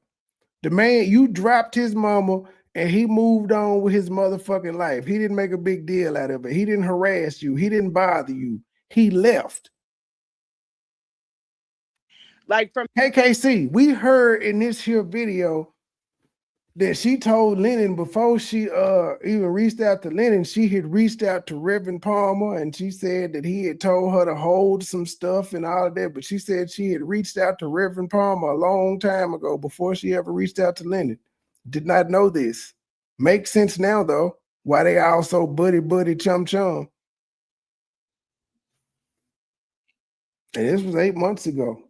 The man, you dropped his mama and he moved on with his motherfucking life. He didn't make a big deal out of it. He didn't harass you. He didn't bother you. He left. Like from KKC, we heard in this here video that she told Lennon before she even reached out to Lennon, she had reached out to Reverend Palmer and she said that he had told her to hold some stuff and all of that, but she said she had reached out to Reverend Palmer a long time ago before she ever reached out to Lennon. Did not know this. Makes sense now though. Why they all so buddy chum chum. And this was 8 months ago.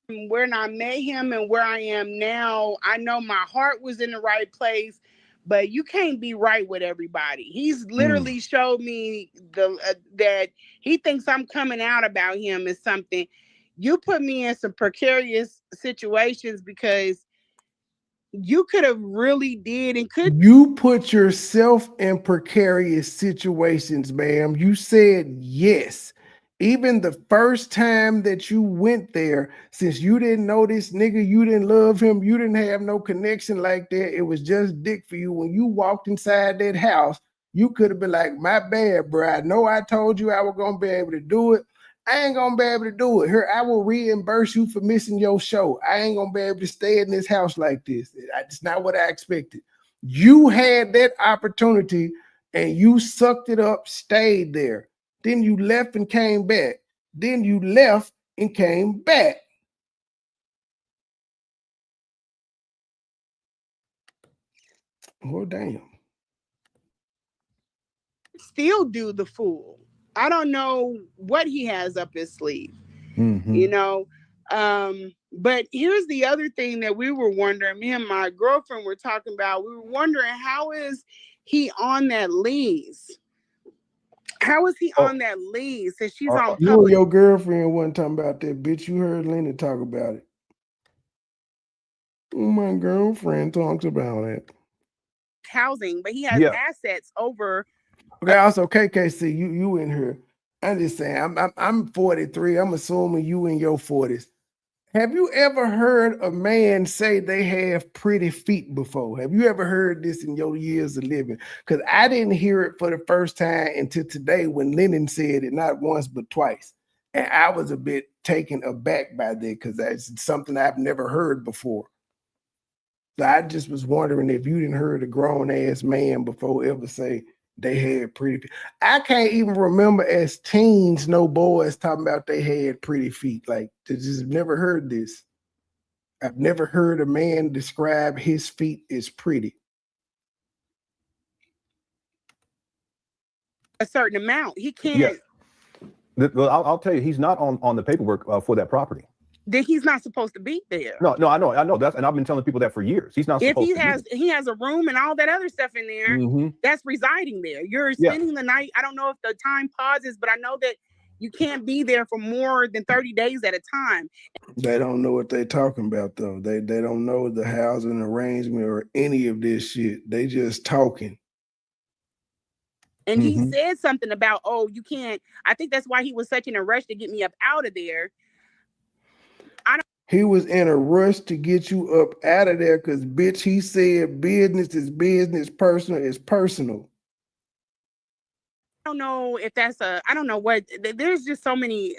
When I met him and where I am now, I know my heart was in the right place, but you can't be right with everybody. He's literally showed me that he thinks I'm coming out about him is something. You put me in some precarious situations because you could have really did and could. You put yourself in precarious situations, ma'am. You said yes. Even the first time that you went there, since you didn't know this nigga, you didn't love him, you didn't have no connection like that, it was just dick for you. When you walked inside that house, you could have been like, my bad, bro. I know I told you I was going to be able to do it. I ain't going to be able to do it. Here, I will reimburse you for missing your show. I ain't going to be able to stay in this house like this. It's not what I expected. You had that opportunity and you sucked it up, stayed there. Then you left and came back. Then you left and came back. Well, damn. Still do the fool. I don't know what he has up his sleeve, you know. But here's the other thing that we were wondering. Me and my girlfriend were talking about. We were wondering, how is he on that lease? How is he on that lease? Since she's on you public. and your girlfriend wasn't talking about that, bitch. You heard Lena talk about it. My girlfriend talks about it. Housing, but he has assets over. Okay, also KKC, you in here. I'm just saying, I'm 43. I'm assuming you in your 40s. Have you ever heard a man say they have pretty feet before? Have you ever heard this in your years of living? Because I didn't hear it for the first time until today when Lennon said it, not once but twice. And I was a bit taken aback by that because that's something I've never heard before. So I just was wondering if you didn't heard a grown-ass man before ever say they had pretty feet. I can't even remember as teens no boys talking about they had pretty feet. Like, I just never heard this. I've never heard a man describe his feet as pretty. A certain amount. He can't. Yeah. Well, I'll tell you, he's not on the paperwork for that property. That he's not supposed to be there. No, I know that's, and I've been telling people that for years. He's not. If he has a room and all that other stuff in there, that's residing there. You're spending the night. I don't know if the time pauses, but I know that you can't be there for more than 30 days at a time. They don't know what they're talking about though. They don't know the housing arrangement or any of this shit. They just talking. And he said something about, oh, you can't. I think that's why he was such in a rush to get me up out of there. He was in a rush to get you up out of there because, bitch, he said business is business, personal is personal. I don't know if that's I don't know what, there's just so many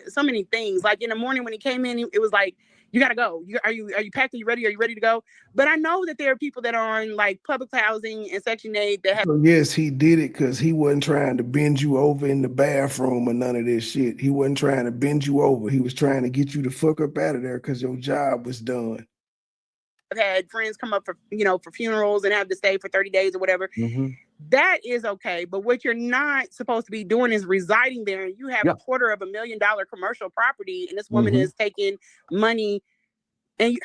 things. Like in the morning when he came in, it was like, you gotta go. Are you packed? Are you ready? Are you ready to go? But I know that there are people that are on like public housing and Section 8 that have. So yes, he did it because he wasn't trying to bend you over in the bathroom or none of this shit. He wasn't trying to bend you over. He was trying to get you the fuck up out of there because your job was done. I've had friends come up for funerals and have to stay for 30 days or whatever. That is okay. But what you're not supposed to be doing is residing there. And you have $250,000 commercial property and this woman is taking money. And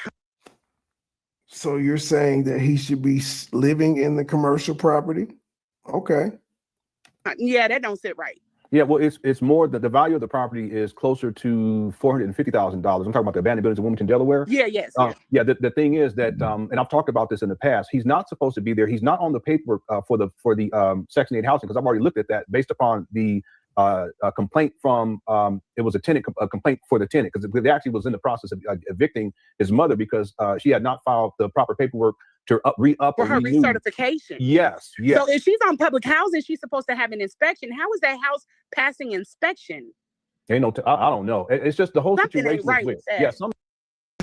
so you're saying that he should be living in the commercial property? Okay. Yeah, that don't sit right. Yeah, well, it's more that the value of the property is closer to $450,000. I'm talking about the abandoned buildings in Wilmington, Delaware. Yeah, yes. Yeah, the thing is that, and I've talked about this in the past. He's not supposed to be there. He's not on the paperwork for the Section 8 housing because I've already looked at that based upon the complaint from it was a tenant complaint for the tenant because they actually was in the process of evicting his mother because she had not filed the proper paperwork to re-up for her recertification. Yes. So if she's on public housing, she's supposed to have an inspection. How is that house passing inspection? Ain't no, I don't know. It's just the whole Something situation. Ain't right with that. Yeah,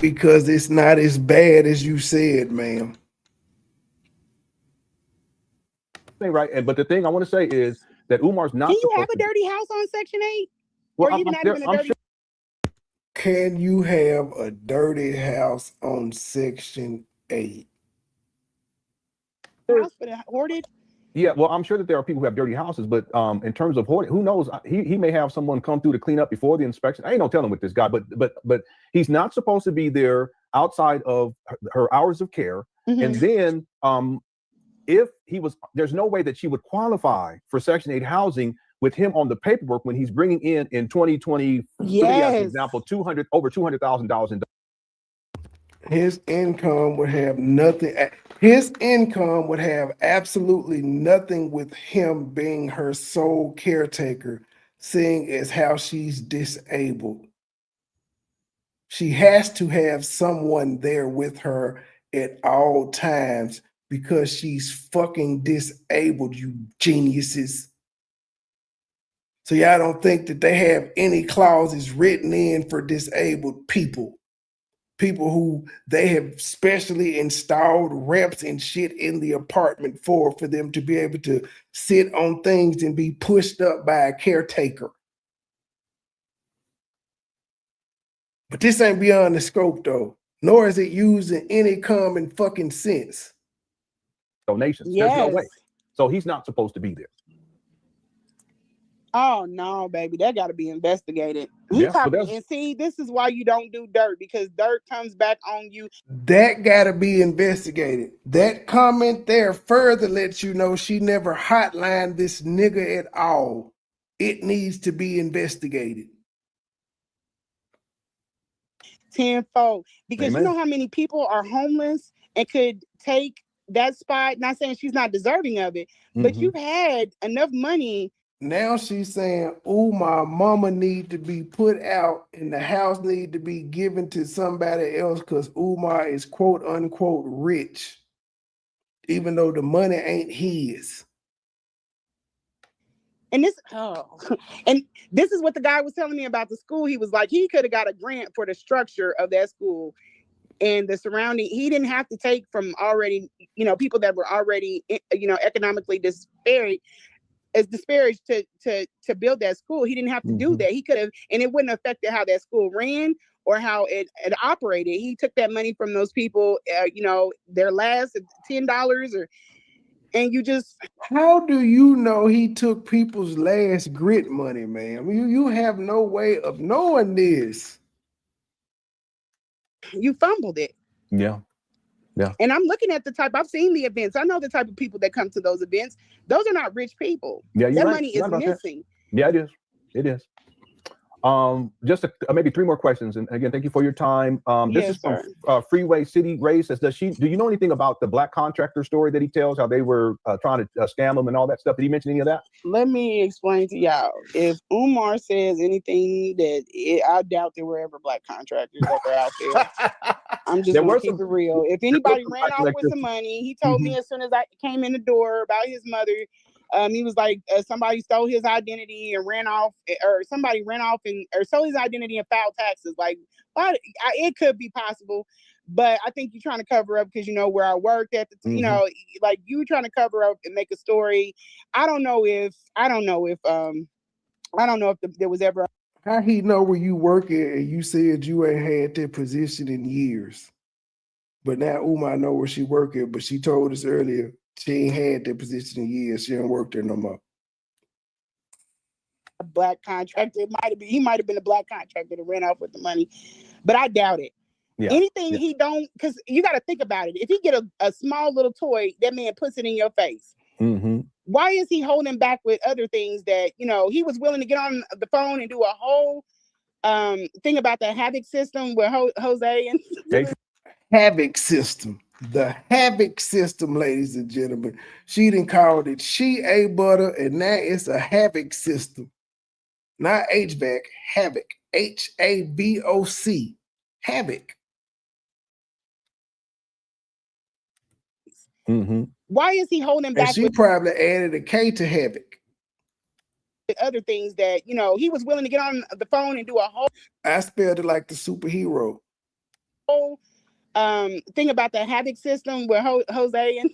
because it's not as bad as you said, ma'am. Right, but the thing I want to say is that Umar's not. Can you have a dirty house on Section 8? Well, or even not even a dirty. Can you have a dirty house on Section 8? house for the hoarded. Yeah, well, I'm sure that there are people who have dirty houses, but in terms of hoarding, who knows? He may have someone come through to clean up before the inspection. I ain't no telling with this guy, but he's not supposed to be there outside of her hours of care. Mhm. And then if he was, there's no way that she would qualify for Section 8 housing with him on the paperwork when he's bringing in 2023, as an Yes. example, over $200,000 in. His income would have nothing. His income would have absolutely nothing with him being her sole caretaker, seeing as how she's disabled. She has to have someone there with her at all times because she's fucking disabled, you geniuses. So y'all don't think that they have any clauses written in for disabled people. People who they have specially installed ramps and shit in the apartment for them to be able to sit on things and be pushed up by a caretaker. But this ain't beyond the scope though, nor is it used in any common fucking sense. Donations. Yes. There's no way. So he's not supposed to be there. Oh no, baby, that got to be investigated. Yeah, so And see, this is why you don't do dirt, because dirt comes back on you. That got to be investigated. That comment there further lets you know she never hotlined this nigga at all. It needs to be investigated. Tenfold, because Amen. you know how many people are homeless and could take that spot. Not saying she's not deserving of it, but you've had enough money. Now she's saying, oh, my mama need to be put out and the house need to be given to somebody else because Umar is quote unquote rich, even though the money ain't his. And this is what the guy was telling me about the school. He was like, he could have got a grant for the structure of that school and the surrounding. He didn't have to take from already, people that were already, economically disparaged to build that school. He didn't have to do that. He could have, and it wouldn't have affected how that school ran or how it operated. He took that money from those people, their last $10 and you just. How do you know he took people's last grit money, man? I mean, you have no way of knowing this. You fumbled it. Yeah. And I'm looking at I've seen the events. I know the type of people that come to those events. Those are not rich people. Yeah, that money is missing. Yeah, it is. It is. Just maybe 3 more questions. And again, thank you for your time. This is from Freeway City Ray says, do you know anything about the black contractor story that he tells, how they were trying to scam him and all that stuff? Did he mention any of that? Let me explain to y'all. If Umar says anything I doubt there were ever black contractors ever out there. I'm just going to keep it real. If anybody ran off with some money, he told me as soon as I came in the door about his mother, he was like, somebody stole his identity and ran off, or somebody ran off or stole his identity and filed taxes. Like, it could be possible, but I think you're trying to cover up because you know where I worked at the, like you trying to cover up and make a story. I don't know if there was ever. How he know where you work at and you said you ain't had that position in years, but now Umar know where she work at, but she told us earlier she ain't had that position in years. She don't work there no more. A black contractor. He might have been a black contractor that ran off with the money, but I doubt it. Yeah. Anything he don't, because you got to think about it. If he get a small little toy, that man puts it in your face. Why is he holding back with other things that, he was willing to get on the phone and do a whole thing about the Havoc system with Jose and Havoc system. The Havoc system, ladies and gentlemen. She done called it Shea Butter, and now it's a Havoc system. Not HVAC, Havoc. HAVOC. Havoc. Why is he holding back? And she probably added a K to Havoc. Other things that, he was willing to get on the phone and do a whole. I spelled it like the superhero. Thing about the Havoc system with Jose and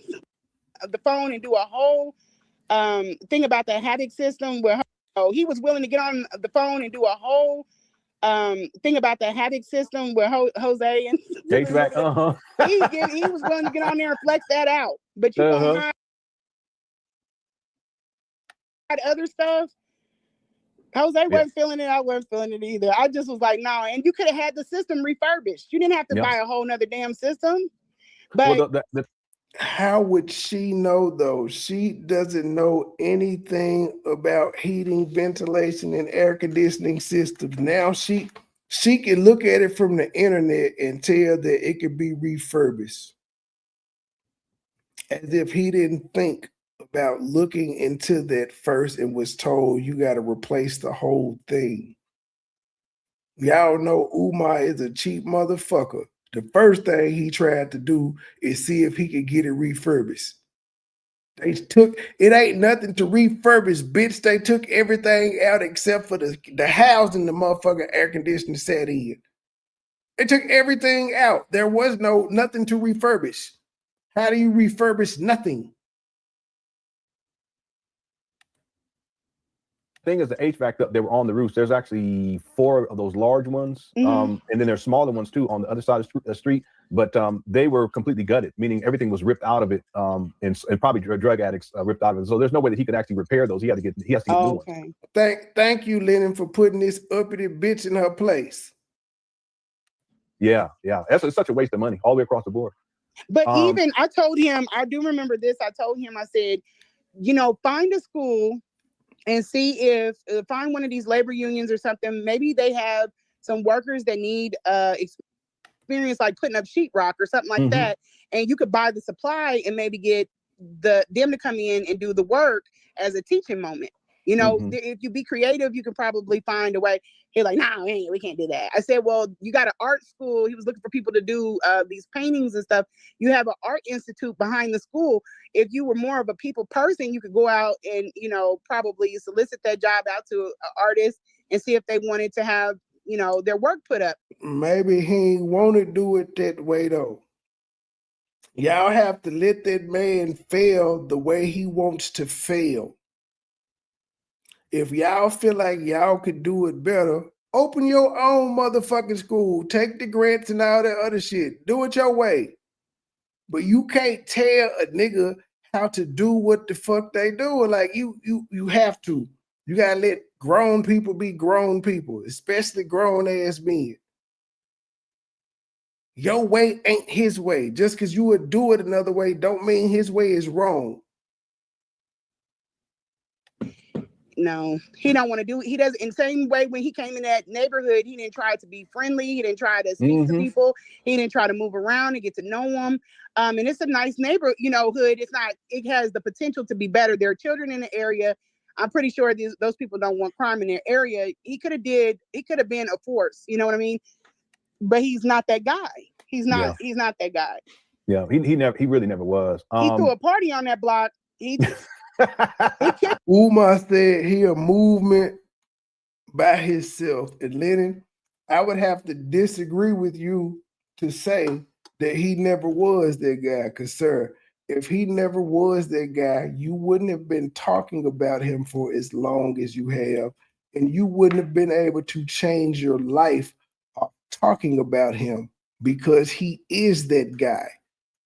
the phone and do a whole thing about the Havoc system where he was willing to get on the phone and do a whole thing about the havoc system with Jose and HVAC, he was willing to get on there and flex that out. But you gonna hide other stuff. Jose wasn't feeling it. I wasn't feeling it either. I just was like, no. And you could have had the system refurbished. You didn't have to buy a whole nother damn system. But how would she know though? She doesn't know anything about heating, ventilation, and air conditioning systems. Now she can look at it from the internet and tell that it could be refurbished. As if he didn't think about looking into that first and was told you got to replace the whole thing. Y'all know Umar is a cheap motherfucker. The first thing he tried to do is see if he could get it refurbished. It ain't nothing to refurbish, bitch. They took everything out except for the housing the motherfucking air conditioner sat in. They took everything out. There was nothing to refurbish. How do you refurbish nothing? Thing is, the HVAC up, they were on the roofs. There's actually 4 of those large ones, and then there's smaller ones too on the other side of the street. But they were completely gutted, meaning everything was ripped out of it, and probably drug addicts ripped out of it. So there's no way that he could actually repair those. He has to get new ones. Thank you, Lennon, for putting this uppity bitch in her place. Yeah. It's such a waste of money all the way across the board. But even I told him, I do remember this. I told him, I said, find a school and see if find one of these labor unions or something. Maybe they have some workers that need experience, like putting up sheetrock or something like that. And you could buy the supply and maybe get them to come in and do the work as a teaching moment. If you be creative, you can probably find a way. He's like, no, we can't do that. I said, well, you got an art school. He was looking for people to do these paintings and stuff. You have an art institute behind the school. If you were more of a people person, you could go out and, probably solicit that job out to an artist and see if they wanted to have, their work put up. Maybe he want to do it that way, though. Y'all have to let that man fail the way he wants to fail. If y'all feel like y'all could do it better, open your own motherfucking school. Take the grants and all that other shit. Do it your way. But you can't tell a nigga how to do what the fuck they do. Like you have to. You gotta let grown people be grown people, especially grown ass men. Your way ain't his way. Just because you would do it another way don't mean his way is wrong. No, he don't want to do it. He does in the same way when he came in that neighborhood, he didn't try to be friendly. He didn't try to speak to people. He didn't try to move around and get to know them. And it's a nice neighborhood. It has the potential to be better. There are children in the area. I'm pretty sure those people don't want crime in their area. He could have been a force. You know what I mean? But he's not that guy. He's not that guy. Yeah, he really never was. He threw a party on that block. Umar said he a movement by himself. And Lennon, I would have to disagree with you to say that he never was that guy. Because, sir, if he never was that guy, you wouldn't have been talking about him for as long as you have. And you wouldn't have been able to change your life talking about him because he is that guy.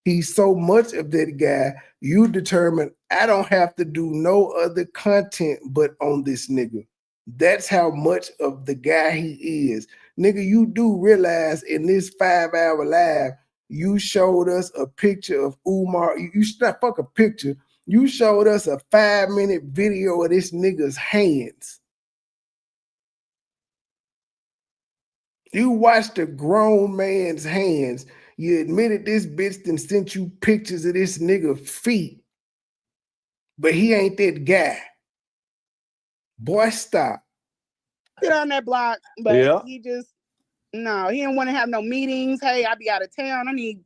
He's so much of that guy, you determine I don't have to do no other content but on this nigga. That's how much of the guy he is. Nigga, you do realize in this 5-hour live, you showed us a picture of Umar. You should not fuck a picture. You showed us a 5-minute video of this nigga's hands. You watched a grown man's hands. You admitted this bitch then sent you pictures of this nigga feet. But he ain't that guy. Boy, stop. Get on that block, but he just, no, he didn't want to have no meetings. Hey, I'll be out of town. I need,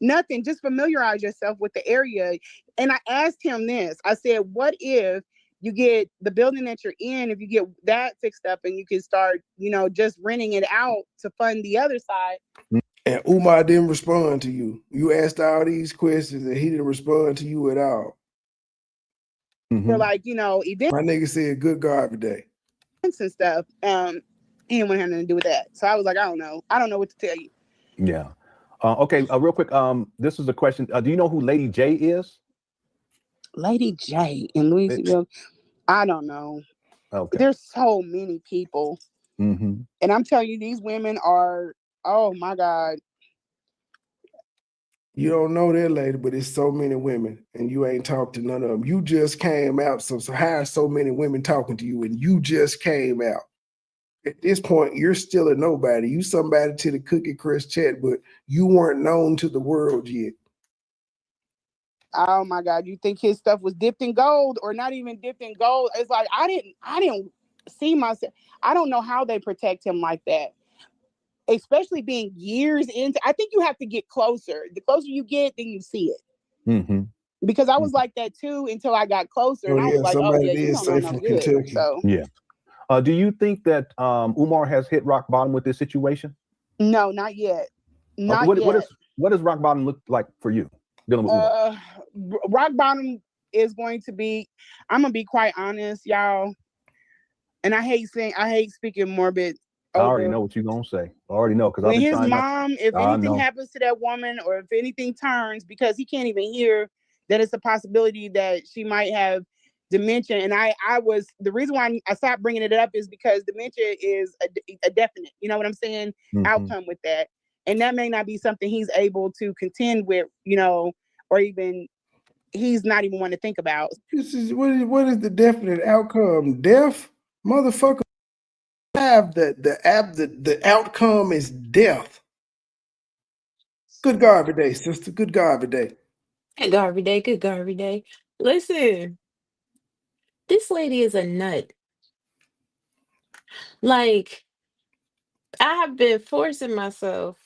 nothing. Just familiarize yourself with the area. And I asked him this. I said, what if you get the building that you're in, if you get that fixed up and you can start, just renting it out to fund the other side. And Umar didn't respond to you. You asked all these questions and he didn't respond to you at all. For events. My nigga said good God every day. And stuff. He didn't want to have nothing to do with that. So I was like, I don't know what to tell you. Yeah. Okay. Real quick. This is a question. Do you know who Lady J is? Lady J in Louisville. I don't know. Okay. There's so many people. Mm-hmm. And I'm telling you, these women are, oh my God. You don't know that lady, but it's so many women, and you ain't talked to none of them. You just came out, so how are so many women talking to you, and you just came out? At this point, you're still a nobody. You somebody to the Cookie Crush chat, but you weren't known to the world yet. Oh my God. You think his stuff was dipped in gold or not even dipped in gold? It's like, I didn't see myself. I don't know how they protect him like that. Especially being years into, I think you have to get closer. The closer you get, then you see it. Mm-hmm. Because I was like that too until I got closer, and I was like, somebody "Oh yeah, you don't know no good." Kentucky. So yeah. Do you think that Umar has hit rock bottom with this situation? No, not yet. Not what yet. What does rock bottom look like for you? Dealing with Umar? Rock bottom is going to be. I'm gonna be quite honest, y'all. And I hate speaking morbid. I already know what you're gonna say. I already know because I've When been his trying. mom, if anything happens to that woman, or if anything turns, because he can't even hear that it's a possibility that she might have dementia. And I was, the reason why I stopped bringing it up is because dementia is a definite, you know what I'm saying, outcome with that. And that may not be something he's able to contend with, you know, or even he's not even one to think about. This is what is the definite outcome? Death, motherfucker. The outcome is death. Good God every day, sister. Good God every day. Good God every day. Good God every day. Listen, this lady is a nut. Like, I have been forcing myself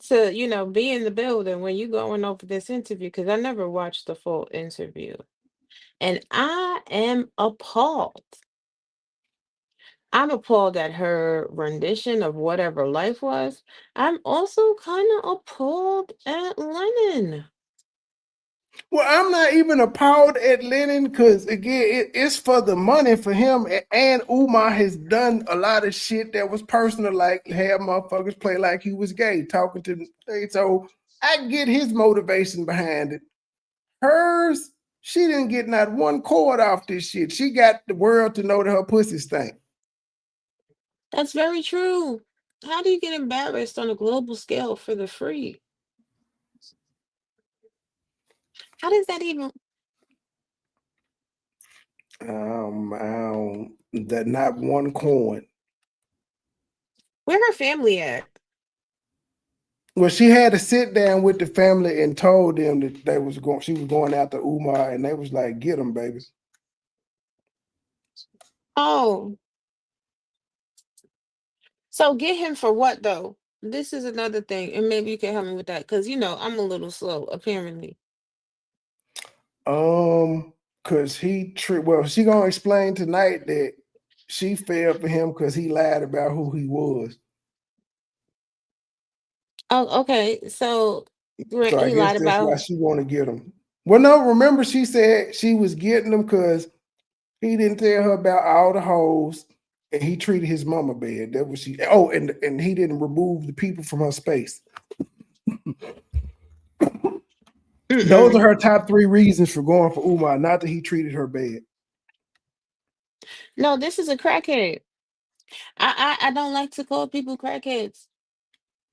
to, be in the building when you going over this interview because I never watched the full interview. And I am appalled. I'm appalled at her rendition of whatever life was. I'm also kind of appalled at Lennon. Well, I'm not even appalled at Lennon because, again, it's for the money for him. And Umar has done a lot of shit that was personal, like have motherfuckers play like he was gay, talking to. So I get his motivation behind it. Hers, she didn't get not one cord off this shit. She got the world to know that her pussy stank. That's very true. How do you get embarrassed on a global scale for the free? How does that even? That not one coin. Where her family at? Well, she had to sit down with the family and told them that she was going after Umar, and they was like, "Get him, baby." Oh, so get him for what though? This is another thing, and maybe you can help me with that because I'm a little slow apparently. Cause she gonna explain tonight that she fell for him because he lied about who he was. Oh, okay. So So I he guess lied that's why about. she want to get him. Well, no, remember she said she was getting him because he didn't tell her about all the hoes and he treated his mama bad. That was she. Oh, and he didn't remove the people from her space. Those are her top 3 reasons for going for Umar, not that he treated her bad. No, this is a crackhead. I don't like to call people crackheads,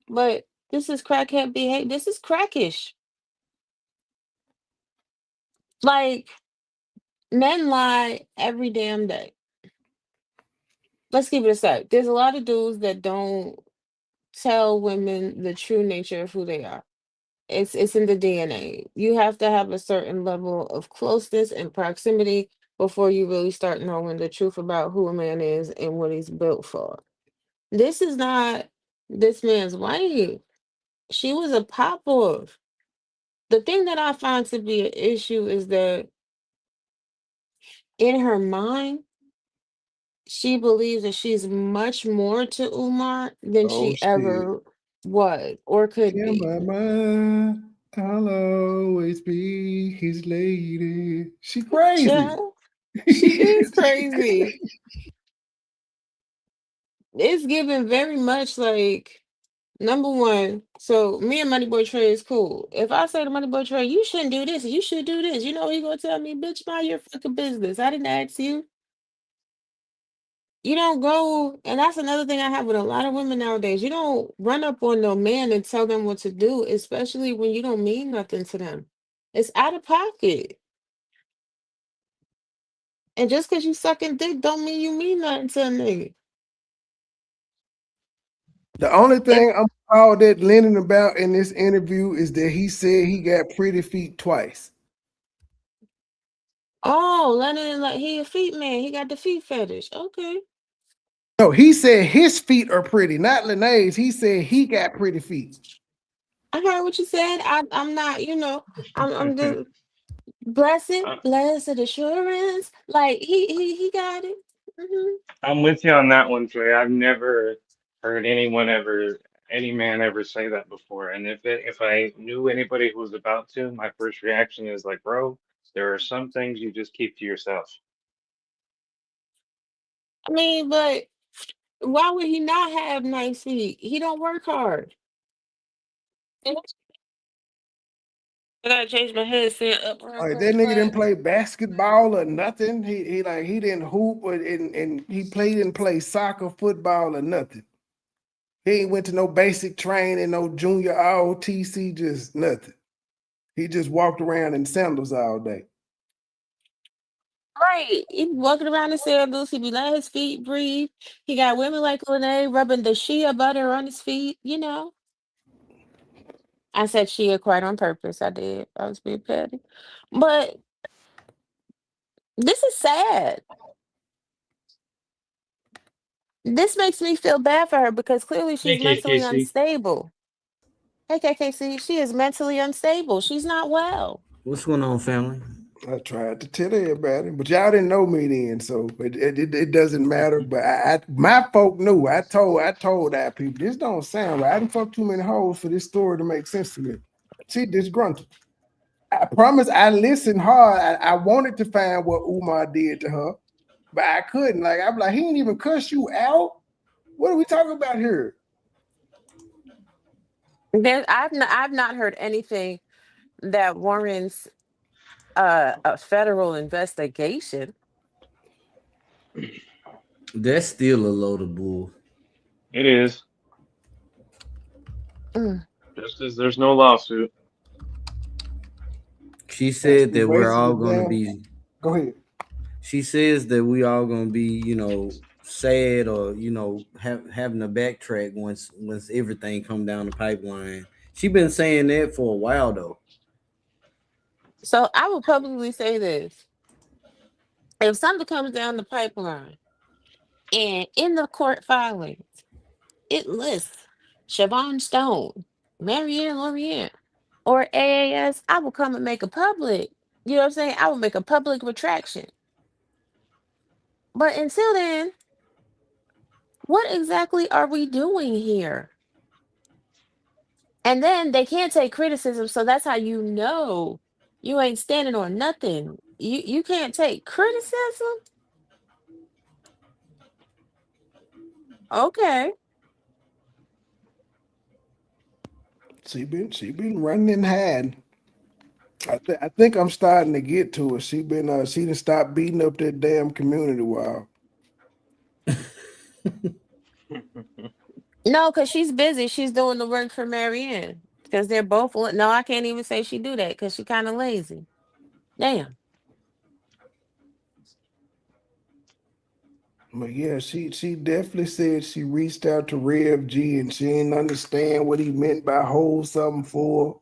but this is crackhead behavior. This is crackish. Like, men lie every damn day. Let's keep it aside. There's a lot of dudes that don't tell women the true nature of who they are. It's in the DNA. You have to have a certain level of closeness and proximity before you really start knowing the truth about who a man is and what he's built for. This is not this man's wife. She was a pop-off. The thing that I find to be an issue is that in her mind, she believes that she's much more to Umar than Oh she shit. ever was or could In be. my mind, I'll always be his lady. She crazy. Child, she is crazy. it's given very much like number one. So me and MoneyBoy Trey is cool. If I say to MoneyBoy Trey, you shouldn't do this, you should do this, you know he gonna tell me, bitch, mind your fucking business. I didn't ask you. You don't go, and that's another thing I have with a lot of women nowadays. You don't run up on no man and tell them what to do, especially when you don't mean nothing to them. It's out of pocket. And just because you sucking dick don't mean you mean nothing to a nigga. The only If thing I'm all that Lennon about in this interview is that he said he got pretty feet twice. Lennon like he a feet man, he got the feet fetish. Okay. No, he said his feet are pretty, not Lenea's. He said he got pretty feet. I heard what you said. I'm not, I'm just blessed assurance. Like he got it. Mhm. I'm with you on that one, Trey. I've never heard any man ever say that before. And if I knew anybody who was about to, my first reaction is like, bro, there are some things you just keep to yourself. I mean, but why would he not have nice feet? He don't work hard. I gotta change my headset up real Like quick. that nigga didn't But play basketball or nothing. He didn't hoop and he didn't play soccer, football or nothing. He ain't went to no basic training, no junior ROTC, just nothing. He just walked around in sandals all day. right, he be walking around in sandals. He be letting his feet breathe. He got women like Lene rubbing the shea butter on his feet. I said shea quite on purpose. I did. I was being petty, but this is sad. This makes me feel bad for her because clearly Hey, she's mentally KKC. unstable. Hey, KKC, she is mentally unstable. She's not well. What's going on, family? I tried to tell everybody, but y'all didn't know me then, so it doesn't matter. But my folk knew. I told our people, this don't sound right. I didn't fuck too many hoes for this story to make sense to me. She disgruntled. I promise I listened hard. I wanted to find what Umar did to her, but I couldn't. Like, I'm like, he didn't even cuss you out. What are we talking about here? I've not heard anything that warrants a federal investigation. That's still a load of bull. It is. Mm. Just as there's no lawsuit. She said That's that we're all basically going to damn- be. Go ahead. She says that we all going to be, sad or having to backtrack once everything come down the pipeline. She been saying that for a while though. So I will publicly say this: if something comes down the pipeline and in the court filings it lists Siobhan Stone, Marianne Lorient, or AAS, I will come and make a public. You know what I'm saying? I will make a public retraction. But until then, what exactly are we doing here? And then they can't take criticism, so that's how you know you ain't standing on nothing. You can't take criticism. Okay. She been running and hiding. I think I'm starting to get to her. She done stopped beating up that damn community wall. No, because she's busy. She's doing the work for Marianne. Because they're both. No, I can't even say she do that because she kind of lazy. Damn. But yeah, she definitely said she reached out to Rev G and she didn't understand what he meant by hold something for.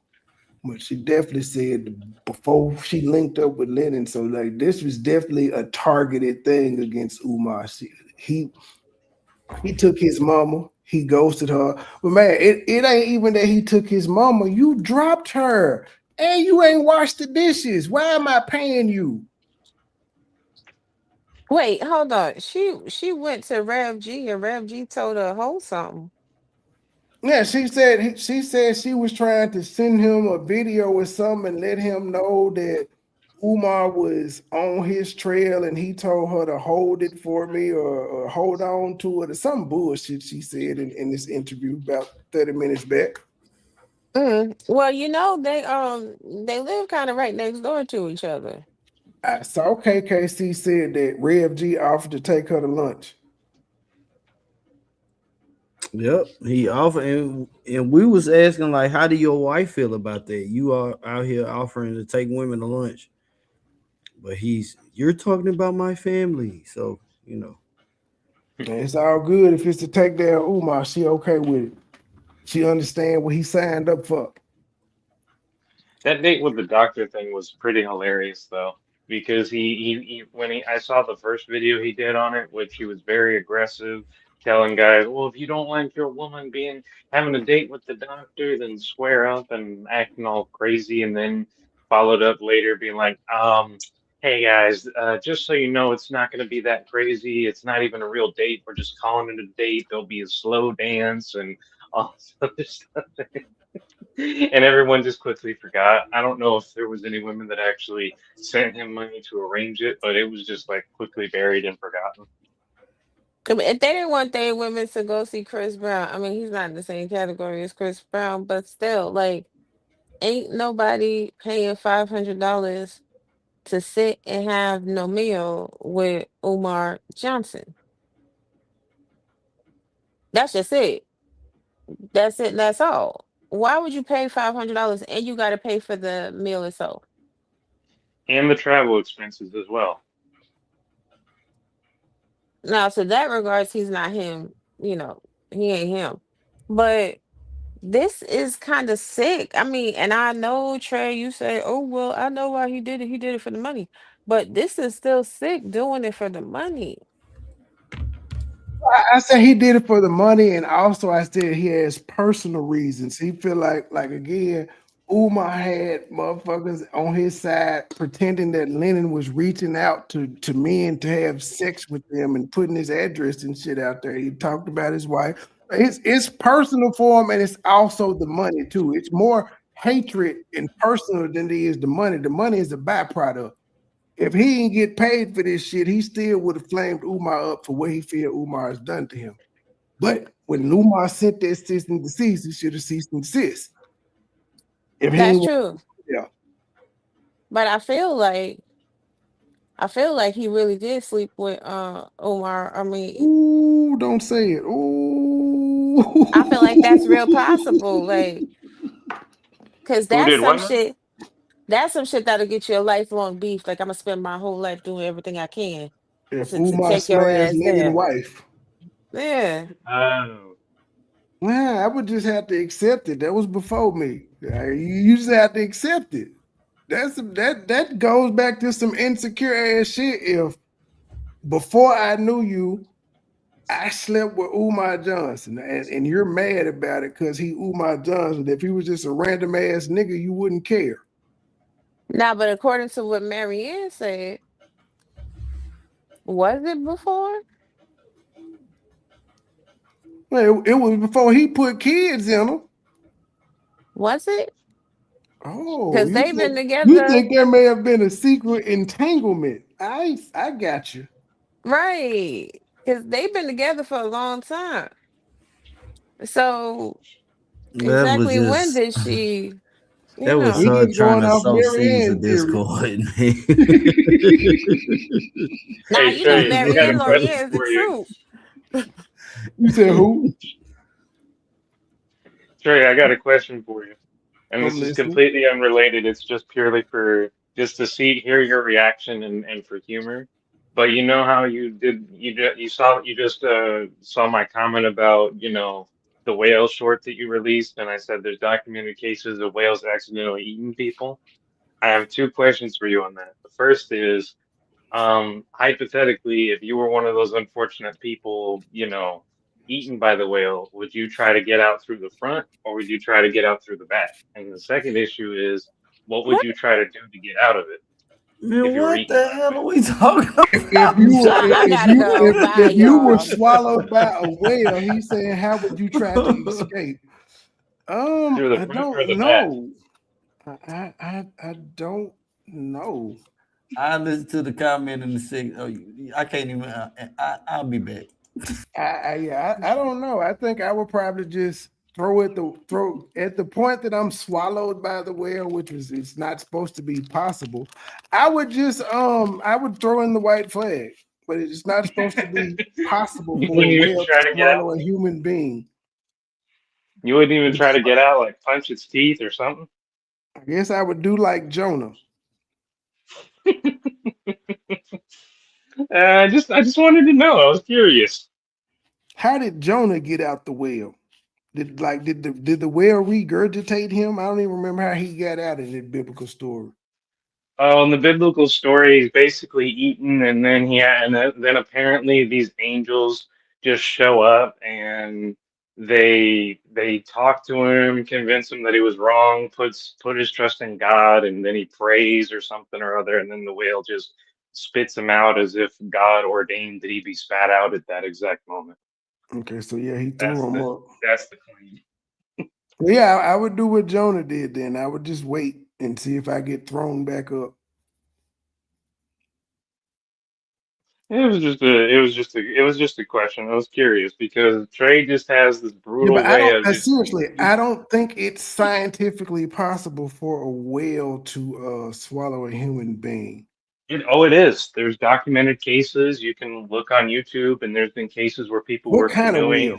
But she definitely said before she linked up with Lennon, so like this was definitely a targeted thing against Umar. He took his mama, he ghosted her. But man, it ain't even that he took his mama. You dropped her and you ain't washed the dishes. Why am I paying you? Wait, hold on. She went to Rev G and Rev G told her hold something. Yeah, she said she was trying to send him a video or something and let him know that Umar was on his trail and he told her to hold it for me or hold on to it or some bullshit she said in this interview about 30 minutes back. Well, they live kind of right next door to each other. I saw KKC said that Rev G offered to take her to lunch. Yep, he offered, and we was asking like, how do your wife feel about that? You are out here offering to take women to lunch, but you're talking about my family, so And it's all good if it's to take down Umar. She okay with it. She understand what he signed up for. That date with the doctor thing was pretty hilarious though, because I saw the first video he did on it, which he was very aggressive, telling guys, well, if you don't like your woman having a date with the doctor, then square up and acting all crazy, and then followed up later being like, hey guys, just so you know, it's not going to be that crazy. It's not even a real date. We're just calling it a date. There'll be a slow dance and all this other stuff. And everyone just quickly forgot. I don't know if there was any women that actually sent him money to arrange it, but it was just like quickly buried and forgotten. If they didn't want their women to go see Chris Brown, I mean, he's not in the same category as Chris Brown, but still, like, ain't nobody paying $500 to sit and have no meal with Umar Johnson. That's just it. That's it. That's all. Why would you pay $500 and you got to pay for the meal itself? And the travel expenses as well. Now, to that regards, he's not him. He ain't him. But this is kind of sick. I mean, and I know, Trey, you say, oh, well, I know why he did it. He did it for the money. But this is still sick doing it for the money. I said he did it for the money, and also I said he has personal reasons. He feel like again, Umar had motherfuckers on his side pretending that Lennon was reaching out to men to have sex with them and putting his address and shit out there. He talked about his wife. It's personal for him, and it's also the money too. It's more hatred and personal than it is the money. The money is a byproduct. If he didn't get paid for this shit, he still would have flamed Umar up for what he feel Umar has done to him. But when Umar sent that cease and desist, he should have ceased and desist. That's true. Yeah. But I feel like he really did sleep with Umar. I mean, ooh, don't say it. Ooh. I feel like that's real possible. Like, because that's some shit. That's some shit that'll get you a lifelong beef. Like, I'm gonna spend my whole life doing everything I can if to Umar take your ass there. wife. Yeah. Man, I would just have to accept it. That was before me. You just have to accept it. That goes back to some insecure ass shit. If before I knew you, I slept with Umar Johnson, and you're mad about it because he Umar Johnson. If he was just a random ass nigga, you wouldn't care. Now, but according to what Marianne said, was it before? Well, it was before he put kids in them. Was it? Oh, because they've been together. You think there may have been a secret entanglement? I got you. Right, because they've been together for a long time. So exactly when did she? That was her trying to sow seeds of discord. Now you know Marianne is the truth. You said who? Trey, I got a question for you. And this is completely unrelated. It's just purely for just to hear your reaction and for humor. But you know how you just saw my comment about, the whale short that you released, and I said there's documented cases of whales accidentally eating people. I have two questions for you on that. The first is, hypothetically, if you were one of those unfortunate people, eaten by the whale, would you try to get out through the front or would you try to get out through the back? And the second issue is, what would you try to do to get out of it? Man, what the hell are we talking about? If you were swallowed by a whale, he's saying, how would you try to escape? I don't know. I don't No. I listen to the comment in the six. Oh, I can't even. I'll be back. I don't know. I think I would probably just throw at the point that I'm swallowed by the whale, which is it's not supposed to be possible. I would just I would throw in the white flag, but it's not supposed to be possible You for a wouldn't even whale try to to get out. swallow a human being. You wouldn't even try to get out, like punch its teeth or something. I guess I would do like Jonah. I just wanted to know. I was curious. How did Jonah get out the whale? Did the whale regurgitate him? I don't even remember how he got out of that biblical story. Oh, in the biblical story, he's basically eaten, and then then apparently these angels just show up and they talk to him, convince him that he was wrong, put his trust in God, and then he prays or something or other, and then the whale just spits him out as if God ordained that he be spat out at that exact moment. Okay, so yeah, he threw him up. That's the claim. Yeah, I would do what Jonah did then. I would just wait and see if I get thrown back up. It was just a question. I was curious because Trey just has this Yeah, brutal but I way don't of just seriously, I don't think it's scientifically possible for a whale to swallow a human being. it is. There's documented cases. You can look on YouTube, and there's been cases where people What were kind of whale?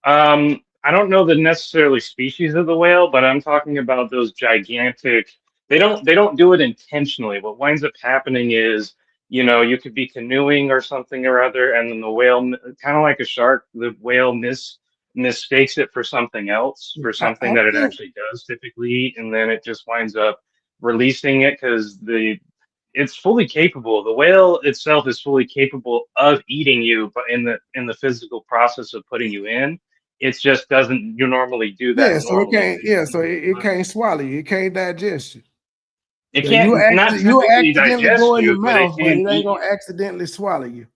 canoeing. I don't know the necessarily species of the whale, but I'm talking about those gigantic. They don't do it intentionally. What winds up happening is, you could be canoeing or something or other, and then the whale, kind of like a shark, the whale mistakes it for something else, for something I that it think actually does typically eat, and then it just winds up releasing it because it's fully capable. The whale itself is fully capable of eating you, but in the physical process of putting you in, it just doesn't. You normally do that so it normally. can't. Yeah, so it can't swallow you. It can't digest you. It Yeah, you can't not you'll typically accidentally go digest in the you, but it mouth, but can it ain't eat you. gonna accidentally swallow you.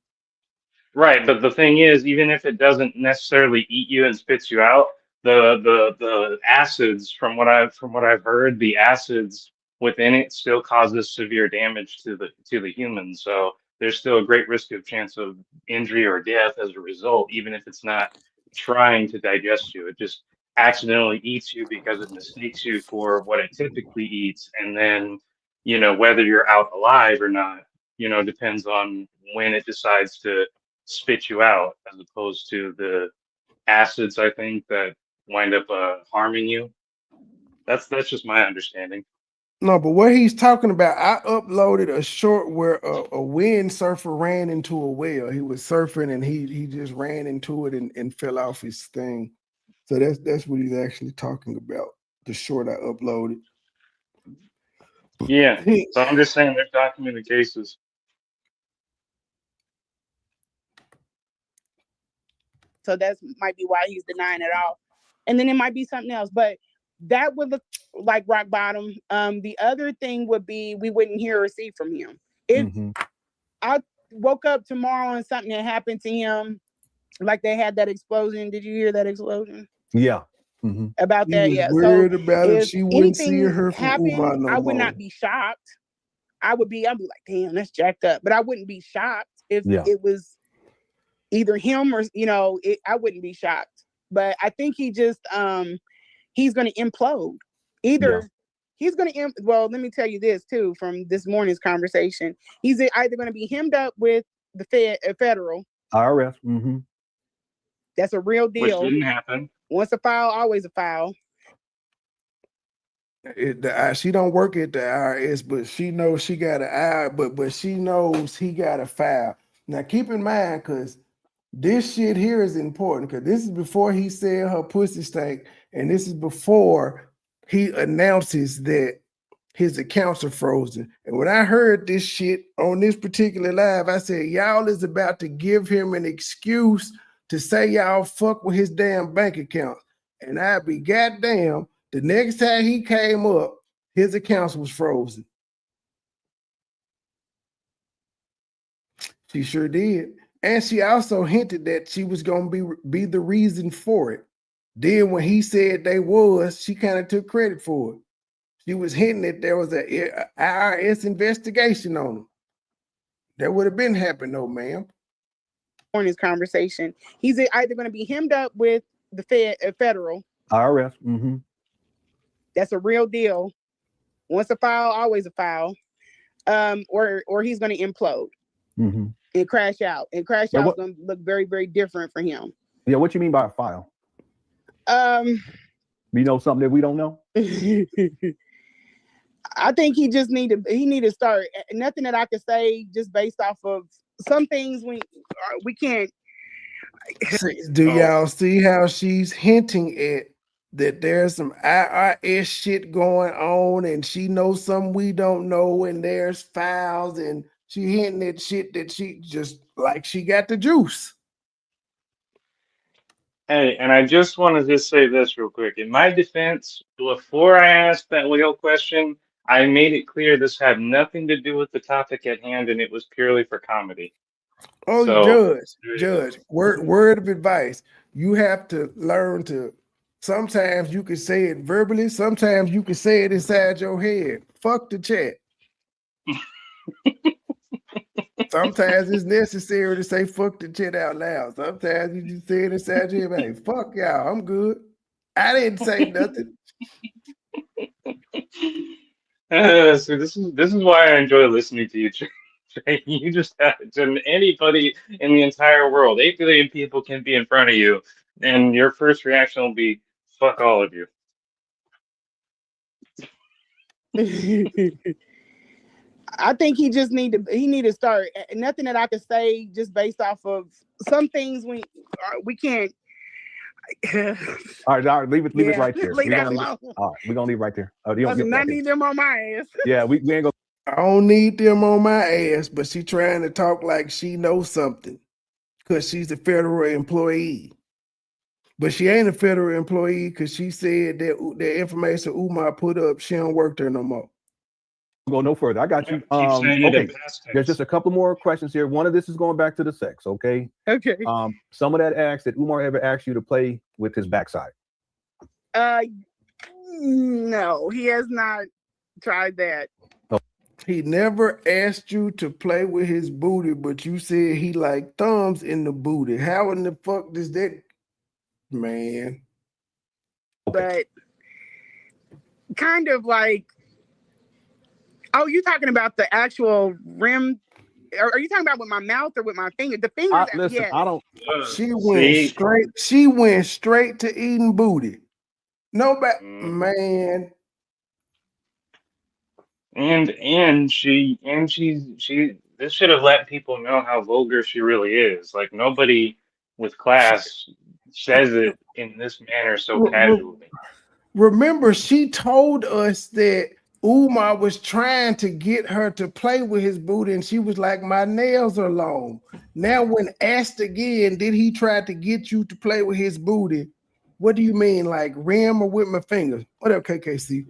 Right, but the thing is, even if it doesn't necessarily eat you and spits you out, the acids, from what I've heard, the acids within it still causes severe damage to the human. So there's still a great risk of chance of injury or death as a result, even if it's not trying to digest you. It just accidentally eats you because it mistakes you for what it typically eats, and then whether you're out alive or not, depends on when it decides to spit you out, as opposed to the acids, I think, that wind up harming you. That's just my understanding. No, but what he's talking about, I uploaded a short where a windsurfer ran into a whale. He was surfing and he just ran into it and fell off his thing. So that's what he's actually talking about. The short I uploaded. Yeah. So I'm just saying there's documented cases. So that's might be why he's denying it all. And then it might be something else. But that would look like rock bottom. The other thing would be we wouldn't hear or see from him. If I woke up tomorrow and something had happened to him, like they had that explosion. Did you hear that explosion? Yeah. About He that, was yeah. worried So about if if she wouldn't see anything her from Umar happened, no I would more. not be shocked. I'd be like, damn, that's jacked up. But I wouldn't be shocked if Yeah. it was either him or I wouldn't be shocked. But I think he just he's going to implode. Either he's going to well, let me tell you this too from this morning's conversation. He's either going to be hemmed up with the federal IRS. That's a real Which deal. didn't happen. Once a file, always a file. She don't work at the IRS, but she knows she got an eye, but she knows he got a file. Now keep in mind, because this shit here is important, because this is before he said her pussy stank, and this is before he announces that his accounts are frozen. And when I heard this shit on this particular live, I said, y'all is about to give him an excuse to say y'all fuck with his damn bank account. And I'd be goddamn, the next time he came up, his accounts was frozen. She sure did. And she also hinted that she was going to be the reason for it. Then when he said they was, she kind of took credit for it. She was hinting that there was a IRS investigation on him. That would have been happening, though, ma'am. On his conversation, he's either going to be hemmed up with the federal IRS. Mm-hmm. That's a real deal. Once a foul, always a foul. Or he's going to implode and crash out. And crash out is going to look very, very different for him. Yeah, what you mean by a file? You know something that we don't know? I think he need to start. Nothing that I could say just based off of some things we can't. Do y'all see how she's hinting at that there's some IRS shit going on and she knows something we don't know and there's files and she hinting at shit that she just like she got the juice. Hey, and I just wanted to say this real quick. In my defense, before I asked that Leo question, I made it clear this had nothing to do with the topic at hand and it was purely for comedy. Oh, So, Judge, word of advice. You have to learn to, sometimes you can say it verbally, sometimes you can say it inside your head. Fuck the chat. Sometimes it's necessary to say fuck the chat out loud. Sometimes you just say it inside your head. Hey, fuck y'all, I'm good. I didn't say nothing. So this is why I enjoy listening to you, Trey. You just have to, anybody in the entire world, 8 billion people can be in front of you, and your first reaction will be, fuck all of you. I think he need to start. Nothing that I could say just based off of some things we can't. All right, leave it right there. Leave that alone. All right, we're gonna leave it right there. I need them on my ass. Yeah, we ain't gonna. I don't need them on my ass, but she trying to talk like she knows something because she's a federal employee. But she ain't a federal employee because she said that the information Umar put up, she don't work there no more. Go no further. I got you. Okay. There's just a couple more questions here. One of this is going back to the sex. Okay. Okay. Some of that asks that Umar ever asked you to play with his backside. No, he has not tried that. Oh. He never asked you to play with his booty, but you said he like thumbs in the booty. How in the fuck does that, man? Okay. But kind of like. Oh, you're talking about the actual rim? Are you talking about with my mouth or with my finger? The fingers. Listen, yes. I don't. She went straight. She went straight to eating booty. Nobody, man. And she this should have let people know how vulgar she really is. Like nobody with class says it in this manner so casually. Remember, she told us that Umar was trying to get her to play with his booty, and she was like, my nails are long. Now, when asked again, did he try to get you to play with his booty? What do you mean, like rim or with my fingers? What up, KKC?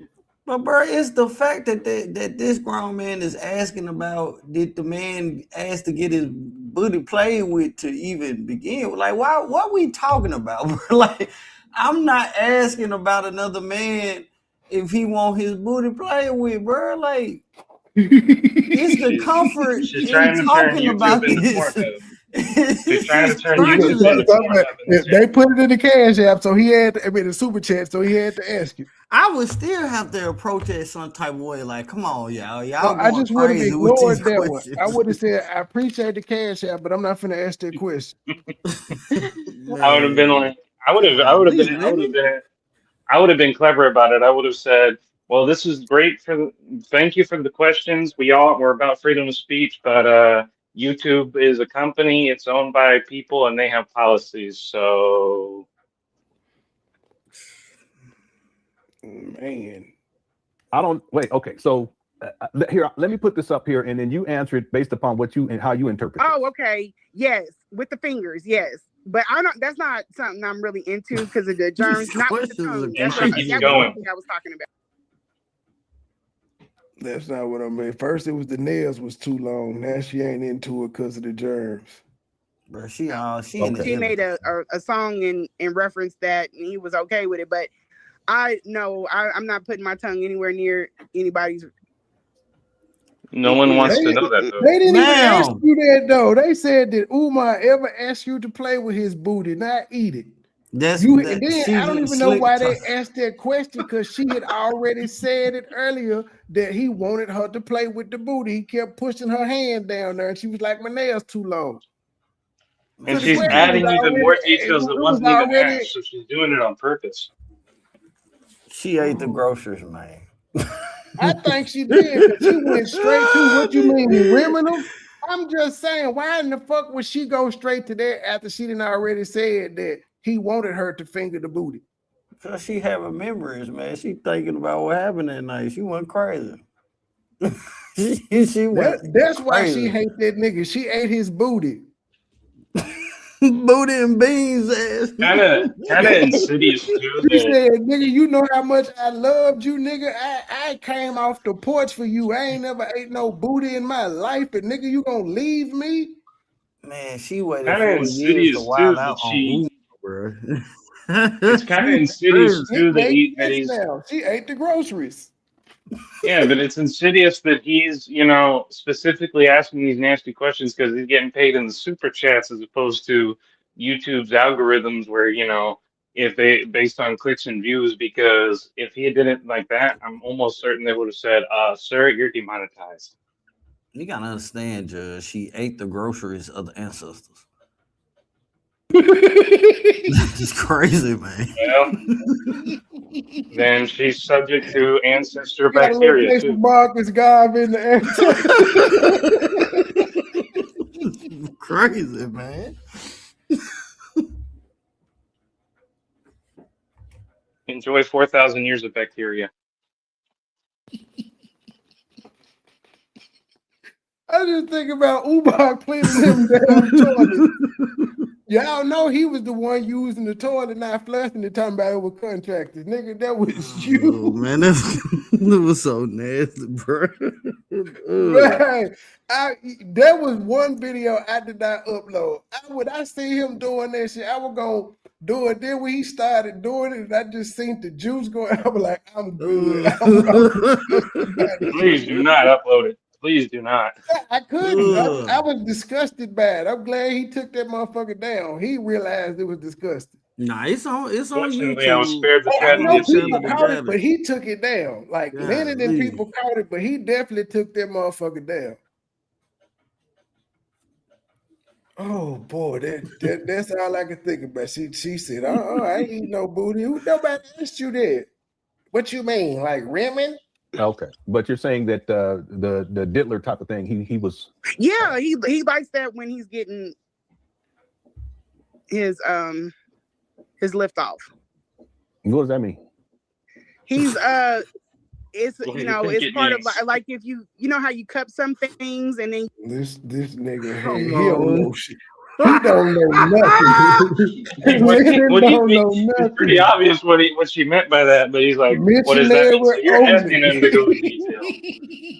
But bro, it's the fact that this grown man is asking about, did the man ask to get his booty played with to even begin? Like, what we talking about, bro? Like, I'm not asking about another man if he want his booty played with, bro. Like, it's the comfort She's in trying to turn talking YouTube about into this. Pornhub. She's trying to turn YouTube into Pornhub. They put it in the cash app, so he had to, the super chat, so he had to ask you. I would still have to approach it some type of way. Like, come on, y'all. I just would have ignored that one. I would have said, I appreciate the cash app, but I'm not finna ask that question. I would have been like, I would have been clever about it. I would have said, well, this is great thank you for the questions. We're about freedom of speech, but YouTube is a company, it's owned by people and they have policies. So man, I don't wait. Okay, so here, let me put this up here, and then you answer it based upon what you and how you interpret. Oh, okay. Yes, with the fingers. Yes, but I don't. That's not something I'm really into because of the germs. Not with the tongue. That's what I was talking about. That's not what I mean. First, it was the nails was too long. Now she ain't into it because of the germs. Bro, she made a song in reference that and he was okay with it, but I'm not putting my tongue anywhere near anybody's. No one wants to know that though. They didn't even ask Ma'am. you that though. They said, did Umar ever ask you to play with his booty, not eat it? That's And that, then she I don't even was know slick why they talk. asked that question, because she had already said it earlier that he wanted her to play with the booty. He kept pushing her hand down there, and she was like, "My nails too long." And So the she's question was adding even already, more it details that was wasn't even already. asked, so she's doing it on purpose. She ate the groceries, man. I think she did, because she went straight to, what you mean, rimming them? I'm just saying, why in the fuck would she go straight to that after she didn't already said that he wanted her to finger the booty? Because she having memories, man. She thinking about what happened that night. She went crazy. she went That's why crazy. she hate that nigga. She ate his booty. Booty and beans ass. Kind of insidious too. She That said, "Nigga, you know how much I loved you, nigga. I came off the porch for you. I ain't never ate no booty in my life, and nigga, you gonna leave me?" Man, she waited kind of 4 years to insidious wild too. out That on she. Umar, bro. It's kind of She insidious crazy. too It makes that sense he's. now. She ate the groceries. Yeah, but it's insidious that he's, specifically asking these nasty questions because he's getting paid in the super chats as opposed to YouTube's algorithms where, if they based on clicks and views, because if he did it like that, I'm almost certain they would have said, sir, you're demonetized. You gotta understand, Judge. She ate the groceries of the ancestors. It's crazy, man. Well, then she's subject to ancestor You got a little bacteria taste too. of Marcus Garvey in the answer. Crazy, man. Enjoy 4,000 years of bacteria. I just think about Umar cleaning them damn toilets. Y'all know he was the one using the toilet, not flushing it, talking about it was contractors. Nigga, that was you. Oh, man, that was so nasty, bro. Right. There was one video I did not upload. When I see him doing that shit, I was gonna do it. Then when he started doing it, and I just seen the juice going, I was like, I'm good. Please do not upload it. Please do not. I couldn't. I was disgusted bad. I'm glad he took that motherfucker down. He realized it was disgusting. Nah, it's on Fortunately, I was YouTube. spared the I tragedy know of people seeing caught it. it, but he took it down. Like Lennon and people caught it, but he definitely took that motherfucker down. Oh boy, that's all I can think about. She said, "Oh, I ain't eat no booty. Nobody asked you that. What you mean, like rimming?" Okay, but you're saying that the diddler type of thing, he was. Yeah, he likes that when he's getting his lift off. What does that mean? He's it's What do you it's think it part means? of like if you know how you cup some things and then This nigga, Come he don't know on. shit. He don't know nothing. What Lennon do you don't think? know It's pretty nothing. obvious what she meant by that, but he's like, what does that Missionary mean? So you're only. asking him to go in detail.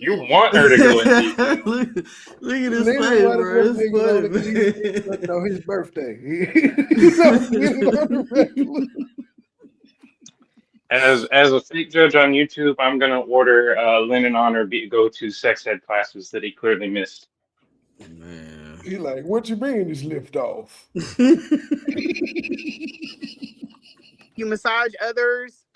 You want her to go in detail. Look at his Lennon face, one of bro. them It's niggas only funny, because man. he know his birthday. He don't get it on the regular. As a fake judge on YouTube, I'm gonna order Lennon Honor go to sex ed classes that he clearly missed. Man. He like, what you mean it's lift off? you massage others.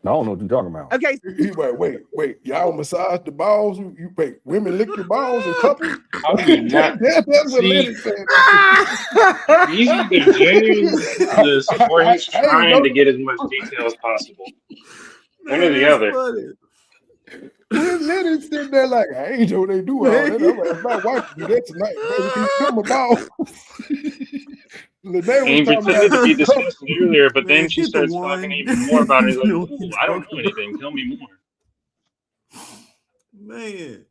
I don't know what you're talking about. Okay, He like, wait, y'all massage the balls? You wait, women lick your balls in couples? I do not That's what see. Lennon said. He's either genuinely into this or he's I ain't trying know. to get as much detail as possible. One or Man, the that's other. funny. When Lennon sitting there like, I ain't know they do all that. I'm like, if my wife do that tonight, baby, can you cut my balls? Lene He was talking pretended to be about disgusted earlier, but then Man, she get the starts talking one. even more about it. He's like, You know what ooh, you're I don't know talking anything. Tell me more. Man.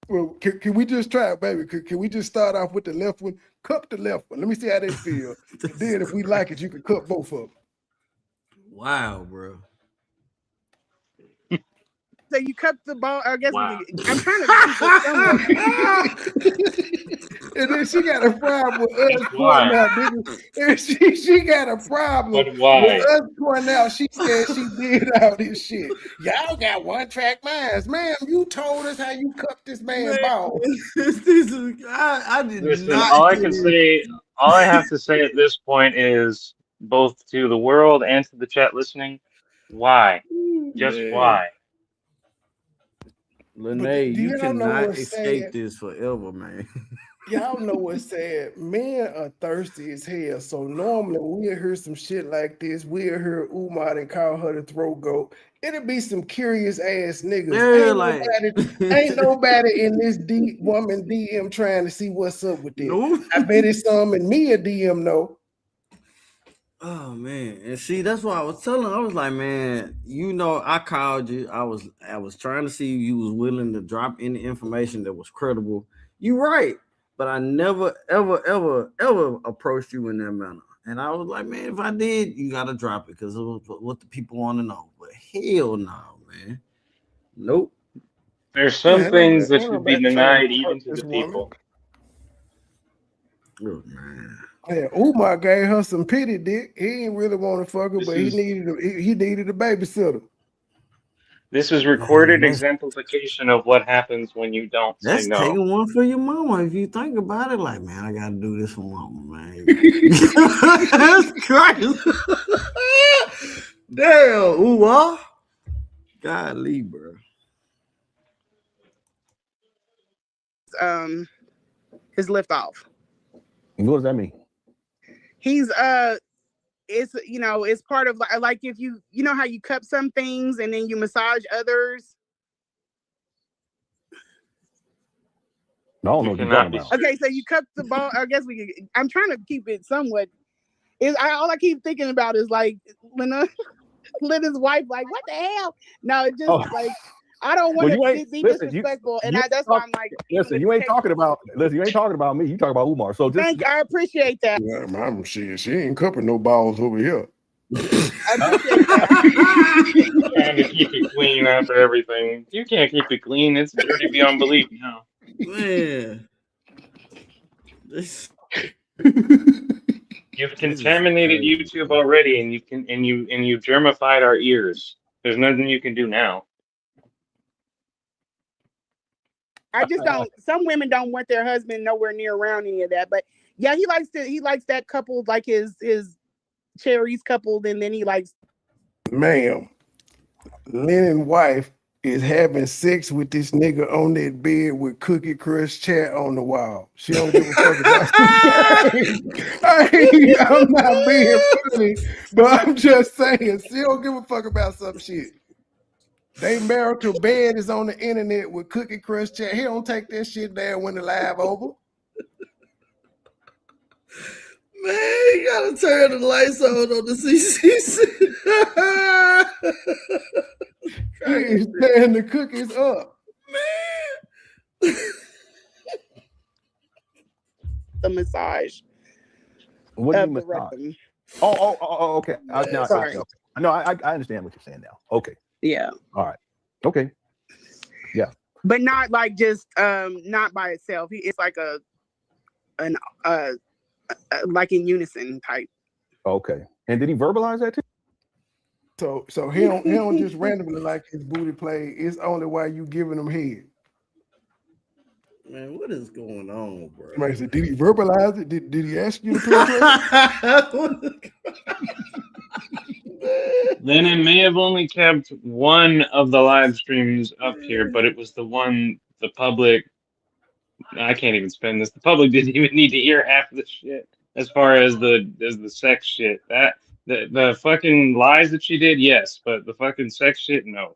well, can we just try it, baby? Can we just start off with the left one? Cup the left one. Let me see how they feel. And then if we like it, you can cut both of them. Wow, bro. so you cup the ball. I guess Wow. I'm trying to keep it somewhere. And then she got a problem with us But pointing why? out, nigga. And she got a problem But why? with us pointing out. She said she did all this shit. Y'all got one track minds, ma'am. You told us how you cut this man ball. I did Listen, not. all I have to say at this point is both to the world and to the chat listening, why? Just Man. why? Lanea, do you y'all know cannot what's escape sad? this forever, man. Y'all know what's sad? Men are thirsty as hell. So normally we'll hear some shit like this. We'll hear Umar and call her the throat goat. It'll be some curious ass niggas. They're Ain't nobody in this woman DM trying to see what's up with it. no. I bet it's some in me a DM though. Oh man, and see that's why I was telling. I was like, man, you know, I called you. I was trying to see if you was willing to drop any information that was credible. You right, but I never ever approached you in that manner. And I was like, man, if I did, you gotta drop it because it was what the people want to know. But hell no, man, nope. There's some things that Ain't should be nobody trying denied to even fuck to this the woman. people. Oh man. Yeah, Umar gave her some pity dick. He didn't really want to fuck her, This but is- he needed a babysitter. This is recorded Man, that's- exemplification of what happens when you don't say That's no. taking one for your mama. If you think about it, like, man, I gotta do this for mama, man. That's crazy. Damn, ooh, golly, bro. His lift off. What does that mean? He's it's it's part of like if you know how you cup some things and then you massage others. I don't know what you're talking about. Okay, so you cup the ball. I guess I'm trying to keep it somewhat. All I keep thinking about is like Lena's wife, like, what the hell? No, it just like I don't want to be disrespectful, and that's why I'm like, listen, you ain't talking about me. You talking about Umar. So just I appreciate that. Yeah, mom, she ain't cupping no balls over here. I appreciate that. Trying to keep it clean after everything. You can't keep it clean. It's dirty beyond belief now. Man. You've contaminated YouTube already, and you've germified our ears. There's nothing you can do now. I just don't. Some women don't want their husband nowhere near around any of that. But yeah, he likes that coupled, like his cherries coupled, and then he likes. Ma'am, Lennon's wife is having sex with this nigga on that bed with Cookie Crush chat on the wall. She don't give a fuck about I'm not being funny, but I'm just saying she don't give a fuck about some shit. They marital bed is on the internet with Cookie Crush chat. He don't take that shit down when the live over. Man, you gotta turn the lights on the CCC. He's tearing the cookies up. Man. The massage. What do you massage? Oh, okay. Sorry. No, I understand what you're saying now. Okay. Yeah. All right. Okay. Yeah. But not like just not by itself. It's like like in unison type. Okay. And did he verbalize that too? So he don't just randomly like his booty play. It's only while you giving him head. Man, what is going on, bro? Somebody said, did he verbalize it? Did he ask you to penetrate? Then it may have only kept one of the live streams up here, but it was the one the public. I can't even spend this. The public didn't even need to hear half of the shit as far as the sex shit. That the fucking lies that she did, yes, but the fucking sex shit, no.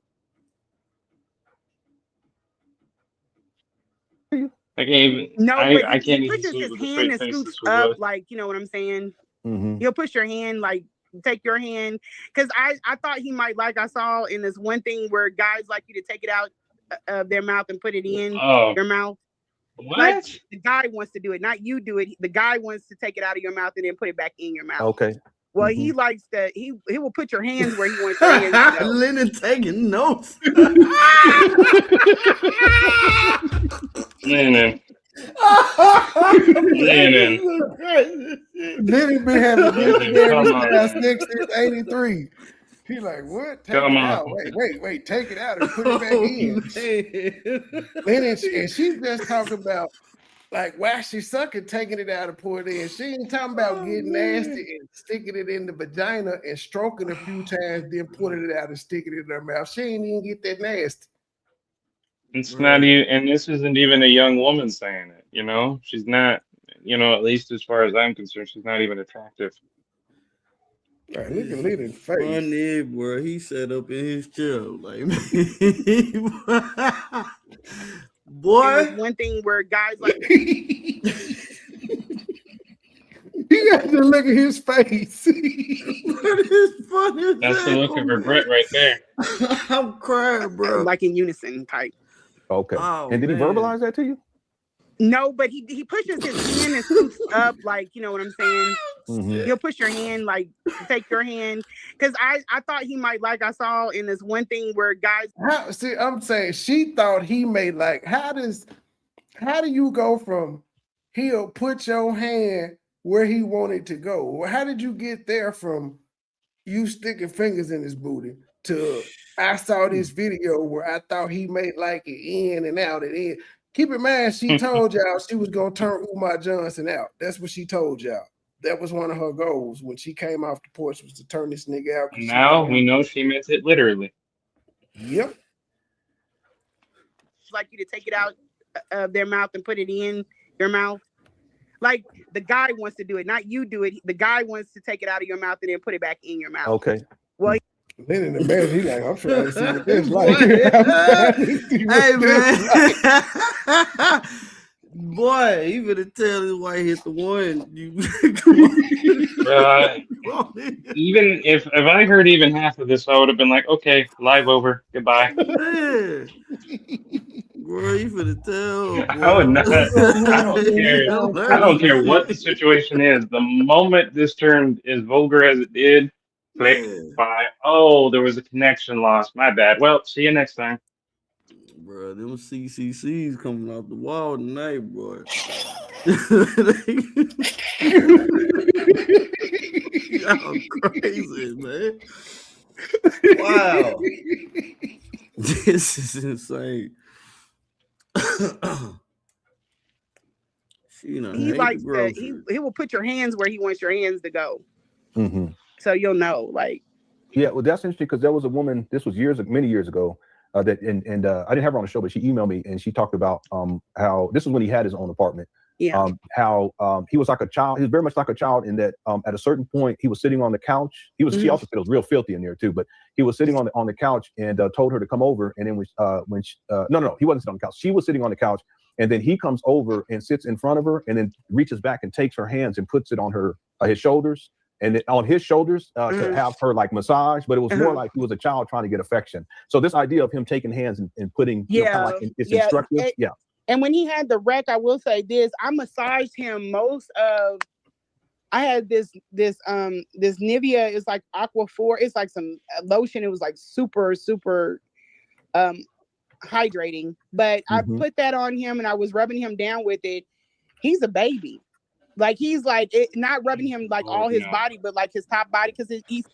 I can't even. No, I but can't he even pushes see his with a hand straight and face scoots this was up, what. like, you know what I'm saying? Mm-hmm. He'll push your hand, like take your hand, because I thought he might, like I saw in this one thing where guys like you to take it out of their mouth and put it in your mouth. What? Like the guy wants to do it, not you do it. The guy wants to take it out of your mouth and then put it back in your mouth. Okay. Well, he likes that. He will put your hands where he wants your hands to go. Lennon taking notes. Man, CNN. Lenny been having miscarriage Come on, child man. sex since '83. He like, what? Take Come it on. out. Wait. Take it out and put it back in. Lenny, and she's just talking about like while she's sucking, taking it out and putting it in. She ain't talking about getting nasty and sticking it in the vagina and stroking a few times, then pulling it out and sticking it in her mouth. She ain't even get that nasty. It's not even, and this isn't even a young woman saying it, you know? She's not, you know, at least as far as I'm concerned, she's not even attractive. Right, look at Lenny's face. Funny, bro. He sat up in his chair like, boy. It was one thing where guys like You got to look at his face. What is funny? That's the look of regret right there. I'm crying, bro. like in unison type. Okay. Oh, And did he man. verbalize that to you? No, but he pushes his hand and scoops up, like, you know what I'm saying? Mhm. He'll push your hand, like take your hand. Because I thought he might, like I saw in this one thing where guys See, I'm saying she thought he made like, how do you go from he'll put your hand where he wanted to go? How did you get there from you sticking fingers in his booty to I saw this video where I thought he made like it in and out and in? Keep in mind, she told y'all she was gonna turn Umar Johnson out. That's what she told y'all. That was one of her goals when she came off the porch, was to turn this nigga out. Now we know she meant it literally. Yep. like you to take it out of their mouth and put it in your mouth. Like the guy wants to do it, not you do it. The guy wants to take it out of your mouth and then put it back in your mouth. Okay. Well, Then in the bed, he like, I'm trying to see what this like. Hey, man. Boy, even to tell his wife hit the one. Even if I heard even half of this, I would have been like, okay, live over, goodbye. Man. Bro, you finna tell. I would not. I don't care what the situation is. The moment this term is vulgar as it did, click by. Oh, there was a connection lost. My bad. Well, see you next time. Bro, them CCCs coming off the wall tonight, bro. Y'all crazy, man. Wow. This is insane. he likes that. He will put your hands where he wants your hands to go. Mm-hmm. So you'll know, like. Yeah, well, that's interesting because there was a woman. This was many years ago. That I didn't have her on the show, but she emailed me and she talked about how this was when he had his own apartment. Yeah. How he was like a child. He was very much like a child in that at a certain point he was sitting on the couch. He also said it was real filthy in there too. But he was sitting on the couch and told her to come over. And then he wasn't sitting on the couch. She was sitting on the couch, and then he comes over and sits in front of her, and then reaches back and takes her hands and puts it on his shoulders. And then on his shoulders to have her like massage, but it was more like he was a child trying to get affection. So this idea of him taking hands and putting, it's instructive. And when he had the wreck, I will say this: I massaged him most of. I had this Nivea. It's like Aqua 4. It's like some lotion. It was like super hydrating. But I put that on him and I was rubbing him down with it. He's a baby. Like he's like not rubbing him like all his body, but like his top body because he's.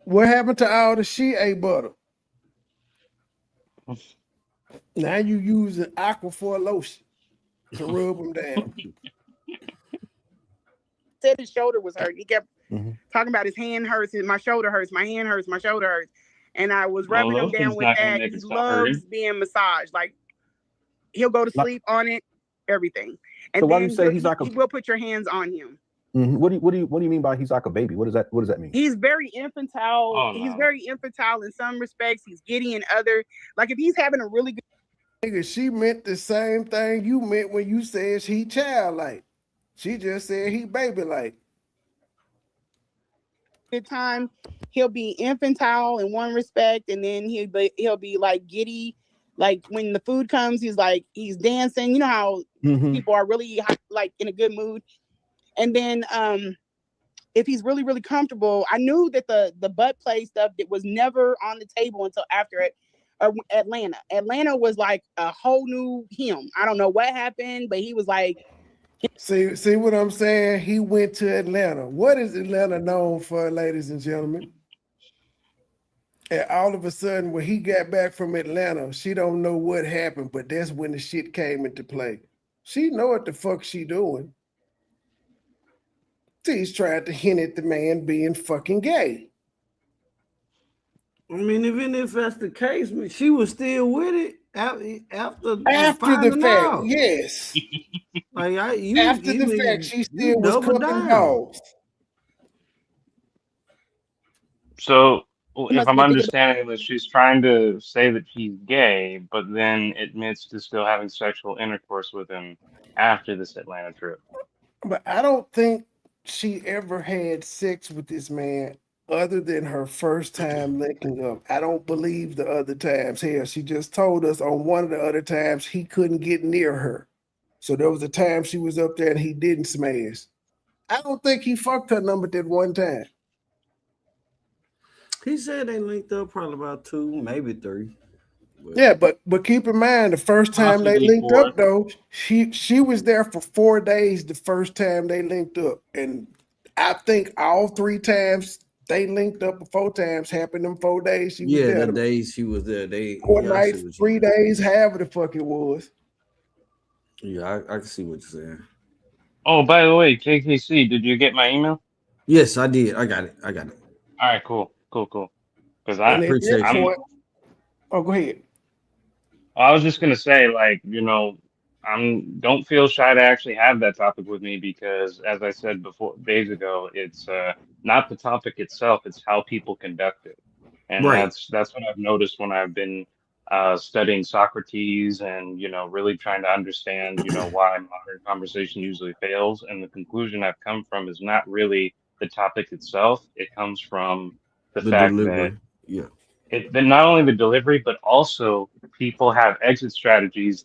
What happened to all the shea butter? Now you using Aqua 4 lotion to rub him down. Said his shoulder was hurt. He kept talking about his hand hurts, my shoulder hurts, my hand hurts, my shoulder hurts, and I was rubbing him down with that. He loves being massaged. Like he'll go to sleep on it, everything. And so why do you say he will put your hands on him? Mm-hmm. What do you mean by he's like a baby? What does that mean? He's very infantile. Oh, no. He's very infantile in some respects. He's giddy in other. Like if he's having a really good. Nigga, she meant the same thing you meant when you said he childlike. She just said he baby-like. Good time, he'll be infantile in one respect, and then he'll be like giddy. Like when the food comes, he's dancing. You know how people are really like in a good mood. And then if he's really, really comfortable, I knew that the butt play stuff that was never on the table until after it. Atlanta. Atlanta was like a whole new him. I don't know what happened, but he was like, See what I'm saying? He went to Atlanta. What is Atlanta known for, ladies and gentlemen? And all of a sudden, when he got back from Atlanta, she don't know what happened, but that's when the shit came into play. She know what the fuck she doing. She's trying to hint at the man being fucking gay. I mean, even if that's the case, she was still with it after the fact. out. Yes. Like after the fact, she still was cooking balls. So if I'm understanding this, she's trying to say that he's gay, but then admits to still having sexual intercourse with him after this Atlanta trip. But I don't think she ever had sex with this man other than her first time linking up. I don't believe the other times. Hell, she just told us on one of the other times he couldn't get near her. So there was a time she was up there and he didn't smash. I don't think he fucked her number that one time. He said they linked up probably about 2, maybe 3. Yeah, but keep in mind the first time they linked up though, she was there for 4 days the first time they linked up. And I think all 3 times they linked up 4 times happened in 4 days. She was there. The days she was there, 4 nights, 3 days, however the fuck it was. Yeah, I can see what you're saying. Oh, by the way, KKC, did you get my email? Yes, I did. I got it. All right, cool. Because I appreciate it. Oh, go ahead. I was just gonna say, like, don't feel shy to actually have that topic with me because, as I said before days ago, it's not the topic itself; it's how people conduct it, and that's what I've noticed when I've been studying Socrates and really trying to understand why modern conversation usually fails. And the conclusion I've come from is not really the topic itself; it comes from the fact delivery. that then not only the delivery, but also people have exit strategies.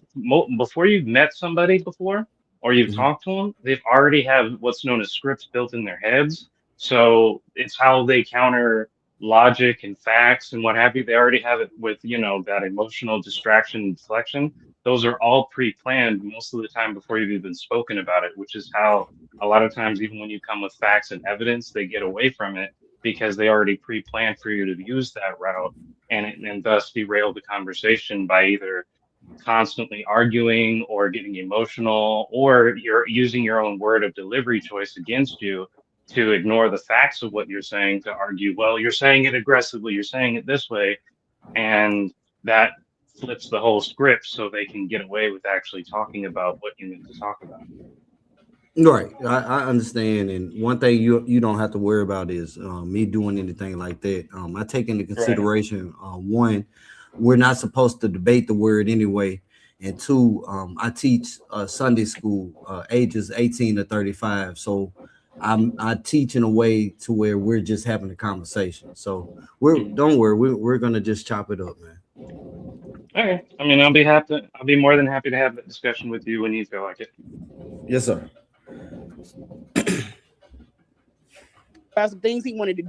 Before you've met somebody before or you've talked to them, they've already have what's known as scripts built in their heads. So it's how they counter logic and facts and what have you. They already have it with, that emotional distraction and deflection. Those are all pre-planned most of the time before you've even spoken about it, which is how a lot of times, even when you come with facts and evidence, they get away from it because they already pre-planned for you to use that route and thus derail the conversation by either constantly arguing or getting emotional, or you're using your own word of delivery choice against you to ignore the facts of what you're saying to argue, well, you're saying it aggressively, you're saying it this way, and that flips the whole script so they can get away with actually talking about what you need to talk about. Right, I understand, and one thing you don't have to worry about is me doing anything like that. I take into consideration one, we're not supposed to debate the word anyway, and 2, I teach Sunday school ages 18 to 35, so I teach in a way to where we're just having a conversation. So don't worry, we're gonna just chop it up, man. Okay, I mean, I'll be more than happy to have that discussion with you when you feel like it. Yes, sir. About some things he wanted to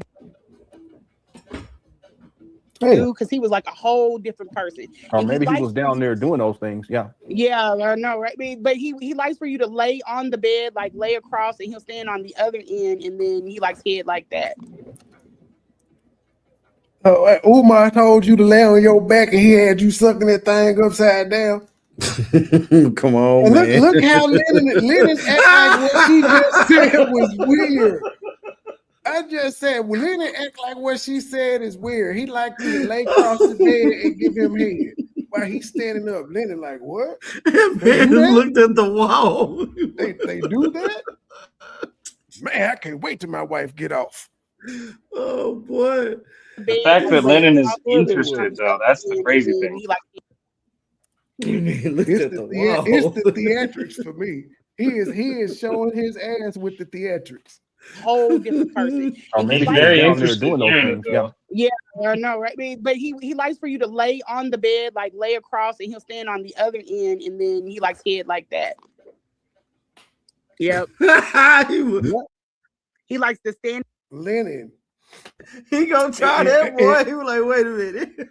do because he was like a whole different person. Or maybe he was down there doing those things. Yeah. Yeah, I know, right? But he likes for you to lay on the bed, like lay across, and he'll stand on the other end, and then he likes head like that. Oh, Umar told you to lay on your back, and he had you sucking that thing upside down. Come on, and man. Look how Lennon act like what she just said was weird. I just said, well, Lennon act like what she said is weird. He like you to lay across the bed and give him head while he's standing up. Lennon like, what? Man looked at the wall. They do that? Man, I can't wait till my wife get off. Oh, boy. The fact that Lennon is interested, though, that's the crazy thing. It's the theatrics for me. He is showing his ass with the theatrics. Whole different person. Or maybe he's down there doing those things. Yeah, I know, right? But he likes for you to lay on the bed, like lay across, and he'll stand on the other end, and then he likes head like that. Yep. He likes to stand. Lennon, He gonna try that, boy. He was like, wait a minute.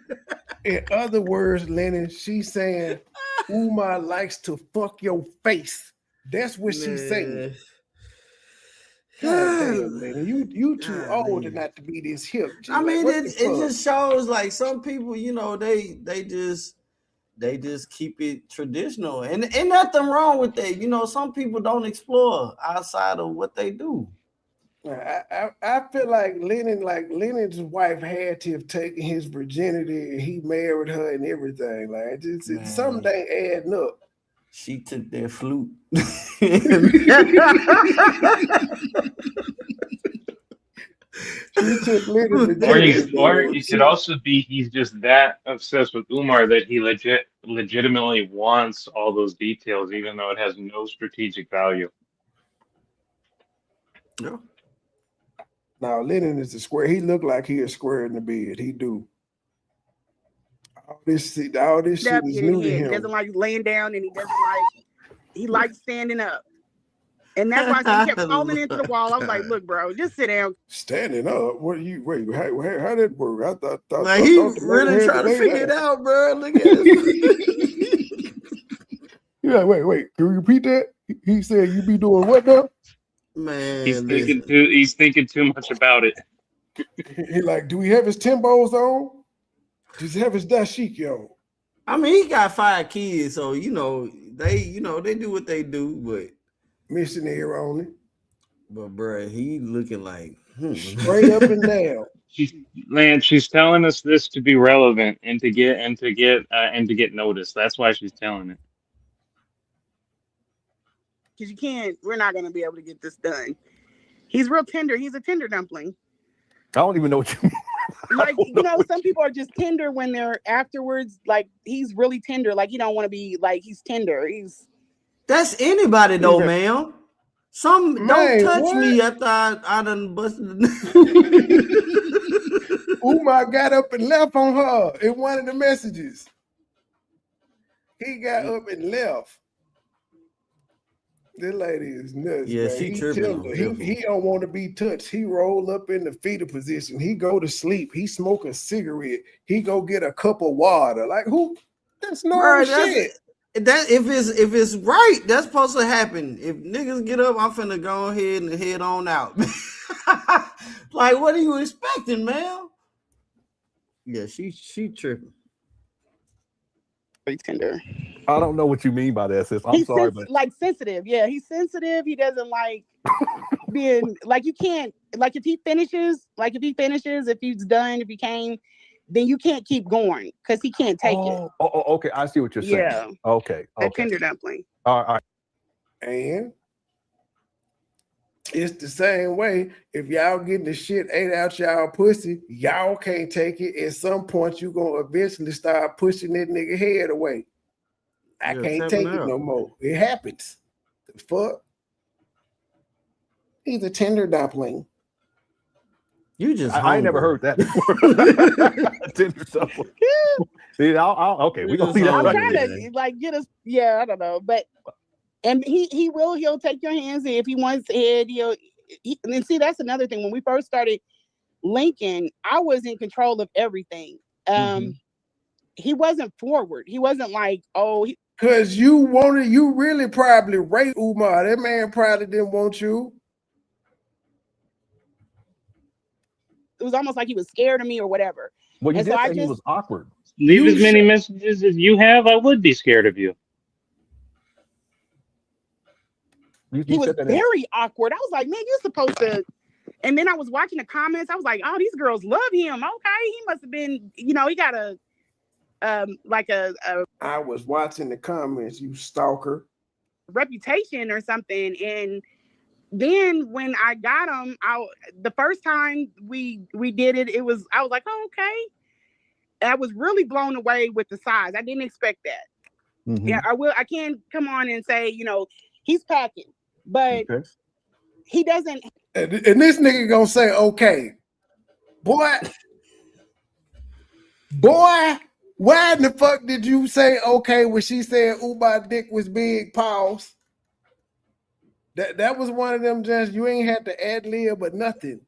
In other words, Lennon, she's saying Umar likes to fuck your face. That's what she's saying. God damn, Lennon, you too old and not to be this hip. I mean, it just shows like some people, you know, they just keep it traditional, and ain't nothing wrong with that. You know, some people don't explore outside of what they do. I feel like Lennon's wife had to have taken his virginity and he married her and everything. Like something ain't adding up. She took their flute. Or it could also be he's just that obsessed with Umar that he legitimately wants all those details, even though it has no strategic value. No. Now Lennon is a square. He looked like he is square in the bed. He do. All this shit is new to him. He doesn't like laying down, and he likes standing up. And that's why he kept falling into the wall. I was like, look, bro, just sit down. Standing up? What you wait? How did it work? I thought like he really trying to figure it out, bro. Look at it. You're like, wait, can we repeat that? He said you be doing what now? Man, he's thinking too much about it. He like, do we have his Timbos on? Does he have his dashiki on? I mean, he got 5 kids, so they do what they do, but missionary only. But bro, he looking like straight up and down. She's telling us this to be relevant and to get noticed. That's why she's telling it. Because we're not going to be able to get this done. He's real tender. He's a tender dumpling. I don't even know what you mean. Like, some people are just tender when they're afterwards. Like, he's really tender. Like, you don't want to be like, he's tender. That's anybody though, ma'am. Don't touch me after I done busted. Umar got up and left on her in one of the messages. He got up and left. This lady is nuts. Yeah, man. she tripping. He don't want to be touched. He roll up in the fetal position. He go to sleep. He smoke a cigarette. He go get a cup of water. Like who? That's normal shit. That if it's right, that's supposed to happen. If niggas get up, I'm finna go ahead and head on out. Like, what are you expecting, man? Yeah, she tripping. Very tender. I don't know what you mean by that, sis. I'm sorry, but like sensitive. Yeah, he's sensitive. He doesn't like being like, you can't, like, if he finishes, if he's done, if he came, then you can't keep going because he can't take it. Oh, okay. I see what you're saying. Yeah. Okay. A tender dumpling. All right. And it's the same way. If y'all getting the shit ate out y'all pussy, y'all can't take it. At some point, you gonna eventually start pushing that nigga head away. I can't take it no more. It happens. The fuck? He's a tender dumpling. You just I never heard that before. Tender dumpling. See, okay, we gonna see that. I'm trying to like get us. Yeah, I don't know, but and he'll take your hands if he wants head. And see, that's another thing. When we first started linking, I was in control of everything. He wasn't forward. He wasn't like, because you really probably raped Umar. That man probably didn't want you. It was almost like he was scared of me or whatever. Well, you did say he was awkward. Leave as many messages as you have. I would be scared of you. He was very awkward. I was like, man, you're supposed to. And then I was watching the comments. I was like, oh, these girls love him. Okay, he must have been, he got a. I was watching the comments, you stalker. Reputation or something. And then when I got him, the first time we did it, I was like, oh, okay. I was really blown away with the size. I didn't expect that. Yeah, I can't come on and say, he's packing, but he doesn't. And this nigga gonna say, okay, boy, why in the fuck did you say okay when she said Umar dick was big? Pause. That was one of them just you ain't had to ad lib but nothing.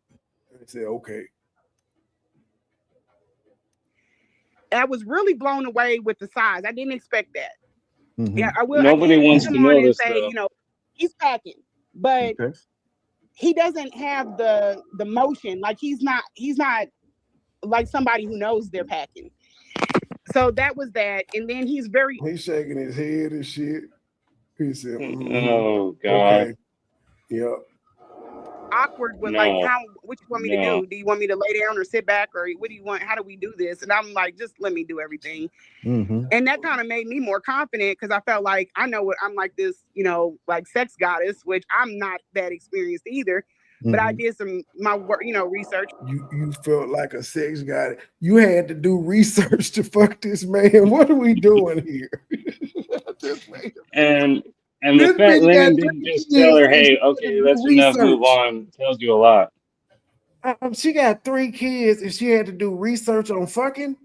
I said okay. I was really blown away with the size. I didn't expect that. Mhm. Yeah, I will. Nobody I can't wants put to him on know and this say, though. he's packing, but Okay. he doesn't have the motion. Like he's not like somebody who knows they're packing. So that was that, and then he's shaking his head and shit. He said, Oh God. okay. Yep. awkward with like, what you want me to do? Do you want me to lay down or sit back, or what do you want? How do we do this? And I'm like, just let me do everything. Mhm. And that kind of made me more confident because I felt like I know what I'm like this, like sex goddess, which I'm not that experienced either. But I did my work, research. You felt like a sex guy. You had to do research to fuck this man. What are we doing here? And the This fact bitch got Lennon didn't just tell her, hey, okay, that's enough, move on, tells you a lot. She got 3 kids and she had to do research on fucking.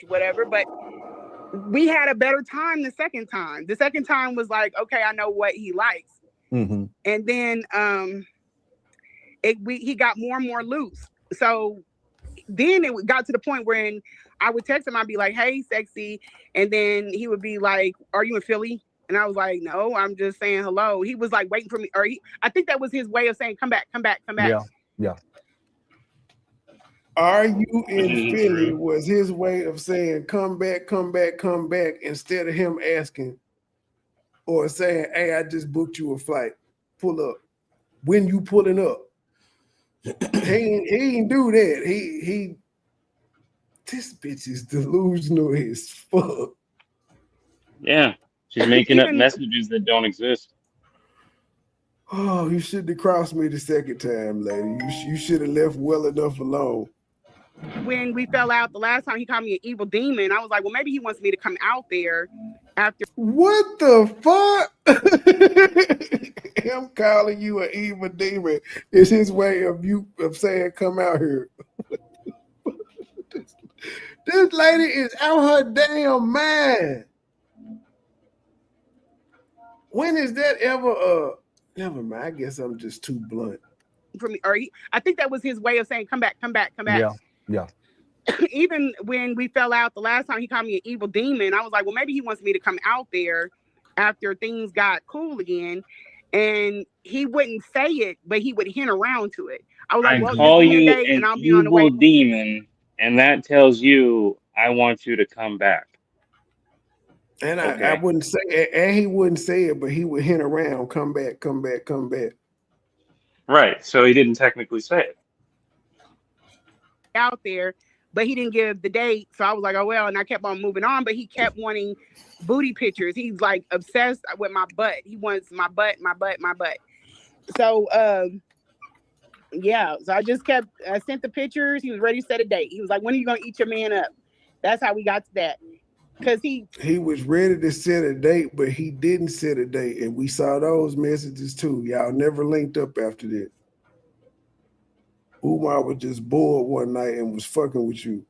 Whatever, but we had a better time the second time. The second time was like, okay, I know what he likes. Mhm. And then he got more and more loose. So then it got to the point where I would text him, I'd be like, hey, sexy. And then he would be like, are you in Philly? And I was like, no, I'm just saying hello. He was like waiting for me. I think that was his way of saying, come back, come back, come back. Yeah. Are you in Philly was his way of saying, come back, come back, come back, instead of him asking or saying, hey, I just booked you a flight. Pull up. When you pulling up? he ain't do that. He this bitch is delusional as fuck. Yeah. She's making up messages that don't exist. Oh, you shouldn't have crossed me the second time, lady. You should have left well enough alone. When we fell out the last time, he called me an evil demon. I was like, well, maybe he wants me to come out there after. What the fuck? Him calling you an evil demon is his way of saying come out here. This lady is out her damn mind. When is that ever never mind. I guess I'm just too blunt. For me, I think that was his way of saying come back, come back, come back. Yeah. Even when we fell out the last time, he called me an evil demon. I was like, well, maybe he wants me to come out there after things got cool again. And he wouldn't say it, but he would hint around to it. I was like, well, call just give me you a date an and I'll be on the way. evil demon, and that tells you I want you to come back. And I wouldn't say it, and he wouldn't say it, but he would hint around, come back, come back, come back. Right. So he didn't technically say it. Out there, but he didn't give the date. So I was like, oh, well, and I kept on moving on, but he kept wanting booty pictures. He's like obsessed with my butt. He wants my butt, my butt, my butt. So, yeah. So I sent the pictures. He was ready to set a date. He was like, when are you going to eat your man up? That's how we got to that. Because he was ready to set a date, but he didn't set a date. And we saw those messages too. Y'all never linked up after that. Umar was just bored one night and was fucking with you.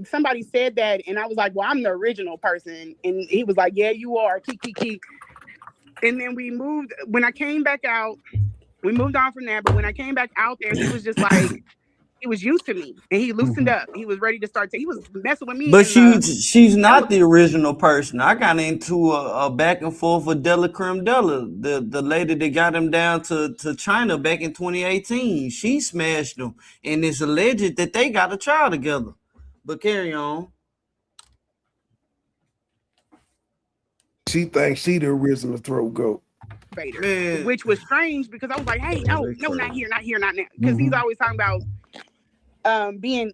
Somebody said that, and I was like, well, I'm the original person. And he was like, yeah, you are. Kiki. And then when I came back out, we moved on from that. But when I came back out there, he was just like, he was used to me, and he loosened up. He was ready to start. He was messing with me. But she's not the original person. I got into a back and forth with Della Creme Della, the lady that got him down to China back in 2018. She smashed him, and it's alleged that they got a child together. But carry on. She thinks she the original throat goat. Man. Which was strange because I was like, hey, no, not here, not now. Because he's always talking about being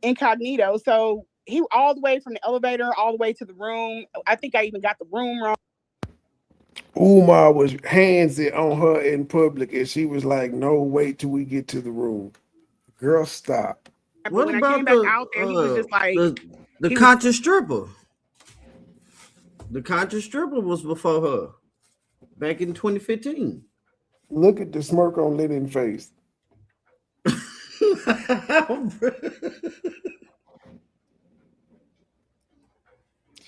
incognito. So he all the way from the elevator all the way to the room. I think I even got the room wrong. Umar was handsy on her in public, and she was like, no, wait till we get to the room. Girl, stop. What when about I came back out there, he was just like the conscious stripper? The conscious stripper was before her back in 2015. Look at the smirk on Lennon's face.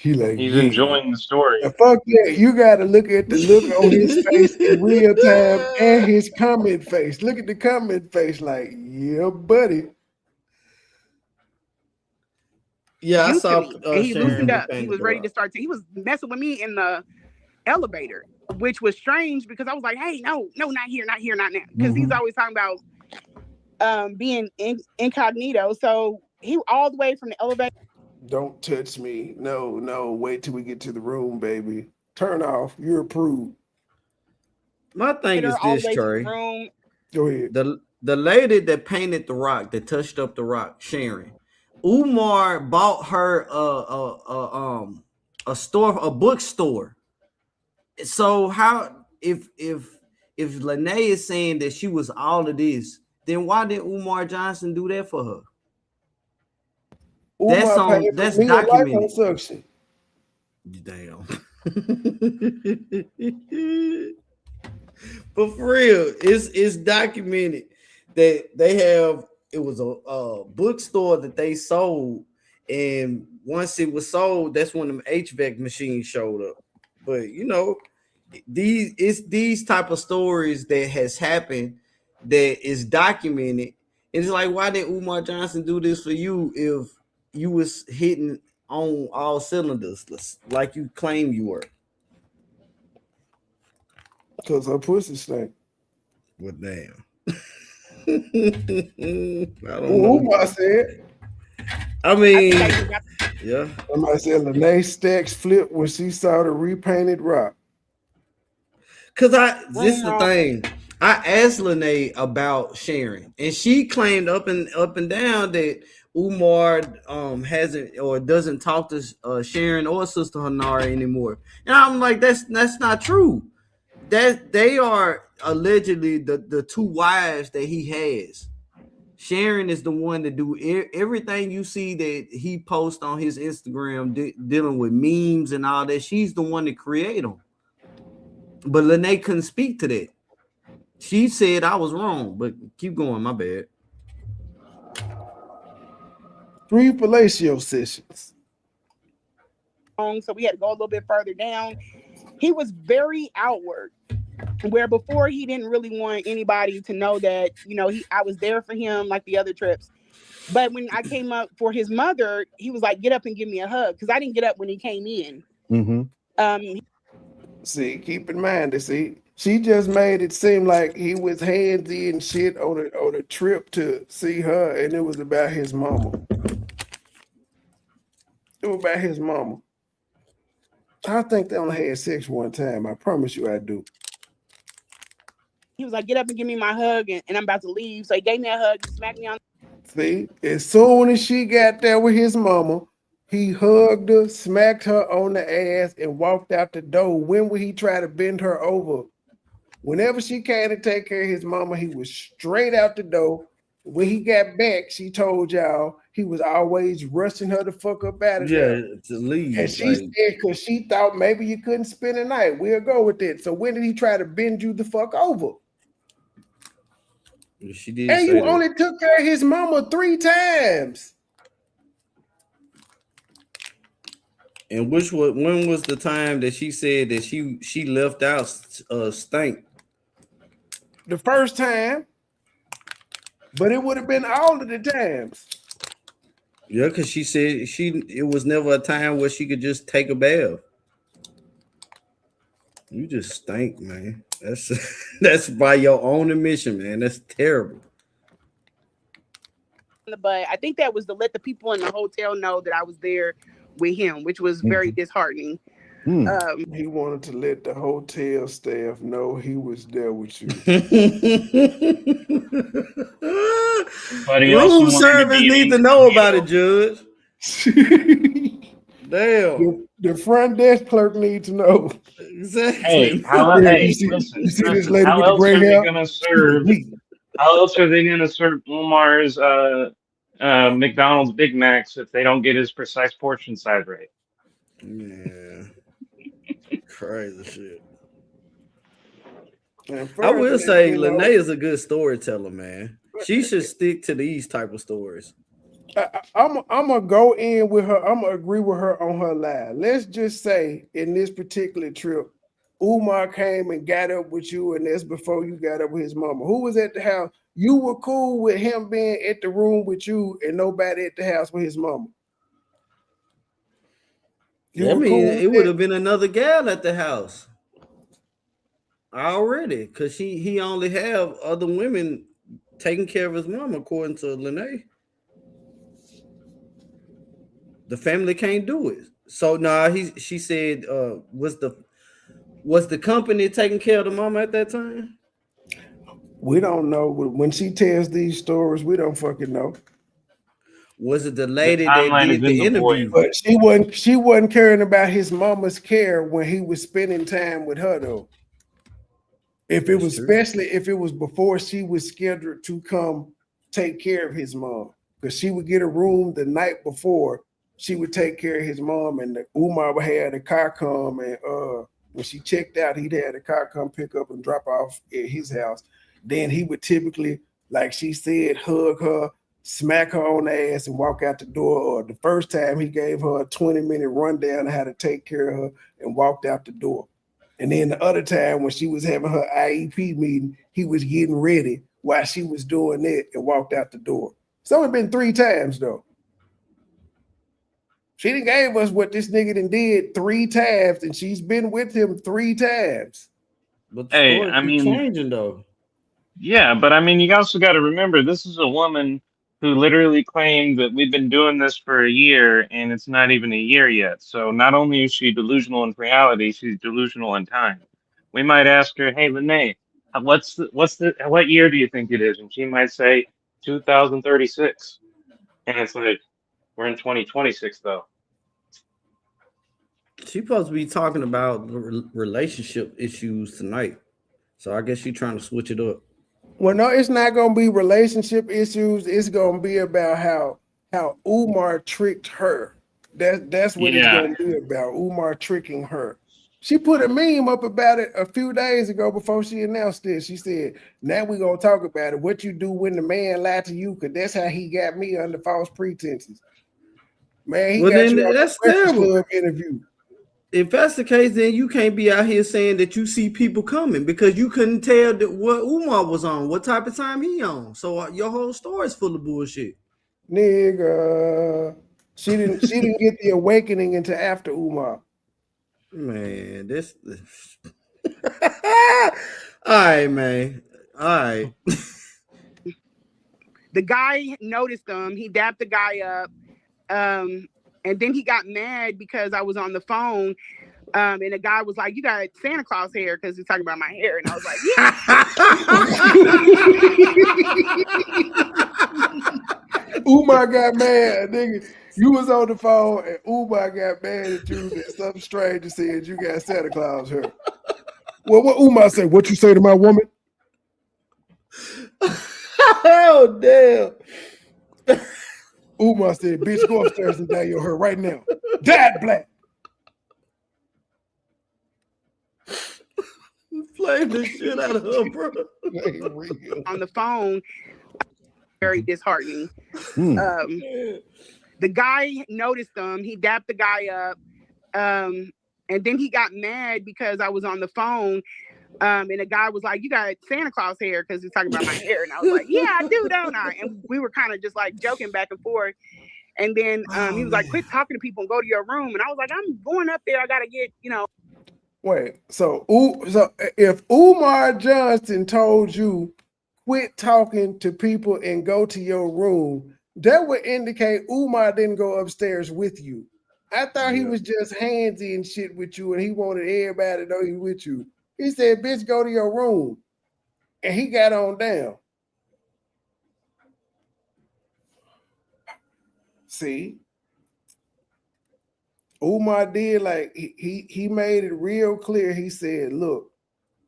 He like, He's yeah. enjoying the story. Now, fuck that. You got to look at the look on his face in real time and his comment face. Look at the comment face like, yeah, buddy. Yeah, I Used to saw me, and he Sharon loosened up. He repainted was the ready to rock. start. He was messing with me in the elevator, which was strange because I was like, "Hey, no, not here, not now," because he's always talking about being incognito. So he all the way from the elevator. Don't touch me. No. Wait till we get to the room, baby. Turn off. You're approved. My thing is all this, the way to the Trey. room. Go ahead. The lady that painted the rock, that touched up the rock, Sharon. Umar bought her a store, a bookstore. So how if Lanea is saying that she was all of this, then why did Umar Johnson do that for her? Umar paid That's for me a documented. liposuction. Damn. But for real, it's documented that they have. It was a bookstore that they sold, and once it was sold, that's when the HVAC machines showed up. But you know, these type of stories that has happened that is documented. And it's like, why did Umar Johnson do this for you if you was hitting on all cylinders like you claim you were? Because her pussy stank. Well, damn. I don't know. Umar said. I mean, yeah. Somebody said Lanea stacks flipped when she saw the repainted rock. Cause this is the thing. I asked Lanea about Sharon, and she claimed up and down that Umar hasn't or doesn't talk to Sharon or Sister Hanara anymore. And I'm like, that's not true. That they are allegedly the two wives that he has. Sharon is the one that do everything you see that he posts on his Instagram dealing with memes and all that. She's the one that create them. But Lanea couldn't speak to that. She said I was wrong, but keep going. My bad. 3 fellatio sessions. So we had to go a little bit further down. He was very outward, where before he didn't really want anybody to know that, you know, I was there for him like the other trips. But when I came up for his mother, he was like, "Get up and give me a hug," because I didn't get up when he came in. See, keep in mind that she just made it seem like he was handsy and shit on a trip to see her, and it was about his mama. It was about his mama. I think they only had sex one time. I promise you I do. He was like, "Get up and give me my hug," and I'm about to leave. So he gave me a hug, smacked me on. See, as soon as she got there with his mama, he hugged her, smacked her on the ass, and walked out the door. When would he try to bend her over? Whenever she came to take care of his mama, he was straight out the door. When he got back, she told y'all he was always rushing her to fuck up out of there. Yeah, to leave. And she said, because she thought maybe you couldn't spend the night. We'll go with it. So when did he try to bend you the fuck over? She did. And you only took care of his mama 3 times. And when was the time that she said that she left out Stank? The first time, but it would have been all of the times. Yeah, because she said it was never a time where she could just take a bath. You just stink, man. That's by your own admission, man. That's terrible. But I think that was to let the people in the hotel know that I was there with him, which was very disheartening. He wanted to let the hotel staff know he was there with you. But room service need to know about it, Judge. Damn. The front desk clerk needs to know. Exactly. Hey, listen, how else are they gonna serve? How else are they gonna serve Umar's McDonald's Big Macs if they don't get his precise portion size right? Yeah. Crazy shit. And I will say you know, Lanea is a good storyteller, man. She should stick to these type of stories. I'm gonna go in with her. I'm gonna agree with her on her lie. Let's just say in this particular trip, Umar came and got up with you, and that's before you got up with his mama. Who was at the house? You were cool with him being at the room with you, and nobody at the house with his mama. You I were mean, cool with it would that? have been another gal at the house already, because he only have other women taking care of his mom, according to Lanea. The family can't do it. So she said, was the company taking care of the mama at that time? We don't know. When she tells these stories, we don't fucking know. Was it the The lady that timeline is did in the the void. interview? But she wasn't caring about his mama's care when he was spending time with her though. If it That's was, true. especially if it was before she was scheduled to come take care of his mom, because she would get a room the night before. She would take care of his mom, and Umar would have the car come, and when she checked out, he'd have the car come pick up and drop off at his house. Then he would typically, like she said, hug her, smack her on the ass, and walk out the door. Or the first time he gave her a 20-minute rundown on how to take care of her and walked out the door. And then the other time when she was having her IEP meeting, he was getting ready while she was doing that and walked out the door. It's only been 3 times though. She done gave us what this nigga done did 3 times, and she's been with him 3 times. But the Hey, story I keep mean, changing though. yeah, but I mean, you also got to remember this is a woman who literally claimed that we've been doing this for a year and it's not even a year yet. So not only is she delusional in reality, she's delusional in time. We might ask her, "Hey, Lene, what year do you think it is?" And she might say 2036. And it's like, we're in 2026 though. She's supposed to be talking about relationship issues tonight. So I guess she's trying to switch it up. Well, no, it's not gonna be relationship issues. It's gonna be about how Umar tricked her. That's what it's Yeah. gonna be about. Umar tricking her. She put a meme up about it a few days ago before she announced it. She said, "Now we're gonna talk about it. What you do when the man lied to you? Because that's how he got me under false pretenses. Man, he Well, got then you on the that's Breakfast terrible. Club interview." If that's the case, then you can't be out here saying that you see people coming, because you couldn't tell that what Umar was on, what type of time he on. So your whole story is full of bullshit. Nigga, she didn't get the awakening until after Umar. Man, this all right, man. All right. The guy noticed him. He dapped the guy up. And then he got mad because I was on the phone. And the guy was like, "You got Santa Claus hair," because he's talking about my hair. And I was like, "Yeah." Umar got mad, nigga. You was on the phone and Umar got mad at you that some stranger said you got Santa Claus hair. Well, what Umar say? What you say to my woman? Oh, damn. Umar said, "Bitch, go upstairs and dye your hair right now. Dad black." Playing the shit out of her, bro. on the phone, very disheartening. The guy noticed him. He dapped the guy up. And then he got mad because I was on the phone. And the guy was like, "You got Santa Claus hair," because he's talking about my hair. And I was like, "Yeah, I do, don't I?" And we were kind of just like joking back and forth. And then he was like, "Quit talking to people and go to your room." And I was like, "I'm going up there. I got to get, Wait, so if Umar Johnson told you quit talking to people and go to your room, that would indicate Umar didn't go upstairs with you. I thought he was just handsy and shit with you, and he wanted everybody to know he with you. He said, "Bitch, go to your room," and he got on down. See, Umar did, like, he made it real clear. He said, "Look,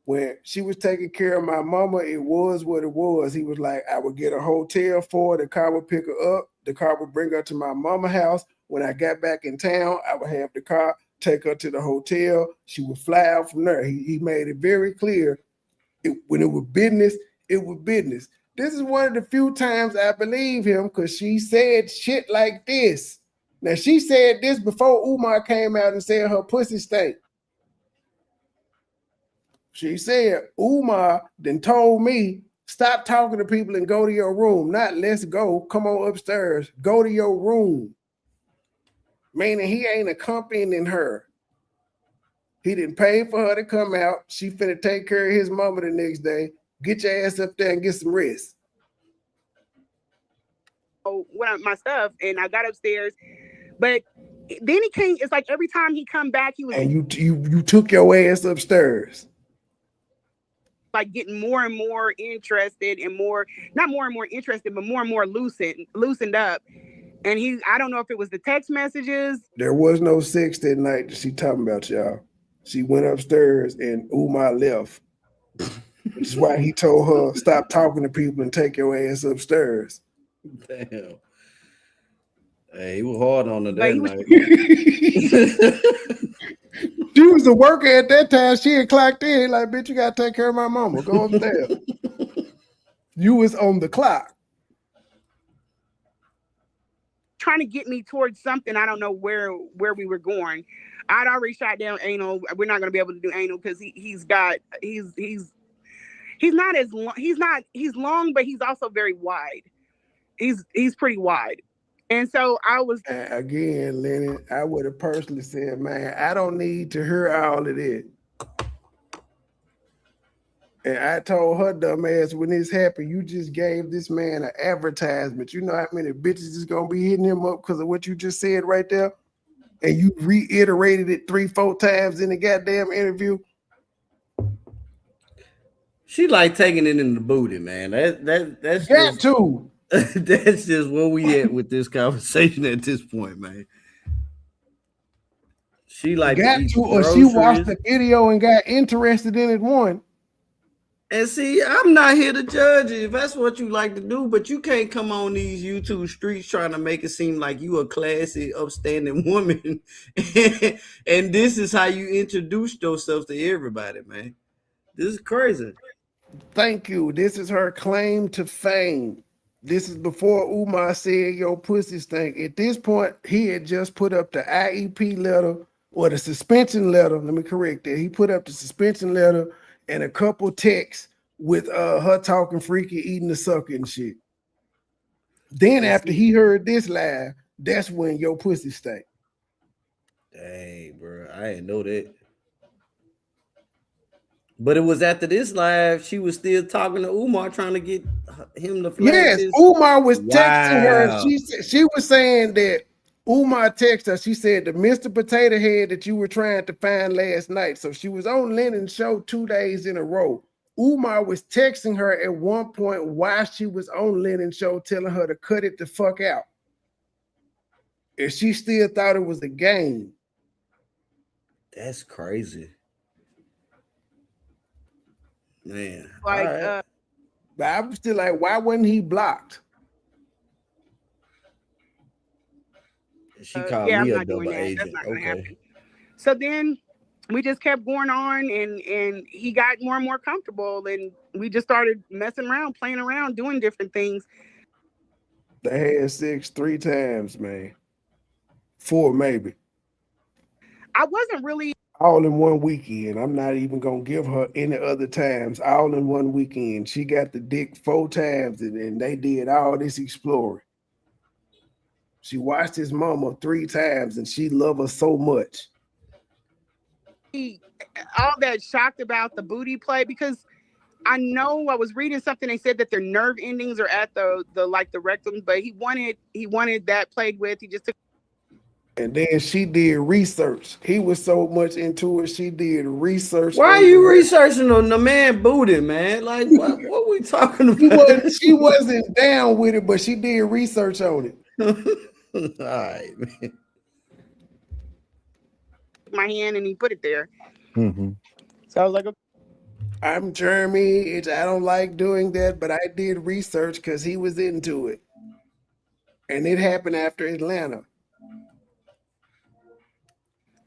when she was taking care of my mama, it was what it was." He was like, "I would get a hotel for her. The car would pick her up. The car would bring her to my mama house. When I got back in town, I would have the car take her to the hotel. She would fly out from there." He made it very clear. When it was business, it was business. This is one of the few times I believe him because she said shit like this. Now, she said this before Umar came out and said her pussy stank. She said, Umar then told me, stop talking to people and go to your room. Not let's go, come on upstairs, go to your room. Meaning he ain't accompanying her. He didn't pay for her to come out. She finna take care of his mama the next day. Get your ass up there and get some rest. My stuff, and I got upstairs, but then he came. It's like every time he come back, he was and you took your ass upstairs. Like getting more and more interested, and not more and more interested, but more and more loosened up. And I don't know if it was the text messages. There was no sex that night that she talking about, y'all. She went upstairs and Umar left. Which is why he told her, stop talking to people and take your ass upstairs. Damn. Hey, he was hard on her that night. She was a worker at that time. She had clocked in. Like, bitch, you got to take care of my mama. Go upstairs. You was on the clock. Trying to get me towards something. I don't know where we were going. I'd already shot down anal. We're not going to be able to do anal because he's not as long. He's long, but he's also very wide. He's pretty wide. And so I was again, Lenny, I would have personally said, man, I don't need to hear all of it. And I told her dumb ass when this happened, you just gave this man an advertisement. You know how many bitches is gonna be hitting him up because of what you just said right there? And you reiterated it 3-4 times in the goddamn interview. She like taking it in the booty, man. That's got to. That's just where we at with this conversation at this point, man. She like got to, or she watched the video and got interested in it one. And see, I'm not here to judge it if that's what you like to do, but you can't come on these YouTube streets trying to make it seem like you a classy, upstanding woman. And this is how you introduce yourself to everybody, man. This is crazy. Thank you. This is her claim to fame. This is before Umar said your pussy stink. At this point, he had just put up the IEP letter or the suspension letter. Let me correct that. He put up the suspension letter and a couple texts with her talking freaky, eating the sucker and shit. Then after he heard this live, that's when your pussy stank. Dang, bro. I didn't know that. But it was after this live, she was still talking to Umar, trying to get him to flag. Yes, Umar was texting her. She was saying that Umar texted her. She said the Mr. Potato Head that you were trying to find last night. So she was on Lennon's show 2 days in a row. Umar was texting her at one point while she was on Lennon's show, telling her to cut it the fuck out. And she still thought it was a game. That's crazy. Man, like, right. But I'm still like, why wasn't he blocked? She called me a double agent. That's not gonna happen. So then we just kept going on, and he got more and more comfortable, and we just started messing around, playing around, doing different things. They had sex 3 times, man. 4 maybe. I wasn't really. All in one weekend. I'm not even gonna give her any other times. All in one weekend. She got the dick 4 times, and they did all this exploring. She watched his mama 3 times, and she loved her so much. All that shocked about the booty play, because I know I was reading something. They said that their nerve endings are at the rectum, but he wanted that played with. He just took. And then she did research. He was so much into it. She did research. Why are you researching on the man booty, man? Like, what we talking about? She wasn't down with it, but she did research on it. All right, man. My hand and he put it there. Mm-hmm. So I was like, okay. I'm Jeremy. I don't like doing that, but I did research because he was into it. And it happened after Atlanta.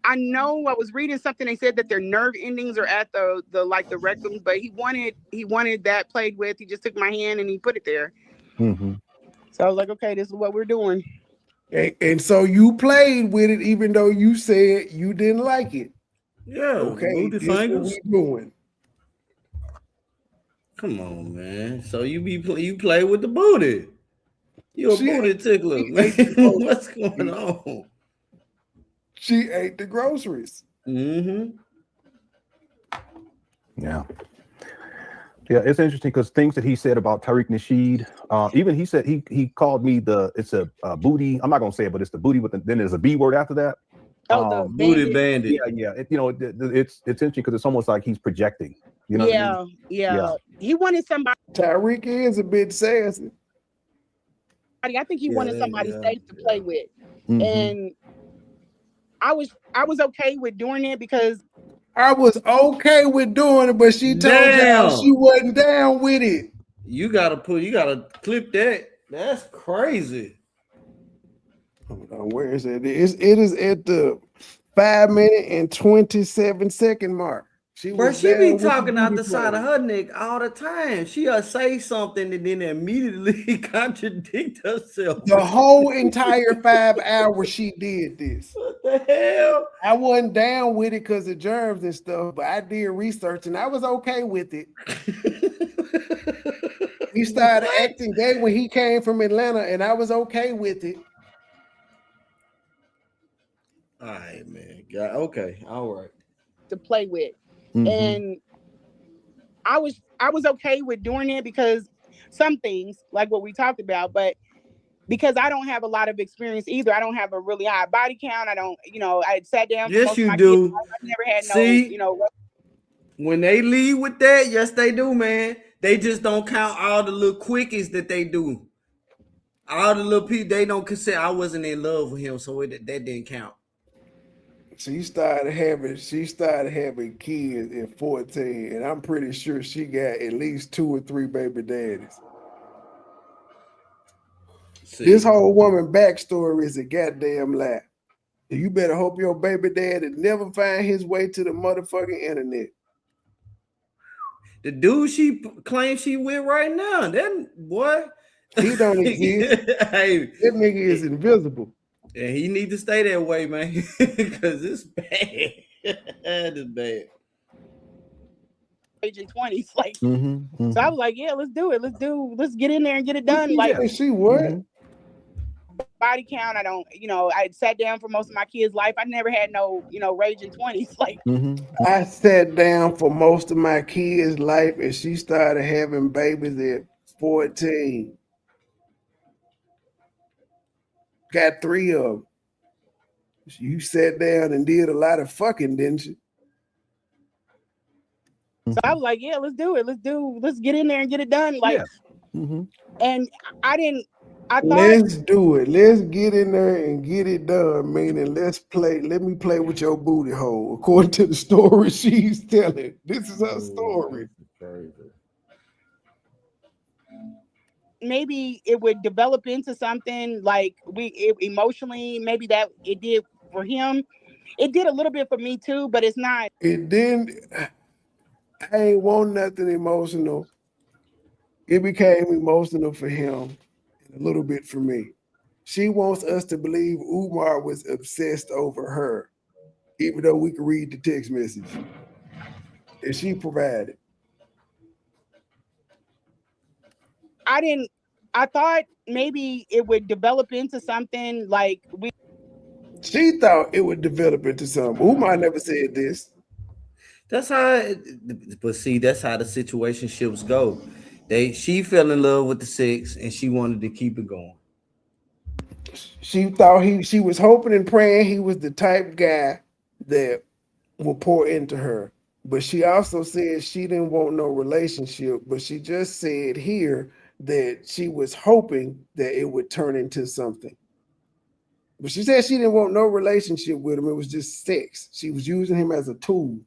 I know I was reading something. They said that their nerve endings are at the rectum, but he wanted that played with. He just took my hand and he put it there. Mm-hmm. So I was like, okay, this is what we're doing. And so you played with it, even though you said you didn't like it. Yeah, Okay, booty this is what fingers. we doing. Come on, man. So you play with the booty. You a booty tickler, man. What's going on? She ate the groceries. Mm-hmm. Yeah. Yeah, it's interesting because things that he said about Tariq Nasheed, even he said he called me it's a booty. I'm not gonna say it, but it's the booty then there's a B word after that. Oh, the booty bandit. Yeah. It's interesting because it's almost like he's projecting. You know what I mean? Yeah. He wanted somebody. Tyreek is a bit sassy. I think he wanted somebody safe to play with, Mm-hmm. and I was okay with doing it because I was okay with doing it, but she told y'all she wasn't down with it. You gotta clip that. That's crazy. Hold on, where is it? It is at the 5-minute and 27-second mark. She be talking out the side of her neck all the time. She'll say something and then immediately contradict herself. The whole entire 5 hours she did this. What the hell? I wasn't down with it because of germs and stuff, but I did research and I was okay with it. He started acting gay when he came from Atlanta, and I was okay with it. All right, man. Okay, all right. To play with. Mm-hmm. And I was okay with doing it because some things, like what we talked about, but because I don't have a lot of experience either. I don't have a really high body count. I don't, I sat down. Yes, you do. I've never had See, when they leave with that, yes, they do, man. They just don't count all the little quickies that they do. All the little people, they don't consider I wasn't in love with him, so that didn't count. She started having kids at 14, and I'm pretty sure she got at least 2 or 3 baby daddies. See, this whole woman backstory is a goddamn lie. You better hope your baby daddy never find his way to the motherfucking internet. The dude she claims she with right now, that boy, he don't exist. Hey, that nigga is invisible. And he need to stay that way, man, because it's bad. It's bad. Age in 20s, like. Mm-hmm. So I was like, yeah, let's do it. Let's get in there and get it done. Like, she what? Mm-hmm. Body count. I don't, I sat down for most of my kids' life. I never had no, raging 20s. Like, mm-hmm. I sat down for most of my kids' life, and she started having babies at 14. Got 3 of them. You sat down and did a lot of fucking, didn't you? So I was like, yeah, let's do it. Let's get in there and get it done. Like, mm-hmm. And I thought, let's do it. Let's get in there and get it done. Meaning, let me play with your booty hole. According to the story she's telling. This is her story. Maybe it would develop into something like emotionally, maybe that it did for him. It did a little bit for me too, but it's not. It didn't. I ain't want nothing emotional. It became emotional for him, and a little bit for me. She wants us to believe Umar was obsessed over her, even though we could read the text message that she provided. I thought maybe it would develop into something like She thought it would develop into something. Umar never said this. That's how, but see, that's how the situationships go. She fell in love with the sex and she wanted to keep it going. She thought she was hoping and praying he was the type guy that will pour into her. But she also said she didn't want no relationship, but she just said here that she was hoping that it would turn into something. But she said she didn't want no relationship with him. It was just sex. She was using him as a tool.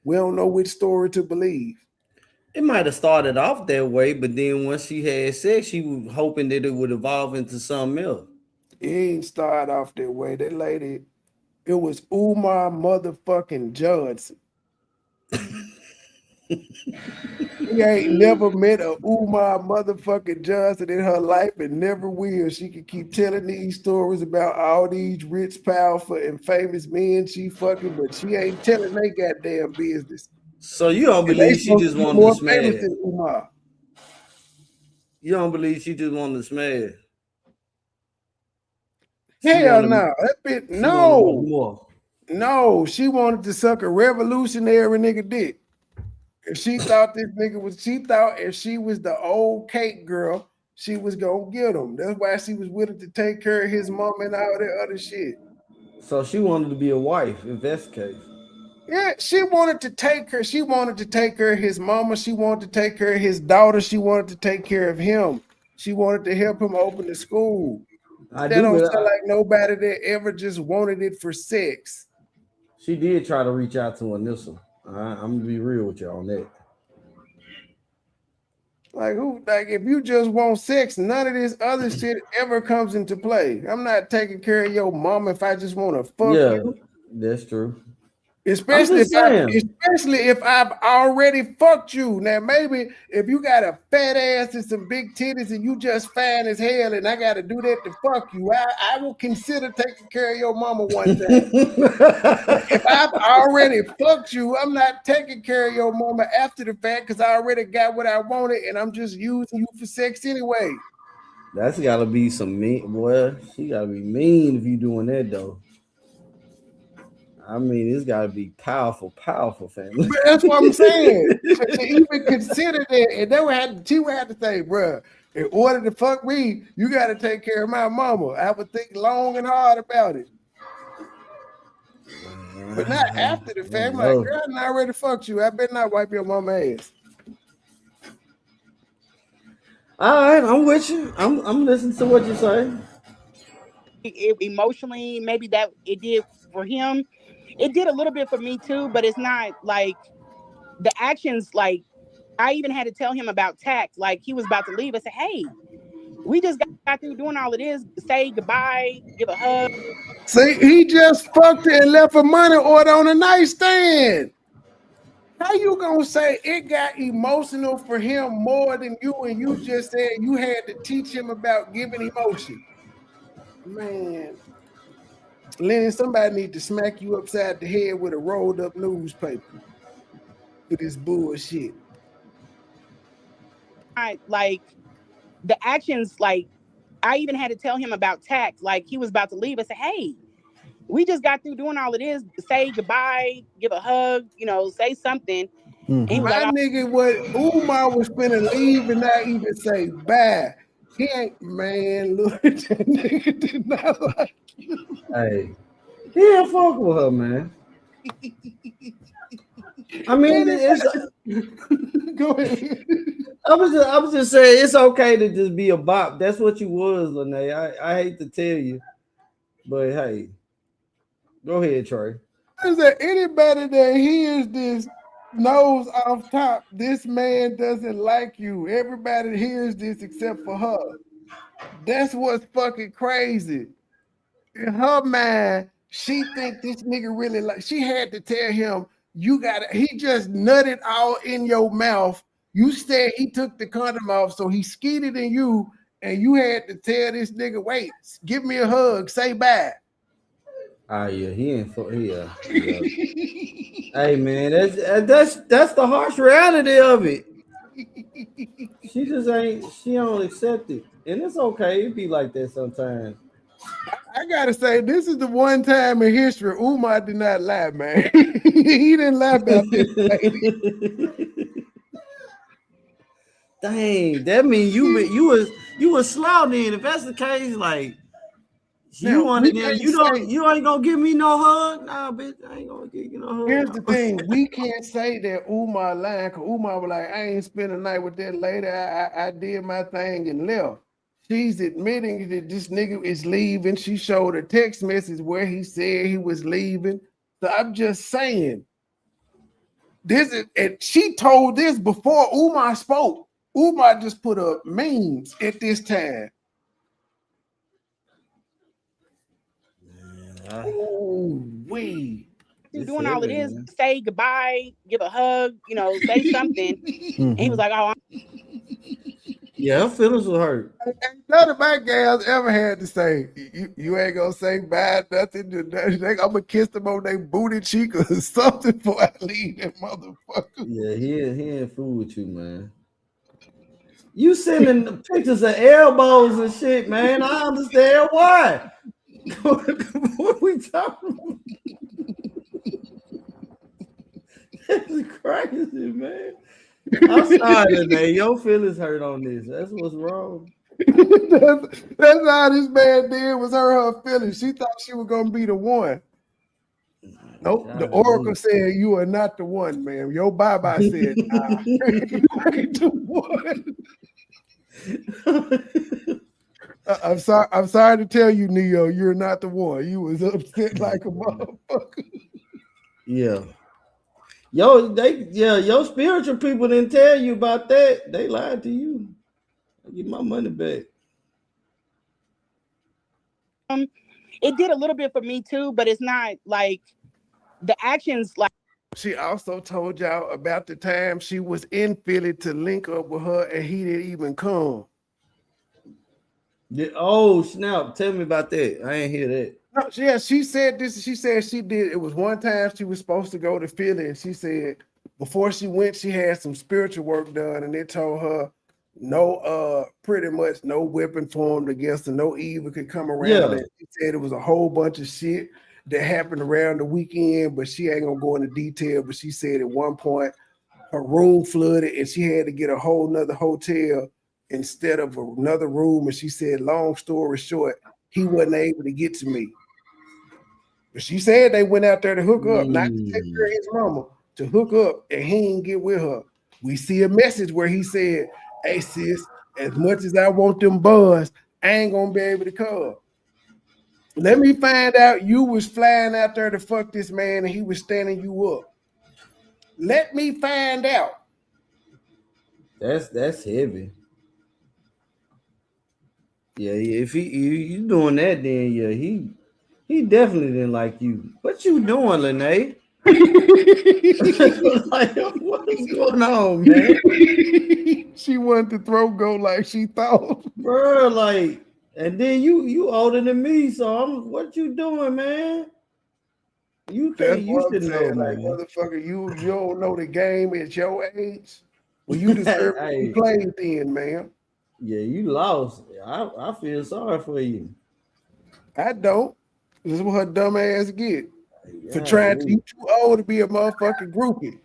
We don't know which story to believe. It might have started off that way, but then once she had sex, she was hoping that it would evolve into something else. It ain't started off that way. That lady It was Umar motherfucking Johnson. She ain't never met a Umar motherfucking Johnson in her life and never will. She can keep telling these stories about all these rich, powerful, and famous men she fucking, but she ain't telling they goddamn business. So you don't And they believe she supposed just to be wanted more to famous smash? than Umar. You don't believe she just wanted to smash? Hell no. That bitch, no. No, she wanted to suck a revolutionary nigga dick. And she thought this nigga was, she thought if she was the old cake girl, she was gonna get him. That's why she was willing to take care of his mom and all that other shit. So she wanted to be a wife, if that's the case. Yeah, she wanted to take her. She wanted to take care of his mama. She wanted to take care of his daughter. She wanted to take care of him. She wanted to help him open the school. That don't sound like nobody that ever just wanted it for sex. She did try to reach out to Anissa. I'm gonna be real with you on that. Like who? Like if you just want sex, none of this other shit ever comes into play. I'm not taking care of your mom if I just want to fuck you. That's true. Especially if I've already fucked you. Now maybe if you got a fat ass and some big titties and you just fine as hell and I got to do that to fuck you, I will consider taking care of your mama one time. If I've already fucked you, I'm not taking care of your mama after the fact because I already got what I wanted and I'm just using you for sex anyway. That's gotta be some mean. Boy, she gotta be mean if you doing that though. I mean, it's gotta be powerful family. But that's what I'm saying. To even consider that, and she would have to say, bruh, in order to fuck me, you got to take care of my mama. I would think long and hard about it. But not after the fact. I'm like, girl, I already fucked you. I better not wipe your mama ass. All right, I'm with you. I'm listening to what you're saying. Emotionally, maybe that it did for him. It did a little bit for me too, but it's not like the actions. Like I even had to tell him about tact. Like he was about to leave. I said, "Hey, we just got through doing all of this. Say goodbye, give a hug." See, he just fucked her and left a money order on a nightstand. How you gonna say it got emotional for him more than you, and you just said you had to teach him about giving emotion? Man, Lenny, somebody need to smack you upside the head with a rolled up newspaper for this bullshit. Like the actions, like I even had to tell him about tact. Like he was about to leave. I said, "Hey, we just got through doing all of this. Say goodbye, give a hug, say something." And he was My nigga, what Umar was finna leave and not even say bye. He ain't, man, look, that nigga did not like you. Hey, he ain't fuck with her, man. I mean, go ahead. I was just saying it's okay to just be a bop. That's what you was, Lanea. I hate to tell you, but hey, go ahead, Trey. Is there anybody that hears this knows off top this man doesn't like you? Everybody hears this except for her. That's what's fucking crazy. In her mind, she think this nigga really like. She had to tell him, you gotta. He just nutted all in your mouth. You said he took the condom off, so he skeeted in you, and you had to tell this nigga, wait, give me a hug, say bye. Ah, yeah, he ain't for yeah. Hey, man, that's the harsh reality of it. She just ain't. She don't accept it, and it's okay. It be like that sometimes. I gotta say, this is the one time in history Umar did not lie, man. He didn't lie about this lady. Dang, that mean you was slow then. If that's the case, like you wanted them, you ain't gonna give me no hug. Nah, bitch, I ain't gonna give you no hug. Here's the thing: we can't say that Umar lying because Umar was like, I ain't spend a night with that lady. I did my thing and left. She's admitting that this nigga is leaving. She showed a text message where he said he was leaving. So I'm just saying, this is, and she told this before Umar spoke. Umar just put up memes at this time. Oh, we. Through It's doing all of heavy, this, man. say goodbye, give a hug, say something. And he was like, "Oh, Yeah, her feelings were hurt. None of my gals ever had to say, you ain't gonna say bad nothing. I'm gonna kiss them on their booty cheek or something before I leave that motherfucker. Yeah, he ain't fool with you, man. You sending pictures of elbows and shit, man. I understand why. What we talking about? That's crazy, man. I'm sorry today. Your feelings hurt on this. That's what's wrong. that's how this man did was her feelings. She thought she was gonna be the one. Nope, the oracle said you are not the one, man. Your bye-bye said, nah, you ain't the one. I'm sorry to tell you, Neo, you're not the one. You was upset like a motherfucker. Yeah. Your spiritual people didn't tell you about that. They lied to you. I get my money back. it did a little bit for me too, but it's not like the actions like." She also told y'all about the time she was in Philly to link up with her and he didn't even come. Oh, snap. Tell me about that. I ain't hear that. No, yeah, she said this. She said she did. It was one time she was supposed to go to Philly, and she said before she went, she had some spiritual work done, and they told her pretty much no weapon formed against her, no evil could come around. Yeah. And she said it was a whole bunch of shit that happened around the weekend, but she ain't gonna go into detail. But she said at one point her room flooded, and she had to get a whole nother hotel instead of another room. And she said, long story short, he wasn't able to get to me. But she said they went out there to hook up, not to take care of his mama, to hook up, and he didn't get with her. We see a message where he said, hey, sis, as much as I want them buzz, I ain't gonna be able to come. Let me find out you was flying out there to fuck this man and he was standing you up. Let me find out. That's heavy. Yeah, if you doing that, then yeah, he definitely didn't like you. What you doing, Lanea? Like, what's going on, man? She wanted to throw go like she thought. Bro, like, and then you older than me, so what you doing, man? You should know, like, man. motherfucker, you don't know the game at your age. Well, you deserve to be played then, man. Yeah, you lost. I feel sorry for you. I don't. This is what her dumb ass get for trying to. You too old to be a motherfucking groupie.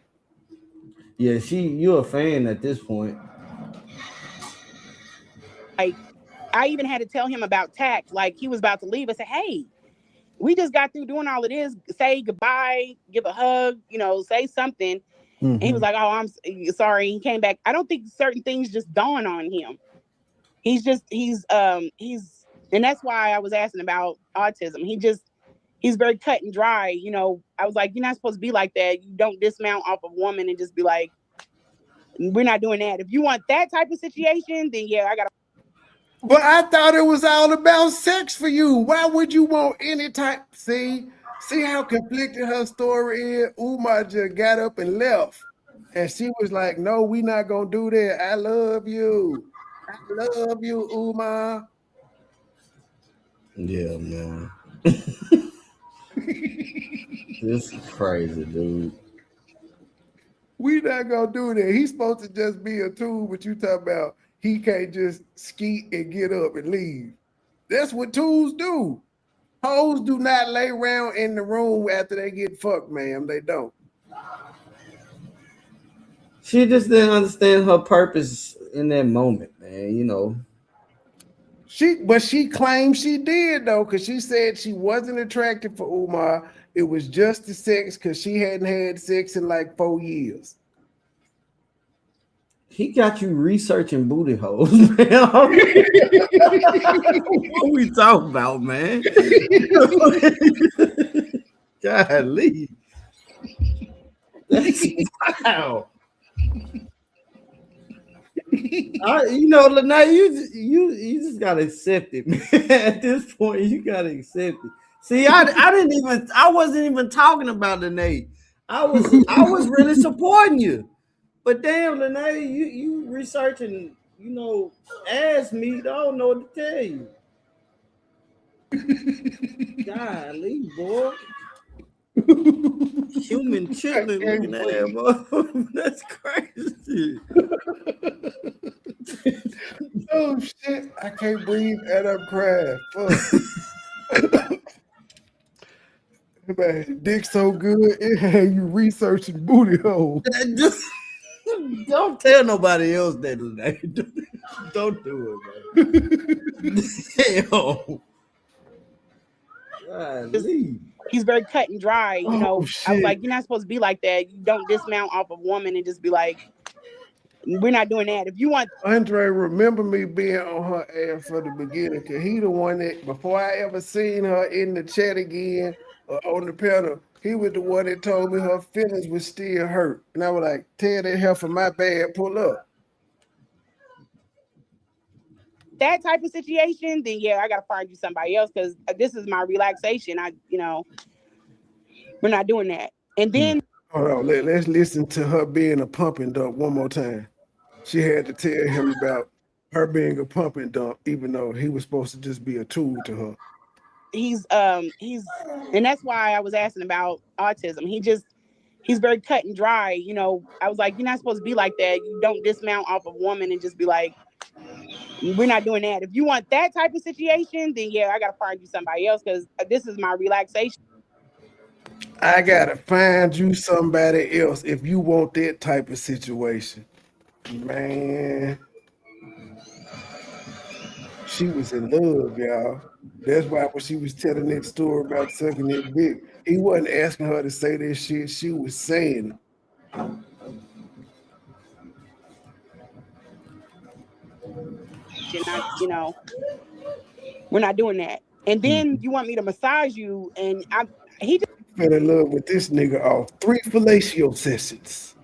Yeah, you're a fan at this point. Like, I even had to tell him about tact. Like, he was about to leave. I said, hey, we just got through doing all of this. Say goodbye, give a hug, say something. Mm-hmm. And he was like, oh, I'm sorry. He came back. I don't think certain things just dawn on him. He's and that's why I was asking about autism. He's very cut and dry. I was like, you're not supposed to be like that. You don't dismount off of a woman and just be like, we're not doing that. If you want that type of situation, then yeah, I got to. But I thought it was all about sex for you. Why would you want any type? See how conflicted her story is? Umar just got up and left. And she was like, no, we not going to do that. I love you. I love you, Umar. Yeah, man. This is crazy, dude. We not going to do that. He's supposed to just be a tool, but you talk about he can't just skeet and get up and leave. That's what tools do. Hoes do not lay around in the room after they get fucked, ma'am. They don't. She just didn't understand her purpose in that moment, man. But she claimed she did, though, because she said she wasn't attracted for Umar. It was just the sex because she hadn't had sex in like 4 years. He got you researching booty holes, man. What we talking about, man? Golly. That's wow. Lanea, you just gotta accept it, man. At this point, you gotta accept it. See, I wasn't even talking about Lanea. I was really supporting you. But damn, Lanea, you researching, ask me, I don't know what to tell you. Golly, boy. Human chitlin looking at that, boy. That's crazy. Oh shit, I can't breathe and I'm crying. Fuck. Man, dick so good, it had you researching booty hole. Don't tell nobody else that, Lanea. Don't do it, man. Hell. He's very cut and dry. You know, shit. I was like, you're not supposed to be like that. You don't dismount off a woman and just be like, we're not doing that. If you want Andre, remember me being on her ass for the beginning, cause he the one that before I ever seen her in the chat again or on the panel, he was the one that told me her feelings was still hurt. And I was like, tell that heifer my bad, pull up. that type of situation, then yeah, I gotta find you somebody else because this is my relaxation. We're not doing that. And then hold on, let's listen to her being a pump and dump one more time. She had to tell him about her being a pump and dump, even though he was supposed to just be a tool to her. He's and that's why I was asking about autism. He's very cut and dry. You know, I was like, you're not supposed to be like that. You don't dismount off a woman and just be like, we're not doing that. If you want that type of situation, then yeah, I gotta find you somebody else because this is my relaxation. I gotta find you somebody else if you want that type of situation. Man, she was in love, y'all. That's why when she was telling that story about sucking that dick, he wasn't asking her to say that shit. She was saying it. We're not doing that. And then you want me to massage you, and he just fell in love with this nigga off 3 fellatio sessions.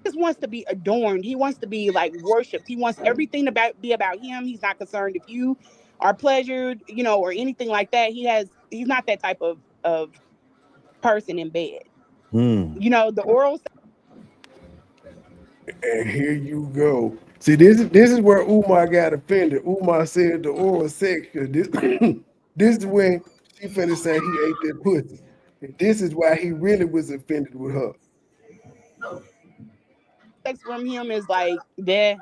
Just wants to be adorned. He wants to be like worshipped. He wants everything to be about him. He's not concerned if you are pleasured, or anything like that. He's not that type of person in bed. The oral. And here you go. See, this is where Umar got offended. Umar said the oral sex. This is when she finna say he ate that pussy. And this is why he really was offended with her. Sex from him is like that,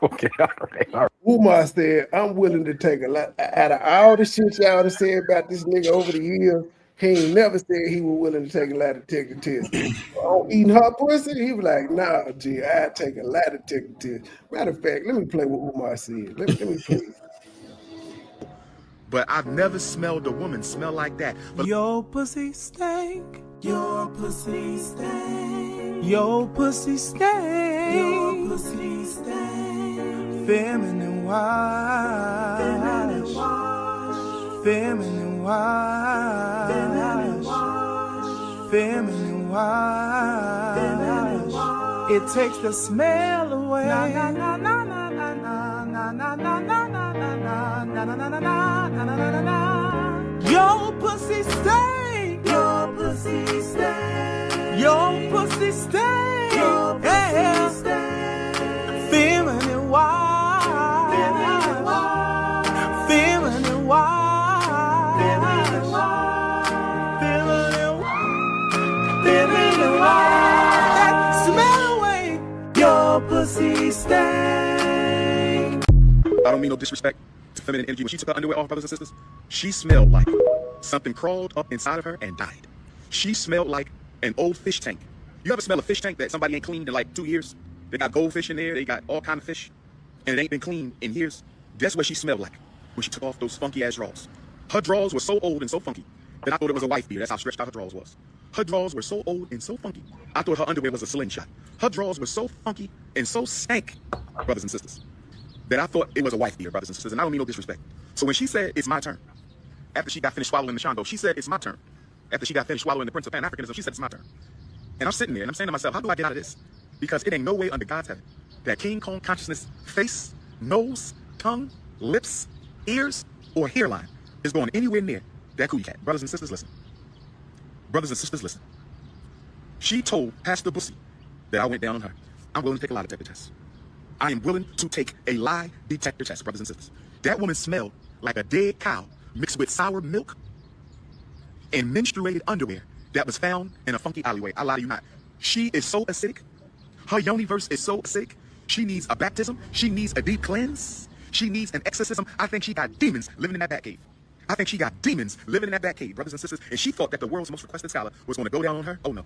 Okay, all right. Umar said, I'm willing to take a lot. Out of all the shit y'all have said about this nigga over the years, he ain't never said he was willing to take a lie detector test. Eating her pussy, he was like, nah, G, I'd take a lie detector test. Matter of fact, let me play what Umar said. Let me play. But I've never smelled a woman smell like that. But your pussy stank. Your pussy stank. Your pussy stank. Your pussy stank. Feminine wash. Feminine wash. Feminine wash. Feminine wash. Feminine wash. Feminine wash. It takes the smell away. Na na na na na na na na na na na na na na na na na. Your pussy stank. Your pussy stank. Your pussy stank. Your pussy stank. Feminine wash. Feminine wash. Feminine wash. Feminine wash. Feminine wash. Feminine wash. That smell away. Your pussy stank. I don't mean no disrespect to feminine energy. When she took her underwear off, brothers and sisters, she smelled like something crawled up inside of her and died. She smelled like an old fish tank. You ever smell a fish tank that somebody ain't cleaned in like 2 years? They got goldfish in there, they got all kind of fish, and it ain't been cleaned in years. That's what she smelled like when she took off those funky ass drawers. Her drawers were so old and so funky that I thought it was a wife beater. That's how stretched out her drawers was. Her drawers were so old and so funky, I thought her underwear was a slingshot. Her drawers were so funky and so stank, brothers and sisters, that I thought it was a wife beater, brothers and sisters, and I don't mean no disrespect. So when she said, it's my turn, after she got finished swallowing the Shondo, she said, it's my turn. After she got finished swallowing the Prince of Pan-Africanism, she said, it's my turn. And I'm sitting there and I'm saying to myself, how do I get out of this? Because it ain't no way under God's heaven that King Kong consciousness, face, nose, tongue, lips, ears, or hairline is going anywhere near that cootie cat. Brothers and sisters, listen. Brothers and sisters, listen. She told Pastor Bussy that I went down on her. I'm willing to take a lie detector test. I am willing to take a lie detector test, brothers and sisters. That woman smelled like a dead cow mixed with sour milk and menstruated underwear that was found in a funky alleyway. I lie to you not. She is so acidic. Her universe is so acidic. She needs a baptism. She needs a deep cleanse. She needs an exorcism. I think she got demons living in that Batcave. I think she got demons living in that Batcave, brothers and sisters. And she thought that the world's most requested scholar was going to go down on her. Oh, no.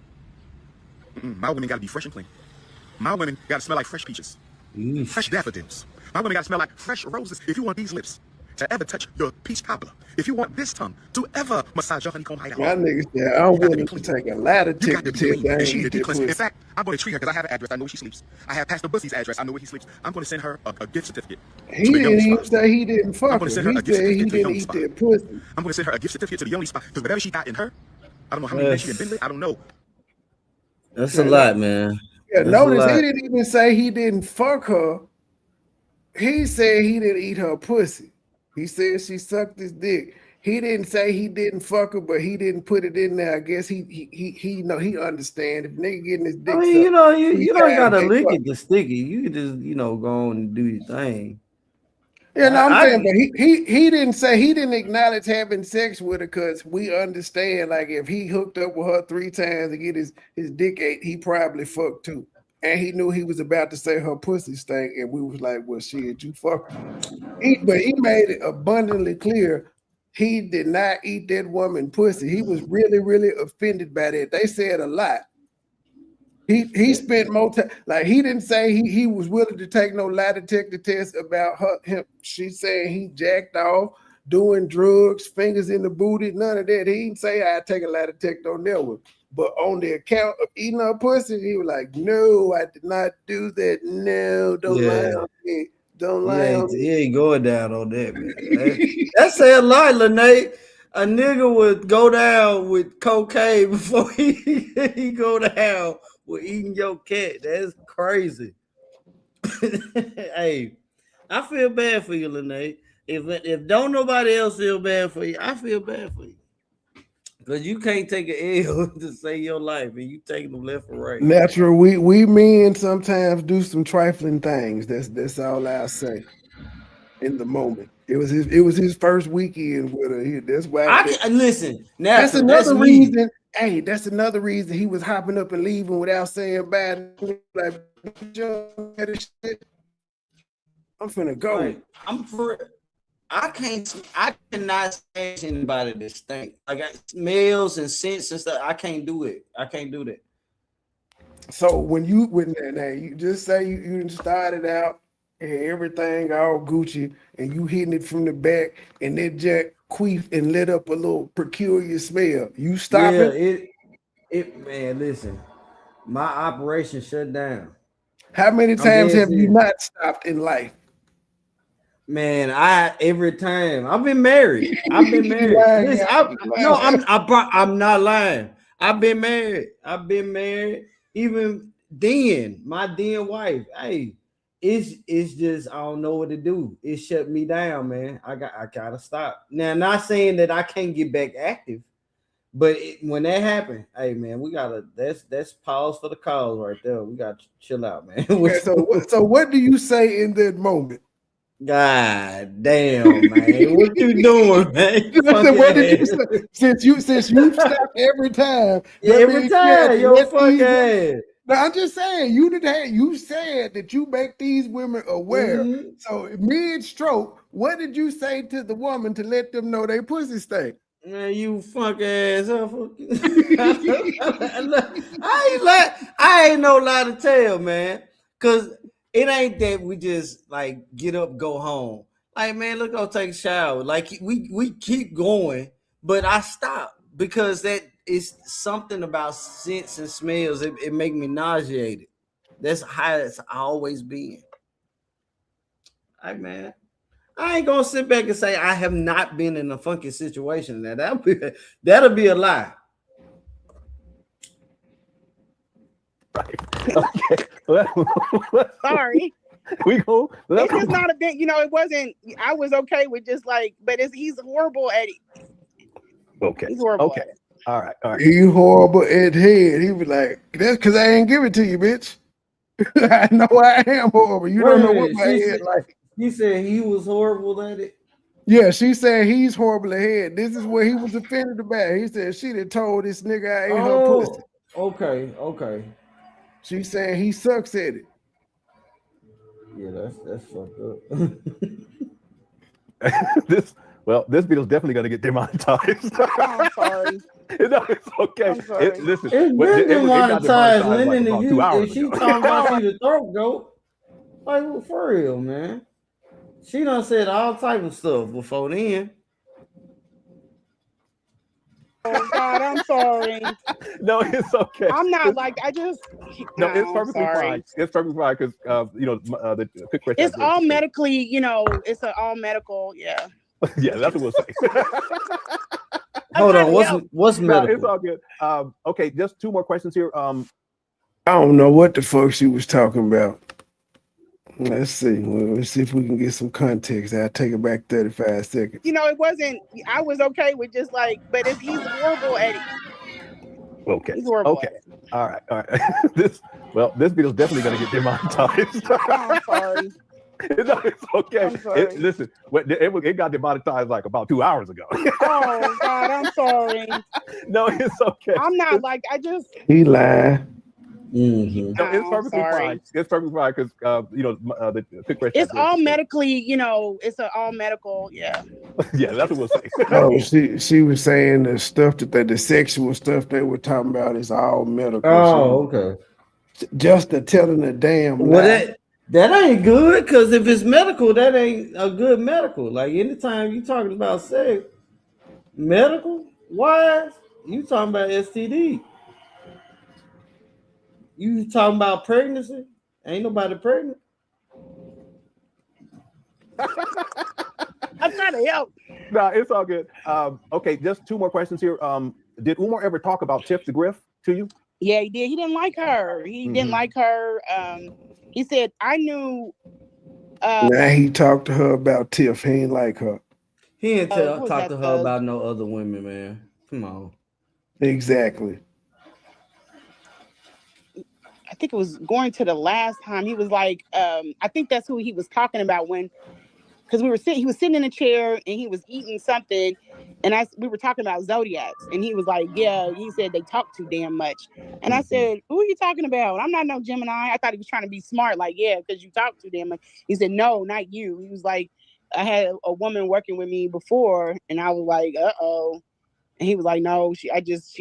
My women got to be fresh and clean. My women got to smell like fresh peaches. Fresh daffodils. My women got to smell like fresh roses. If you want these lips to ever touch your peach cobbler, if you want this tongue to ever massage your honeycomb hideout, My niggas said, I'm willing to take a ladder ticket to test that. And she need deep cleanse. In fact, I'm going to treat her because I have an address. I know where she sleeps. I have Pastor Bussy's address. I know where he sleeps. I'm going to send her a gift certificate. He didn't even say he didn't fuck I'm her. going to send her He a gift said he certificate to the didn't only eat spot. that pussy. I'm going to send her a gift certificate to the only spot because whatever she got in her, I don't know how many men she had been with. I don't know. That's a lot, man. Yeah, That's notice he didn't even say he didn't fuck her. He said he didn't eat her pussy. He said she sucked his dick. He didn't say he didn't fuck her, but he didn't put it in there. I guess he know he understand if nigga getting his dick. I mean, you know, you don't gotta lick fuck. it to stick it. You can just, you know, go on and do your thing. Yeah, no, I'm saying, but he didn't say he didn't acknowledge having sex with her because we understand, like, if he hooked up with her 3 times to get his dick ate, he probably fucked too. And he knew he was about to say her pussy stank, and we was like, well, shit, you fuck her. But he made it abundantly clear he did not eat that woman pussy. He was really, really offended by that. They said a lot. He spent more time, like he didn't say he was willing to take no lie detector test about him. She said he jacked off, doing drugs, fingers in the booty, none of that. He didn't say I'd take a lie detector on that one. But on the account of eating her pussy, he was like, no, I did not do that. No, don't lie on me. Don't lie on me. He ain't going down on that, man. That's a lie, Lanea. A nigga would go down with cocaine before he go down with eating your cat. That's crazy. Hey, I feel bad for you, Lanea. If don't nobody else feel bad for you, I feel bad for you. Because you can't take an L to save your life, and you taking them left or right. Natural, we men sometimes do some trifling things. That's all I'll say. In the moment, it was his first weekend with her. That's why. Listen. That's another reason. Hey, that's another reason he was hopping up and leaving without saying bye. Like, I'm finna go. Right. I cannot stand anybody that stink. I got smells and scents and stuff. I can't do it. I can't do that. So when you just say you started out and everything all Gucci and you hitting it from the back and that jack queef and let up a little peculiar smell, you stop it? Man, listen, my operation shut down. How many times have you not stopped in life? Man, every time. I've been married. Listen, I'm not lying. I've been married. Even then, my then wife. Hey, it's just I don't know what to do. It shut me down, man. I gotta stop. Now, not saying that I can't get back active, but when that happened, hey man, we gotta that's pause for the cause right there. We gotta chill out, man. Okay, so what do you say in that moment? God damn, man. What you doing, man? What did you say? Since you stopped every time. Every time, yo, fuck ass. No, I'm just saying you said that you make these women aware. Mm-hmm. So mid-stroke, what did you say to the woman to let them know they pussy stink? Man, you fuck ass up. I ain't no lie to tell, man. Cause it ain't that we just like get up, go home. Like, man, let's go take a shower. Like we keep going, but I stop because that is something about scents and smells. It make me nauseated. That's how it's always been. Like, man, I ain't gonna sit back and say I have not been in a funky situation. Now that'll be a lie. Okay. Sorry. We go. It's just not a bit, you know, it wasn't, I was okay with just like, but he's horrible at it. Okay. He's horrible Okay. at it. All right. All right. He horrible at head. He was like, that's because I ain't give it to you, bitch. I know I am horrible. You don't know what my head like. You said he was horrible at it? Yeah, she said he's horrible at head. This is what he was offended about. He said she done told this nigga I ate her pussy. Okay, okay. She saying he sucks at it. Yeah, that's fucked up. this video's definitely gonna get demonetized. I'm sorry. No, it's okay. I'm sorry. Listen, It's it been got demonetized. like Lennon, about if 2 hours she ago. talking about you the throat goat, like well, for real, man. She done said all type of stuff before then. Oh God, I'm sorry. No, it's okay. I'm not like I just. No, No, it's perfectly sorry. fine. It's perfectly fine because the quick question. It's all medically, you know. It's all medical. Yeah. Yeah, that's what we'll say. Hold on, what's medical? No, it's all good. Okay, just 2 more questions here. I don't know what the fuck she was talking about. Let's see. Well, let's see if we can get some context. I'll take it back 35 seconds. You know, it wasn't. I was okay with just like, but he's horrible at it. Okay. He's horrible Okay. at it. All right. All right. this video's definitely gonna get demonetized. I'm sorry. No, it's okay. I'm sorry. Listen, it got demonetized like about 2 hours ago. Oh God, I'm sorry. No, it's okay. I'm not like I just. He lied. Mm-hmm. No, it's perfectly sorry. fine. It's perfectly fine because the quick question. It's all medically, you know. It's all medical. Yeah. Yeah, that's what we'll say. Oh, she was saying the stuff the sexual stuff they were talking about is all medical. Oh, okay. Just the telling a damn Well, lie. that ain't good because if it's medical, that ain't a good medical. Like anytime you talking about sex, medical wise, you talking about STD. You talking about pregnancy? Ain't nobody pregnant. I'm trying to help. No, it's all good. Okay, just 2 more questions here. Did Umar ever talk about Tiff the Griff to you? Yeah, he did. He didn't like her. He didn't like her. He said, I knew. Now he talked to her about Tiff. He ain't like her. He didn't talk to her about no other women, man. Come on. Exactly. I think it was going to the last time he was like, I think that's who he was talking about because he was sitting in a chair and he was eating something, and we were talking about zodiacs, and he was like, yeah, he said they talk too damn much, and I said, who are you talking about? I'm not no Gemini. I thought he was trying to be smart, like, yeah, because you talk too damn much. He said, no, not you. He was like, I had a woman working with me before, and I was like, uh-oh, and he was like, no, she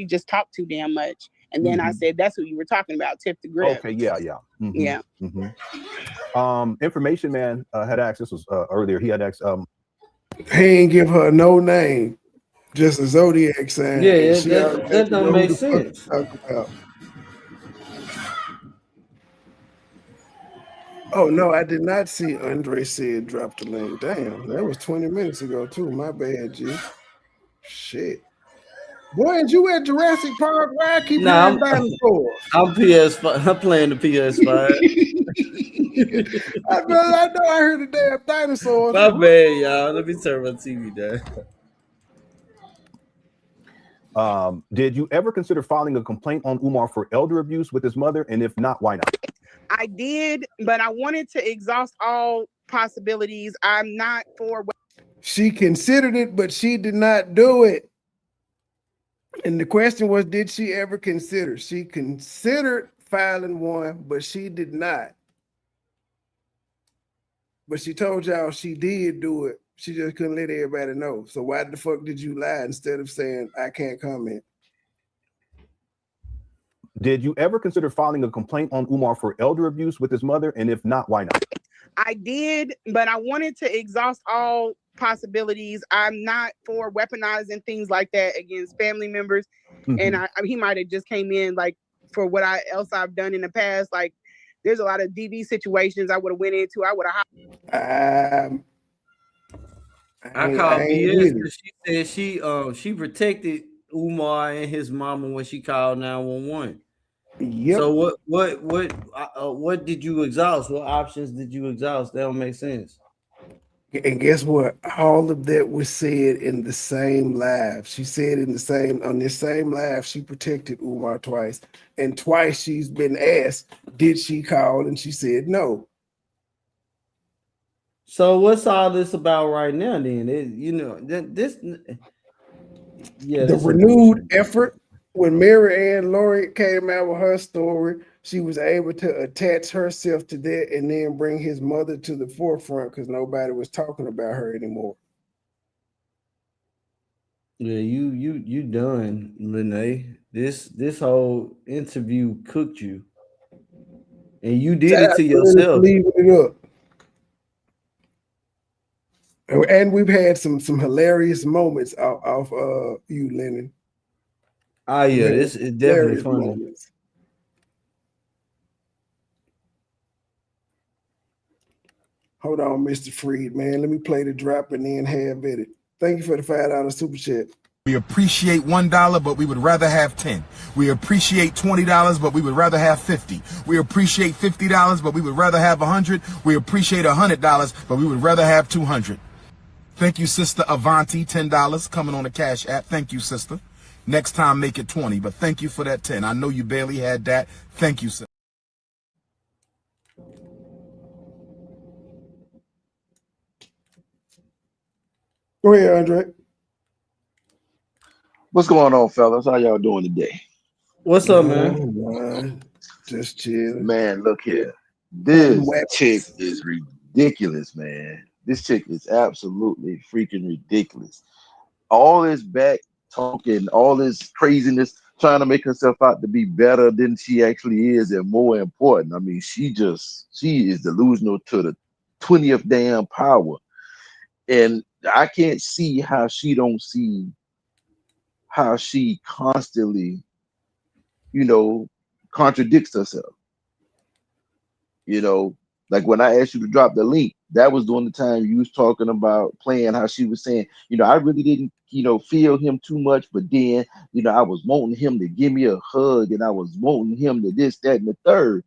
just talked too damn much. And then I said, that's who you were talking about, Tiff the Griff. Okay, yeah. Mm-hmm. Yeah. Mm-hmm. Information man had asked, this was earlier, he had asked, he ain't give her no name, just a zodiac sign. Yeah, that don't make sense. Oh no, I did not see Andre said drop the link. Damn, that was 20 minutes ago too. My bad, G. Shit. Boy, and you at Jurassic Park? Why I keep hearing dinosaurs? I'm PS5. I'm playing the PS5. I know I heard the damn dinosaurs. My bad, y'all. Let me turn my TV down. Did you ever consider filing a complaint on Umar for elder abuse with his mother? And if not, why not? I did, but I wanted to exhaust all possibilities. I'm not for. She considered it, but she did not do it. And the question was, did she ever consider? She considered filing one, but she did not. But she told y'all she did do it. She just couldn't let everybody know. So why the fuck did you lie instead of saying, I can't comment? Did you ever consider filing a complaint on Umar for elder abuse with his mother? And if not, why not? I did, but I wanted to exhaust all possibilities. I'm not for weaponizing things like that against family members. And he might have just came in like for what else I've done in the past. Like there's a lot of DV situations I would have went into. I would have. I called BS because she said she protected Umar and his mama when she called 911. Yep. So what did you exhaust? What options did you exhaust? That don't make sense. And guess what? All of that was said in the same live. She said in the same on this same live, she protected Umar twice. And twice she's been asked, did she call? And she said no. So what's all this about right now? Then this The this some renewed bullshit. effort when Mary Ann Laurie came out with her story, she was able to attach herself to that and then bring his mother to the forefront because nobody was talking about her anymore. Yeah, you done, Lanea. This whole interview cooked you, and you did it to yourself. Leaving it up. And we've had some hilarious moments off you, Lennon. Ah, yeah, this is definitely Hilarious funny. moments. Hold on, Mr. Freed, man. Let me play the drop and then have at it. Thank you for the $5 super chat. We appreciate $1, but we would rather have 10. We appreciate $20, but we would rather have 50. We appreciate $50, but we would rather have 100. We appreciate $100, but we would rather have 200. Thank you, Sister Avanti, $10 coming on the Cash App. Thank you, sister. Next time, make it 20, but thank you for that 10. I know you barely had that. Thank you, sister. Go ahead, Andre. What's going on, fellas? How y'all doing today? What's up, man? Just chill. Man, look here. This chick is ridiculous, man. This chick is absolutely freaking ridiculous. All this back talking, all this craziness, trying to make herself out to be better than she actually is, and more important. I mean, she is delusional to the 20th damn power. And I can't see how she don't see how she constantly, contradicts herself. Like when I asked you to drop the link, that was during the time you was talking about playing how she was saying, I really didn't, feel him too much, but then, I was wanting him to give me a hug and I was wanting him to this, that, and the third.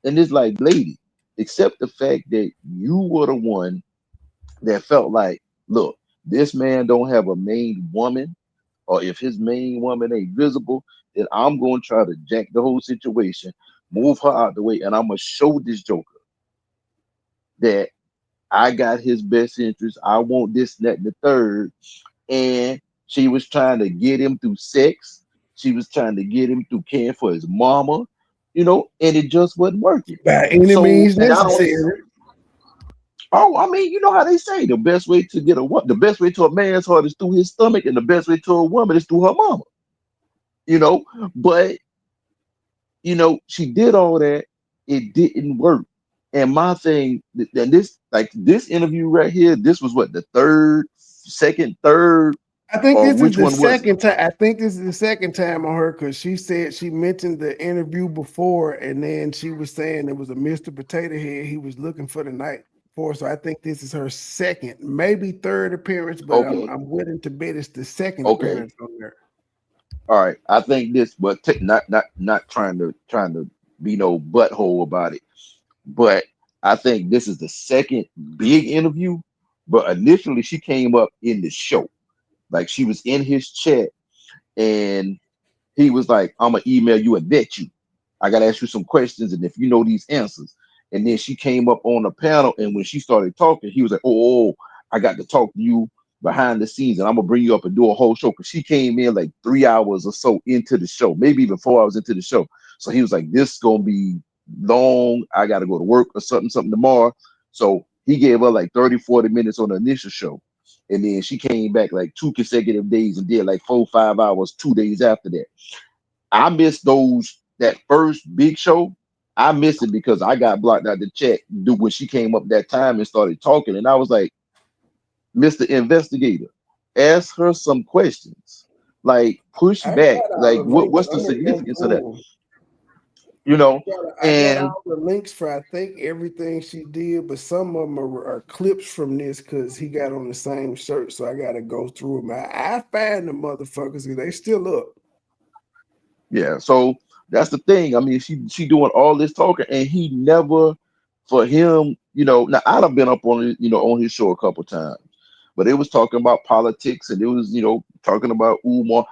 And it's like, lady, accept the fact that you were the one that felt like, look, this man don't have a main woman, or if his main woman ain't visible, then I'm going to try to jack the whole situation, move her out the way, and I'm going to show this joker that I got his best interest. I want this, that, and the third. And she was trying to get him through sex. She was trying to get him through caring for his mama, and it just wasn't working. By any means necessary. Oh, I mean, you know how they say the best way to the best way to a man's heart is through his stomach, and the best way to a woman is through her mama. But she did all that. It didn't work. And my thing, and this interview right here, this was what, the third. I think this is the second time. I think this is the second time on her because she said she mentioned the interview before, and then she was saying it was a Mr. Potato Head he was looking for the night for. So I think this is her second, maybe third appearance, but okay. I'm willing to bet it's the second appearance on there. All right, I think this, but not trying to be no butthole about it, but I think this is the second big interview. But initially, she came up in the show, like she was in his chat, and he was like, "I'm gonna email you and vet you. I gotta ask you some questions, and if you know these answers." And then she came up on the panel, and when she started talking, he was like, "Oh, I got to talk to you behind the scenes, and I'm gonna bring you up and do a whole show." Because she came in like 3 hours or so into the show, maybe even 4 hours into the show. So he was like, "This is gonna be long. I got to go to work or something tomorrow." So he gave her like 30, 40 minutes on the initial show. And then she came back like 2 consecutive days and did like 4, 5 hours 2 days after that. I missed that first big show. I missed it because I got blocked out the chat when she came up that time and started talking. And I was like, Mr. Investigator, ask her some questions. Like, push back. Like, what's the significance of that? I got all the links for I think everything she did, but some of them are clips from this because he got on the same shirt. So I got to go through them. I find the motherfuckers because they still up. Yeah. So That's the thing. I mean, she doing all this talking, and he never, for him, Now I'd have been up on it, on his show a couple times, but it was talking about politics, and it was, talking about Umar.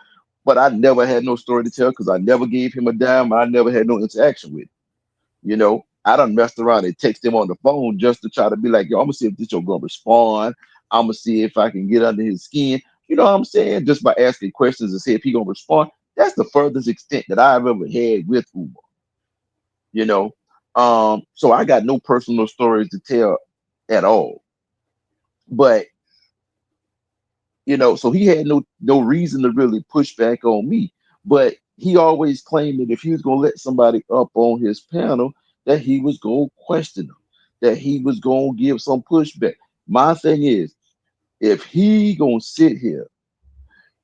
But I never had no story to tell because I never gave him a dime. I never had no interaction with him. I done messed around and text him on the phone just to try to be like, yo, I'm gonna see if this yo gonna respond. I'm gonna see if I can get under his skin. You know what I'm saying? Just by asking questions and see if he gonna respond. That's the furthest extent that I've ever had with Umar. So I got no personal stories to tell at all. But so he had no reason to really push back on me. But he always claimed that if he was gonna let somebody up on his panel, that he was gonna question them, that he was gonna give some pushback. My thing is, if he gonna sit here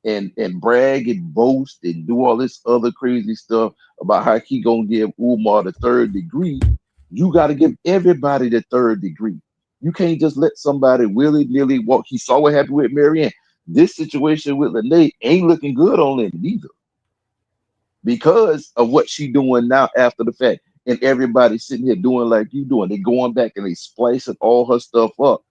and brag and boast and do all this other crazy stuff about how he gonna give Umar the third degree, you got to give everybody the third degree. You can't just let somebody willy-nilly walk. He saw what happened with Marianne. This situation with Lanea ain't looking good on him either because of what she doing now after the fact. And everybody sitting here doing like you doing. They going back and they splicing all her stuff up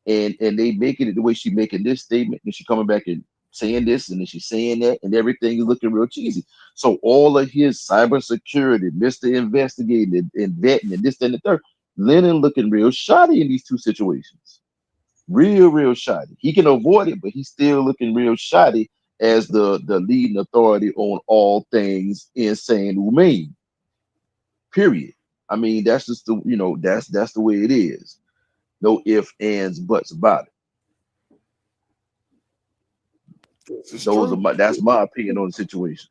and they making it the way she making this statement. And she coming back and saying this and then she's saying that and everything is looking real cheesy. So all of his cybersecurity, Mr. Investigating and vetting and this, that, and the third, Lennon looking real shoddy in these two situations. Real shoddy. He can avoid it, but he's still looking real shoddy as the leading authority on all things insane humane. Period. I mean, that's just the that's the way it is. No ifs, ands, buts about it. That's my opinion on the situation.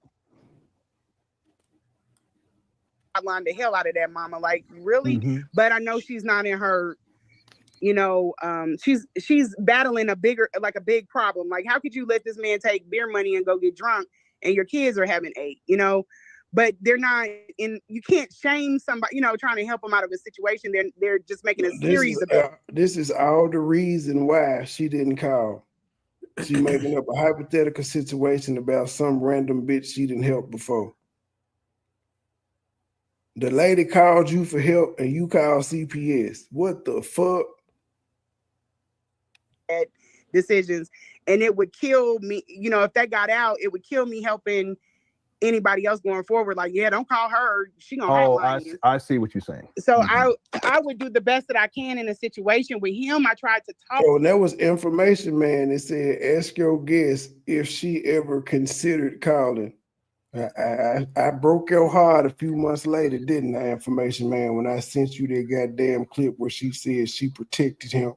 I lined the hell out of that mama, like really. Mm-hmm. But I know she's not in her. She's battling a big problem. Like, how could you let this man take beer money and go get drunk, and your kids are having eight? But they're not in. You can't shame somebody. Trying to help them out of a situation. They're just making a series of. This is all the reason why she didn't call. She making up a hypothetical situation about some random bitch she didn't help before. The lady called you for help and you called CPS. What the fuck? Decisions, and it would kill me. If that got out, it would kill me helping anybody else going forward. Like, yeah, don't call her. She gonna hotline you. I see what you're saying. So I would do the best that I can in a situation with him. I tried to talk. So that was information, man. It said, ask your guest if she ever considered calling. I broke your heart a few months later, didn't I, information man, when I sent you that goddamn clip where she said she protected him.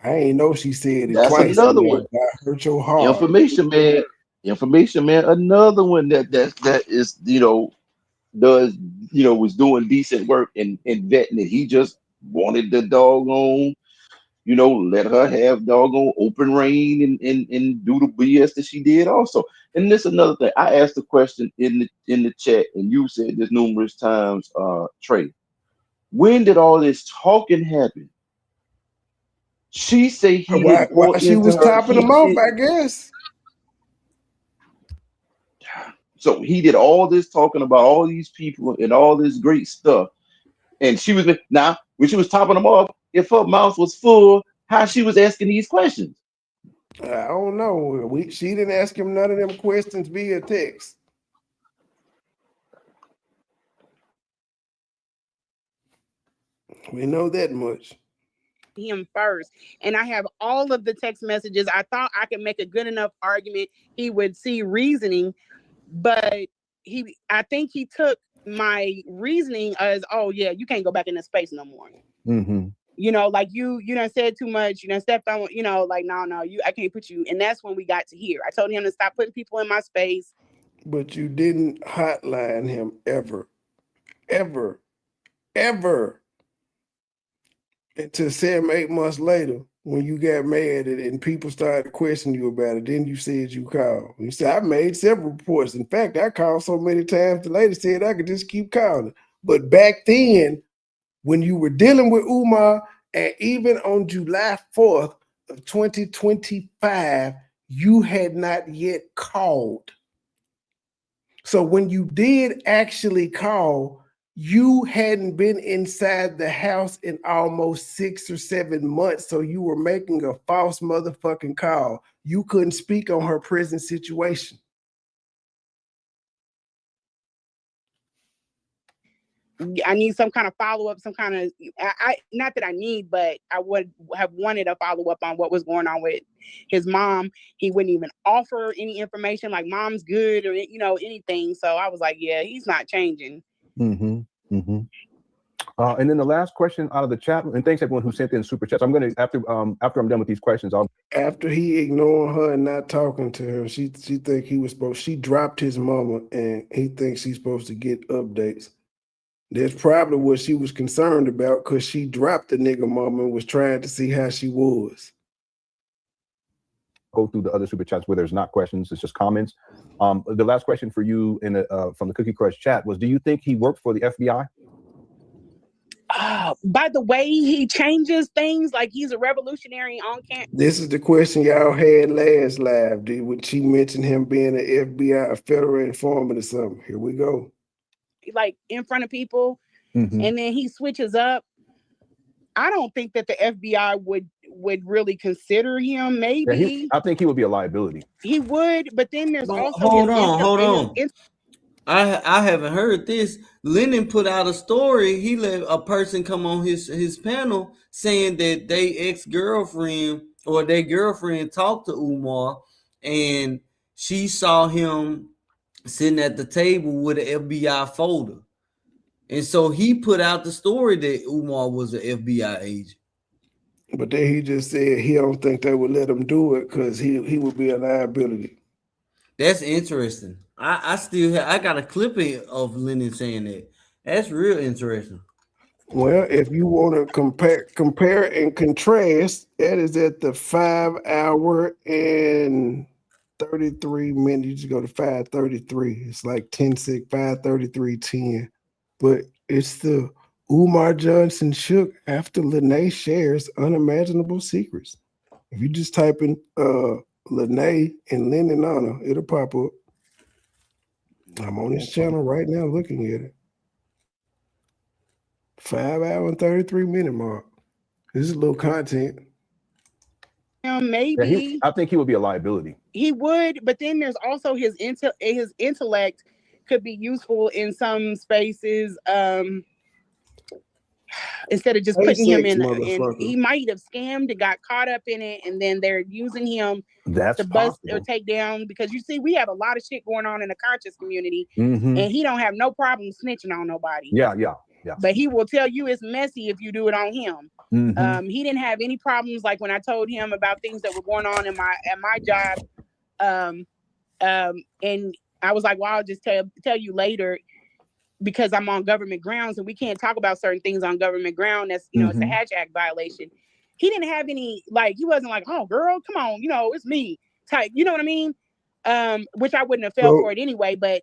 I ain't know she said it That's twice. Another one. I hurt your heart. Information man. Another one that is was doing decent work and vetting it. He just wanted the doggone, let her have doggone open reign and do the BS that she did also. And this is another thing. I asked a question in the chat, and you said this numerous times, Trey. When did all this talking happen? She say he didn't why she was topping him off, I guess. So he did all this talking about all these people and all this great stuff. And she was now when she was topping them off, if her mouth was full, how she was asking these questions? I don't know. She didn't ask him none of them questions via text. We know that much. Him first, and I have all of the text messages. I thought I could make a good enough argument he would see reasoning, but I think he took my reasoning as, oh yeah, you can't go back in the space no more. Mm-hmm. Like you done said too much, you done stepped on, like no, I can't put you. And that's when we got to here. I told him to stop putting people in my space. But you didn't hotline him ever. Until 7-8 months later, when you got mad and people started questioning you about it, then you said you called. You said, I made several reports. In fact, I called so many times, the lady said I could just keep calling. But back then, when you were dealing with Umar, and even on July 4th of 2025, you had not yet called. So when you did actually call, you hadn't been inside the house in almost 6 or 7 months. So you were making a false motherfucking call. You couldn't speak on her prison situation. I need some kind of follow-up, some kind of, I not that I need, but I would have wanted a follow-up on what was going on with his mom. He wouldn't even offer any information like mom's good or, you know, anything. So I was like, yeah, he's not changing. And then the last question out of the chat, and thanks everyone who sent in super chats. I'm gonna after I'm done with these questions, after he ignoring her and not talking to her, she think he was supposed. She dropped his mama, and he thinks he's supposed to get updates. That's probably what she was concerned about, because she dropped the nigga mama and was trying to see how she was. Go through the other super chats where there's not questions, it's just comments. The last question for you in from the Cookie Crush chat was, do you think he worked for the FBI? By the way he changes things, like he's a revolutionary on campus. This is the question y'all had last live, dude, when she mentioned him being an FBI, a federal informant or something. Here we go. Like in front of people, and then he switches up. I don't think that the FBI would really consider him. Maybe yeah, I think he would be a liability. He would, but then there's also hold on. I haven't heard this. Lennon put out a story. He let a person come on his panel saying that they ex-girlfriend or their girlfriend talked to Umar, and she saw him sitting at the table with an FBI folder. And so he put out the story that Umar was an FBI agent. But then he just said he don't think they would let him do it because he would be a liability. That's interesting. I got a clip of Lennon saying that. That's real interesting. Well, if you want to compare and contrast, that is at the 5 hour and 33 minutes. You just go to 5:33. It's like 10:6, 5:33:10. But it's the Umar Johnson shook after Lanea shares unimaginable secrets. If you just type in Lanea and Lennon Honor, it'll pop up. I'm on his channel right now looking at it. 5 hour and 33 minute mark. This is a little content. Maybe yeah, I think he would be a liability. He would, but then there's also his intellect could be useful in some spaces. Instead of just putting him in, he might have scammed and got caught up in it, and then they're using him to bust or take down. Because you see, we have a lot of shit going on in the conscious community, and he don't have no problem snitching on nobody. Yeah. But he will tell you it's messy if you do it on him. He didn't have any problems, like when I told him about things that were going on at my job, and I was like, well, I'll just tell you later, because I'm on government grounds and we can't talk about certain things on government ground. That's, it's a Hatch Act violation. He didn't have any, he wasn't like, oh girl, come on, it's me type, you know what I mean? Which I wouldn't have felt for it anyway, but.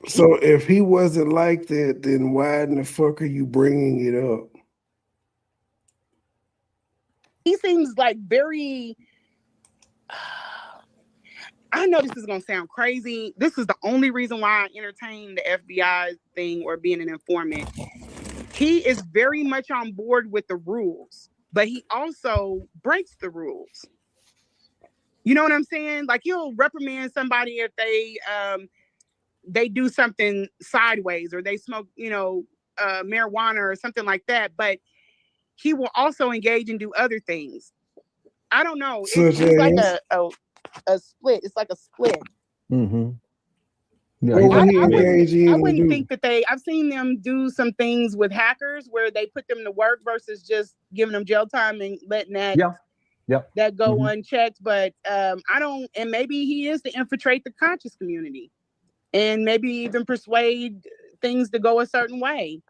So if he wasn't like that, then why in the fuck are you bringing it up? He seems like very, I know this is going to sound crazy. This is the only reason why I entertain the FBI thing or being an informant. He is very much on board with the rules, but he also breaks the rules. You know what I'm saying? Like, he'll reprimand somebody if they do something sideways or they smoke, marijuana or something like that. But he will also engage and do other things. I don't know. It's like a split. It's like a split. Yeah, I wouldn't think that I've seen them do some things with hackers where they put them to work versus just giving them jail time and letting that that go unchecked. But I don't, and maybe he is to infiltrate the conscious community and maybe even persuade things to go a certain way.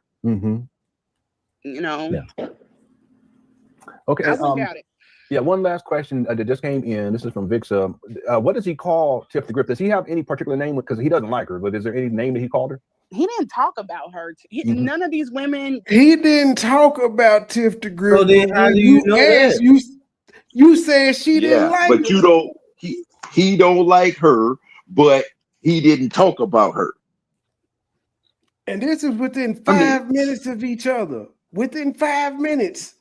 Okay. I look at it. Yeah, one last question that just came in. This is from Vixa. What does he call Tiff the Grip? Does he have any particular name? Because he doesn't like her, but is there any name that he called her? He didn't talk about her. None of these women. He didn't talk about Tiff the Grip. So then how do you know that? You said she didn't like but her. you don't. He don't like her, but he didn't talk about her. And this is within I mean, 5 minutes of each other. Within 5 minutes.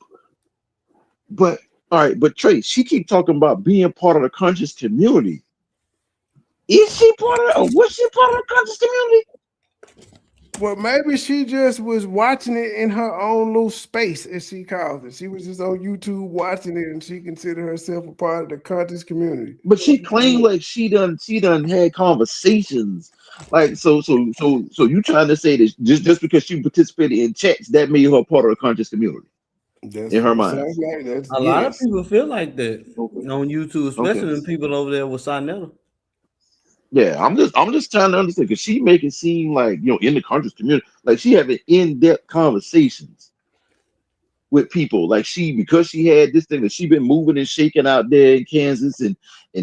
but all right, but Trace, she keep talking about being part of the conscious community. Is she part of or was she part of the conscious community? Well, maybe she just was watching it in her own little space, as she calls it. She was just on YouTube watching it, and she considered herself a part of the conscious community. But she claimed like she done had conversations. Like so you trying to say that just because she participated in chats that made her part of the conscious community That's in her what it mind. sounds like. That's A lot of people feel like that Okay. on YouTube, especially Okay. the people over there with Sinetta. Yeah, I'm just trying to understand because she make it seem like in the conscious community, like she having in-depth conversations with people. Like because she had this thing that she been moving and shaking out there in Kansas and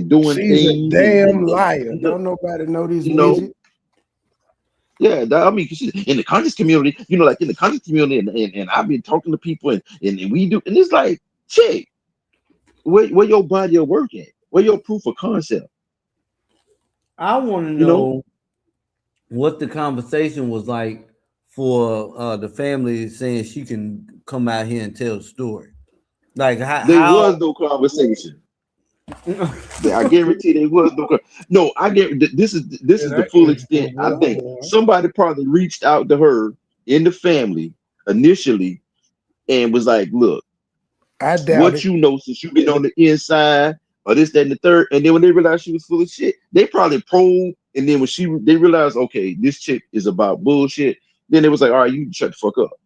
doing She's a things damn liar. Don't nobody know this midget. Yeah, I mean, 'cause she's in the conscious community, like in the conscious community, and I've been talking to people, and we do, and it's like, chick, where your body of work at? Where your proof of concept? I want to know what the conversation was like for the family saying she can come out here and tell the story. Like There was no conversation. I guarantee there was no. I get this is the full extent. I think somebody probably reached out to her in the family initially and was like, "Look, I doubt what it. since you've been on the inside or this, that, and the third." And then when they realized she was full of shit, they probably probed. And then when they realized, okay, this chick is about bullshit, then it was like, all right, you can shut the fuck up.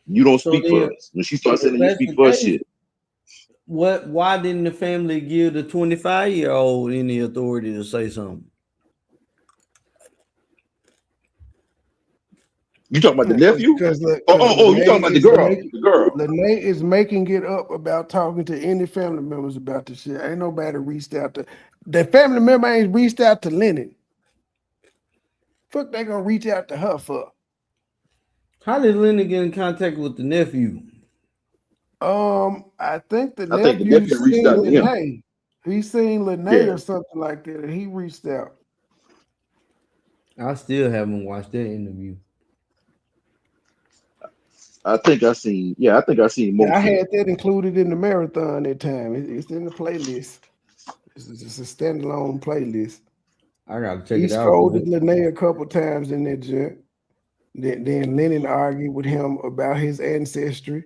You don't speak for us. When she starts saying you speak for us shit. Why didn't the family give the 25-year-old any authority to say something? You talking about the nephew? Because you talking about the girl. The girl. Lanea is making it up about talking to any family members about the shit. Ain't nobody reached out to the family member ain't reached out to Lennon. Fuck they gonna reach out to her for? How did Lennon get in contact with the nephew? I think the nephew reached out to him. He seen Lanea or something like that, and he reached out. I still haven't watched that interview. I think I seen most. I had that included in the marathon that time. It's in the playlist. It's just a standalone playlist. I gotta check it out. He scolded Lanea a couple times in that joint. Then Lennon argued with him about his ancestry.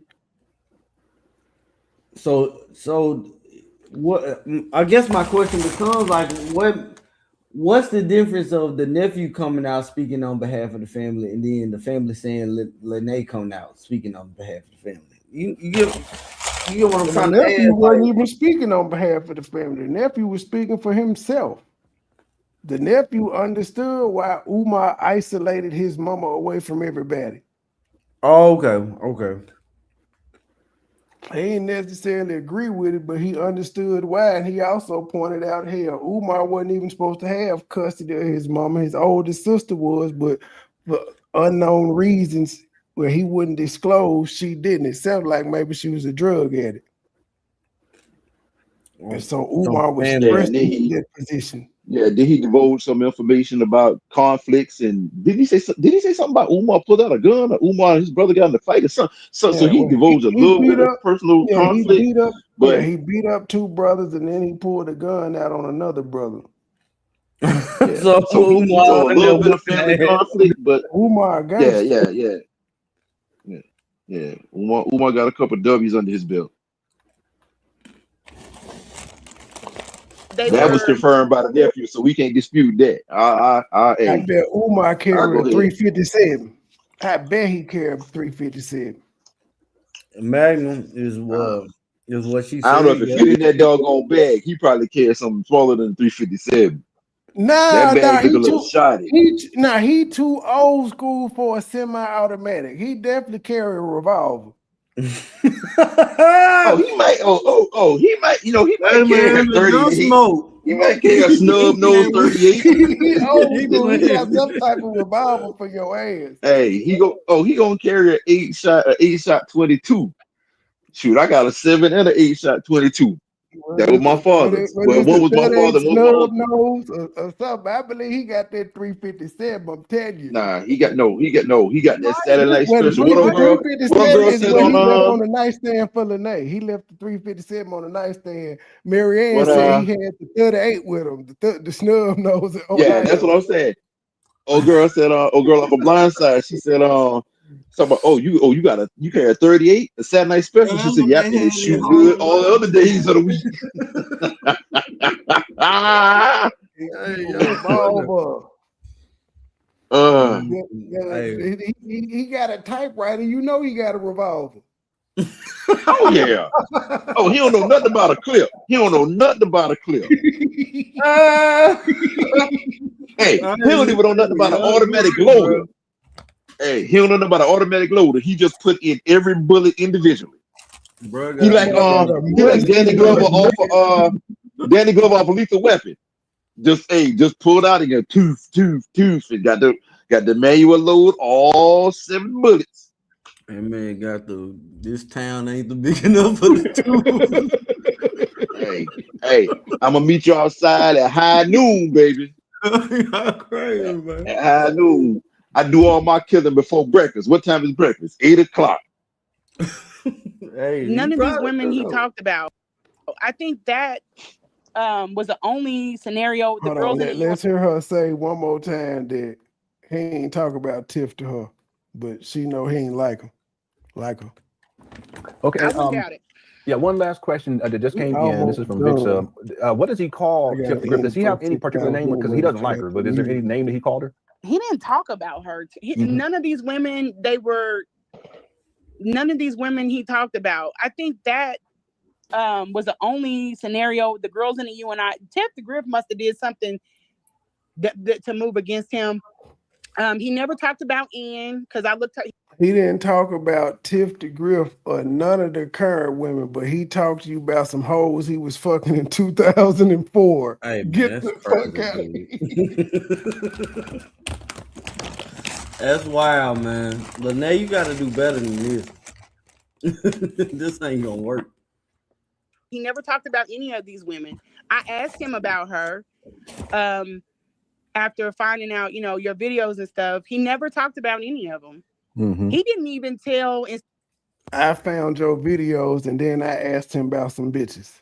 So what? I guess my question becomes like, what's the difference of the nephew coming out speaking on behalf of the family, and then the family saying Lanea coming out speaking on behalf of the family? You get what I'm trying to ask? The nephew wasn't even speaking on behalf of the family. The nephew was speaking for himself. The nephew understood why Umar isolated his mama away from everybody. Oh, okay. He didn't necessarily agree with it, but he understood why, and he also pointed out, hell, Umar wasn't even supposed to have custody of his mama. His oldest sister was, but for unknown reasons where he wouldn't disclose, she didn't. It sounded like maybe she was a drug addict. And so Umar was stressed in that position. Yeah, did he divulge some information about conflicts? And did he say something about Umar pulled out a gun, or Umar and his brother got in a fight or something? So he divulged a little bit of personal conflict. He beat up two brothers, and then he pulled a gun out on another brother. So Umar a little bit of family conflict, but Umar got yeah. Umar got a couple of W's under his belt. That was confirmed by the nephew, so we can't dispute that. I bet Umar carried a 357. I bet he carried a 357. Magnum is what she said. I don't know if it fit in that doggone bag. He probably carried something smaller than 357. That bag look a little shoddy. He too old school for a semi-automatic. He definitely carry a revolver. He might. He might. He might carry a 38. He might carry a snub nose 38. He got some type of revolver for your ass. Hey, he gonna carry an 8 shot 22. Shoot, I got a 7 and an 8 shot 22. That was my father. Well, one was my father, one was my snub uncle. nose or something. I believe he got that 357. I'm telling you. Nah, he got that Saturday night Well, the special. What up, girl? What up, 357 girl? is Said what he left on on the nightstand for Lanea. He left the 357 on the nightstand. Mary Ann what said he had the 38 with him, the snub nose. yeah, that's what I'm saying. Old girl said, old girl off a blind side. She said, something about, you carry a 38, a Saturday night special. She said, yep, and it shoot good all the other days of the week. Revolver. He got a typewriter. You know he got a revolver. Oh yeah. Oh, he don't know nothing about a clip. He don't know nothing about a clip. Hey, he don't even know nothing about an automatic loader. Hey, he don't know nothing about an automatic loader. He just put in every bullet individually. Bro, He like Danny Glover off of Lethal Weapon. Just pulled out again. Tooth. And got the manual load, all 7 bullets. That man got this town ain't the big enough for the two. Hey, I'm gonna meet you outside at high noon, baby. Crazy, man. At high noon. I do all my killing before breakfast. What time is breakfast? 8 o'clock. Hey, none of these women he talked about. I think that was the only scenario. The girls in the let's hear her say one more time that he ain't talk about Tiff to her, but she know he ain't like her. Okay. I wouldn't doubt it. Yeah, one last question that just came in. This is from Vix. What does he call Tiff the Grip? Does he have any particular name? Because he doesn't like her, but is there any name that he called her? He didn't talk about her. None of these women, none of these women he talked about. I think that was the only scenario. The girls in the UNI, Tiff the Grip must have did something to move against him. He never talked about Ian because I looked at. He didn't talk about Tiff the Griff or none of the current women, but he talked to you about some hoes he was fucking in 2004. Hey, man, get the fuck out of here. That's wild, man. Lanea, you got to do better than this. This ain't gonna work. He never talked about any of these women. I asked him about her. After finding out, your videos and stuff, he never talked about any of them. Mm-hmm. He didn't even tell. I found your videos and then I asked him about some bitches.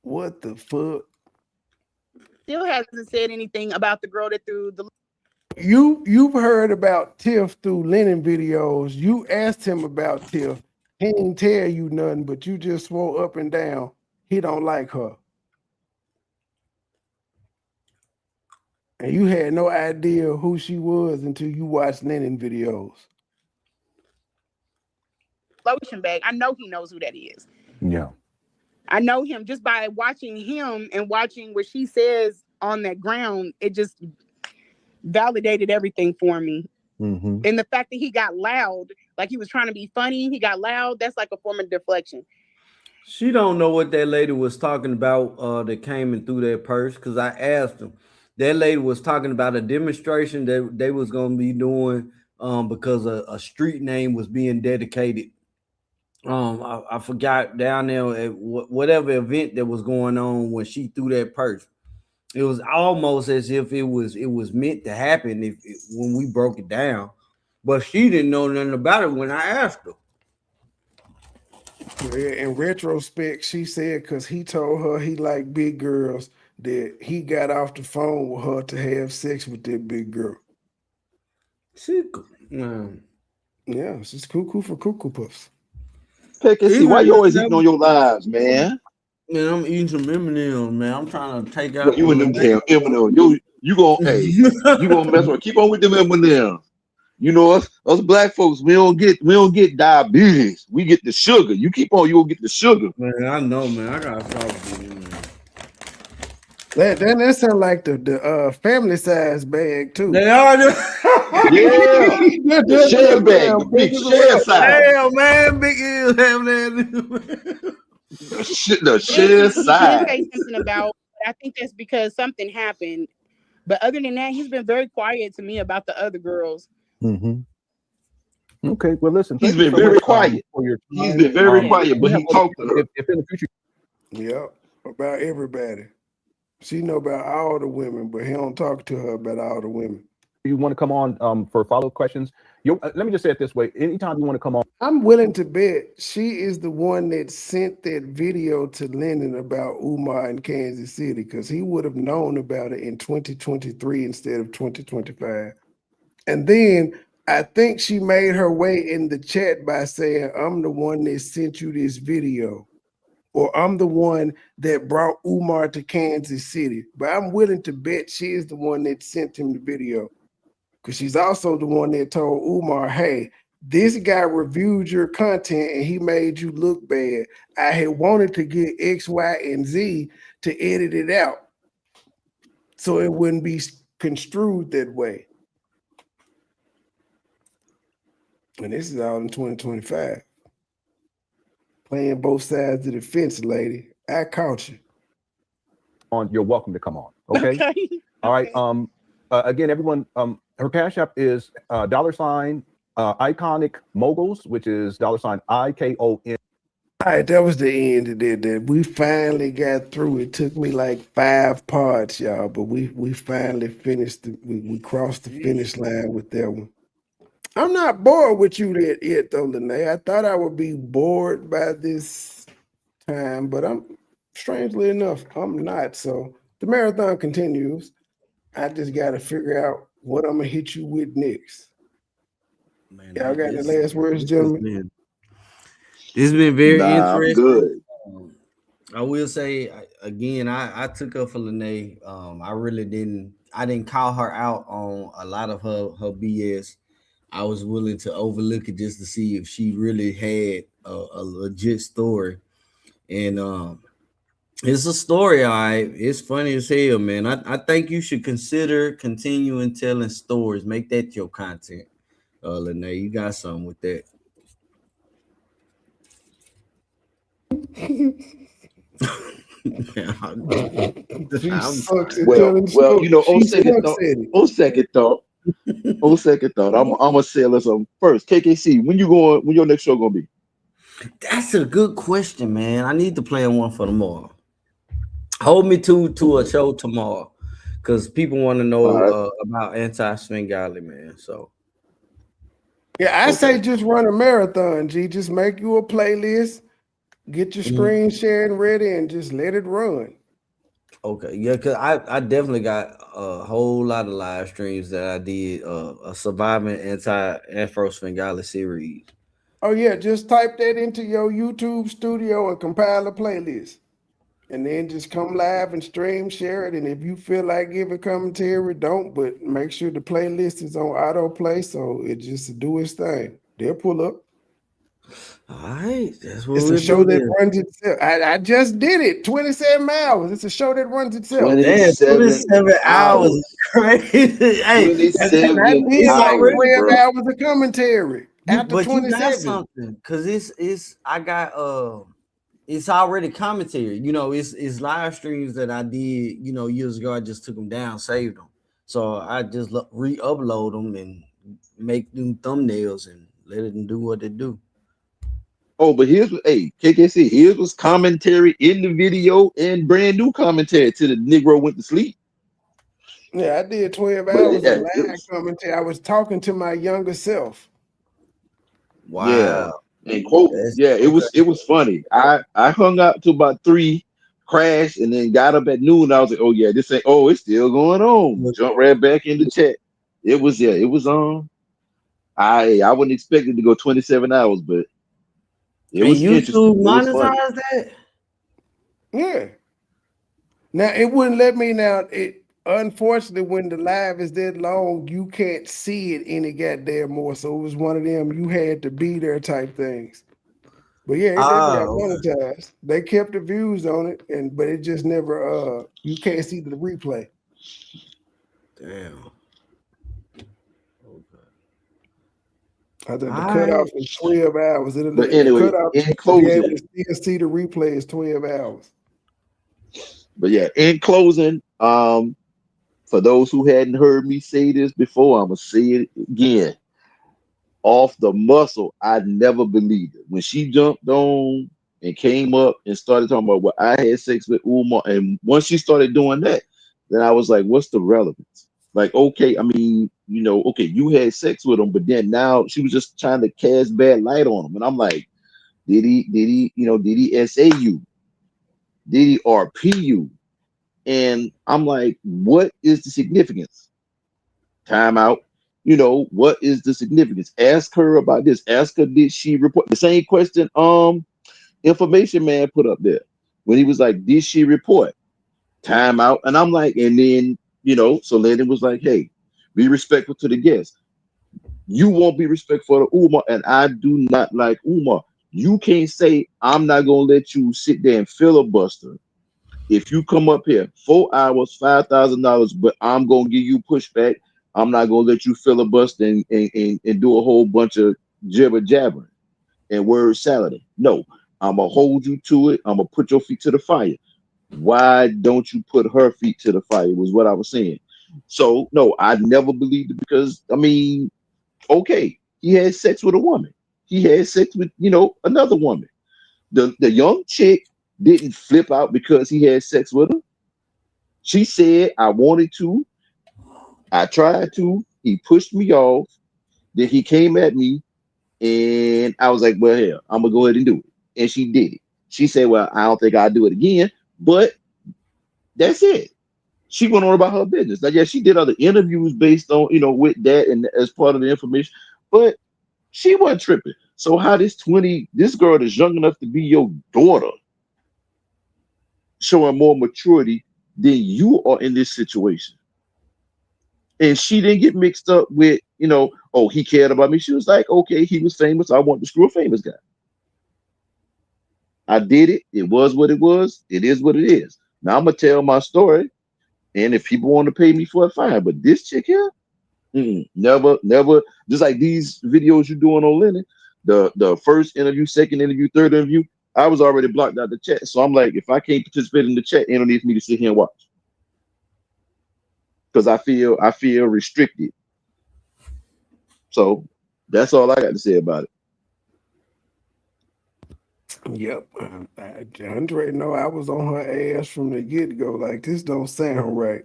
What the fuck? Still hasn't said anything about the girl that threw the. You've heard about Tiff through Lennon videos. You asked him about Tiff. He didn't tell you nothing, but you just swore up and down he don't like her. And you had no idea who she was until you watched Lennon videos. Lotion bag. I know he knows who that is. Yeah. I know him just by watching him and watching what she says on that ground. It just validated everything for me. Mm-hmm. And the fact that he got loud, like he was trying to be funny, he got loud. That's like a form of deflection. She don't know what that lady was talking about that came in through that purse, because I asked him. That lady was talking about a demonstration that they was going to be doing because a street name was being dedicated. I forgot down there at whatever event that was going on when she threw that purse. It was almost as if it was meant to happen when we broke it down, but she didn't know nothing about it when I asked her. In retrospect, she said because he told her he liked big girls that he got off the phone with her to have sex with that big girl. Yeah, she's cuckoo for cuckoo puffs. Peckissy, why you always eating on your lives, man? Man, I'm eating some M&Ms, man. I'm trying to take out. You and them damn M&Ms. You gonna mess with. Keep on with them M&Ms. You know us black folks. We don't get diabetes. We get the sugar. You keep on, you will get the sugar. Man, I know, man. I gotta stop with it, man. That sound like the family size bag too. They are. Yeah, the share bag, the big share size. Damn, man, big ears have that. The share size. He did say something about. I think that's because something happened. But other than that, he's been very quiet to me about the other girls. Mm-hmm. Okay, well, listen. He's been very quiet. He's been very quiet, but he talked to her. If in the future. Yep, about everybody. She know about all the women, but he don't talk to her about all the women. You want to come on for follow-up questions? Let me just say it this way. Anytime you want to come on, I'm willing to bet she is the one that sent that video to Lennon about Umar in Kansas City, because he would have known about it in 2023 instead of 2025. And then I think she made her way in the chat by saying, I'm the one that sent you this video, or I'm the one that brought Umar to Kansas City. But I'm willing to bet she is the one that sent him the video, because she's also the one that told Umar, hey, this guy reviewed your content and he made you look bad. I had wanted to get X, Y, and Z to edit it out so it wouldn't be construed that way. And this is all in 2025. Playing both sides of the fence, lady. I caught you. you're welcome to come on. Okay. All right. Again, everyone. Her Cash App is $iconic moguls, which is $IKON. All right, that was the end of that. We finally got through. It took me like 5 parts, y'all, but we finally finished. We crossed the finish line with that one. I'm not bored with you yet, though, Lanea. I thought I would be bored by this time, but strangely enough, I'm not. So the marathon continues. I just got to figure out what I'm gonna hit you with next. Man, Y'all got the last words, gentlemen? This has been very Nah, I'm interesting. good. I will say again, I took up for Lanea. I didn't call her out on a lot of her BS. I was willing to overlook it just to see if she really had a legit story. And it's a story, all right. It's funny as hell, man. I think you should consider continuing telling stories. Make that your content. Lanea, you got something with that. Well, you know, on second thought, I'm gonna say something first. KKC, when your next show gonna be? That's a good question, man. I need to plan one for tomorrow. Hold me to a show tomorrow, because people want to know about anti-Svengali, man. So yeah, I say just run a marathon, G. Just make you a playlist, get your screen sharing ready, and just let it run. Okay, yeah, because I definitely got a whole lot of live streams that I did a surviving anti-Afro Svengali series. Oh yeah, just type that into your YouTube studio and compile a playlist. And then just come live and stream, share it. And if you feel like giving commentary, don't. But make sure the playlist is on autoplay so it just do its thing. They'll pull up. All right, that's what it's a show that runs itself. I just did it. 27 hours. It's a show that runs itself. 27 hours is crazy. Hey, 27 I did like hours, 12 bro. hours of commentary after but 27. You got something, because it's already commentary. You know, it's live streams that I did, you know, years ago. I just took them down, saved them. So I just re-upload them and make them thumbnails and let them do what they do. Oh, but KKC, here's was commentary in the video and brand new commentary to the Negro went to sleep. Yeah, I did 12 hours of live commentary. I was talking to my younger self. Wow. Yeah. And quote, it was funny. I hung out till about 3, crashed, and then got up at noon. I was like, oh yeah, this ain't it's still going on. Jump right back in the chat. It was on. I wouldn't expect it to go 27 hours, but it was YouTube monetize that? Yeah. Now it wouldn't let me now. Unfortunately, when the live is that long, you can't see it any goddamn more. So it was one of them you had to be there type things. But yeah, it definitely got monetized. They kept the views on it, but it just never you can't see the replay. Damn. I think the cutoff is 12 hours. But anyway, in closing, to see the replay is 12 hours. But yeah, in closing, for those who hadn't heard me say this before, I'm gonna say it again. Off the muscle, I never believed it. When she jumped on and came up and started talking about what I had sex with Umar. And once she started doing that, then I was like, what's the relevance? Like, okay, I mean, okay, you had sex with him, but then now she was just trying to cast bad light on him. And I'm like, did he SA you? Did he RP you? And I'm like, what is the significance? Time out. What is the significance? Ask her about this. Ask her, did she report the same question? Information man put up there when he was like, did she report? Time out. And I'm like, and then, so Landon was like, hey, be respectful to the guests. You won't be respectful to Umar, and I do not like Umar. You can't say, I'm not going to let you sit there and filibuster. If you come up here 4 hours, $5,000, but I'm going to give you pushback, I'm not going to let you filibuster and do a whole bunch of jibber jabbering and word salad. No, I'm going to hold you to it. I'm going to put your feet to the fire. Why don't you put her feet to the fire was what I was saying. So, no, I never believed it because, I mean, okay, he had sex with a woman. He had sex with, another woman. The young chick didn't flip out because he had sex with her. She said, I wanted to. I tried to. He pushed me off. Then he came at me. And I was like, well, hell, I'm going to go ahead and do it. And she did it. She said, well, I don't think I'll do it again. But that's it. She went on about her business. Now, yeah, she did other interviews based on, with that and as part of the information. But she wasn't tripping. So how this girl that's young enough to be your daughter showing more maturity than you are in this situation? And she didn't get mixed up with, oh, he cared about me. She was like, okay, he was famous. I want to screw a famous guy. I did it. It was what it was. It is what it is. Now I'm going to tell my story. And if people want to pay me for it, fine. But this chick here, never. Just like these videos you're doing on Lennon, the first interview, second interview, third interview, I was already blocked out the chat. So I'm like, if I can't participate in the chat, it don't need me to sit here and watch. Because I feel restricted. So that's all I got to say about it. Yep. Andre, no, I was on her ass from the get-go. Like, this don't sound right.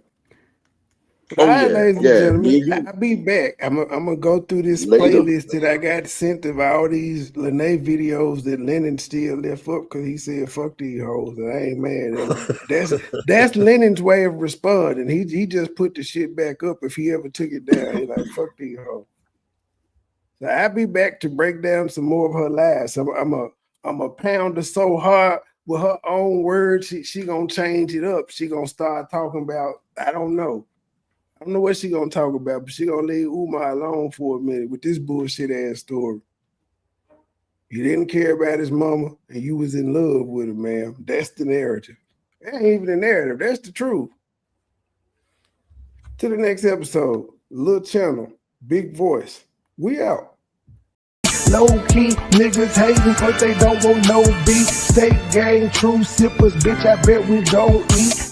Oh, All right, yeah. ladies and Yeah. gentlemen, I'll be back. I'm gonna go through this Later. playlist that I got sent of all these Lanea videos that Lennon still left up because he said, fuck these hoes, and I ain't mad at him. That's Lennon's way of responding. He just put the shit back up if he ever took it down. He's like, fuck these hoes. So I'll be back to break down some more of her lies. I'm a pound her so hard with her own words, she gonna change it up. She gonna start talking about, I don't know what she gonna talk about, but she gonna leave Umar alone for a minute with this bullshit ass story. You didn't care about his mama and you was in love with her, man. That's the narrative. That ain't even the narrative. That's the truth. To the next episode, little channel, big voice. We out. Low key niggas hating, but they don't want no beef. State gang, true sippers, bitch. I bet we don't eat.